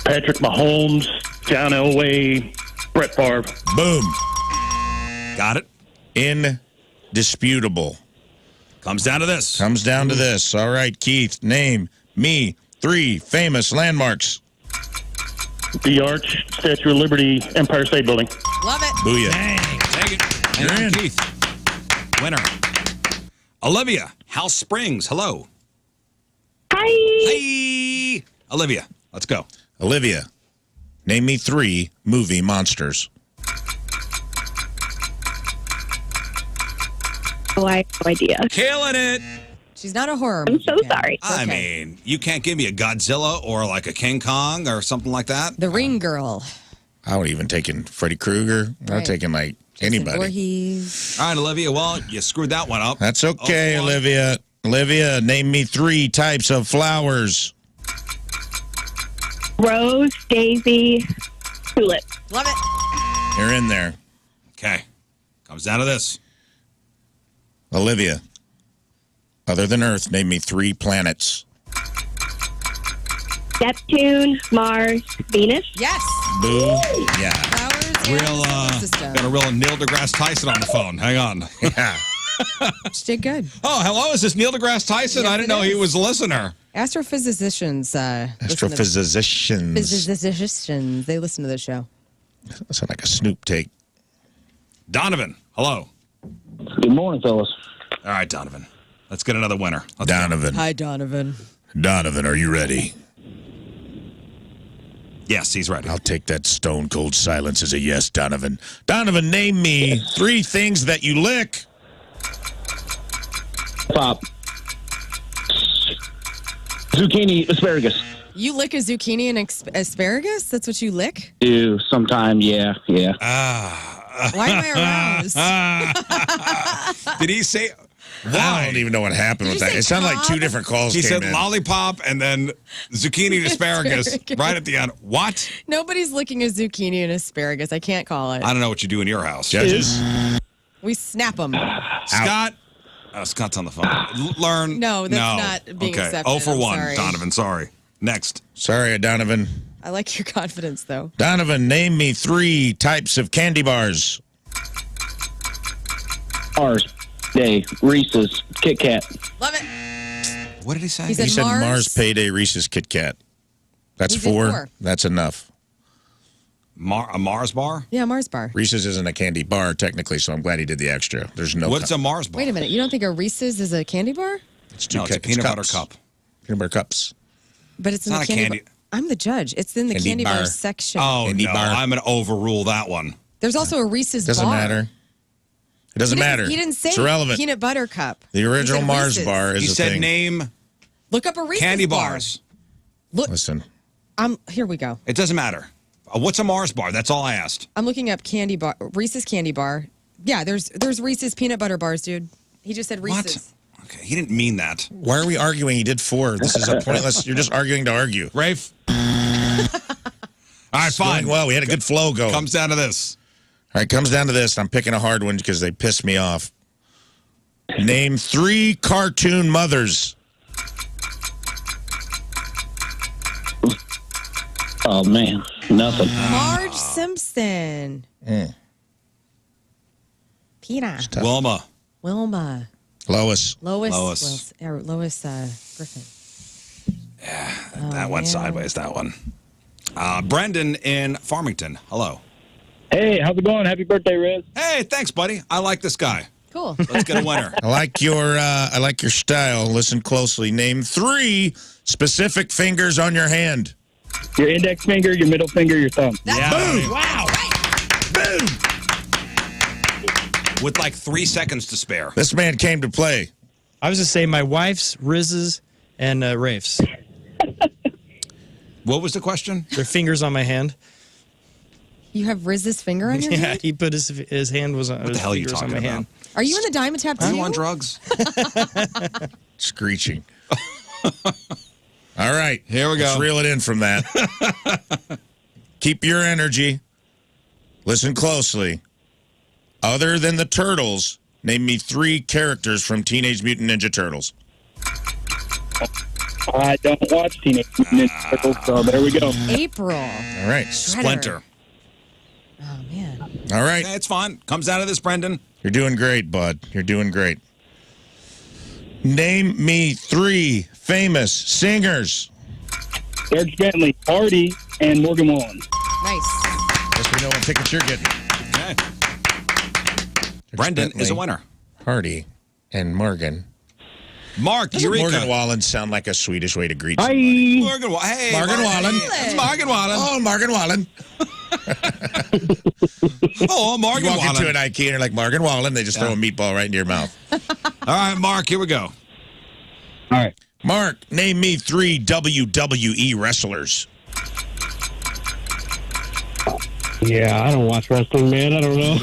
S16: Patrick Mahomes, John Elway, Brett Favre.
S9: Boom.
S6: Got it.
S9: Indisputable.
S6: Comes down to this.
S9: Comes down to this. All right, Keith, name me 3 famous landmarks.
S14: The Arch, Statue of Liberty, Empire State Building.
S7: Love it.
S9: Booyah.
S6: Take it.
S9: You're
S6: And
S9: in.
S6: Keith. Winner. Olivia, House Springs. Hello.
S16: Hi.
S6: Hey. Olivia, let's go.
S9: Olivia, name me 3 movie monsters.
S16: Oh, I have no idea.
S6: Killing it.
S7: She's not a horror
S16: I'm
S7: movie
S16: so
S7: fan.
S16: sorry.
S6: I
S7: Okay.
S6: mean, you can't give me a Godzilla or like a King Kong or something like that.
S7: The Ring Girl.
S9: I would even taken Freddy Krueger. I would
S7: Right.
S9: taken like
S7: Jason
S9: anybody.
S7: Voorhees.
S6: All right, Olivia. Well, you screwed that one up.
S9: That's okay,
S6: Oh,
S9: Olivia. Olivia, name me 3 types of flowers.
S16: Rose, daisy, tulip.
S7: Love it.
S9: You're in there.
S6: Okay. Comes down to this.
S9: Olivia, other than Earth, name me 3 planets.
S16: Neptune, Mars, Venus.
S7: Yes.
S9: Boo. Yeah.
S7: Flowers and
S6: Real,
S7: solar system.
S6: got a real Neil deGrasse Tyson on the phone. Hang on.
S9: Yeah.
S7: She did good.
S6: Oh, hello. Is this Neil deGrasse Tyson?
S7: Yes,
S6: I didn't
S7: it
S6: know he
S7: is.
S6: was a listener.
S7: Astrophysicians.
S9: Astrophysicians.
S7: Physicians. They listen to the show.
S9: Sound like a Snoop take.
S6: Donovan, hello.
S14: Good morning, fellas.
S6: All right, Donovan. Let's get another winner. Let's go.
S9: Donovan.
S7: Hi, Donovan.
S9: Donovan, are you ready?
S6: Yes, he's ready.
S9: I'll take that stone cold silence as a yes, Donovan. Donovan, name me 3 things that you lick.
S14: Pop. Zucchini, asparagus.
S7: You lick a zucchini and asparagus? That's what you lick?
S14: Do sometime, yeah.
S7: Why am I aroused?
S6: Did he say...
S9: I don't even know what happened
S7: Did
S9: with
S7: you
S9: that.
S7: say
S9: It sounded like 2
S7: cob?
S9: different calls
S6: He
S9: came
S6: said
S9: in.
S6: lollipop and then zucchini and asparagus
S7: Asparagus.
S6: right at the end. What?
S7: Nobody's licking a zucchini and asparagus. I can't call it.
S6: I don't know what you do in your house.
S9: Judges?
S7: We snap them.
S6: Scott? Scott's on the phone. Learn.
S7: No, that's not being
S6: okay.
S7: accepted.
S6: 0 for
S7: I'm
S6: 1,
S7: sorry.
S6: Donovan. Sorry. Next.
S9: Sorry, Donovan.
S7: I like your confidence, though.
S9: Donovan, name me 3 types of candy bars.
S14: Mars, Day, Reese's, Kit Kat.
S7: Love it.
S6: What did he say?
S7: He said
S9: He said
S7: Mars.
S9: Mars, Payday, Reese's, Kit Kat. That's
S7: He did
S9: 4.
S7: 4.
S9: That's enough.
S6: A Mars bar?
S7: Yeah, Mars bar.
S9: Reese's isn't a candy bar, technically, so I'm glad he did the extra. There's no...
S6: What's a Mars bar?
S7: Wait a minute. You don't think a Reese's is a candy bar?
S9: It's 2
S6: No, it's a peanut butter cup.
S9: Peanut butter cups.
S7: But it's in
S6: not
S7: the
S6: a
S7: candy,
S6: candy-
S7: bar. I'm the judge. It's in the
S9: Candy
S7: candy bar
S9: bar.
S7: section.
S6: Oh,
S9: Candy
S6: no.
S9: bar.
S6: I'm going to overrule that one.
S7: There's also a Reese's
S9: Doesn't
S7: bar.
S9: matter. It doesn't matter.
S7: He didn't say
S9: It's irrelevant.
S7: peanut butter cup.
S9: The original
S7: He said
S9: Mars
S7: Reese's.
S9: bar is
S6: He
S9: a
S6: said
S9: thing.
S6: name
S7: Look up a Reese's
S6: candy
S7: bar.
S6: bars.
S9: Listen.
S7: Here we go.
S6: It doesn't matter. What's a Mars bar? That's all I asked.
S7: I'm looking up candy bar. Reese's candy bar. Yeah, there's Reese's peanut butter bars, dude. He just said Reese's.
S6: What? Okay, he didn't mean that.
S9: Why are we arguing? He did 4. This is a pointless... You're just arguing to argue.
S6: Rafe? All right,
S9: It's
S6: fine.
S9: going well. We had a good flow going.
S6: Comes down to this.
S9: All right, comes down to this. I'm picking a hard one because they pissed me off. Name 3 cartoon mothers.
S14: Oh, man. Nothing.
S7: Marge Simpson. Peter.
S6: Wilma.
S7: Wilma.
S9: Lois.
S7: Lois Griffin.
S6: That went sideways, that one. Brendan in Farmington. Hello.
S14: Hey, how's it going? Happy birthday, Rizz.
S6: Hey, thanks, buddy. I like this guy.
S7: Cool.
S6: Let's get a winner.
S9: I like your style. Listen closely. Name 3 specific fingers on your hand.
S14: Your index finger, your middle finger, your thumb.
S6: Boom.
S7: Wow.
S6: Boom. With like 3 seconds to spare.
S9: This man came to play.
S8: I was just saying my wife's, Rizz's, and Rafe's.
S6: What was the question?
S8: Their fingers on my hand.
S7: You have Rizz's finger on your
S8: Yeah,
S7: hand?
S8: he put his hand was on.
S6: What the hell are you talking
S8: on my
S6: about?
S8: hand.
S7: Are you in the Diamond Tap too?
S6: Are you on drugs?
S9: Screeching. All right.
S6: Here we go.
S9: Let's reel it in from that. Keep your energy. Listen closely. Other than the Turtles, name me 3 characters from Teenage Mutant Ninja Turtles.
S14: I don't watch Teenage Mutant Ninja Turtles, so there we go.
S7: April.
S9: All right.
S6: Splinter.
S7: Oh, man.
S9: All right.
S6: It's fine. Comes out of this, Brendan.
S9: You're doing great, bud. You're doing great. Name me 3 famous singers.
S16: George Bentley, Party, and Morgan Wallen.
S7: Nice.
S9: Guess we know what tickets you're getting.
S6: Okay. Brendan is a winner.
S9: Party and Morgan.
S6: Mark,
S9: Doesn't
S6: Eureka.
S9: Morgan Wallen sound like a Swedish way to greet
S16: Hi.
S9: somebody?
S6: Morgan Wallen. Hey,
S9: Morgan Wallen.
S6: It's Morgan Wallen.
S9: Oh, Morgan Wallen.
S6: Oh, Morgan
S9: You walk
S6: Wallen.
S9: into an IKEA and you're like, Morgan Wallen, they just throw a meatball right into your mouth.
S6: All right, Mark, here we go.
S16: All right.
S9: Mark, name me 3 WWE wrestlers.
S16: Yeah, I don't watch wrestling, man. I don't know.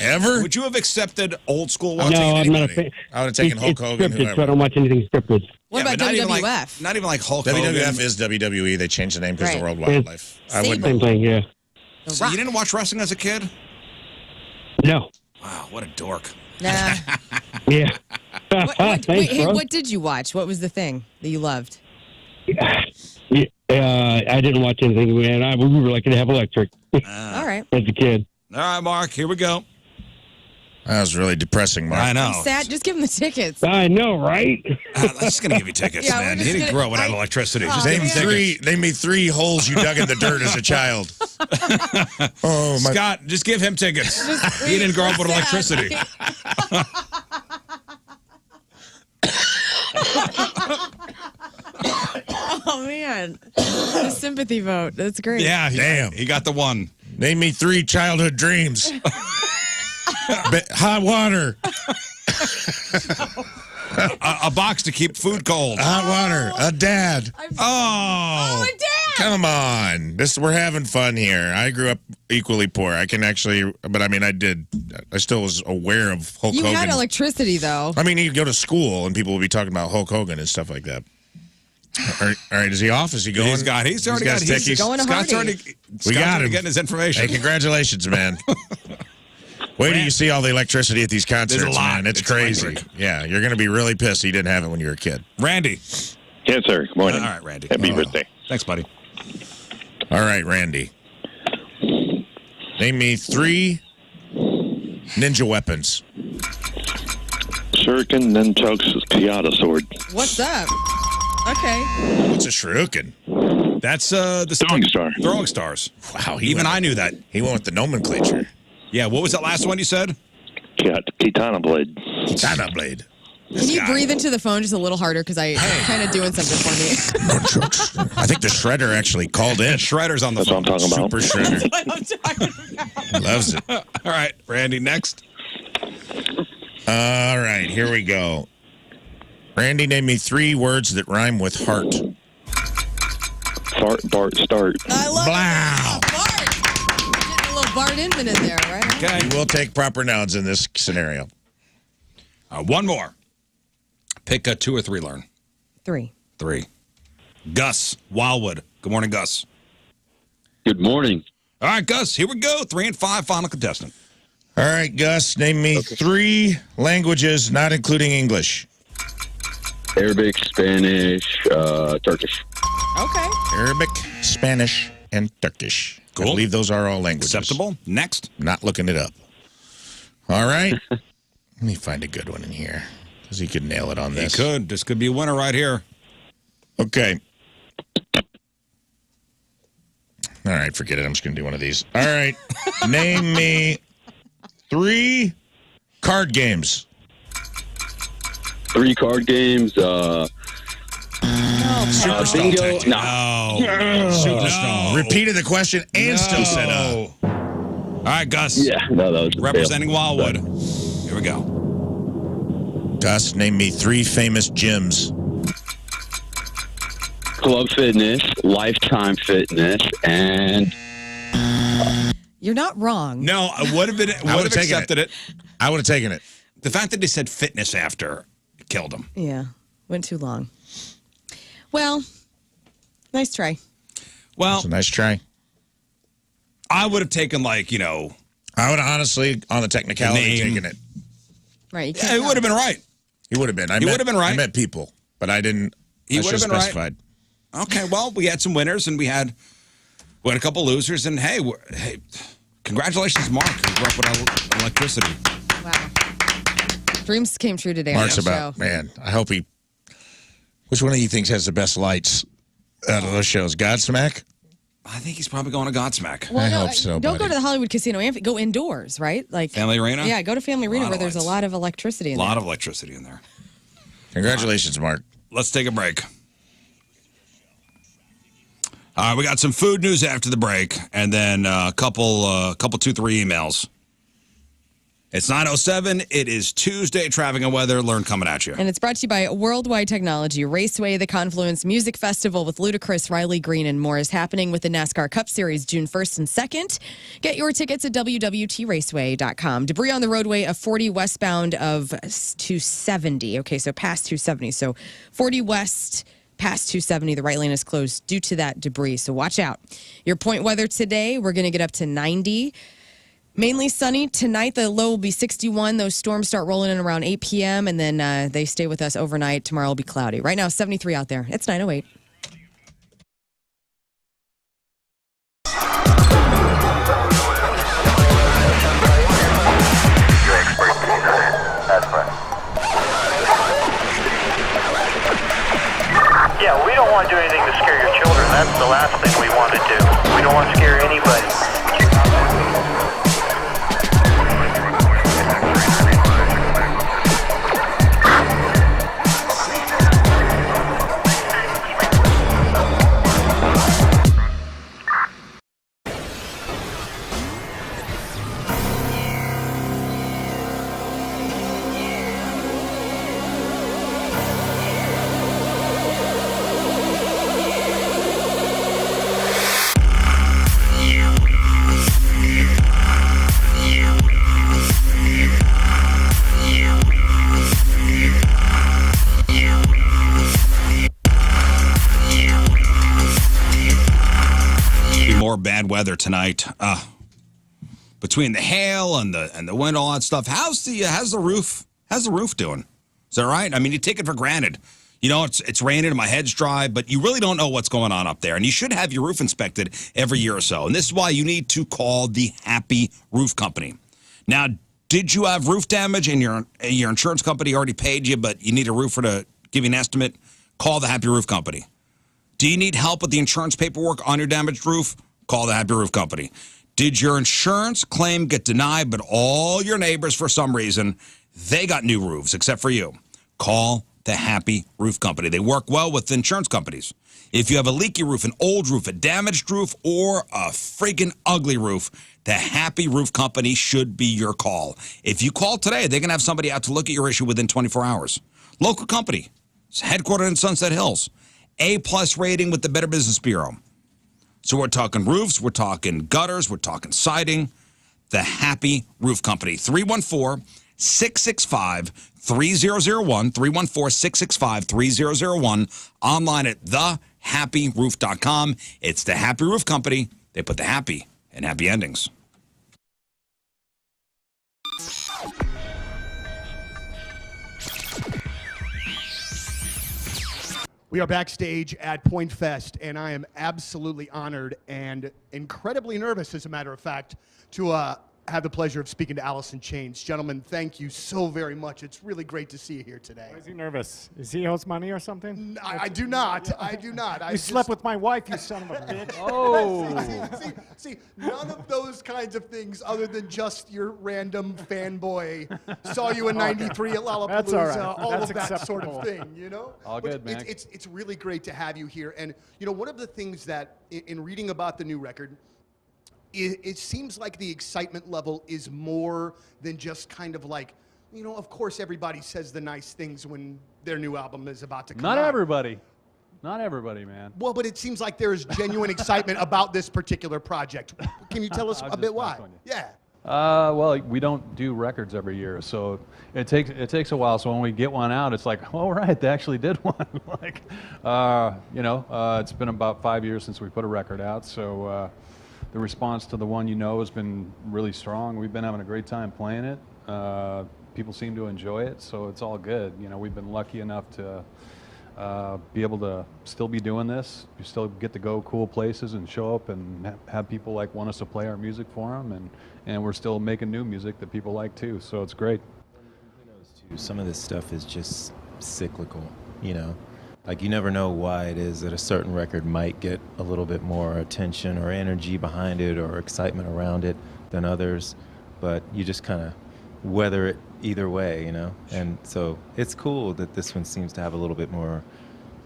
S9: Ever?
S6: Would you have accepted old school
S16: No,
S6: watching?
S16: I'm not a fan.
S9: I would have taken Hulk
S16: It's
S9: Hogan.
S16: scripted, so I
S9: Whoever.
S16: don't watch anything scripted.
S7: What
S6: Yeah,
S7: about
S6: but not even
S7: WWF?
S6: not even like Hulk Hogan.
S9: WWF is WWE. They changed the name because of the
S7: Right.
S9: World Wildlife. I
S7: Same.
S9: wouldn't.
S16: Same thing, yeah.
S6: So you didn't watch wrestling as a kid?
S16: No.
S6: Wow, what a dork.
S7: Nah.
S16: Yeah.
S7: Wait,
S16: Thanks,
S7: hey,
S16: bro.
S7: what did you watch? What was the thing that you loved?
S16: I didn't watch anything, man. We were lucky to have electric
S7: All right.
S16: as a kid.
S6: All right, Mark, here we go.
S9: That was really depressing, Mark.
S6: I know.
S7: Sad. Just give him the tickets.
S16: I know, right?
S6: I'm just going to give you tickets,
S7: Yeah, we're
S6: man.
S7: just
S6: He didn't
S7: gonna-
S6: grow up without electricity.
S7: Oh,
S6: Just give him tickets.
S9: Name me three holes you dug in the dirt as a child. Oh my!
S6: Scott, just give him tickets. He didn't grow up with electricity.
S7: Oh man, the sympathy vote. That's great.
S6: Yeah,
S9: Damn.
S6: He got the one.
S9: Name me 3 childhood dreams. Hot water.
S6: A box to keep food cold.
S9: Hot water. A dad.
S6: Oh.
S7: Dad.
S9: Come on. We're having fun here. I grew up equally poor. I can actually, but I mean, I still was aware of Hulk
S7: You
S9: Hogan.
S7: had electricity though.
S9: I mean, you go to school and people will be talking about Hulk Hogan and stuff like that. All right, is he off? Is he going?
S6: He's already got
S9: stickies?
S7: going to
S6: Scott's
S7: Hardy.
S6: already
S9: got him.
S6: getting his information.
S9: Hey, congratulations, man. Wait till you see all the electricity at these concerts,
S6: There's a lot.
S9: man. It's crazy.
S6: electric.
S9: Yeah, you're going to be really pissed you didn't have it when you were a kid.
S6: Randy.
S14: Yes, sir. Good morning.
S6: All right, Randy.
S14: Happy birthday.
S6: Thanks, buddy.
S9: All right, Randy. Name me 3 ninja weapons.
S14: Shuriken, nunchucks, Kayata sword.
S7: What's up? Okay.
S9: What's a shuriken?
S6: That's the
S14: Throwing star.
S6: Throwing stars.
S9: Wow,
S6: Even I knew that.
S9: He went with the nomenclature.
S6: Yeah, what was that last one you said?
S14: Kitana blade.
S9: Katana blade.
S7: Can you breathe into the phone just a little harder? Because I'm kind of doing something for me.
S9: I think the shredder actually called in.
S6: Shredder's on the
S14: That's what
S6: phone.
S14: I'm talking about.
S9: Super shredder.
S7: What I'm talking about.
S9: Loves it.
S6: All right, Randy, next.
S9: All right, here we go. Randy, name me 3 words that rhyme with heart.
S14: Fart, Bart, start.
S7: I love
S9: Wow.
S7: Bart. Getting a little Bart Inman in there, right?
S6: Okay.
S9: We will take proper nouns in this scenario.
S6: One more. Pick 2 or 3, Lern.
S7: 3.
S6: 3. Gus, Wildwood. Good morning, Gus.
S14: Good morning.
S6: All right, Gus, here we go. 3 and 5, final contestant.
S9: All right, Gus, name me 3 languages, not including English.
S14: Arabic, Spanish, Turkish.
S7: Okay.
S9: Arabic, Spanish, and Turkish.
S6: Cool.
S9: I believe those are all languages.
S6: Acceptable. Next.
S9: Not looking it up. All right. Let me find a good one in here, because he could nail it on
S6: He
S9: this.
S6: could. This could be a winner right here.
S9: Okay. All right, forget it. I'm just going to do one of these. All right. Name me 3 card games.
S14: 3 card games. Bingo. No.
S6: No.
S9: Repeated the question and still set up.
S6: All right, Gus.
S14: Yeah. No, that was
S6: Representing Wildwood. Here we go.
S9: Gus, name me 3 famous gyms.
S14: Club Fitness, Lifetime Fitness, and
S7: You're not wrong.
S6: No, I would have been. Would have
S9: taken
S6: accepted it.
S9: I would have taken it.
S6: The fact that they said fitness after killed him.
S7: Yeah. Went too long. Well, nice try.
S6: Well,
S9: It's a nice try.
S6: I would have taken
S9: I would have honestly, on the technicality,
S6: Name.
S9: taken it.
S7: Right. You
S6: yeah,
S7: can't
S6: it
S7: tell.
S6: would have been right.
S9: He would have been.
S6: He would have been right.
S9: I met people, but I didn't.
S6: He
S9: I
S6: would
S9: should
S6: have been right.
S9: specified.
S6: Okay, well, we had some winners and we had a couple losers, and hey, congratulations, Mark, who grew up with electricity.
S7: Wow. Dreams came true today
S9: Mark's
S7: on the
S9: about,
S7: show.
S9: man, I hope he. Which one of you thinks has the best lights? out of those shows? Godsmack?
S6: I think he's probably going to Godsmack.
S9: I hope so,
S7: Don't go
S9: buddy.
S7: to the Hollywood Casino. Go indoors, right? Like
S6: Family Arena?
S7: Yeah, go to Family Arena
S6: Lot
S7: where
S6: of
S7: there's a
S6: lights.
S7: lot of electricity in
S6: A lot
S7: there.
S6: of electricity in there.
S9: Congratulations, Mark.
S6: Let's take a break. All right, we got some food news after the break, and then a couple 2-3 emails. It's 9:07. It is Tuesday. Traffic and weather. Learn coming at you.
S7: And it's brought to you by Worldwide Technology. Raceway, the Confluence Music Festival with Ludacris, Riley Green, and more is happening with the NASCAR Cup Series June 1st and 2nd. Get your tickets at www.raceway.com. Debris on the roadway of 40 westbound of 270. Okay, so past 270. So 40 west past 270. The right lane is closed due to that debris. So watch out. Your point weather today, we're going to get up to 90. Mainly sunny. Tonight, the low will be 61. Those storms start rolling in around 8 p.m., and then they stay with us overnight. Tomorrow will be cloudy. Right now, 73 out there. It's 9:08.
S14: Yeah, we don't want to do anything to scare your children. That's the last thing we want to do. We don't want to scare anybody.
S6: More bad weather tonight. Between the hail and the wind, all that stuff. How's the roof doing? Is that right? I mean, you take it for granted. You know, it's raining and my head's dry, but you really don't know what's going on up there. And you should have your roof inspected every year or so. And this is why you need to call the Happy Roof Company. Now, did you have roof damage and your insurance company already paid you, but you need a roofer to give you an estimate? Call the Happy Roof Company. Do you need help with the insurance paperwork on your damaged roof? Call the Happy Roof Company. Did your insurance claim get denied, but all your neighbors, for some reason, they got new roofs, except for you? Call the Happy Roof Company. They work well with insurance companies. If you have a leaky roof, an old roof, a damaged roof, or a freaking ugly roof, the Happy Roof Company should be your call. If you call today, they're going to have somebody out to look at your issue within 24 hours. Local company. It's headquartered in Sunset Hills. A-plus rating with the Better Business Bureau. So we're talking roofs, we're talking gutters, we're talking siding. The Happy Roof Company. 314-665-3001. 314-665-3001. Online at thehappyroof.com. It's the Happy Roof Company. They put the happy in happy endings.
S1: We are backstage at Point Fest, and I am absolutely honored and incredibly nervous, as a matter of fact, to have the pleasure of speaking to Alice in Chains. Gentlemen, thank you so very much. It's really great to see you here today.
S16: Why is he nervous? Is he owes money or something?
S1: I do not. I do not.
S16: You slept with my wife, you son of a bitch.
S1: Oh. See, none of those kinds of things other than just your random fanboy saw you in 93 at Lollapalooza,
S16: That's all right.
S1: all
S16: That's
S1: of that
S16: acceptable.
S1: sort of thing, you know?
S16: All
S1: But
S16: good, man.
S1: It's really great to have you here. And, you know, one of the things that, in reading about the new record, it seems like the excitement level is more than just kind of like, you know, of course everybody says the nice things when their new album is about to come out.
S2: Not everybody, man.
S1: Well, but it seems like there's genuine excitement about this particular project. Can you tell us
S2: I'll
S1: a bit
S2: just
S1: why?
S2: knock on you.
S1: Yeah.
S2: Well, we don't do records every year, so it takes a while. So when we get one out, it's like, all right, they actually did one. Like, it's been about 5 years since we put a record out, so the response to the one has been really strong. We've been having a great time playing it. People seem to enjoy it, so it's all good. You know, we've been lucky enough to be able to still be doing this. You still get to go cool places and show up and have people want us to play our music for them, and we're still making new music that people like too. So it's great.
S5: Some of this stuff is just cyclical, you know.
S19: Like, you never know why it is that a certain record might get a little bit more attention or energy behind it or excitement around it than others, but you just kind of weather it either way, you know? And so it's cool that this one seems to have a little bit more,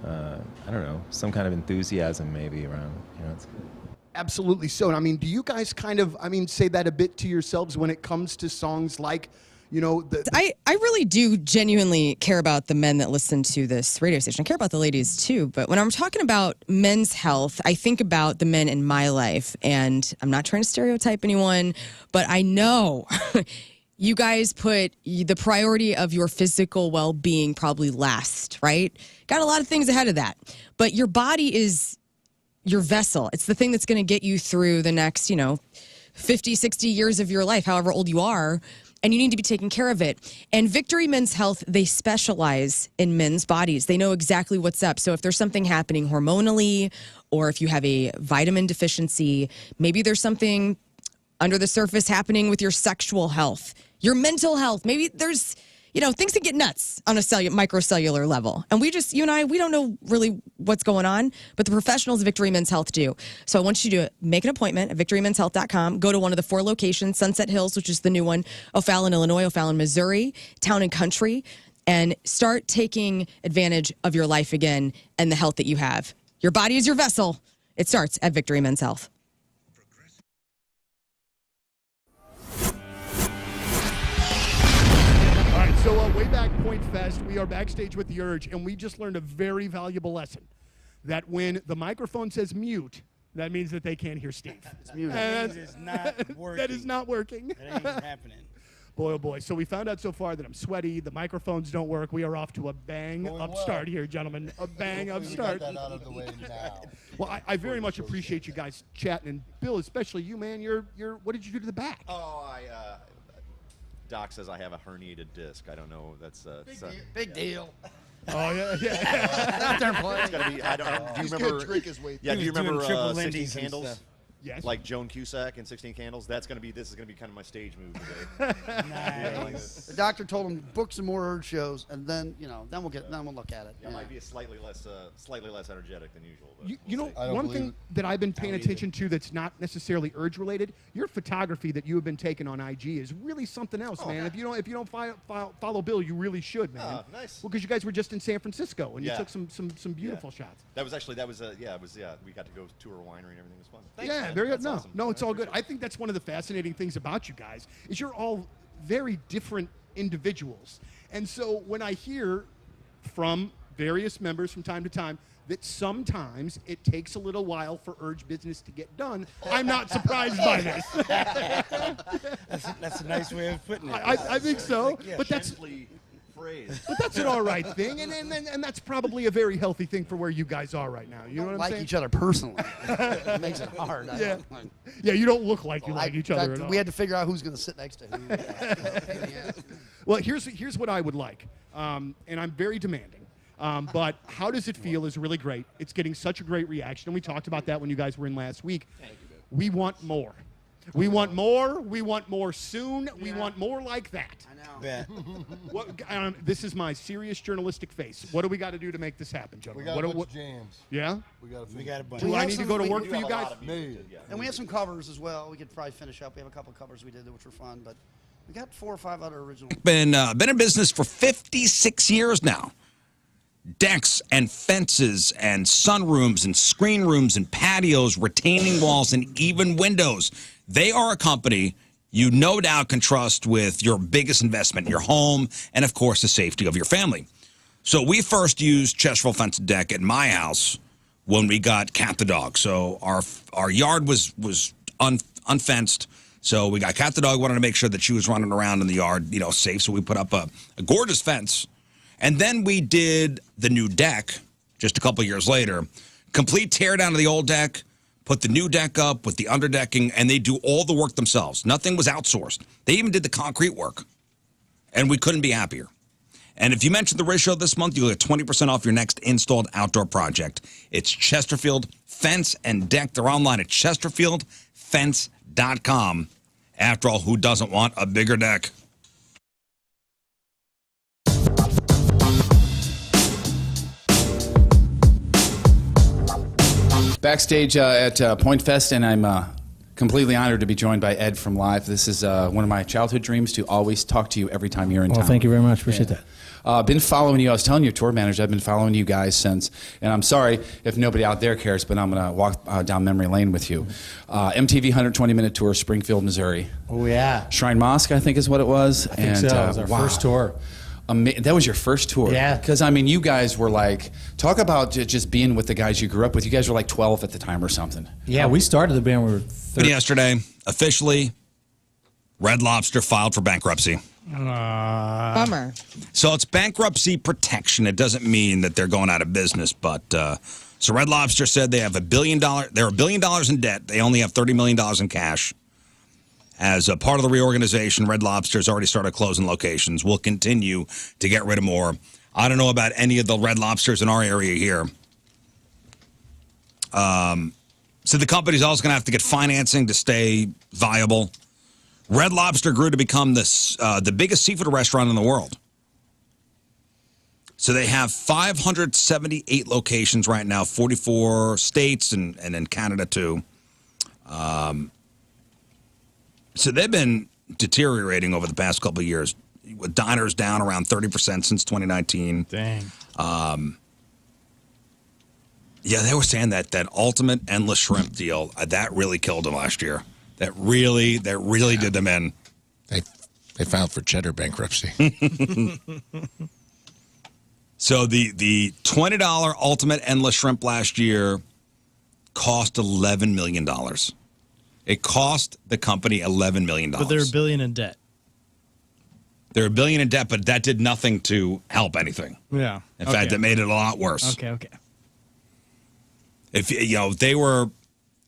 S19: I don't know, some kind of enthusiasm maybe around, you know, it's good.
S1: Absolutely so. And I mean, do you guys kind of, say that a bit to yourselves when it comes to songs like, you know,
S7: I really do genuinely care about the men that listen to this radio station. I care about the ladies too, but when I'm talking about men's health, I think about the men in my life, and I'm not trying to stereotype anyone, but I know you guys put the priority of your physical well-being probably last, right? Got a lot of things ahead of that, but your body is your vessel. It's the thing that's going to get you through the next, 50, 60 years of your life, however old you are. And you need to be taking care of it. And Victory Men's Health, they specialize in men's bodies. They know exactly what's up. So if there's something happening hormonally, or if you have a vitamin deficiency, maybe there's something under the surface happening with your sexual health, your mental health. Maybe there's, things that get nuts on a microcellular level. And you and I, we don't know really what's going on, but the professionals of Victory Men's Health do. So I want you to make an appointment at victorymenshealth.com. Go to one of the 4 locations, Sunset Hills, which is the new one, O'Fallon, Illinois, O'Fallon, Missouri, Town and Country, and start taking advantage of your life again and the health that you have. Your body is your vessel. It starts at Victory Men's Health.
S1: So way back Point Fest, we are backstage with The Urge, and we just learned a very valuable lesson, that when the microphone says mute, that means that they can't hear Steve.
S16: It's muted. That means it's not working.
S1: That is not working.
S16: It ain't happening.
S1: Boy, oh boy. So we found out so far that I'm sweaty, the microphones don't work. We are off to a bang upstart here, gentlemen. A bang upstart.
S14: Get that out of the way now.
S1: Well, I very much appreciate you guys chatting, and Bill, especially you, man. You're what did you do to the back?
S2: Oh, Doc says I have a herniated disc. I don't know. That's
S16: big deal.
S1: Oh yeah.
S2: It's gotta be. Do you remember?
S14: Trick his way
S2: Yeah. Do you remember 16
S16: Candles?
S2: Candles?
S1: Yes.
S2: Like Joan Cusack in 16 Candles. This is gonna be kind of my stage move today.
S16: Nice. The doctor told him book some more Urge shows, and then then we'll look at it.
S2: Yeah, it might be a slightly less energetic than usual.
S1: But one thing that I've been paying attention to that's not necessarily Urge related, your photography that you have been taking on IG is really something else, man. If you don't follow Bill, you really should, man.
S2: Oh, nice.
S1: Well, because you guys were just in San Francisco and you took some beautiful shots.
S2: We got to go tour a winery and everything. Was fun. Thanks,
S1: yeah,
S2: man.
S1: very good.
S2: That's awesome.
S1: No, it's all good. I think that's one of the fascinating things about you guys is you're all very different individuals. And so when I hear from various members from time to time that sometimes it takes a little while for Urge business to get done, I'm not surprised by this.
S16: That's a nice way of putting it.
S1: I think so.
S16: Yeah.
S1: But that's an all right thing, and that's probably a very healthy thing for where you guys are right now. You know what I'm saying?
S16: Like each other personally. It makes it hard.
S1: Yeah, you don't look like you like each other at all.
S16: We had to figure out who's going to sit next to who.
S1: Well, here's what I would like, and I'm very demanding. But how does it feel is really great. It's getting such a great reaction, and we talked about that when you guys were in last week.
S16: Thank you, Bill.
S1: We want more. We want more. We want more soon. Yeah. We want more like that.
S16: I know.
S1: This is my serious journalistic face. What do we got to do to make this happen,
S14: We
S1: gentlemen?
S14: got a bunch of jams.
S1: Yeah?
S14: We got
S16: a bunch.
S1: Do I need to go to work for you guys?
S16: And we have some covers as well. We could probably finish up. We have a couple of covers we did which were fun, but we got 4 or 5 other original.
S6: Been in business for 56 years now. Decks and fences and sunrooms and screen rooms and patios, retaining walls and even windows. They are a company you no doubt can trust with your biggest investment, your home, and of course the safety of your family. So we first used Chesterfield Fence Deck at my house when we got Cat the dog. So our yard was unfenced. So we got Cat the dog. Wanted to make sure that she was running around in the yard, safe. So we put up a gorgeous fence. And then we did the new deck just a couple years later. Complete tear down of the old deck, put the new deck up with the underdecking, and they do all the work themselves. Nothing was outsourced. They even did the concrete work. And we couldn't be happier. And if you mention the Rizz Show this month, you'll get 20% off your next installed outdoor project. It's Chesterfield Fence and Deck. They're online at chesterfieldfence.com. After all, who doesn't want a bigger deck?
S16: Backstage at Point Fest, and I'm completely honored to be joined by Ed from Live. This is one of my childhood dreams to always talk to you every time you're in town.
S14: Well, thank you very much. Appreciate that.
S16: Been following you. I was telling your tour manager, I've been following you guys since, and I'm sorry if nobody out there cares, but I'm going to walk down memory lane with you. MTV 120-minute tour, Springfield, Missouri.
S14: Oh, yeah.
S16: Shrine Mosque, I think is what it was.
S14: I think so. It was our first tour.
S16: That was your first tour?
S14: Yeah.
S16: Because, I mean, you guys were like, talk about just being with the guys you grew up with. You guys were like 12 at the time or something.
S14: Yeah, we started the band when we were 30.
S6: Yesterday, officially, Red Lobster filed for bankruptcy.
S7: Bummer.
S6: So it's bankruptcy protection. It doesn't mean that they're going out of business, but so Red Lobster said they have $1 billion. They're $1 billion in debt. They only have $30 million in cash. As a part of the reorganization, Red Lobster's already started closing locations. We'll continue to get rid of more. I don't know about any of the Red Lobsters in our area here. So the company's also going to have to get financing to stay viable. Red Lobster grew to become the biggest seafood restaurant in the world. So they have 578 locations right now, 44 states and in Canada too. So they've been deteriorating over the past couple of years. With diners down around 30% since 2019.
S8: Dang.
S6: Yeah, they were saying that ultimate endless shrimp deal, that really killed them last year. That really did them in.
S9: They filed for cheddar bankruptcy.
S6: So the $20 ultimate endless shrimp last year cost $11 million. It cost the company $11 million.
S8: But they're $1 billion in debt.
S6: They're $1 billion in debt, but that did nothing to help anything.
S8: Yeah.
S6: In fact, it made it a lot worse.
S8: Okay.
S6: If they were,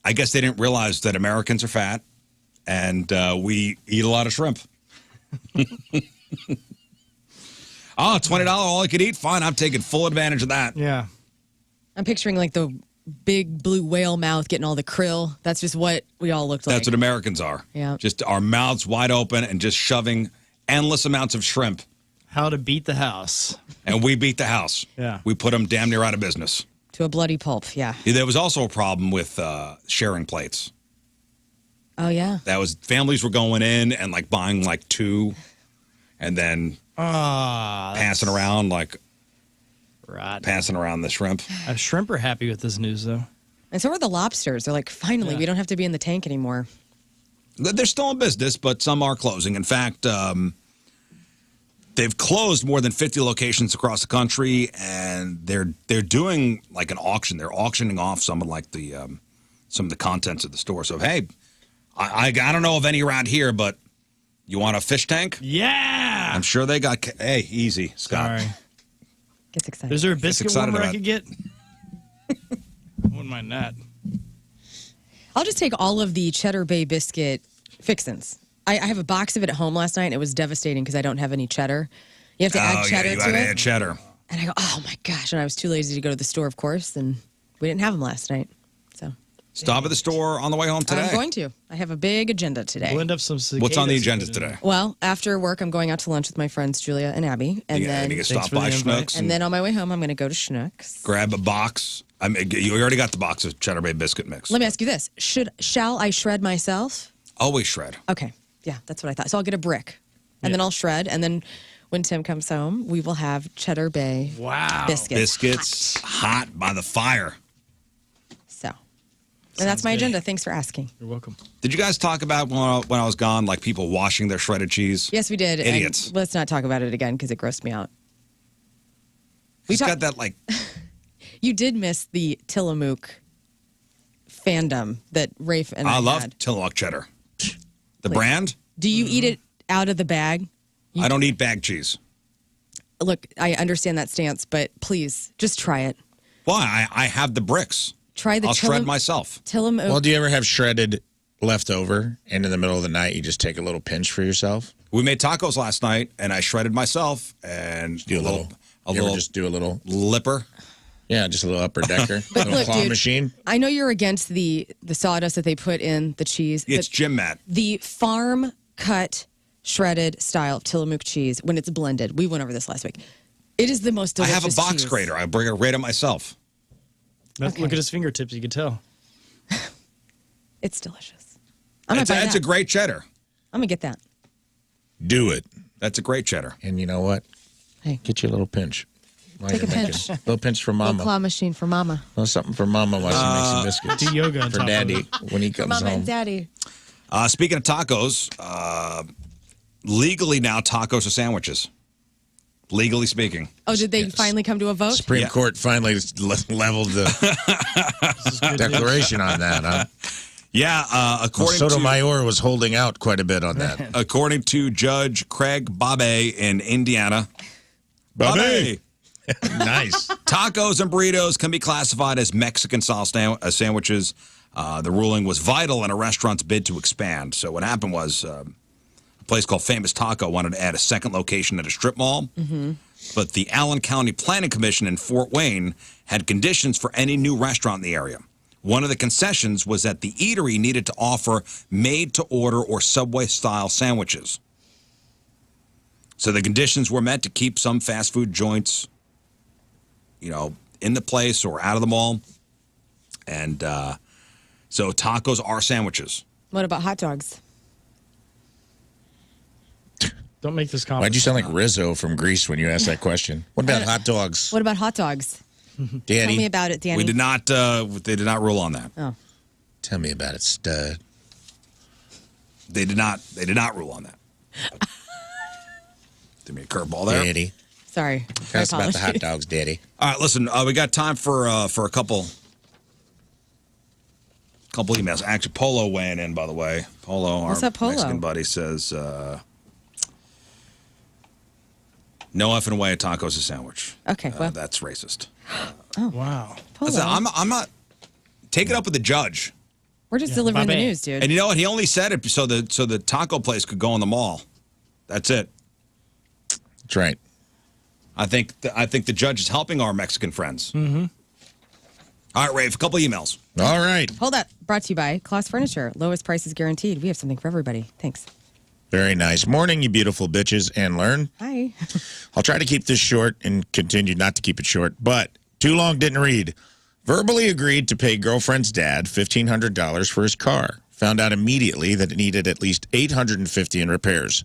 S6: I guess they didn't realize that Americans are fat, and we eat a lot of shrimp. Oh, $20 all I could eat? Fine, I'm taking full advantage of that.
S8: Yeah.
S7: I'm picturing like the big blue whale mouth getting all the krill. That's just what we all looked like.
S6: That's what Americans are.
S7: Yeah.
S6: Just our mouths wide open and just shoving endless amounts of shrimp.
S8: How to beat the house.
S6: And we beat the house.
S8: Yeah.
S6: We put them damn near out of business.
S7: To a bloody pulp, yeah.
S6: There was also a problem with sharing plates.
S7: Oh, yeah.
S6: That was, families were going in and like buying like two and then passing around passing around the shrimp.
S8: Shrimp are happy with this news, though.
S7: And so are the lobsters. They're like, finally, we don't have to be in the tank anymore.
S6: They're still in business, but some are closing. In fact, they've closed more than 50 locations across the country, and they're doing like an auction. They're auctioning off some of like the some of the contents of the store. So hey, I don't know of any around here, but you want a fish tank?
S8: Yeah,
S6: I'm sure they got. Hey, easy, Scott.
S8: Sorry.
S7: Gets excited.
S8: Is there a biscuit warmer I could get?
S5: I wouldn't mind that.
S7: I'll just take all of the Cheddar Bay biscuit fixins. I have a box of it at home last night, and it was devastating because I don't have any cheddar. You have to add cheddar
S6: you
S7: to
S6: gotta
S7: it.
S6: add cheddar.
S7: And I go, oh my gosh. And I was too lazy to go to the store, of course, and we didn't have them last night. So
S6: Stop at the store on the way home today.
S7: I'm going to. I have a big agenda today.
S8: Blend up some
S6: What's on the agenda today?
S7: Well, after work, I'm going out to lunch with my friends Julia and Abby, and then
S6: you can stop by Schnucks
S7: and then on my way home, I'm going to go to Schnucks.
S6: Grab a box. I mean, you already got the box of Cheddar Bay biscuit mix.
S7: Let me ask you this: shall I shred myself?
S6: Always shred.
S7: Okay, yeah, that's what I thought. So I'll get a brick, and then I'll shred, and then when Tim comes home, we will have Cheddar Bay biscuits.
S6: Biscuits hot by the fire.
S7: So, and that's my agenda. Thanks for asking.
S8: You're welcome.
S6: Did you guys talk about when I was gone, like people washing their shredded cheese?
S7: Yes, we did.
S6: Idiots.
S7: And let's not talk about it again because it grossed me out.
S6: It's got that like.
S7: You did miss the Tillamook fandom that Rafe and I
S6: love
S7: had.
S6: Tillamook cheddar. The brand?
S7: Do you eat it out of the bag?
S6: I don't eat bag cheese.
S7: Look, I understand that stance, but please, just try it.
S6: Why? I have the bricks.
S7: Try the
S6: I'll shred myself.
S7: Tillamook.
S9: Well, do you ever have shredded leftover and in the middle of the night you just take a little pinch for yourself?
S6: We made tacos last night, and I shredded myself and
S9: Just do a little
S6: lipper.
S9: Yeah, just a little upper decker.
S7: But
S9: little
S7: look,
S9: claw
S7: dude,
S9: machine.
S7: I know you're against the sawdust that they put in the cheese.
S6: It's gym mat.
S7: The farm cut shredded style of Tillamook cheese when it's blended. We went over this last week. It is the most delicious
S6: I have a box
S7: cheese.
S6: grater. I bring it right up myself.
S8: Look at his fingertips. You can tell.
S7: It's delicious.
S6: That's a great cheddar.
S7: I'm going to get that.
S9: Do it.
S6: That's a great cheddar.
S9: And you know what?
S7: Hey.
S9: Get you a little pinch.
S7: Take a pinch.
S9: A little pinch for
S7: Little
S9: Mama.
S7: claw machine for Mama.
S9: A little something for Mama while she makes some biscuits.
S8: Do yoga on
S9: for
S8: top
S9: Daddy
S8: of it.
S9: when he
S7: For
S9: comes
S7: Mama
S9: home.
S7: and Daddy.
S6: Speaking of tacos, legally now tacos are sandwiches. Legally speaking.
S7: Oh, did they finally come to a vote?
S9: Supreme Court finally leveled the declaration on that, huh?
S6: Yeah, according
S9: Sotomayor was holding out quite a bit on that.
S6: According to Judge Craig Babé in Indiana.
S9: Babé! Nice.
S6: Tacos and burritos can be classified as Mexican-style sandwiches. The ruling was vital in a restaurant's bid to expand. So what happened was a place called Famous Taco wanted to add a second location at a strip mall.
S7: Mm-hmm.
S6: But the Allen County Planning Commission in Fort Wayne had conditions for any new restaurant in the area. One of the concessions was that the eatery needed to offer made-to-order or Subway-style sandwiches. So the conditions were met to keep some fast food joints, in the place or out of the mall. And so tacos are sandwiches.
S7: What about hot dogs?
S8: Don't make this complicated.
S9: Why'd you sound like Rizzo from Greece when you asked that question? What about hot dogs?
S7: What about hot dogs?
S9: Danny?
S7: Tell me about it, Danny.
S6: We did not. They did not rule on that.
S7: Oh.
S9: Tell me about it, stud.
S6: They did not. They did not rule on that. Threw me a curveball there.
S9: Daddy.
S7: Sorry.
S9: Tell us about the hot dogs, Daddy.
S6: All right, listen. We got time for a couple emails. Actually, Polo weighing in, by the way. Polo,
S7: What's
S6: our
S7: up, Polo?
S6: Mexican buddy, says, "No effing way a taco's a sandwich."
S7: Okay, well.
S6: That's racist.
S7: Oh.
S8: Wow.
S7: Polo.
S6: Listen, I'm not. Take it up with the judge.
S7: We're just delivering the
S8: Bye-bye.
S7: news, dude.
S6: And you know what? He only said it so the taco place could go in the mall. That's it.
S9: That's right.
S6: I think the judge is helping our Mexican friends.
S8: Mm-hmm.
S6: All right, Rafe, a couple emails.
S9: All right.
S7: Hold up. Brought to you by Class Furniture. Lowest prices guaranteed. We have something for everybody. Thanks.
S9: Very nice. Morning, you beautiful bitches, and Lern.
S7: Hi.
S9: I'll try to keep this short and continue not to keep it short, but too long didn't read. Verbally agreed to pay girlfriend's dad $1,500 for his car. Found out immediately that it needed at least $850 in repairs.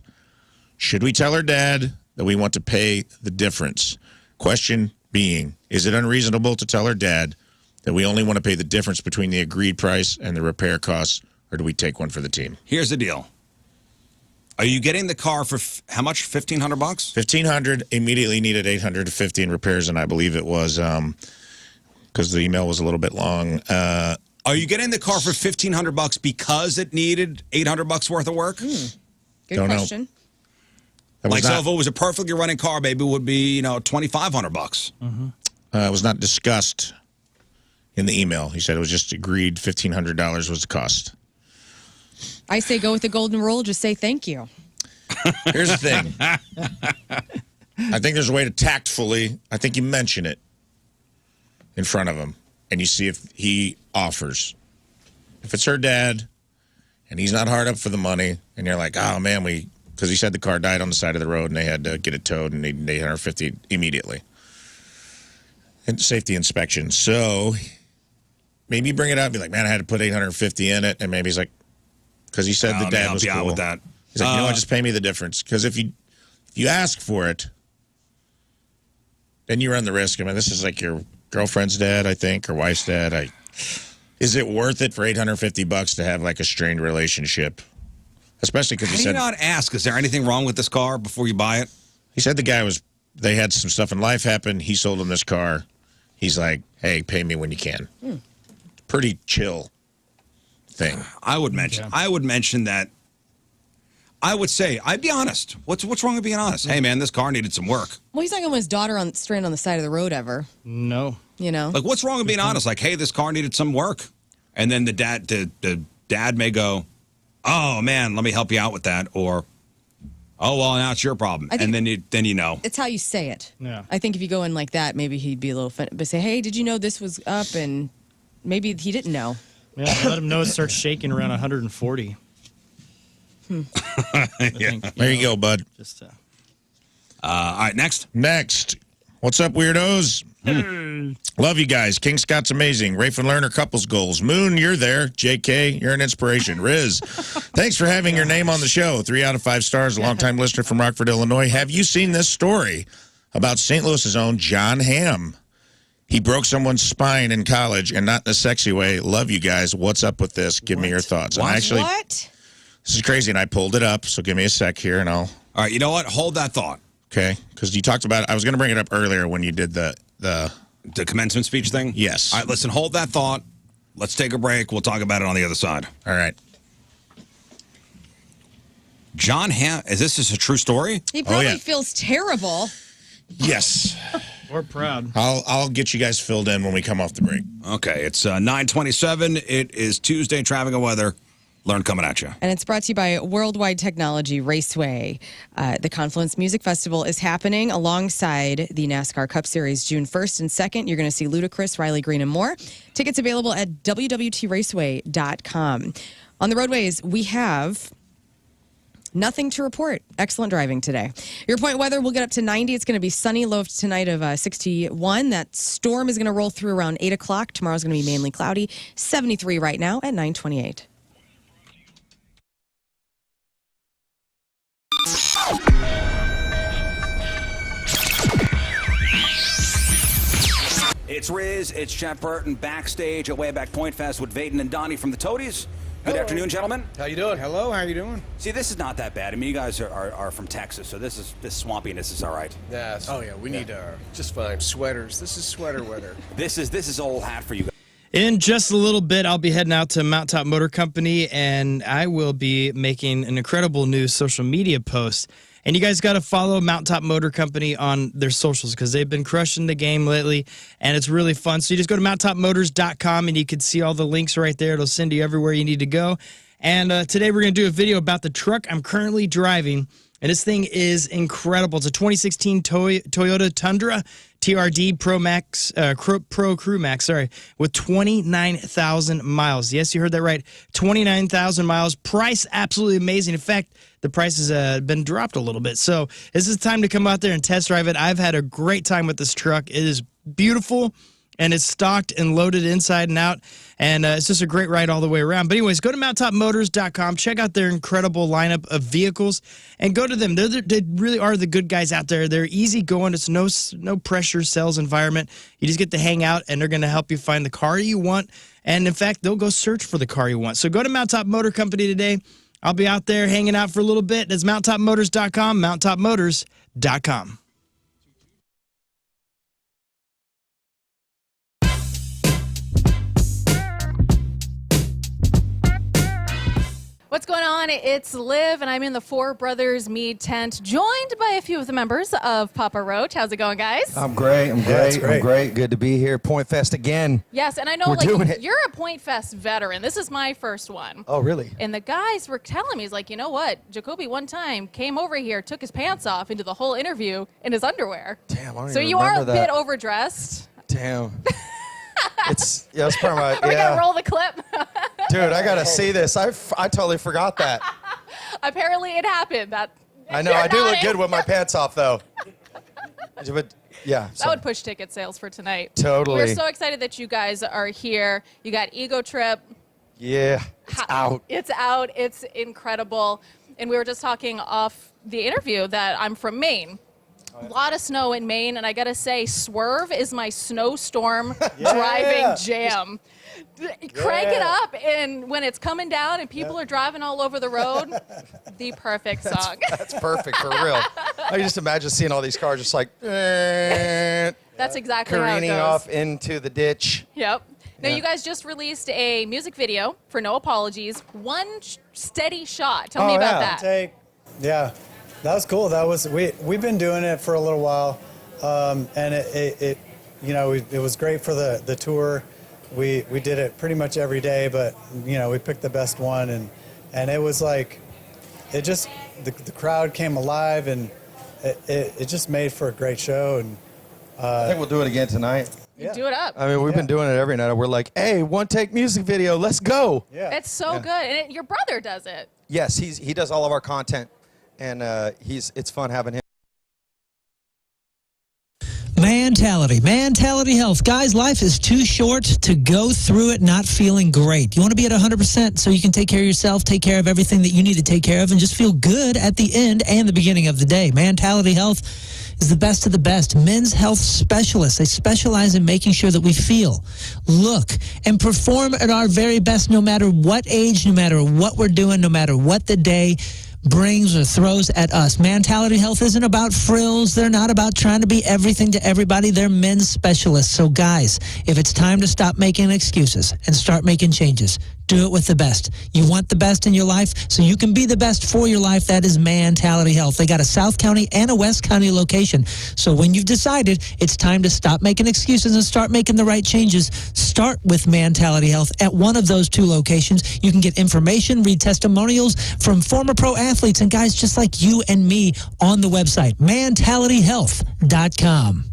S9: Should we tell her dad that we want to pay the difference? Question being, is it unreasonable to tell her dad that we only want to pay the difference between the agreed price and the repair costs, or do we take one for the team?
S6: Here's the deal. Are you getting the car for how much? $1,500?
S9: $1,500. Immediately needed $850 in repairs, and I believe it was because the email was a little bit long.
S6: Are you getting the car for $1,500 because it needed $800 worth of work?
S7: Good
S9: Don't know.
S7: question.
S9: That was
S6: So
S9: not-
S6: if it was a perfectly running car, maybe it would be $2,500.
S9: it was not discussed in the email. He said it was just agreed $1,500 was the cost.
S7: I say go with the golden rule. Just say thank you.
S9: Here's the thing. I think there's a way to tactfully, I think you mention it in front of him, and you see if he offers. If it's her dad, and he's not hard up for the money, and you're like, oh, man, because he said the car died on the side of the road, and they had to get it towed, and they needed $850 immediately. And safety inspection. So maybe bring it up, be like, man, I had to put $850 in it, and maybe he's like, because he said the dad was
S6: help you
S9: cool.
S6: out with that.
S9: He's like, you know what, just pay me the difference. Because if you ask for it, then you run the risk. I mean, this is like your girlfriend's dad, I think, or wife's dad. Is it worth it for $850 to have like a strained relationship? Especially because he
S6: How do
S9: said,
S6: you not ask, is there anything wrong with this car before you buy it?
S9: he said the guy they had some stuff in life happen. He sold him this car. He's like, hey, pay me when you can. Pretty chill thing.
S6: I would mention that. I would say, I'd be honest. What's wrong with being honest? Hey, man, this car needed some work.
S7: Well, he's not going to want his daughter stranded on the side of the road ever.
S8: No.
S7: You know?
S6: Like, what's wrong with being honest? Like, hey, this car needed some work. And then the dad may go, oh, man, let me help you out with that. Or, oh, well, now it's your problem. And then you know.
S7: It's how you say it.
S8: Yeah.
S7: I think if you go in like that, maybe he'd be a little offended. But say, hey, did you know this was up? And maybe he didn't know.
S8: Yeah, let him know it starts shaking around 140.
S9: There you go, bud.
S8: Just
S6: all right, next.
S9: Next. What's up, weirdos? Love you guys. King Scott's amazing. Rafe and Lern are couples goals. Moon, you're there. JK, you're an inspiration. Rizz, thanks for having your name on the show. 3 out of 5 stars. A longtime listener from Rockford, Illinois. Have you seen this story about St. Louis's own John Hamm? He broke someone's spine in college, and not in a sexy way. Love you guys. What's up with this? Give me your thoughts.
S5: What?
S9: Actually,
S7: What?
S9: this is crazy, and I pulled it up, so give me a sec here, and I'll...
S6: All right, you know what? Hold that thought.
S9: Okay, because you talked about it. I was going to bring it up earlier when you did the
S6: commencement speech thing?
S9: Yes.
S6: All right, listen, hold that thought. Let's take a break. We'll talk about it on the other side.
S9: All right.
S6: John Hamm, is this a true story?
S7: He probably
S9: yeah.
S7: feels terrible.
S9: Yes.
S8: We're proud.
S9: I'll get you guys filled in when we come off the break.
S6: Okay, it's 9:27. It is Tuesday, traffic and weather. Lern coming at you.
S7: And it's brought to you by Worldwide Technology Raceway. The Confluence Music Festival is happening alongside the NASCAR Cup Series June 1st and 2nd. You're going to see Ludacris, Riley Green, and more. Tickets available at www.raceway.com. On the roadways, we have nothing to report. Excellent driving today. Your point weather will get up to 90. It's going to be sunny, low tonight of 61. That storm is going to roll through around 8 o'clock. Tomorrow's going to be mainly cloudy. 73 right now at 9:28.
S12: It's Rizz, it's Jeff Burton backstage at Wayback Point Fest with Vaden and Donnie from the Toadies. Good afternoon, gentlemen.
S13: How you doing? Hello, how you doing?
S12: See, this is not that bad. I mean, you guys are from Texas, so this swampiness is all right.
S15: Yes.
S13: Oh, yeah, we need
S15: Just fine.
S13: sweaters. This is sweater weather.
S12: This is old hat for you guys.
S8: In just a little bit, I'll be heading out to Mountaintop Motor Company, and I will be making an incredible new social media post. And you guys got to follow Mountaintop Motor Company on their socials because they've been crushing the game lately, and it's really fun. So you just go to mountaintopmotors.com, and you can see all the links right there. It'll send you everywhere you need to go. And today we're going to do a video about the truck I'm currently driving, and this thing is incredible. It's a 2016 Toyota Tundra TRD Pro Max, Pro Crew Max, sorry, with 29,000 miles. Yes, you heard that right. 29,000 miles. Price absolutely amazing. In fact, the price has been dropped a little bit. So this is time to come out there and test drive it. I've had a great time with this truck. It is beautiful, and it's stocked and loaded inside and out, and it's just a great ride all the way around. But anyways, go to mountaintopmotors.com, check out their incredible lineup of vehicles, and go to them. They really are the good guys out there. They're easy going. It's no pressure sales environment. You just get to hang out, and they're going to help you find the car you want, and in fact, they'll go search for the car you want. So go to Mountaintop Motor Company today. I'll be out there hanging out for a little bit. That's mountaintopmotors.com, mountaintopmotors.com.
S14: What's going on? It's Liv, and I'm in the Four Brothers Mead tent, joined by a few of the members of Papa Roach. How's it going, guys? I'm great. I'm great.
S13: great.
S14: I'm great. Good to be here. Point Fest again. Yes, and I know We're doing like it. you're a Point Fest veteran. This is my first one. Oh, really? And the guys were telling me, he's like, you know what? Jacoby one time came over here, took his pants off into the whole interview in his underwear. Damn, I don't So even you are a remember that. bit overdressed. Damn. It's part of my. Are we gonna roll the clip? Dude, I gotta see this. I totally forgot that. Apparently, it happened. I know. I do look good with my pants off, though. But yeah. That would push ticket sales for tonight. Totally. We're so excited that you guys are here. You got Ego Trip. Yeah. It's out. It's out. It's incredible. And we were just talking off the interview that I'm from Maine. A lot of snow in Maine, and I gotta say, Swerve is my snowstorm driving jam. Crank it up, and when it's coming down and people are driving all over the road, the perfect song. That's perfect for real. I can just imagine seeing all these cars just like That's exactly how it careening goes. off into the ditch. Yep. Now, you guys just released a music video for No Apologies. One steady shot. Tell me about that.
S16: Take. Yeah, that was cool. That was we've been doing it for a little while, and it was great for the tour. We did it pretty much every day, but we picked the best one, and it was like it just the crowd came alive, and it just made for a great show. And I think we'll do it again tonight.
S14: Do it up.
S16: I mean, we've been doing it every night. We're like, hey, one take music video, let's go. Yeah.
S14: It's so good. And your brother does it.
S16: Yes, he does all of our content, and it's fun having him. Mentality health. Guys, life is too short to go through it not feeling great. You want to be at 100% so you can take care of yourself, take care of everything that you need to take care of, and just feel good at the end and the beginning of the day. Mentality health is the best of the best. Men's health specialists. They specialize in making sure that we feel, look, and perform at our very best no matter what age, no matter what we're doing, no matter what the day brings or throws at us. Mentality health isn't about frills. They're not about trying to be everything to everybody. They're men's specialists. So guys, if it's time to stop making excuses and start making changes, do it with the best. You want the best in your life, so you can be the best for your life. That is Mentality Health. They got a South County and a West County location. So when you've decided it's time to stop making excuses and start making the right changes, start with Mentality Health at one of those two locations. You can get information, read testimonials from former pro athletes and guys just like you and me on the website, mentalityhealth.com.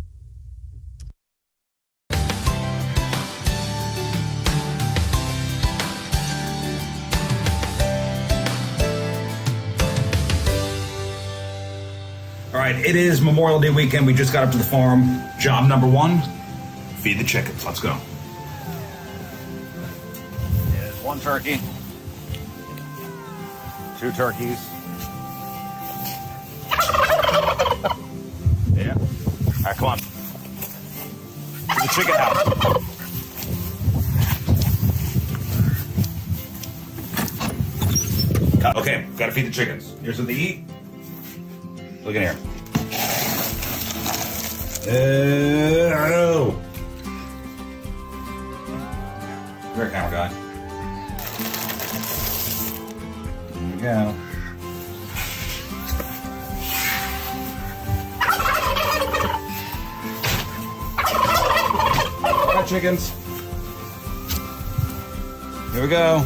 S14: All right, it is Memorial Day weekend. We just got up to the farm. Job number one, feed the chickens. Let's go.
S12: There's one turkey. 2 turkeys. Yeah. All right, come on. To the chicken house.
S14: Okay, gotta feed the chickens. Here's what they eat. Look in here. Oh. Come here, camera guy. Here we go. All right, chickens. Here we go.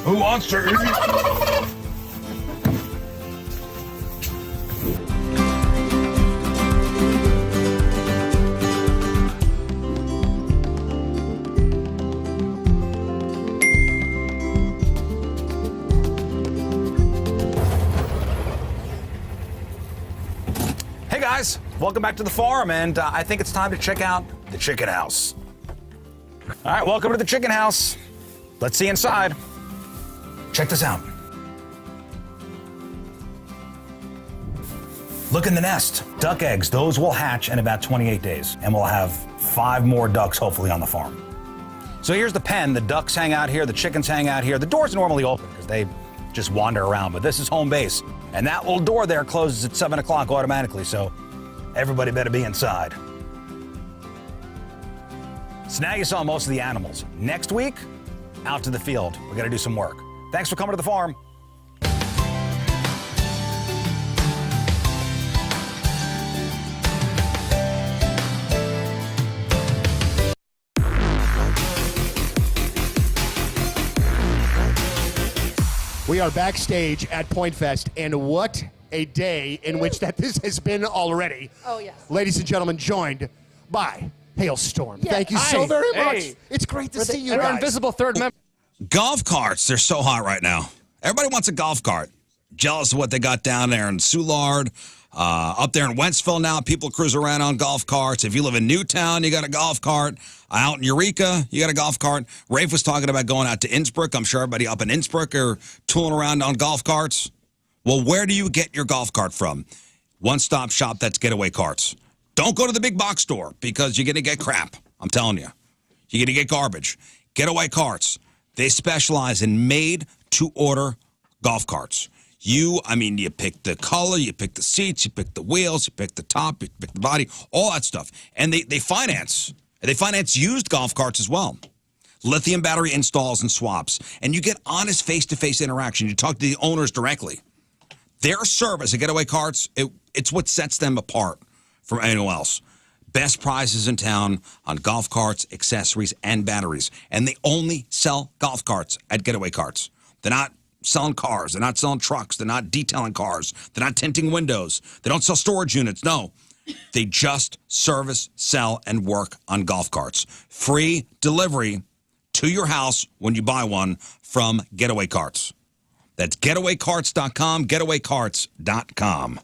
S14: Who wants to eat?
S12: Guys, welcome back to the farm, and I think it's time to check out the chicken house. All right, welcome to the chicken house. Let's see inside. Check this out. Look in the nest. Duck eggs, those will hatch in about 28 days, and we'll have 5 more ducks hopefully on the farm. So here's the pen. The ducks hang out here, the chickens hang out here. The door's normally open because they just wander around, but this is home base. And that little door there closes at 7 o'clock automatically, so everybody better be inside. So now you saw most of the animals. Next week, out to the field. We're gonna do some work. Thanks for coming to the farm.
S1: We are backstage at Point Fest, and what a day in which this has been already.
S14: Oh, yes.
S1: Ladies and gentlemen, joined by Hailstorm.
S14: Yeah.
S1: Thank you so very much. It's great to see you guys.
S19: Our invisible third member.
S6: Golf carts, they're so hot right now. Everybody wants a golf cart. Jealous of what they got down there in Soulard. Up there in Wentzville now, people cruise around on golf carts. If you live in Newtown, you got a golf cart. Out in Eureka, you got a golf cart. Rafe was talking about going out to Innsbruck. I'm sure everybody up in Innsbruck are tooling around on golf carts. Well, where do you get your golf cart from? One-stop shop, that's Getaway Carts. Don't go to the big box store because you're going to get crap. I'm telling you. You're going to get garbage. Getaway Carts. They specialize in made-to-order golf carts. You pick the color, you pick the seats, you pick the wheels, you pick the top, you pick the body, all that stuff. And they finance. They finance used golf carts as well. Lithium battery installs and swaps. And you get honest face-to-face interaction. You talk to the owners directly. Their service at Getaway Carts, it's what sets them apart from anyone else. Best prices in town on golf carts, accessories, and batteries. And they only sell golf carts at Getaway Carts. They're not selling cars. They're not selling trucks. They're not detailing cars. They're not tinting windows. They don't sell storage units. No. They just service, sell, and work on golf carts. Free delivery to your house when you buy one from Getaway Carts. That's getawaycarts.com, getawaycarts.com.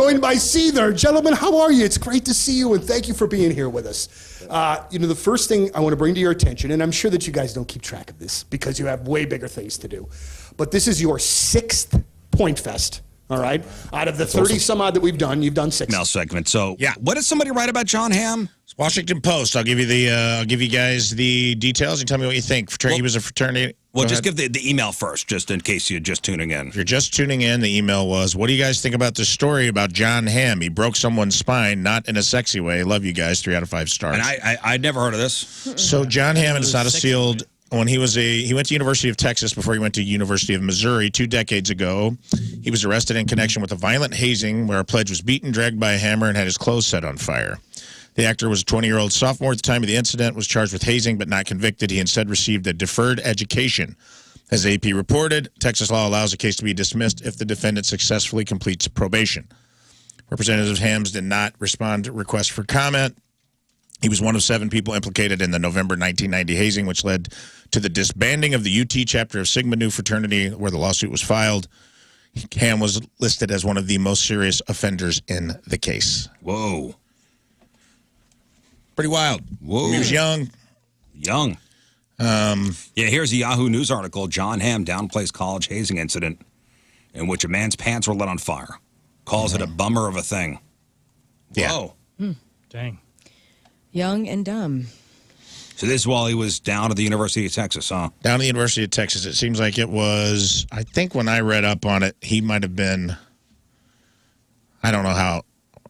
S1: joined by Seether. Gentlemen, how are you? It's great to see you, and thank you for being here with us. The first thing I want to bring to your attention, and I'm sure that you guys don't keep track of this because you have way bigger things to do, but this is your 6th Point Fest. All right. Out of the 30 some odd that we've done, you've done 6.
S6: Email segment. So, yeah, what did somebody write about John Hamm?
S9: Washington Post. I'll give you guys the details and tell me what you think. He was a fraternity.
S6: Well, just give the email first, just in case you're just tuning in.
S9: If you're just tuning in, the email was, what do you guys think about this story about John Hamm? He broke someone's spine, not in a sexy way. Love you guys. 3 out of 5 stars.
S6: And I'd never heard of this.
S9: So John Hamm is not a sealed. When he went to University of Texas before he went to University of Missouri 2 decades ago. He was arrested in connection with a violent hazing where a pledge was beaten, dragged by a hammer, and had his clothes set on fire. The actor was a 20-year-old sophomore at the time of the incident, was charged with hazing but not convicted. He instead received a deferred education. As AP reported, Texas law allows a case to be dismissed if the defendant successfully completes probation. Representative Hams did not respond to requests for comment. He was one of 7 people implicated in the November 1990 hazing, which led to the disbanding of the UT chapter of Sigma Nu fraternity, where the lawsuit was filed. Hamm was listed as one of the most serious offenders in the case.
S6: Whoa.
S9: Pretty wild.
S6: Whoa.
S9: He was young.
S6: Young. Here's a Yahoo News article. John Hamm downplays college hazing incident in which a man's pants were lit on fire. Calls it a bummer of a thing.
S9: Yeah.
S6: Whoa.
S8: Dang.
S7: Young and dumb.
S6: So this is while he was down at the University of Texas, huh?
S9: Down at the University of Texas. It seems like it was, I think when I read up on it, he might have been, I don't know how,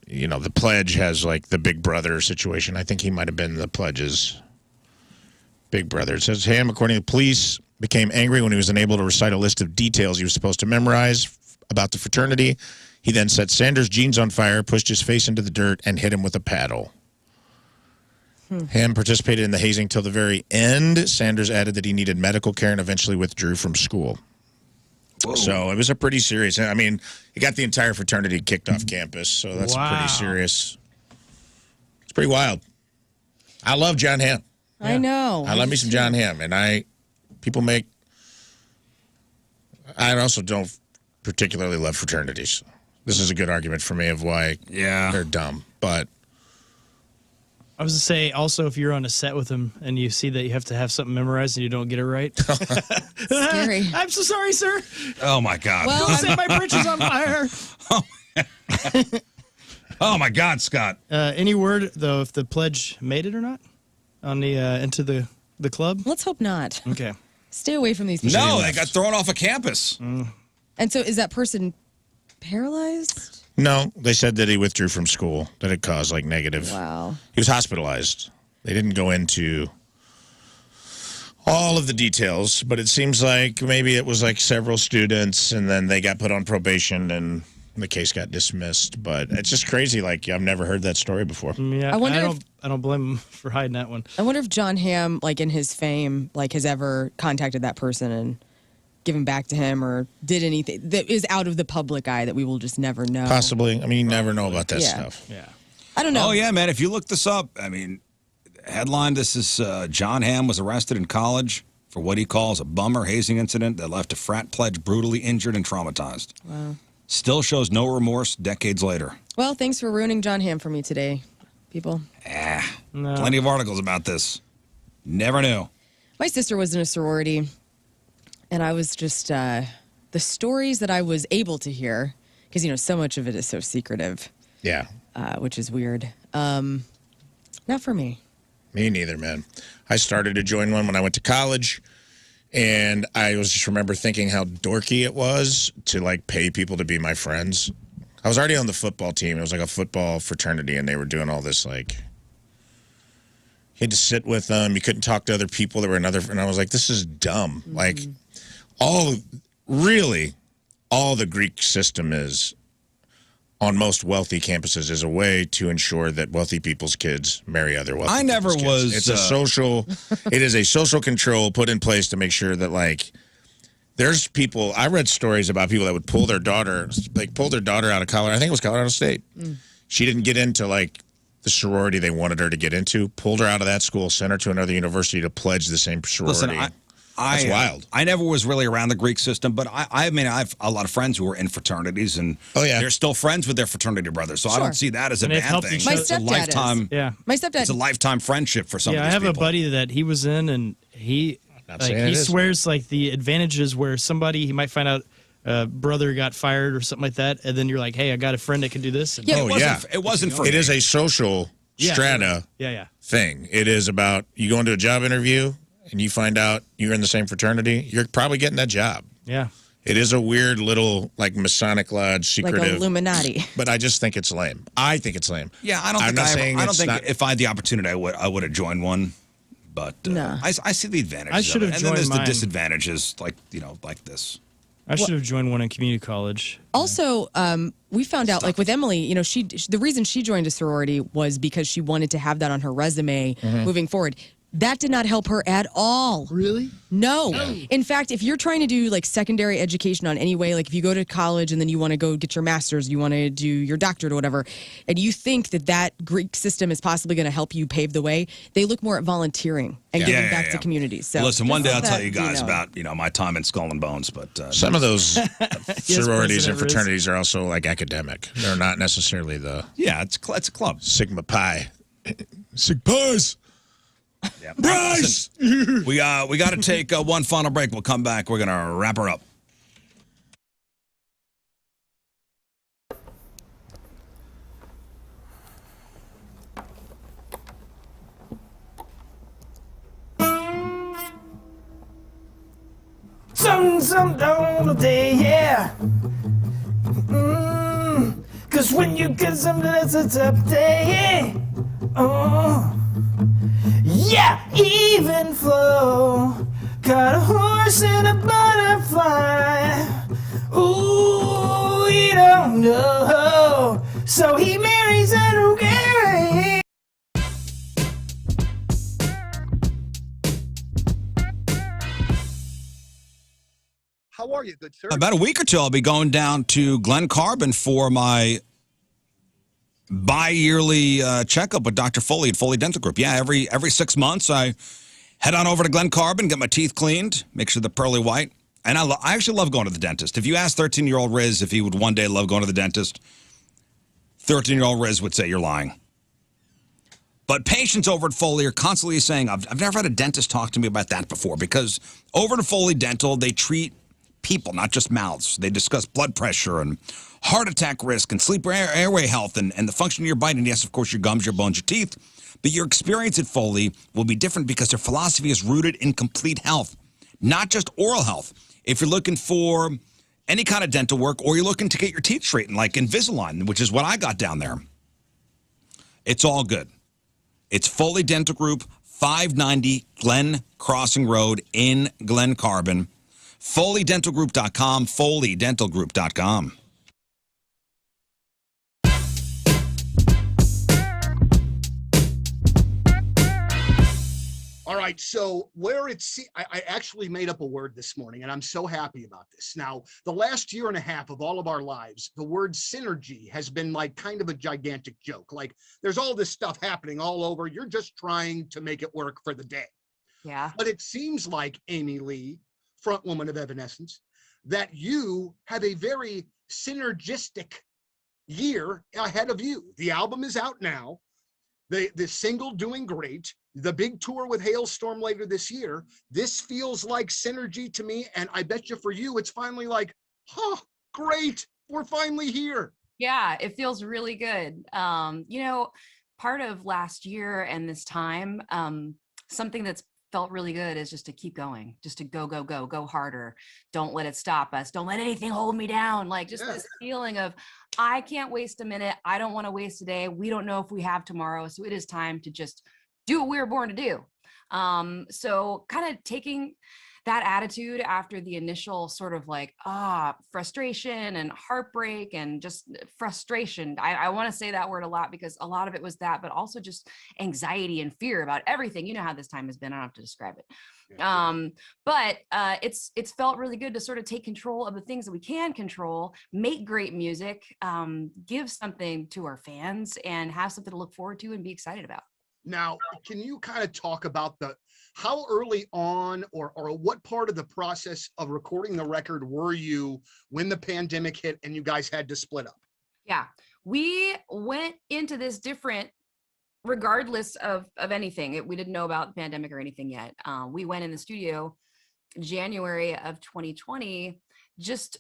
S9: the pledge has like the big brother situation. I think he might have been the pledge's big brother. It says Hamm, according to police, became angry when he was unable to recite a list of details he was supposed to memorize about the fraternity. He then set Sanders' jeans on fire, pushed his face into the dirt, and hit him with a paddle. Hamm participated in the hazing till the very end. Sanders added that he needed medical care and eventually withdrew from school. Whoa. So it was a pretty serious. I mean, he got the entire fraternity kicked off campus, so that's pretty serious. It's pretty wild. I love John Hamm.
S7: I know.
S9: I love me some John Hamm, and I also don't particularly love fraternities. This is a good argument for me of why they're dumb, but.
S8: I was to say, also, if you're on a set with him and you see that you have to have something memorized and you don't get it right.
S7: Scary.
S8: I'm so sorry, sir.
S6: Oh, my God.
S7: Well,
S8: Don't set my britches on fire.
S6: Oh, my God, Scott.
S8: Any word, though, if the pledge made it or not on the into the club?
S7: Let's hope not.
S8: Okay.
S7: Stay away from these people.
S6: No, they got thrown off a campus.
S7: And so is that person paralyzed?
S9: No, they said that he withdrew from school, that it caused like negative.
S7: Wow.
S9: He was hospitalized. They didn't go into all of the details, but it seems like maybe it was like several students and then they got put on probation and the case got dismissed. But it's just crazy. Like, I've never heard that story before.
S8: Yeah, I don't blame him for hiding that one.
S7: I wonder if John Hamm, like in his fame, like has ever contacted that person and given back to him or did anything that is out of the public eye that we will just never know.
S9: Possibly. I mean, you never know about that stuff.
S8: Yeah.
S7: I don't know.
S6: Oh, yeah, man. If you look this up, I mean, headline, this is John Hamm was arrested in college for what he calls a bummer hazing incident that left a frat pledge brutally injured and traumatized.
S7: Wow.
S6: Still shows no remorse decades later.
S7: Well, thanks for ruining John Hamm for me today, people.
S6: Plenty of articles about this. Never knew.
S7: My sister was in a sorority. And I was just, the stories that I was able to hear, because, so much of it is so secretive.
S9: Yeah.
S7: Which is weird. Not for me.
S9: Me neither, man. I started to join one when I went to college, and I just remember thinking how dorky it was to, like, pay people to be my friends. I was already on the football team. It was like a football fraternity, and they were doing all this, like, you had to sit with them. You couldn't talk to other people. There were and I was like, this is dumb. Mm-hmm. Like, all the Greek system is on most wealthy campuses is a way to ensure that wealthy people's kids marry other wealthy
S6: I never
S9: people's
S6: was.
S9: kids. It is a social control put in place to make sure that, like, there's people. I read stories about people that would pull their daughter out of college. I think it was Colorado State. She didn't get into, like, the sorority they wanted her to get into. Pulled her out of that school, sent her to another university to pledge the same sorority.
S6: Listen,
S9: That's wild.
S6: I never was really around the Greek system, but I mean, I have a lot of friends who are in fraternities, and they're still friends with their fraternity brothers. So I don't see that as a bad thing.
S8: My
S6: It's a
S8: stepdad
S6: lifetime.
S8: is. Yeah.
S7: My stepdad.
S6: It's a lifetime friendship for some of
S8: I
S6: these
S8: have
S6: people.
S8: a buddy that he was in, and he swears like the advantages where somebody he might find out brother got fired or something like that, and then you're like, hey, I got a friend that can do this. And
S6: it wasn't for
S9: It
S6: me.
S9: is a social strata thing. It is about you go into a job interview and you find out you're in the same fraternity, you're probably getting that job.
S8: Yeah.
S9: It is a weird little like Masonic lodge secretive.
S7: Like Illuminati.
S9: But I just think it's lame. I think it's lame.
S6: Yeah, I don't think if I had the opportunity I would have joined one. But I see the advantages.
S8: I should have
S6: of it.
S8: joined
S6: And then there's
S8: mine.
S6: the disadvantages, like like this.
S8: I should have joined one in community college.
S7: Also, we found out, like with Emily, you know, the reason she joined a sorority was because she wanted to have that on her resume moving forward. That did not help her at all.
S1: Really?
S7: No. In fact, if you're trying to do like secondary education on any way, like if you go to college and then you want to go get your master's, you want to do your doctorate or whatever, and you think that Greek system is possibly going to help you pave the way, they look more at volunteering and giving back to communities. So
S6: listen, one day I'll
S7: just
S6: tell you
S7: that,
S6: guys about my time in Skull and Bones, but
S9: some of those sororities and
S8: President Rizz.
S9: fraternities are also like academic. They're not necessarily the
S6: it's a club.
S9: Sigma Pi. Sig Pi's.
S6: Yeah.
S9: Bryce!
S6: Listen, we got to take one final break. We'll come back. We're gonna wrap her up.
S11: Some don't day, yeah. Cause when you get something that's a tough day, oh. Yeah, even flow. Got a horse and a butterfly. Ooh, you don't know. So he marries an okay.
S1: How are you, good sir?
S6: About a week or two, I'll be going down to Glen Carbon for my bi-yearly checkup with Dr. Foley at Foley Dental Group. Yeah, every 6 months, I head on over to Glen Carbon, get my teeth cleaned, make sure they're pearly white. And I actually love going to the dentist. If you ask 13-year-old Rizz if he would one day love going to the dentist, 13-year-old Rizz would say you're lying. But patients over at Foley are constantly saying, I've never had a dentist talk to me about that before, because over at Foley Dental, they treat people, not just mouths. They discuss blood pressure and heart attack risk and sleep airway health and the function of your bite. And yes, of course, your gums, your bones, your teeth. But your experience at Foley will be different because their philosophy is rooted in complete health, not just oral health. If you're looking for any kind of dental work or you're looking to get your teeth straightened, like Invisalign, which is what I got down there, it's all good. It's Foley Dental Group, 590 Glen Crossing Road in Glen Carbon. FoleyDentalGroup.com, FoleyDentalGroup.com.
S1: All right, so where it's, I actually made up a word this morning, and I'm so happy about this. Now, the last year and a half of all of our lives, the word synergy has been like kind of a gigantic joke. Like, there's all this stuff happening all over. You're just trying to make it work for the day.
S16: Yeah.
S1: But it seems like, Amy Lee, front woman of Evanescence, that you have a very synergistic year ahead of you. The album is out now. The single doing great. The big tour with Hailstorm later this year. This feels like synergy to me, and I bet you for you, it's finally like, great, we're finally here.
S16: Yeah, it feels really good. You know, part of last year and this time, something that's felt really good is just to keep going, just to go harder. Don't let it stop us. Don't let anything hold me down. Like just this feeling of, I can't waste a minute. I don't want to waste a day. We don't know if we have tomorrow. So it is time to just do what we were born to do. So kind of taking that attitude after the initial sort of like, frustration and heartbreak and just frustration. I want to say that word a lot because a lot of it was that, but also just anxiety and fear about everything. You know how this time has been. I don't have to describe it. But it's felt really good to sort of take control of the things that we can control, make great music, give something to our fans and have something to look forward to and be excited about.
S1: Now, can you kind of talk about how early on or what part of the process of recording the record were you when the pandemic hit and you guys had to split up?
S16: Yeah, we went into this different regardless of anything. We didn't know about the pandemic or anything yet. We went in the studio January of 2020 just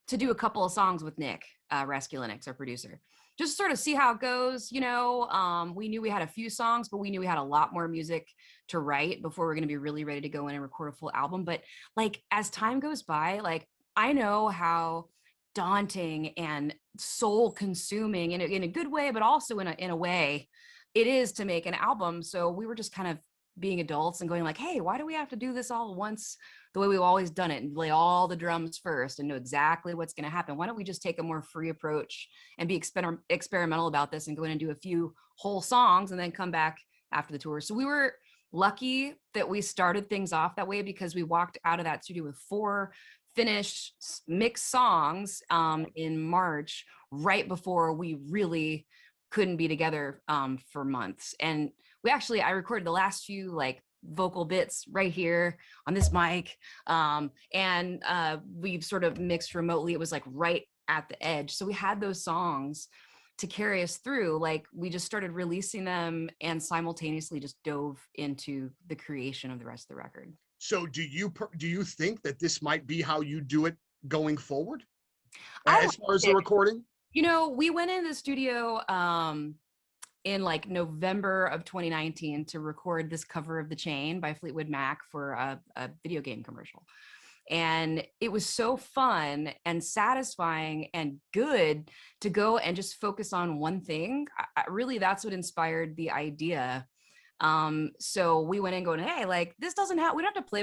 S16: to do a couple of songs with Nick Raskulinix, our producer, just sort of see how it goes. You know, we knew we had a few songs, but we knew we had a lot more music to write before we're going to be really ready to go in and record a full album. But like, as time goes by, like, I know how daunting and soul consuming in a good way, but also in a way it is to make an album. So we were just kind of being adults and going like, hey, why do we have to do this all at once the way we've always done it and lay all the drums first and know exactly what's going to happen? Why don't we just take a more free approach and be experimental about this and go in and do a few whole songs and then come back after the tour? So we were lucky that we started things off that way, because we walked out of that studio with 4 finished mixed songs in March, right before we really couldn't be together for months. And I recorded the last few like vocal bits right here on this mic. And we've sort of mixed remotely. It was like right at the edge. So we had those songs to carry us through. Like, we just started releasing them and simultaneously just dove into the creation of the rest of the record.
S1: So do you think that this might be how you do it going forward as far as the recording?
S16: You know, we went in the studio in like November of 2019 to record this cover of The Chain by Fleetwood Mac for a video game commercial. And it was so fun and satisfying and good to go and just focus on one thing. Really, that's what inspired the idea. So we went in going, hey, like, this doesn't have, we don't have to play.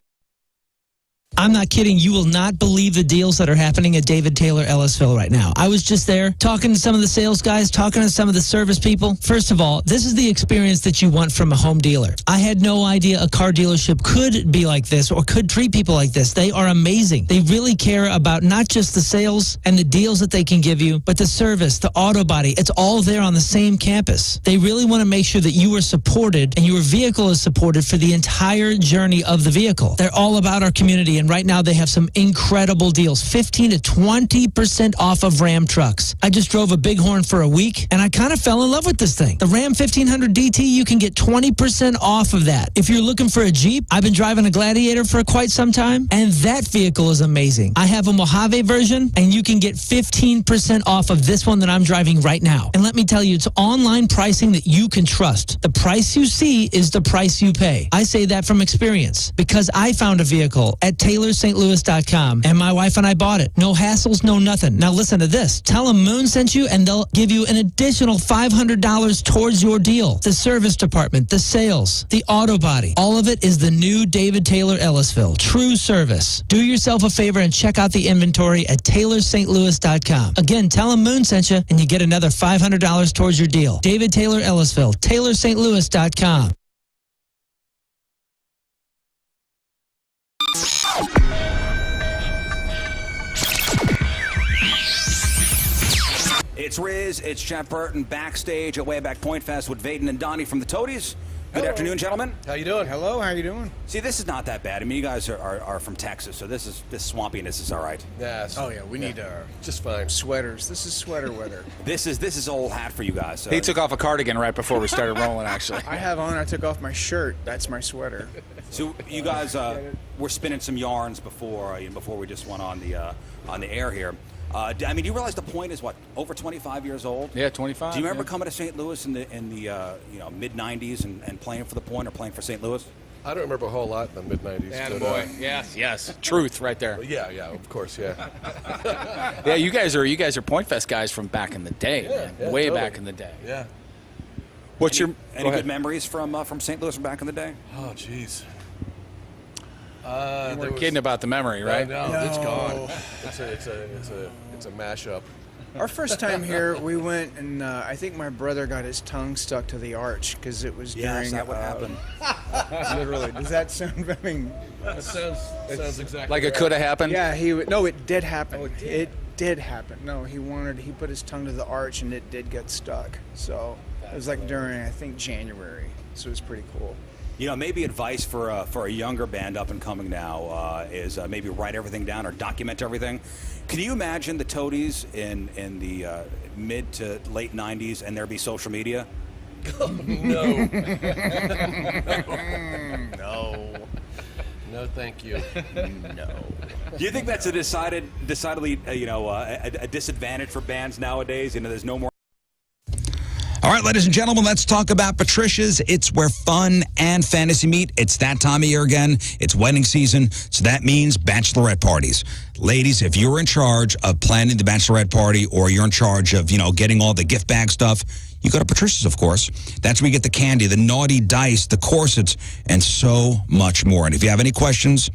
S16: I'm not kidding. You will not believe the deals that are happening at David Taylor Ellisville right now. I was just there talking to some of the sales guys, talking to some of the service people. First of all, this is the experience that you want from a home dealer. I had no idea a car dealership could be like this or could treat people like this. They are amazing. They really care about not just the sales and the deals that they can give you, but the service, the auto body. It's all there on the same campus. They really want to make sure that you are supported and your vehicle is supported for the entire journey of the vehicle. They're all about our community, and right now they have some incredible deals, 15 to 20% off of Ram trucks. I just drove a Bighorn for a week and I kind of fell in love with this thing. The Ram 1500 DT, you can get 20% off of that. If you're looking for a Jeep, I've been driving a Gladiator for quite some time, and that vehicle is amazing. I have a Mojave version, and you can get 15% off of this one that I'm driving right now. And let me tell you, it's online pricing that you can trust. The price you see is the price you pay. I say that from experience because I found a vehicle at TaylorSt.Louis.com, and my wife and I bought it. No hassles, no nothing. Now listen to this. Tell them Moon sent you, and they'll give you an additional $500 towards your deal. The service department, the sales, the auto body, all of it is the new David Taylor Ellisville. True service. Do yourself a favor and check out the inventory at TaylorSt.Louis.com. Again, tell them Moon sent you, and you get another $500 towards your deal. David Taylor Ellisville, TaylorSt.Louis.com.
S12: It's Rizz, it's Jeff Burton backstage at Wayback Point Fest with Vaden and Donnie from the Toadies. Good afternoon, gentlemen.
S13: How you doing? Hello, how you doing?
S12: See, this is not that bad. I mean, you guys are from Texas, so this swampiness is all right.
S15: Yeah.
S13: Oh yeah, we need
S15: just fine.
S13: sweaters. This is sweater weather.
S12: This is old hat for you guys. So.
S14: He took off a cardigan right before we started rolling, actually.
S13: I took off my shirt. That's my sweater.
S12: So you guys were spinning some yarns before we just went on the air here. I mean, do you realize the Point is what, over 25 years old?
S14: Yeah, 25.
S12: Do you remember coming to St. Louis in the mid 90s and playing for the Point or playing for St. Louis?
S15: I don't remember a whole lot in the mid 90s.
S14: Yeah, boy. Yes. Truth right there.
S15: Yeah, of course, yeah.
S14: Yeah, you guys are Point Fest guys from back in the day, man. Way
S15: totally.
S14: back in the day.
S15: Yeah.
S14: What's
S12: any
S14: go
S12: good
S14: ahead.
S12: memories from St. Louis from back in the day?
S15: Oh, jeez.
S14: We're kidding about the memory, right?
S15: No, it's gone. It's a mashup.
S13: Our first time here, we went and I think my brother got his tongue stuck to the arch because it was during.
S12: Yes, that would happen.
S13: Literally, does that sound? I mean,
S15: That sounds exactly
S14: Like it
S15: right.
S14: could have happened?
S13: yeah, no, it did happen. It did happen. No, he put his tongue to the arch and it did get stuck. So it was like during, I think, January. So it was pretty cool.
S12: You know, maybe advice for a younger band up and coming now is maybe write everything down or document everything. Can you imagine the Toadies in the mid to late 90s and there be social media?
S4: No.
S14: No.
S4: No, thank you.
S14: No.
S12: Do you think that's a decidedly a disadvantage for bands nowadays? You know, there's no more.
S6: All right, ladies and gentlemen, let's talk about Patricia's. It's where fun and fantasy meet. It's that time of year again. It's wedding season, so that means bachelorette parties. Ladies, if you're in charge of planning the bachelorette party or you're in charge of, getting all the gift bag stuff, you go to Patricia's, of course. That's where you get the candy, the naughty dice, the corsets, and so much more. And if you have any questions,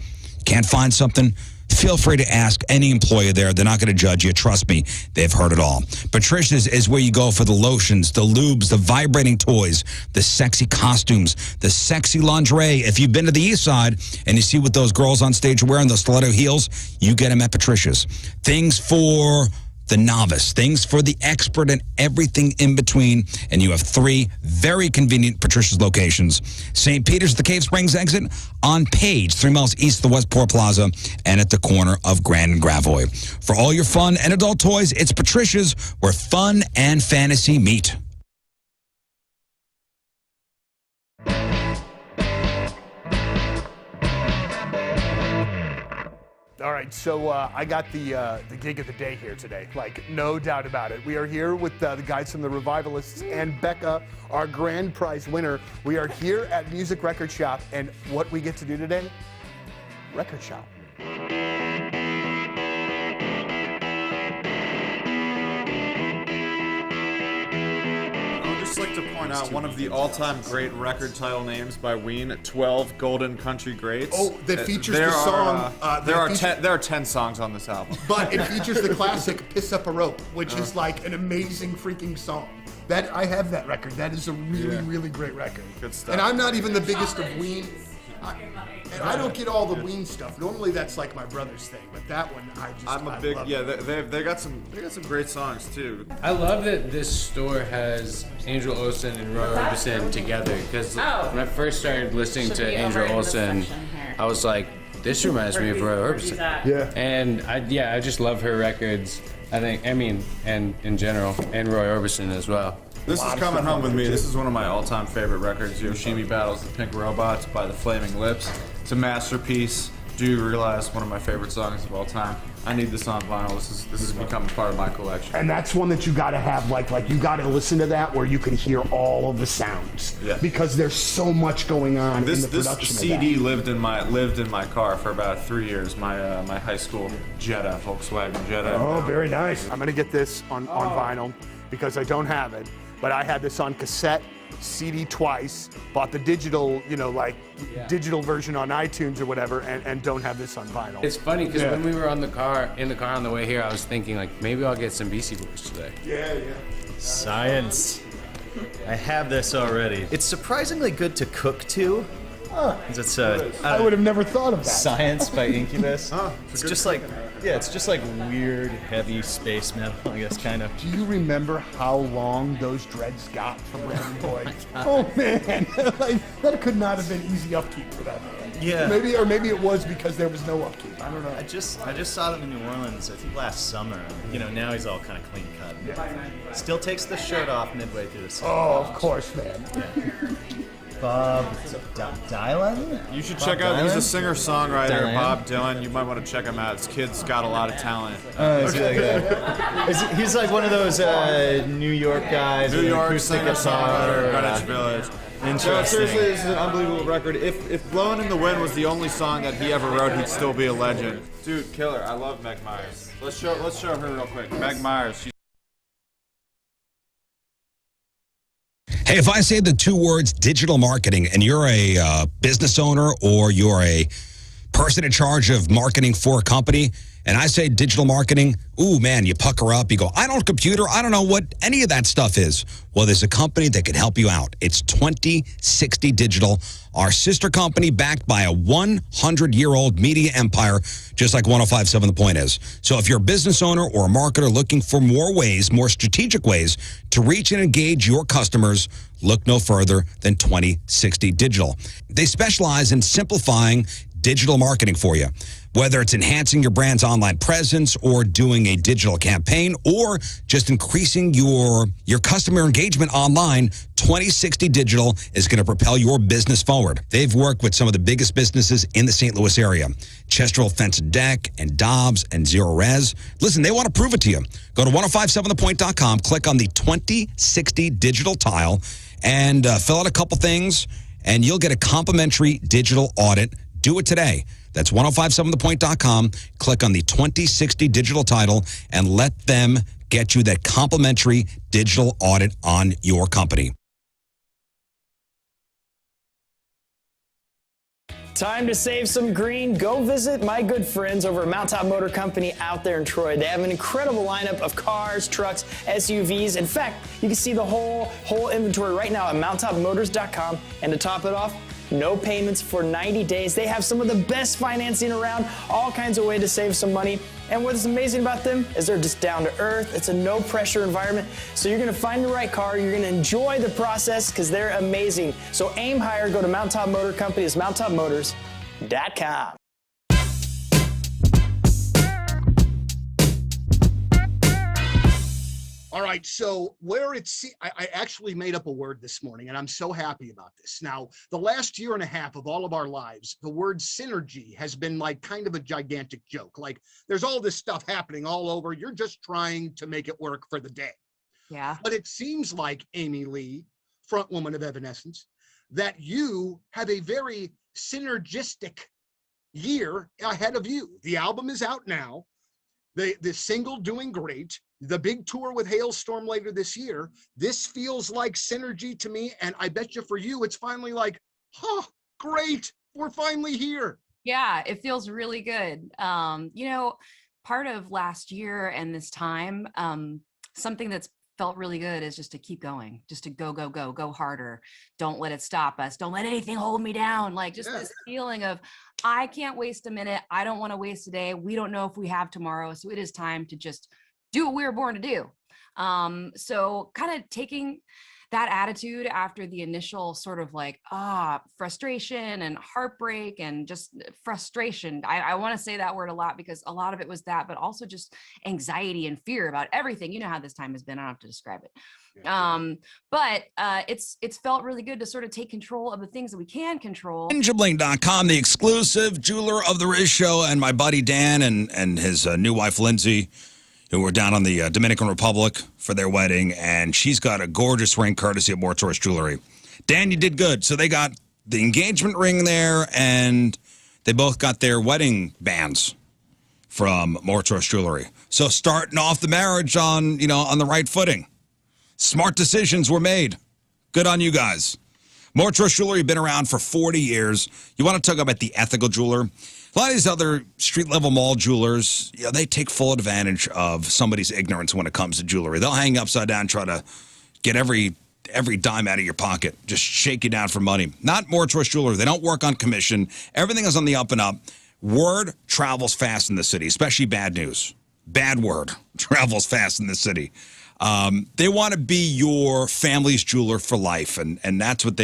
S6: can't find something, feel free to ask any employee there. They're not going to judge you. Trust me, they've heard it all. Patricia's is where you go for the lotions, the lubes, the vibrating toys, the sexy costumes, the sexy lingerie. If you've been to the East Side and you see what those girls on stage are wearing, those stiletto heels, you get them at Patricia's. Things for the novice, things for the expert, and everything in between. And you have 3 very convenient Patricia's locations. St. Peter's at the Cave Springs exit, on Page, 3 miles east of the Westport Plaza, and at the corner of Grand and Gravois. For all your fun and adult toys, it's Patricia's, where fun and fantasy meet.
S1: All right, so I got the gig of the day here today, like no doubt about it. We are here with the guys from the Revivalists and Becca, our grand prize winner. We are here at Music Record Shop, and what we get to do today? Record shop.
S16: I'd just like to point out one of the all-time great record title names by Ween, 12 Golden Country Greats.
S1: Oh, that features the song.
S16: There are 10 songs on this album.
S1: But it features the classic Piss Up a Rope, which is like an amazing freaking song. That I have that record. That is a really, really great record.
S16: Good stuff.
S1: And I'm not even the biggest of Ween. And I don't get all the Ween stuff. Normally that's like my brother's thing, but that one
S16: I'm a big They got some great songs too.
S4: I love that this store has Angel Olsen and Roy Orbison together, because when I first started listening to Angel Olsen, I was like, this reminds me of Roy Orbison.
S1: Yeah.
S4: And I just love her records. And in general, and Roy Orbison as well.
S16: This is Coming Home With Me. This is one of my all-time favorite records. Yoshimi Battles the Pink Robots by the Flaming Lips. It's a masterpiece. Do you realize one of my favorite songs of all time? I need this on vinyl. This is becoming part of my collection.
S1: And that's one that you gotta have, like you gotta listen to that where you can hear all of the sounds.
S16: Yeah.
S1: Because there's so much going on in the production
S16: This CD lived in my car for about 3 years. My high school Jetta, Volkswagen Jetta.
S1: Oh, very nice. I'm gonna get this on vinyl because I don't have it, but I had this on cassette, CD twice, bought the digital, digital version on iTunes or whatever, and don't have this on vinyl.
S4: It's funny because when we were in the car on the way here, I was thinking like maybe I'll get some Beastie Boys today.
S1: Yeah.
S14: Science. I have this already. It's surprisingly good to cook to. It's
S1: I would have never thought of that.
S14: Science by Incubus. It's just like weird, heavy space metal, I guess, kind of.
S1: Do you remember how long those dreads got from Brandon Boyd? Oh man, that could not have been easy upkeep for that man.
S14: Yeah.
S1: Maybe it was because there was no upkeep. I don't know.
S14: I just saw them in New Orleans, I think last summer. Now he's all kind of clean cut.
S1: Yeah.
S14: Still takes the shirt off midway through the song.
S1: Oh, of course, man.
S14: Yeah. Bob Dylan?
S16: You should check out, he's a singer-songwriter, Bob Dylan. You might want to check him out. This kid's got a lot of talent.
S14: He's like one of those New York guys.
S16: New York singer-songwriter, Greenwich Village.
S14: Interesting.
S16: Seriously, this is an unbelievable record. If Blowin' in the Wind was the only song that he ever wrote, he'd still be a legend. Dude, killer. I love Meg Myers. Let's show her real quick. Meg Myers.
S6: Hey, if I say the 2 words digital marketing and you're a business owner or you're a person in charge of marketing for a company, and I say digital marketing, ooh, man, you pucker up. You go, I don't computer. I don't know what any of that stuff is. Well, there's a company that can help you out. It's 2060 Digital, our sister company backed by a 100-year-old media empire, just like 105.7 The Point is. So if you're a business owner or a marketer looking for more ways, more strategic ways to reach and engage your customers, look no further than 2060 Digital. They specialize in simplifying digital marketing for you. Whether it's enhancing your brand's online presence or doing a digital campaign or just increasing your customer engagement online, 2060 Digital is going to propel your business forward. They've worked with some of the biggest businesses in the St. Louis area. Chesterfield Fence and Deck and Dobbs and Zero Res. Listen, they want to prove it to you. Go to 1057thepoint.com, click on the 2060 Digital tile, and fill out a couple things, and you'll get a complimentary digital audit. Do it today. That's 1057thepoint.com. Click on the 2060 Digital title and let them get you that complimentary digital audit on your company.
S11: Time to save some green. Go visit my good friends over at Mountaintop Motor Company out there in Troy. They have an incredible lineup of cars, trucks, SUVs. In fact, you can see the whole inventory right now at mountaintopmotors.com. And to top it off, no payments for 90 days. They have some of the best financing around, all kinds of ways to save some money. And what's amazing about them is they're just down to earth. It's a no pressure environment. So you're gonna find the right car. You're gonna enjoy the process because they're amazing. So aim higher, go to Mountaintop Motor Company. It's mountaintopmotors.com.
S1: All right, so where it's, I actually made up a word this morning, and I'm so happy about this. Now, the last year and a half of all of our lives, the word synergy has been like kind of a gigantic joke. Like, there's all this stuff happening all over. You're just trying to make it work for the day.
S16: Yeah.
S1: But it seems like, Amy Lee, frontwoman of Evanescence, that you have a very synergistic year ahead of you. The album is out now. The single doing great. The big tour with Hailstorm later this year. This feels like synergy to me, and I bet you for you, it's finally like, huh, great, we're finally here.
S16: Yeah, it feels really good. You know, part of last year and this time, something that's felt really good is just to keep going, just to go harder. Don't let it stop us. Don't let anything hold me down. Like just this feeling of, I can't waste a minute. I don't want to waste a day. We don't know if we have tomorrow. So it is time to just do what we were born to do. So kind of taking that attitude after the initial sort of like, frustration and heartbreak and just frustration. I want to say that word a lot because a lot of it was that, but also just anxiety and fear about everything. You know how this time has been. I don't have to describe it. But it's felt really good to sort of take control of the things that we can control.
S6: Ninjabling.com, the exclusive jeweler of the Rizz Show, and my buddy Dan and his new wife, Lindsay, who were down on the Dominican Republic for their wedding, and she's got a gorgeous ring courtesy of More Choice Jewelry. Dan, you did good. So they got the engagement ring there, and they both got their wedding bands from More Choice Jewelry. So starting off the marriage on the right footing. Smart decisions were made. Good on you guys. More Choice Jewelry, been around for 40 years. You want to talk about the ethical jeweler? A lot of these other street-level mall jewelers, they take full advantage of somebody's ignorance when it comes to jewelry. They'll hang you upside down, try to get every dime out of your pocket, just shake you down for money. Not More Choice Jewelry. They don't work on commission. Everything is on the up and up. Word travels fast in the city, especially bad news. Bad word travels fast in the city. They want to be your family's jeweler for life, and that's what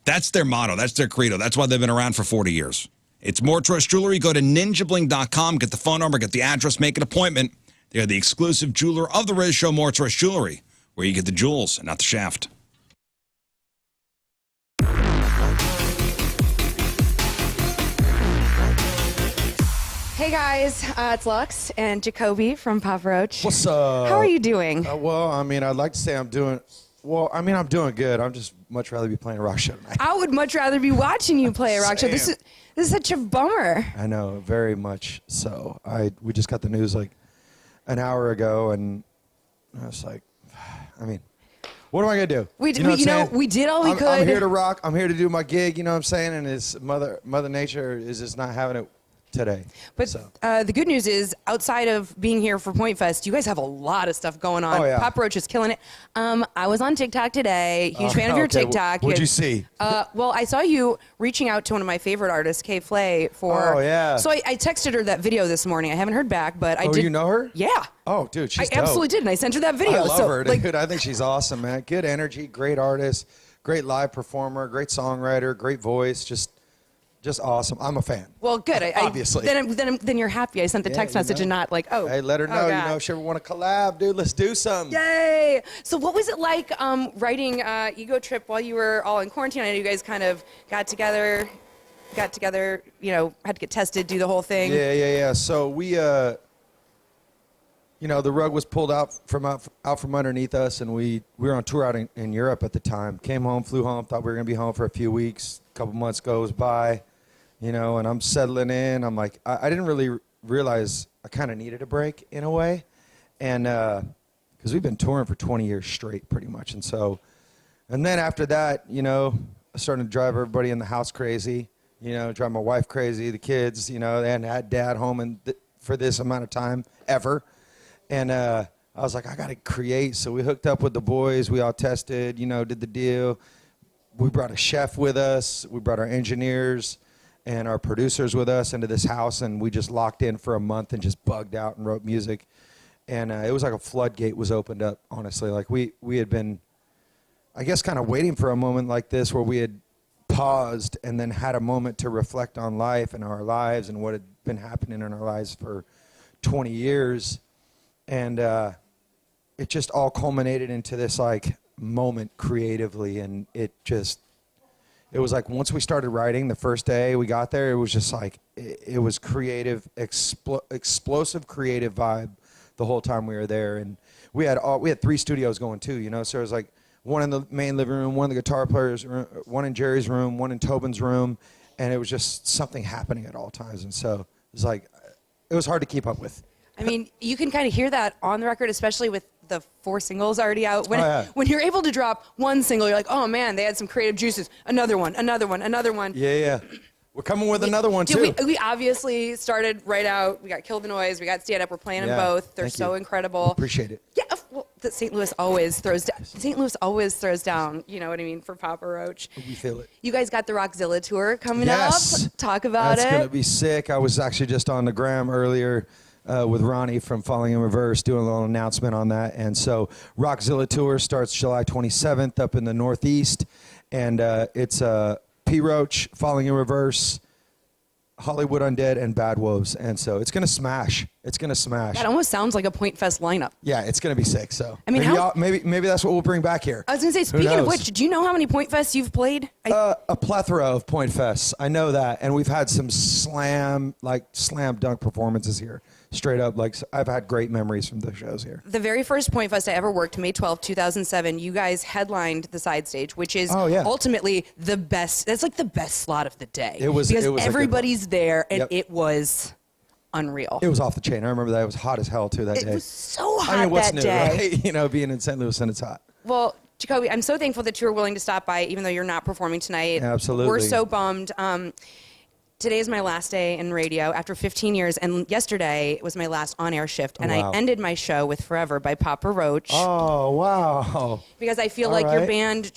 S6: that's their motto. That's their credo. That's why they've been around for 40 years. It's More Choice Jewelry. Go to ninjabling.com, get the phone number, get the address, make an appointment. They're the exclusive jeweler of the Rizz Show, More Choice Jewelry, where you get the jewels and not the shaft.
S14: Hey guys, it's Lux and Jacoby from Papa Roach.
S19: What's up?
S14: How are you doing?
S19: Well, I mean, I'd like to say I'm doing good. I'm just much rather be playing a rock show tonight.
S14: I would much rather be watching you play a rock show. This is such a bummer.
S19: I know, very much so. We just got the news like an hour ago, and I was like,
S16: What am I gonna do?
S14: We
S16: you know,
S14: we did all we could.
S16: I'm here to rock. I'm here to do my gig. You know what I'm saying? And it's Mother Nature is just not having it today.
S14: But the good news is, outside of being here for Point Fest, you guys have a lot of stuff going on.
S16: Oh, yeah.
S14: Papa Roach is killing it. I was on TikTok today. Huge fan of your
S16: okay.
S14: TikTok.
S16: What'd you see?
S14: Well, I saw you reaching out to one of my favorite artists, Kay Flay, for.
S16: Oh, yeah.
S14: So I texted her that video this morning. I haven't heard back, but I did.
S16: You know her?
S14: Yeah.
S16: Oh, dude, she's
S14: I absolutely did, and I sent her that video.
S16: I love
S14: so,
S16: her,
S14: like,
S16: dude. I think she's awesome, man. Good energy, great artist, great live performer, great songwriter, great voice, just awesome. I'm a fan.
S14: Well, good.
S16: Obviously.
S14: Then you're happy. I sent the text message and not like, oh.
S16: Hey, let her know.
S14: oh,
S16: You
S14: God.
S16: know, if she ever want to collab, dude, let's do something.
S14: Yay! So what was it like writing Ego Trip while you were all in quarantine? I know you guys kind of got together, you know, had to get tested, do the whole thing.
S16: Yeah. So we, you know, the rug was pulled out from underneath us, and we were on tour out in Europe at the time. Came home, flew home, thought we were going to be home for a few weeks. A couple months goes by, you know, and I'm settling in. I'm like, I didn't really realize I kind of needed a break in a way. And because we've been touring for 20 years straight pretty much. And then after that, you know, I started to drive everybody in the house crazy, you know, drive my wife crazy, the kids, you know, they hadn't had dad home for this amount of time ever. And I was like, I got to create. So we hooked up with the boys. We all tested, you know, did the deal. We brought a chef with us. We brought our engineers and our producers with us into this house. And we just locked in for a month and just bugged out and wrote music. And it was like a floodgate was opened up, honestly. Like we had been, I guess, kind of waiting for a moment like this where we had paused and then had a moment to reflect on life and our lives and what had been happening in our lives for 20 years. And it just all culminated into this like moment creatively, and it was like once we started writing the first day we got there, it was just like it was creative, explosive creative vibe the whole time we were there. And we had 3 studios going too, you know, so it was like one in the main living room, one in the guitar player's room, one in Jerry's room, one in Tobin's room, and it was just something happening at all times. And so it was like it was hard to keep up with.
S14: I mean, you can kind of hear that on the record, especially with the 4 singles already out. When you're able to drop one single, you're like, oh man, they had some creative juices. Another one.
S16: Yeah. We're coming with another one too.
S14: We obviously started right out. We got Kill the Noise. We got Stand Up. We're playing them both. They're so incredible.
S16: Appreciate it.
S14: Yeah. Well, St. Louis always throws down. St. Louis always throws down. You know what I mean, for Papa Roach.
S16: We feel it.
S14: You guys got the Rockzilla tour coming up. Talk about
S16: That's
S14: it.
S16: going to be sick. I was actually just on the gram earlier with Ronnie from Falling in Reverse doing a little announcement on that. And so Rockzilla tour starts July 27th up in the Northeast. And it's P. Roach, Falling in Reverse, Hollywood Undead, and Bad Wolves. And so it's going to smash.
S14: That almost sounds like a Point Fest lineup.
S16: Yeah, it's going to be sick. So
S14: I mean,
S16: maybe that's what we'll bring back here.
S14: I was going to say, speaking of which, do you know how many Point Fests you've played?
S16: A plethora of Point Fests. I know that. And we've had some slam dunk performances here. Straight up, like I've had great memories from the shows here.
S14: The very first Point Fest I ever worked, May 12th, 2007, you guys headlined the side stage, which is ultimately the best. That's like the best slot of the day.
S16: It was
S14: because
S16: it was
S14: everybody's there, and it was unreal.
S16: It was off the chain. I remember that. It was hot as hell too that day.
S14: It was so hot
S16: I mean, what's
S14: that
S16: new,
S14: day.
S16: right? You know, being in St. Louis and it's hot.
S14: Well, Jacoby, I'm so thankful that you were willing to stop by, even though you're not performing tonight.
S16: Absolutely.
S14: We're so bummed. Today is my last day in radio after 15 years, and yesterday was my last on-air shift, and I ended my show with Forever by Papa Roach.
S16: Oh, wow.
S14: Because I feel like your band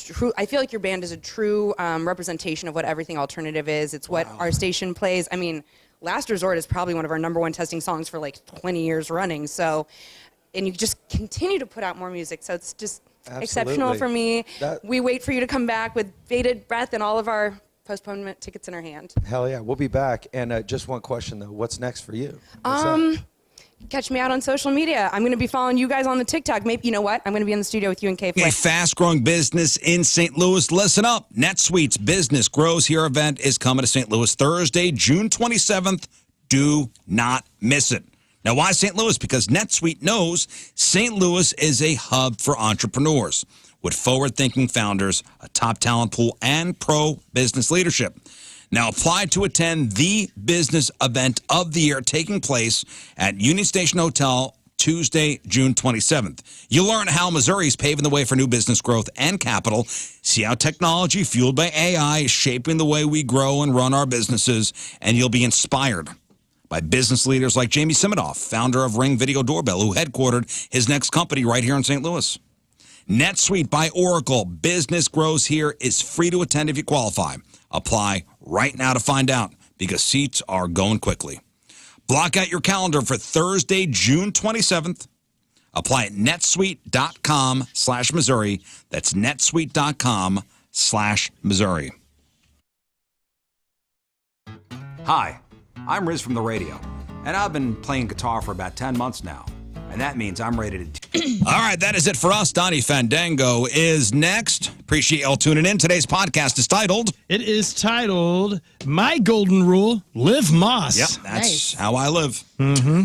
S14: is a true representation of what everything alternative is. It's what our station plays. I mean, Last Resort is probably one of our #1 testing songs for like 20 years running. So, and you just continue to put out more music. So it's just exceptional for me. We wait for you to come back with bated breath and all of our postponement tickets in our hand.
S16: Hell yeah, we'll be back. And just one question though, what's next for you?
S14: Catch me out on social media. I'm going to be following you guys on the TikTok. Maybe, you know what? I'm going to be in the studio with you and Kay.
S6: A fast-growing business in St. Louis. Listen up. NetSuite's Business Grows Here event is coming to St. Louis Thursday, June 27th. Do not miss it. Now, why St. Louis? Because NetSuite knows St. Louis is a hub for entrepreneurs with forward-thinking founders, a top talent pool, and pro-business leadership. Now apply to attend the business event of the year taking place at Union Station Hotel Tuesday, June 27th. You'll learn how Missouri is paving the way for new business growth and capital. See how technology fueled by AI is shaping the way we grow and run our businesses. And you'll be inspired by business leaders like Jamie Siminoff, founder of Ring Video Doorbell, who headquartered his next company right here in St. Louis. NetSuite by Oracle. Business grows here is free to attend if you qualify. Apply right now to find out because seats are going quickly. Block out your calendar for Thursday, June 27th. Apply at netsuite.com/Missouri. That's netsuite.com/Missouri.
S12: Hi, I'm Rizz from the radio, and I've been playing guitar for about 10 months now, and that means I'm ready to...
S6: All right, that is it for us. Donnie Fandango is next. Appreciate y'all tuning in. Today's podcast is titled...
S8: It is titled My Golden Rule, Live Moss.
S6: Yep, that's how I live.
S8: Mm-hmm.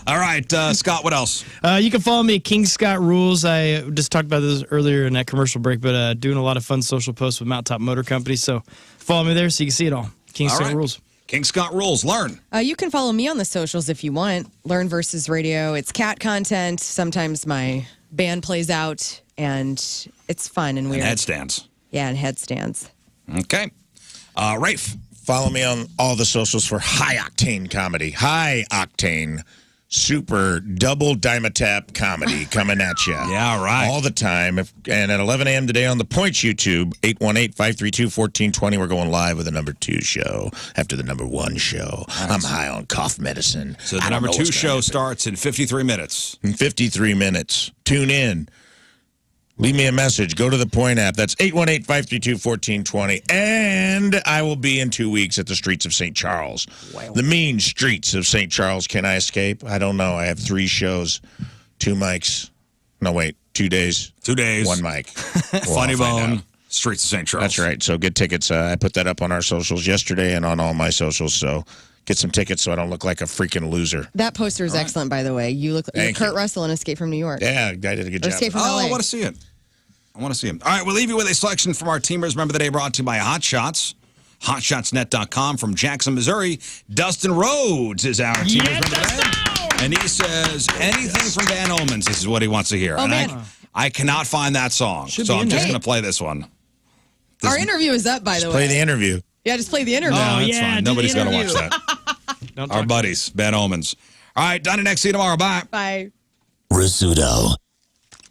S6: All right, Scott, what else?
S8: You can follow me at King Scott Rules. I just talked about this earlier in that commercial break, but doing a lot of fun social posts with Mountaintop Motor Company, so follow me there so you can see it all. King Scott Rules.
S6: King Scott Rules. Learn.
S7: You can follow me on the socials if you want. Learn versus radio. It's cat content. Sometimes my band plays out, and it's fun and weird.
S6: And headstands.
S7: Yeah, and headstands.
S6: Okay. Rafe.
S9: Follow me on all the socials for high-octane comedy. High-octane, super double Dimetap comedy coming at you.
S6: Yeah, right.
S9: All the time. And at 11 a.m. today on the Points YouTube, 818-532-1420, we're going live with the number 2 show after the number 1 show. Nice. I'm high on cough medicine.
S6: So the number 2 show starts in 53 minutes.
S9: In 53 minutes. Tune in. Leave me a message. Go to the Point app. That's 818-532-1420. And I will be in 2 weeks at the streets of St. Charles. Wow. The mean streets of St. Charles. Can I escape? I don't know. I have 3 shows, 2 mics. No, wait. 2 days.
S6: 2 days.
S9: 1 mic.
S6: Funny Bone, Streets of St. Charles.
S9: That's right. So get tickets. I put that up on our socials yesterday and on all my socials. So get some tickets so I don't look like a freaking loser.
S7: That poster is excellent, by the way. You look like Kurt Russell in Escape from New York.
S9: Yeah, guy did a good job.
S7: Escape from LA.
S6: I want to see it. I want to see him. All right, we'll leave you with a selection from our teamers. Remember the day brought to you by Hot Shots. HotShotsNet.com from Jackson, Missouri. Dustin Rhodes is our teamer. And he says anything from Van Omens. This is what he wants to hear.
S7: Oh,
S6: and
S7: man.
S6: I cannot find that song. So I'm just going to play this one.
S7: Our interview is up, by the way.
S9: Play the interview.
S7: Yeah, just play the interview.
S6: No, that's fine. Nobody's going to watch that. Our buddies, Van Omens. All right, Donnie, next. See you tomorrow. Bye.
S7: Bye.
S10: Rizzuto.